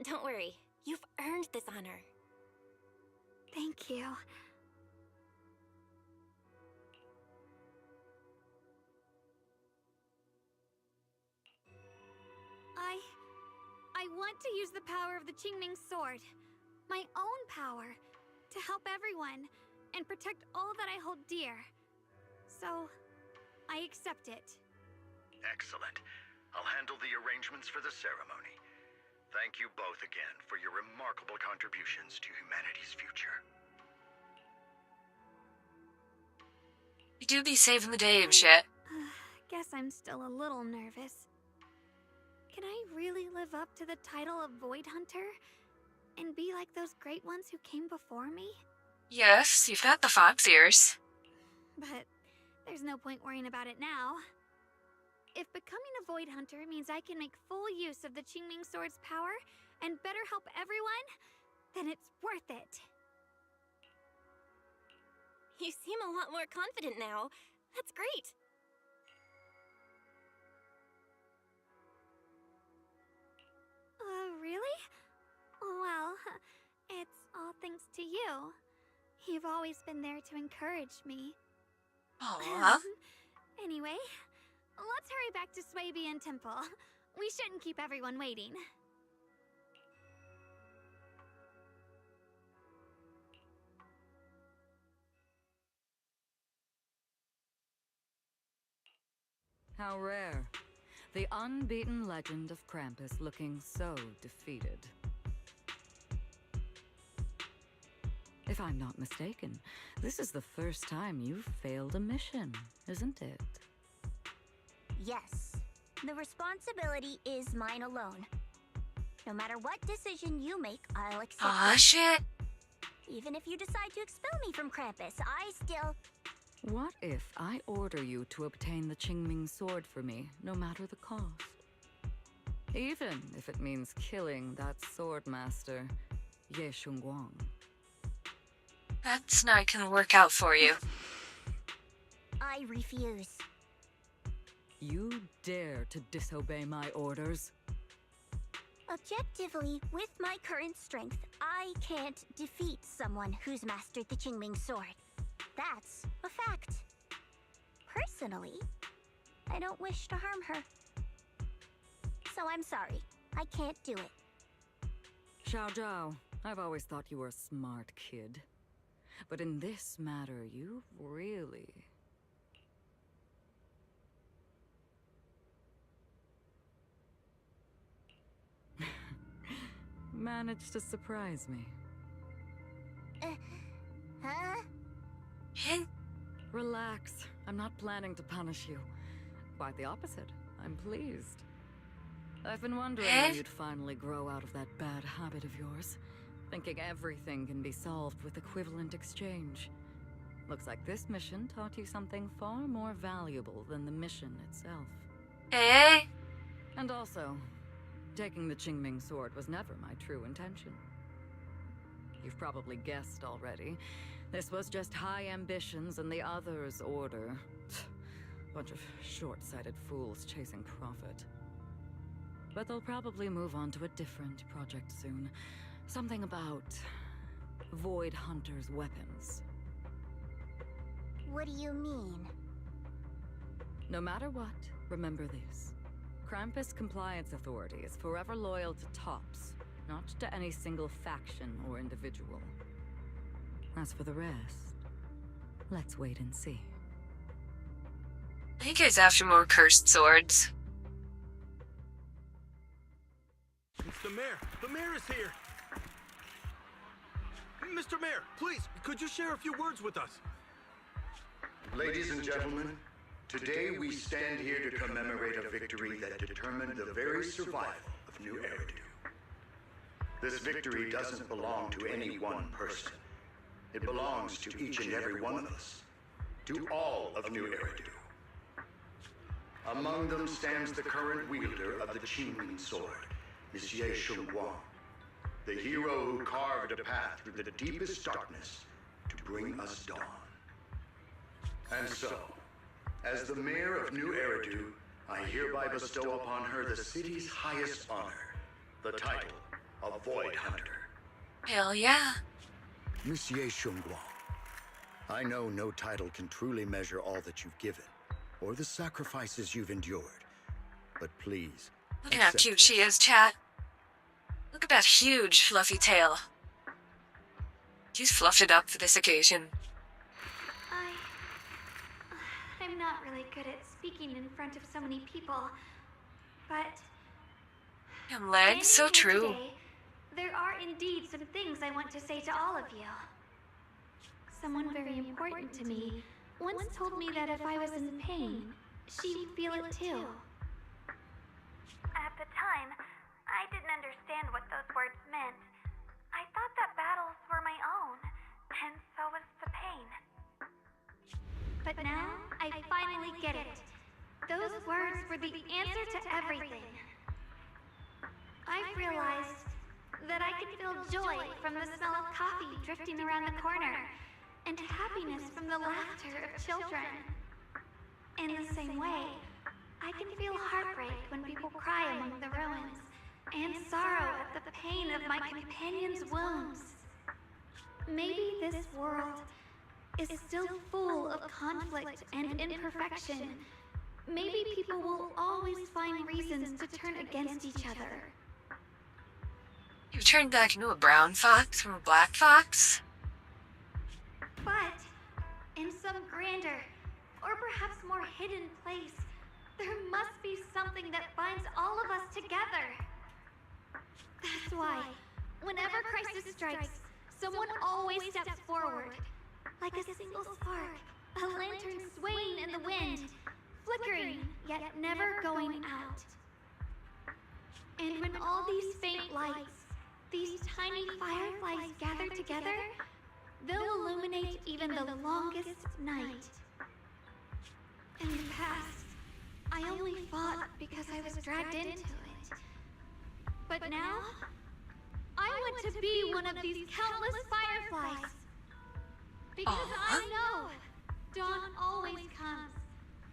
Don't worry, you've earned this honor. Thank you. I want to use the power of the Qingming sword, my own power, to help everyone and protect all that I hold dear. So, I accept it. Excellent. I'll handle the arrangements for the ceremony. Thank you both again for your remarkable contributions to humanity's future. You do be saving the day and shit. Guess I'm still a little nervous. Can I really live up to the title of Void Hunter? And be like those great ones who came before me? Yes, you've got the fox ears. But there's no point worrying about it now. If becoming a Void Hunter means I can make full use of the Qingming sword's power and better help everyone, then it's worth it. You seem a lot more confident now. That's great. Really? Well, it's all thanks to you. You've always been there to encourage me. Aww. Anyway, let's hurry back to Swabian Temple. We shouldn't keep everyone waiting. How rare. The unbeaten legend of Krampus looking so defeated. If I'm not mistaken, this is the first time you've failed a mission, isn't it? Yes. The responsibility is mine alone. No matter what decision you make, I'll accept Aw, it. shit. Even if you decide to expel me from Krampus, I still... What if I order you to obtain the Qingming sword for me, no matter the cost? Even if it means killing that sword master, Ye Shunguang. That's not gonna work out for you. I refuse. You dare to disobey my orders? Objectively, with my current strength, I can't defeat someone who's mastered the Qingming sword. That's a fact. Personally, I don't wish to harm her. So I'm sorry, I can't do it. Xiao Zhao, I've always thought you were a smart kid. But in this matter, you've really... managed to surprise me. Huh? Relax. I'm not planning to punish you. Quite the opposite. I'm pleased. I've been wondering when you'd finally grow out of that bad habit of yours. Thinking everything can be solved with equivalent exchange. Looks like this mission taught you something far more valuable than the mission itself. And also, taking the Qingming sword was never my true intention. You've probably guessed already. This was just high ambitions and the others' order. Bunch of short-sighted fools chasing profit. But they'll probably move on to a different project soon. Something about Void Hunter's weapons. What do you mean? No matter what, remember this. Krampus Compliance Authority is forever loyal to TOPS, not to any single faction or individual. As for the rest, let's wait and see. I think he's after more cursed swords. It's the mayor! The mayor is here! Mr. Mayor, please, could you share a few words with us? Ladies and gentlemen, today we stand here to commemorate a victory that determined the very survival of New Eridu. This victory doesn't belong to any one person. It belongs to each and every one of us. To all of New Eridu. Among them stands the current wielder of the Qingming sword, Monsieur Shunguang, the hero who carved a path through the deepest darkness to bring us dawn. And so, as the mayor of New Eridu, I hereby bestow upon her the city's highest honor, the title of Void Hunter. Hell yeah. Monsieur Shunguang, I know no title can truly measure all that you've given, or the sacrifices you've endured. But please, Look at how cute she is, chat. Look at that huge, fluffy tail. She's fluffed it up for this occasion. I'm not really good at speaking in front of so many people, but Damn legs, so standing here true. today, there are indeed some things I want to say to all of you. Someone very important to me once told me that if I was in pain, she'd feel it too. At the time, I didn't understand what those words meant. I thought that battles were my own, and so was the pain. But now, I finally get it. Those words were the answer to everything. I've realized that I can feel joy from the smell of coffee drifting around the corner, and happiness from the laughter of children. In the same way, I can feel heartbreak when people cry among the ruins, and sorrow at the pain of my companion's wounds. Maybe this world is still full of conflict and imperfection. Maybe people will always find reasons to turn against each other. You turned back into a brown fox from a black fox? But in some grander, or perhaps more hidden place, there must be something that binds all of us together. That's why, whenever crisis strikes, someone always steps forward. Like a single spark, a lantern swaying in the wind, flickering, yet never going out. And when all these faint lights, these tiny fireflies gather together, they'll illuminate even the longest night. In the past, I only fought because I was dragged into it. But now, I want to be one of these countless fireflies. Because I know dawn always comes.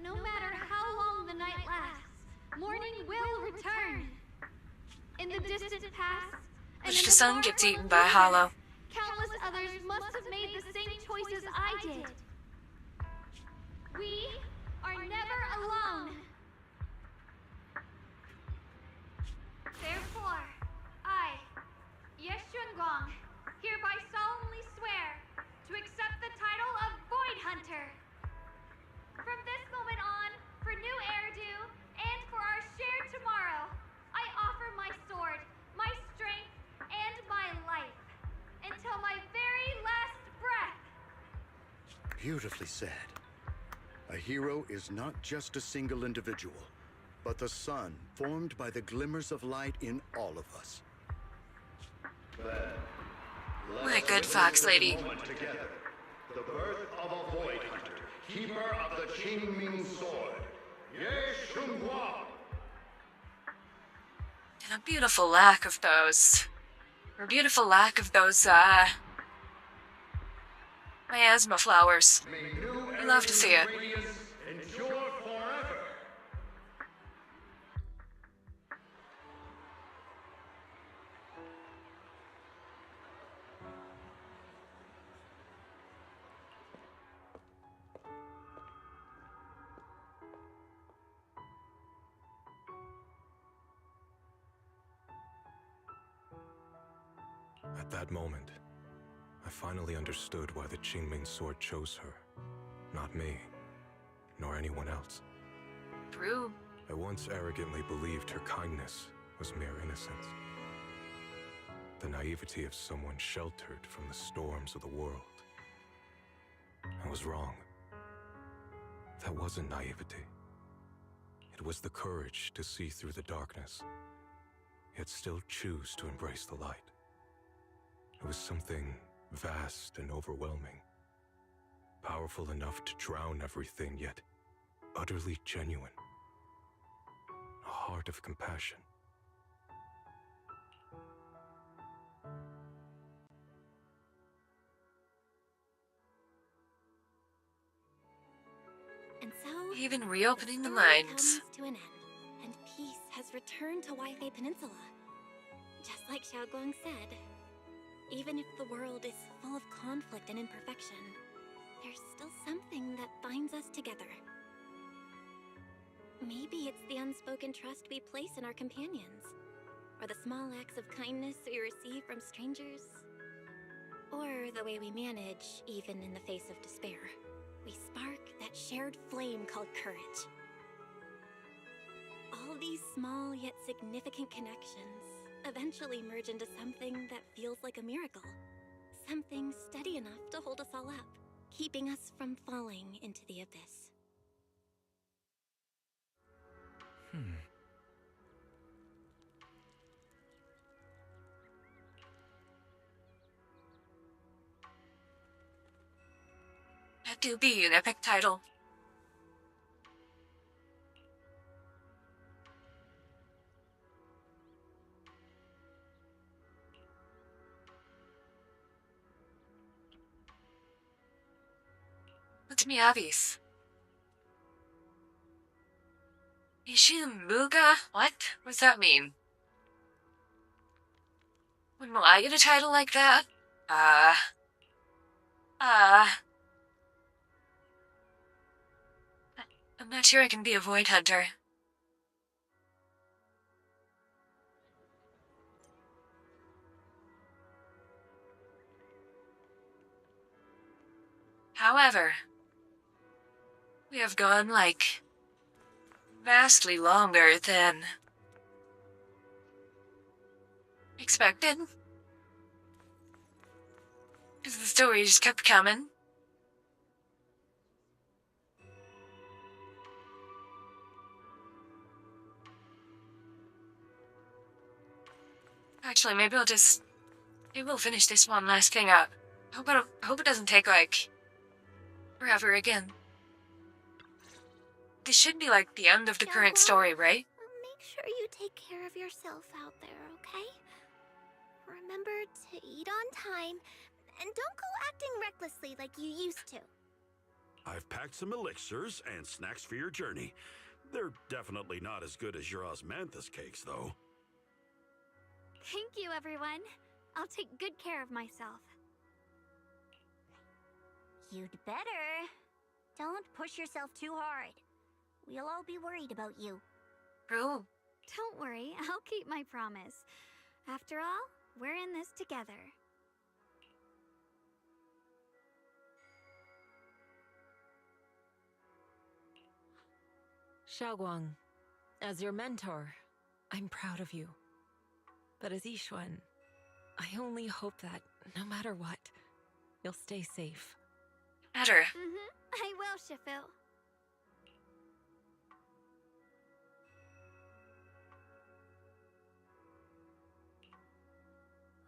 No matter how long the night lasts, morning will return. In the distant past, and Which in the sun far gets flung eaten by future, Hollow. countless others must have made the same choices I did. We are never alone. Therefore, I, Yeshunguang, hereby solemnly swear to accept the title of Void Hunter. From this moment on, for new Eridu, and for our shared tomorrow, I offer my sword, my strength, and my life, until my very last breath. Beautifully said. A hero is not just a single individual, but the sun formed by the glimmers of light in all of us. What a good fox lady. Together, the birth of a Void Hunter, keeper of the Qingming sword, Ye Shunguang. And a beautiful lack of those. Or beautiful lack of those, miasma flowers. We love to see it. Endure forever. At that moment, I finally understood why the Qingming sword chose her. Not me, nor anyone else. True. I once arrogantly believed her kindness was mere innocence. The naivety of someone sheltered from the storms of the world. I was wrong. That wasn't naivety. It was the courage to see through the darkness, yet still choose to embrace the light. It was something vast and overwhelming, powerful enough to drown everything, yet utterly genuine. A heart of compassion. And so, Even reopening the story mines. comes to an end, and peace has returned to Wi-Fi Peninsula. Just like Xiaoguang said, even if the world is full of conflict and imperfection, there's still something that binds us together. Maybe it's the unspoken trust we place in our companions, or the small acts of kindness we receive from strangers, or the way we manage even in the face of despair. We spark that shared flame called courage. All these small yet significant connections eventually merge into something that feels like a miracle. Something steady enough to hold us all up, keeping us from falling into the abyss. That do be an epic title. What's Miyabi's? Ishimuga? What? What does that mean? When will I get a title like that? I'm not sure I can be a void hunter. However, we have gone, like, vastly longer than expected. Because the story just kept coming. Actually, maybe we'll finish this one last thing up. Hope it doesn't take, like, forever again. This should be, like, the end of the current story, right? Make sure you take care of yourself out there, okay? Remember to eat on time, and don't go acting recklessly like you used to. I've packed some elixirs and snacks for your journey. They're definitely not as good as your osmanthus cakes, though. Thank you, everyone. I'll take good care of myself. You'd better. Don't push yourself too hard. We'll all be worried about you. True. Don't worry, I'll keep my promise. After all, we're in this together. Xiaoguang, as your mentor, I'm proud of you. But as Yixuan, I only hope that, no matter what, you'll stay safe. Better. I will, Shifu.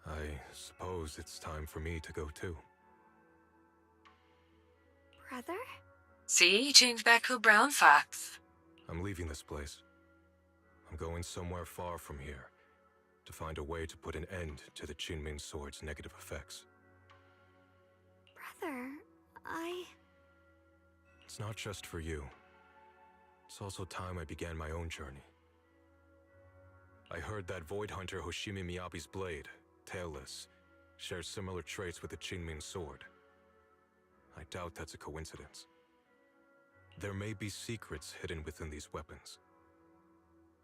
I suppose it's time for me to go too. Brother? See, he changed back to a brown fox. I'm leaving this place. I'm going somewhere far from here to find a way to put an end to the Qingming Sword's negative effects. Brother, It's not just for you. It's also time I began my own journey. I heard that Void Hunter Hoshimi Miyabi's blade, tailless, shares similar traits with the Qingming Sword. I doubt that's a coincidence. There may be secrets hidden within these weapons.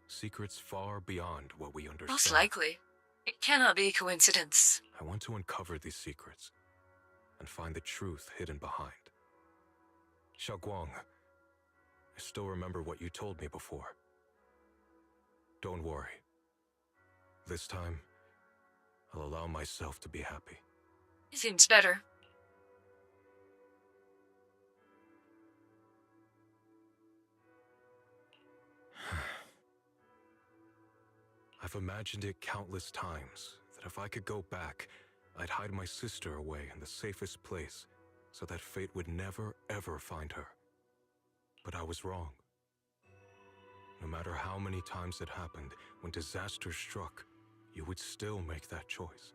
Secrets far beyond what we understand. Most likely. It cannot be a coincidence. I want to uncover these secrets and find the truth hidden behind. Xiaoguang, I still remember what you told me before. Don't worry. This time, I'll allow myself to be happy. He seems better. I've imagined it countless times that if I could go back, I'd hide my sister away in the safest place so that fate would never, ever find her. But I was wrong. No matter how many times it happened, when disaster struck, you would still make that choice.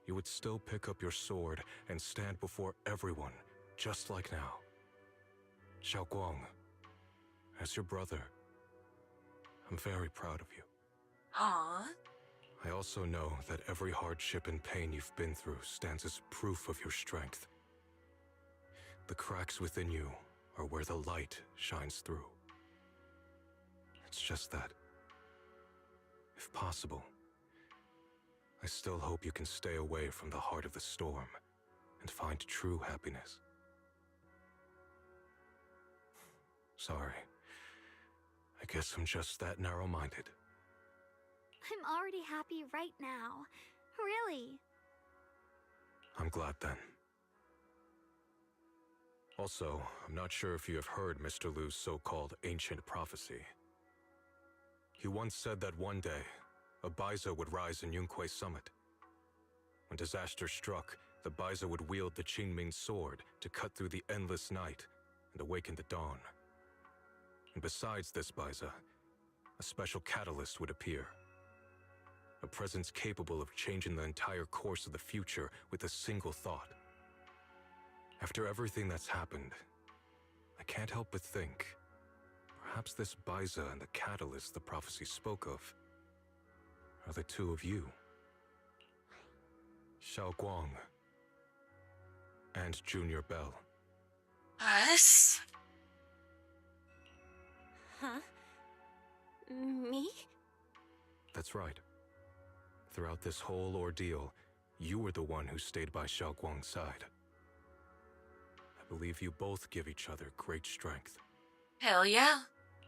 You would still pick up your sword and stand before everyone, just like now. Xiaoguang, As your brother, I'm very proud of you. Aww. I also know that every hardship and pain you've been through stands as proof of your strength. The cracks within you are where the light shines through. It's just that, if possible, I still hope you can stay away from the heart of the storm and find true happiness. Sorry. I guess I'm just that narrow-minded. I'm already happy right now. Really. I'm glad then. Also, I'm not sure if you have heard Mr. Lu's so-called ancient prophecy. He once said that one day, a Baiza would rise in Yunque Summit. When disaster struck, the Baiza would wield the Qingming sword to cut through the endless night and awaken the dawn. And besides this Baiza, a special catalyst would appear. A presence capable of changing the entire course of the future with a single thought. After everything that's happened, I can't help but think, perhaps this Baiza and the catalyst the prophecy spoke of are the two of you. Xiao Guang and Junior Bell. Us? Huh? Me? That's right. Throughout this whole ordeal, you were the one who stayed by Xiao Guang's side. I believe you both give each other great strength. Hell yeah.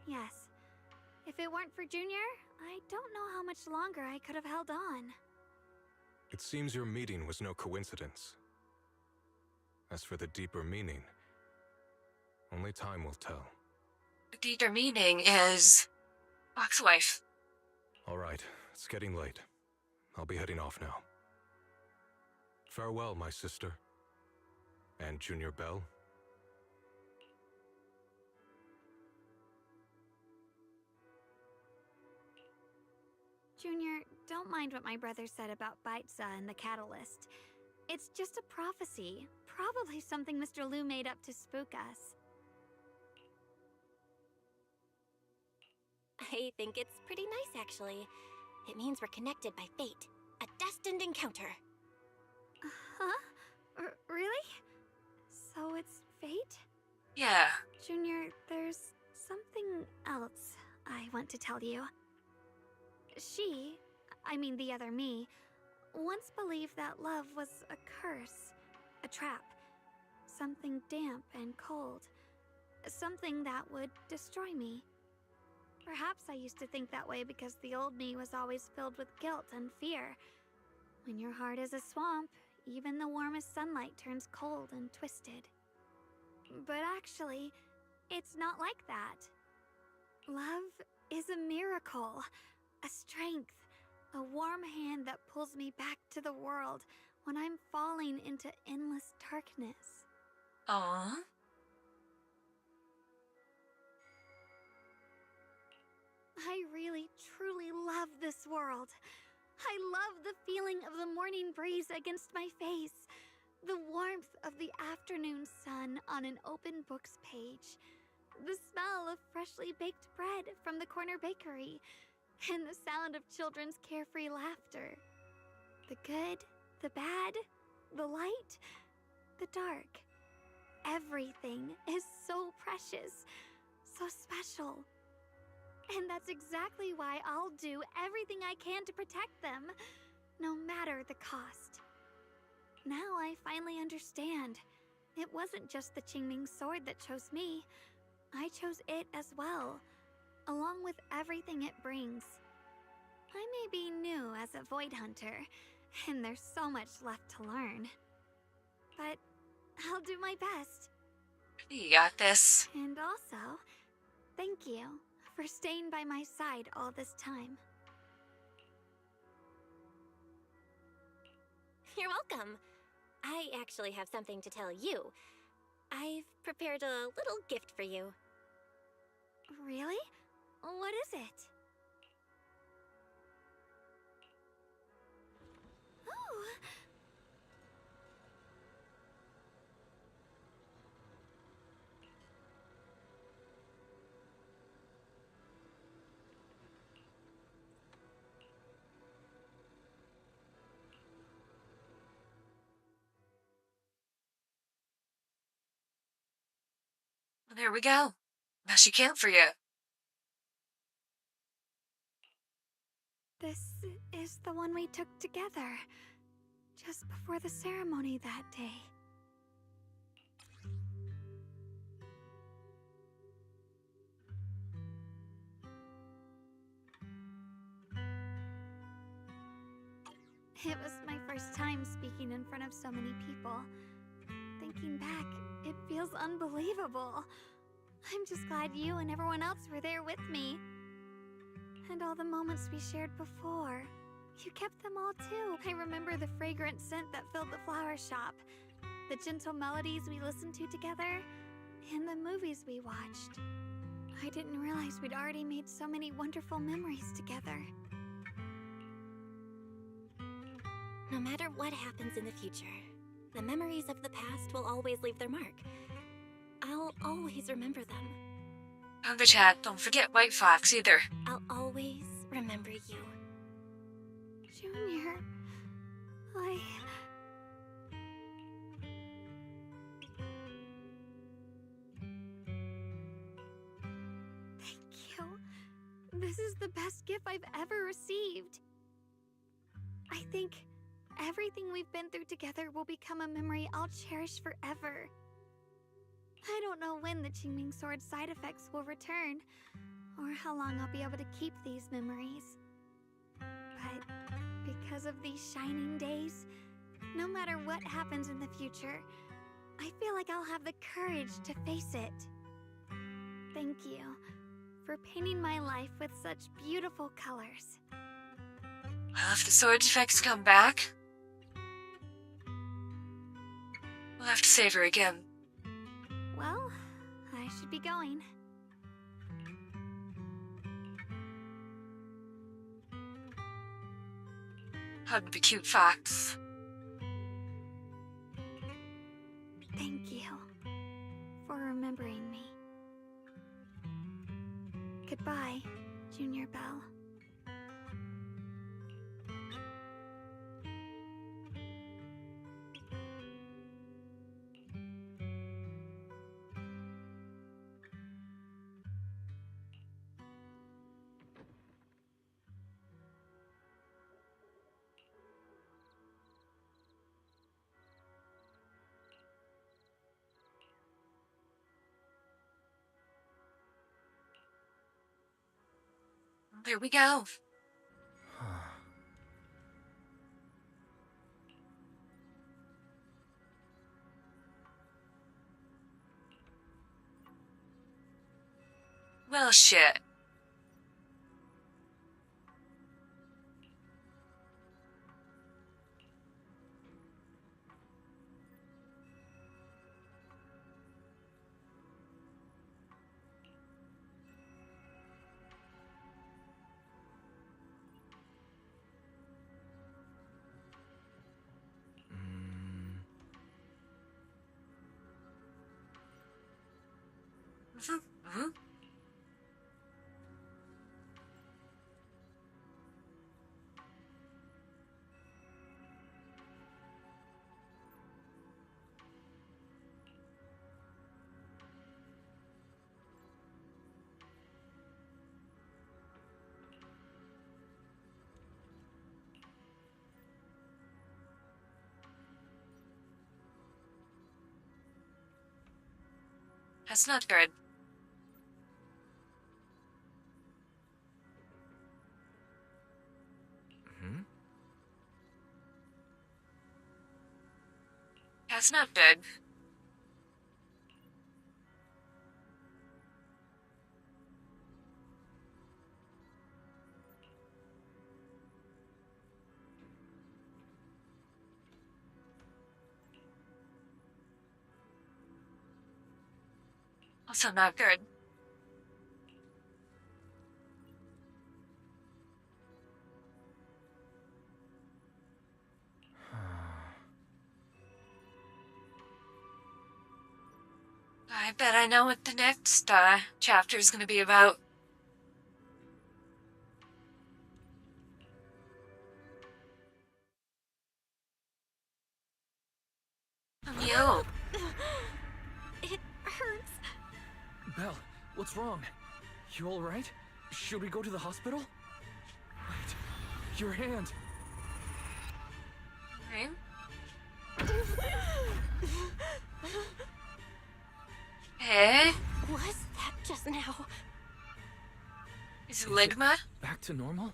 Yes. If it weren't for Junior, I don't know how much longer I could have held on. It seems your meeting was no coincidence. As for the deeper meaning, only time will tell. The deeper meaning is... Boxwife. All right, it's getting late. I'll be heading off now. Farewell, my sister. And Junior Bell. Junior, don't mind what my brother said about Baiza and the catalyst. It's just a prophecy. Probably something Mr. Lu made up to spook us. I think it's pretty nice, actually. It means we're connected by fate. A destined encounter. Huh? Really? So it's fate? Yeah. Junior, there's something else I want to tell you. I mean the other me, once believed that love was a curse, a trap, something damp and cold, something that would destroy me. Perhaps I used to think that way because the old me was always filled with guilt and fear. When your heart is a swamp, even the warmest sunlight turns cold and twisted. But actually, it's not like that. Love is a miracle, a strength, a warm hand that pulls me back to the world when I'm falling into endless darkness. Aww. I really, truly love this world. I love the feeling of the morning breeze against my face, the warmth of the afternoon sun on an open book's page, the smell of freshly baked bread from the corner bakery, and the sound of children's carefree laughter. The good, the bad, the light, the dark. Everything is so precious, so special. And that's exactly why I'll do everything I can to protect them, no matter the cost. Now I finally understand. It wasn't just the Qingming sword that chose me. I chose it as well, along with everything it brings. I may be new as a Void Hunter, and there's so much left to learn. But I'll do my best. You got this. And also, thank you for staying by my side all this time. You're welcome. I actually have something to tell you. I've prepared a little gift for you. Really? What is it? Oh! There we go. Now she can't forget. This is the one we took together, just before the ceremony that day. It was my first time speaking in front of so many people. Thinking back, it feels unbelievable. I'm just glad you and everyone else were there with me. And all the moments we shared before. You kept them all too. I remember the fragrant scent that filled the flower shop, the gentle melodies we listened to together, and the movies we watched. I didn't realize we'd already made so many wonderful memories together. No matter what happens in the future, the memories of the past will always leave their mark. I'll always remember them. Hunger Chat, don't forget White Fox either. I'll always remember you. Junior, Thank you. This is the best gift I've ever received. I think everything we've been through together will become a memory I'll cherish forever. I don't know when the Qingming Sword side effects will return, or how long I'll be able to keep these memories. But because of these shining days, no matter what happens in the future, I feel like I'll have the courage to face it. Thank you for painting my life with such beautiful colors. Well, if the sword effects come back, we'll have to save her again. Well, I should be going. Hug the cute fox. Thank you for remembering me. Goodbye, Junior Belle. There we go. Well, shit. Mm-hmm. That's not good. That's not good. Also not good. I bet I know what the next chapter is going to be about. You. It hurts. Belle, what's wrong? You alright? Should we go to the hospital? Wait, your hand. Right? Eh? Was that just now? Is it Ligma? Back to normal?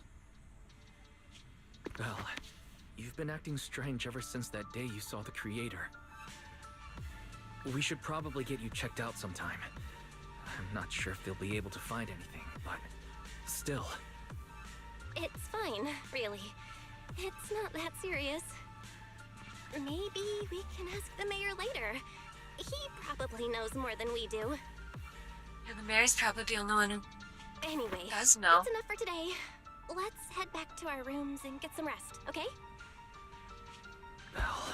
Belle, you've been acting strange ever since that day you saw the Creator. We should probably get you checked out sometime. I'm not sure if they'll be able to find anything, but still. It's fine, really. It's not that serious. Maybe we can ask the mayor later. He probably knows more than we do. Yeah, the mayor's probably the only one who Anyway, does know. that's enough for today. Let's head back to our rooms and get some rest, okay? Belle.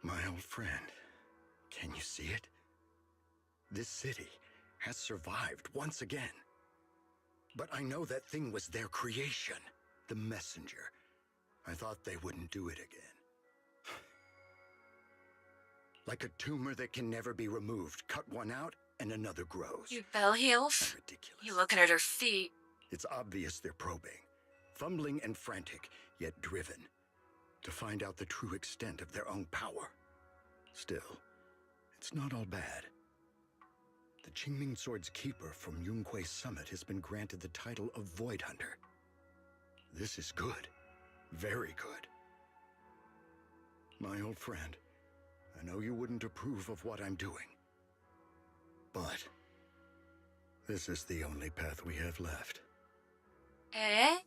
My old friend, can you see it? This city has survived once again. But I know that thing was their creation, the messenger. I thought they wouldn't do it again. Like a tumor that can never be removed. Cut one out and another grows. You Belle heels? Ridiculous. You looking at her feet. It's obvious they're probing. Fumbling and frantic, yet driven. To find out the true extent of their own power. Still, it's not all bad. The Qingming Sword's keeper from Yunquei Summit has been granted the title of Void Hunter. This is good. Very good. My old friend, I know you wouldn't approve of what I'm doing. But this is the only path we have left. Eh?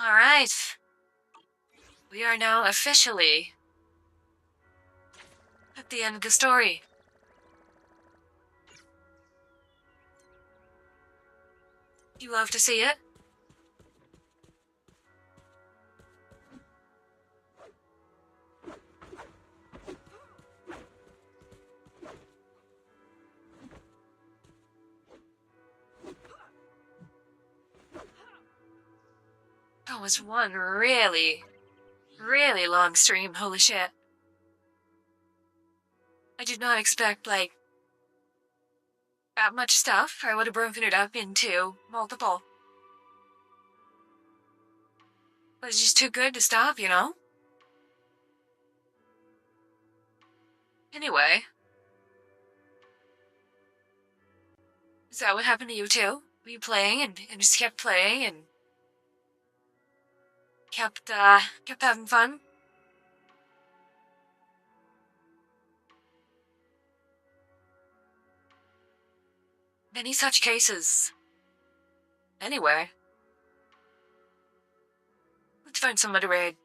All right. We are now officially at the end of the story. You love to see it? That was one really long stream, holy shit. I did not expect, like, that much stuff. I would have broken it up into multiple. But it's just too good to stop, you know? Anyway. Is that what happened to you too? Were you playing and just kept playing and kept having fun? Many such cases. Anyway. Let's find someone to raid.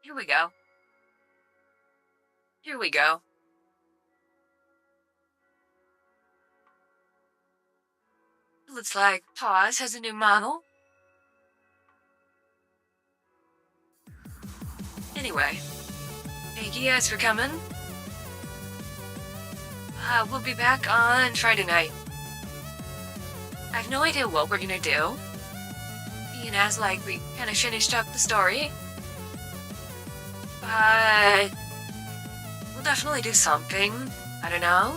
Here we go. Here we go. Looks like Pause has a new model. Anyway, thank you guys for coming. We'll be back on Friday night. I have no idea what we're gonna do. Being as like we kind of finished up the story. But we'll definitely do something. I don't know.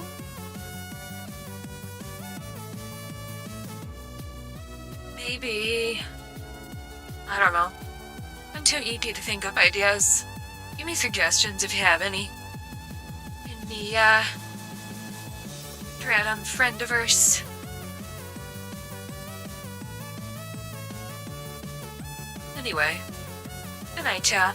Maybe. I don't know. I'm too EP to think up ideas. Give me suggestions if you have any. In the, thread on Friendiverse. anyway. Good night, chat.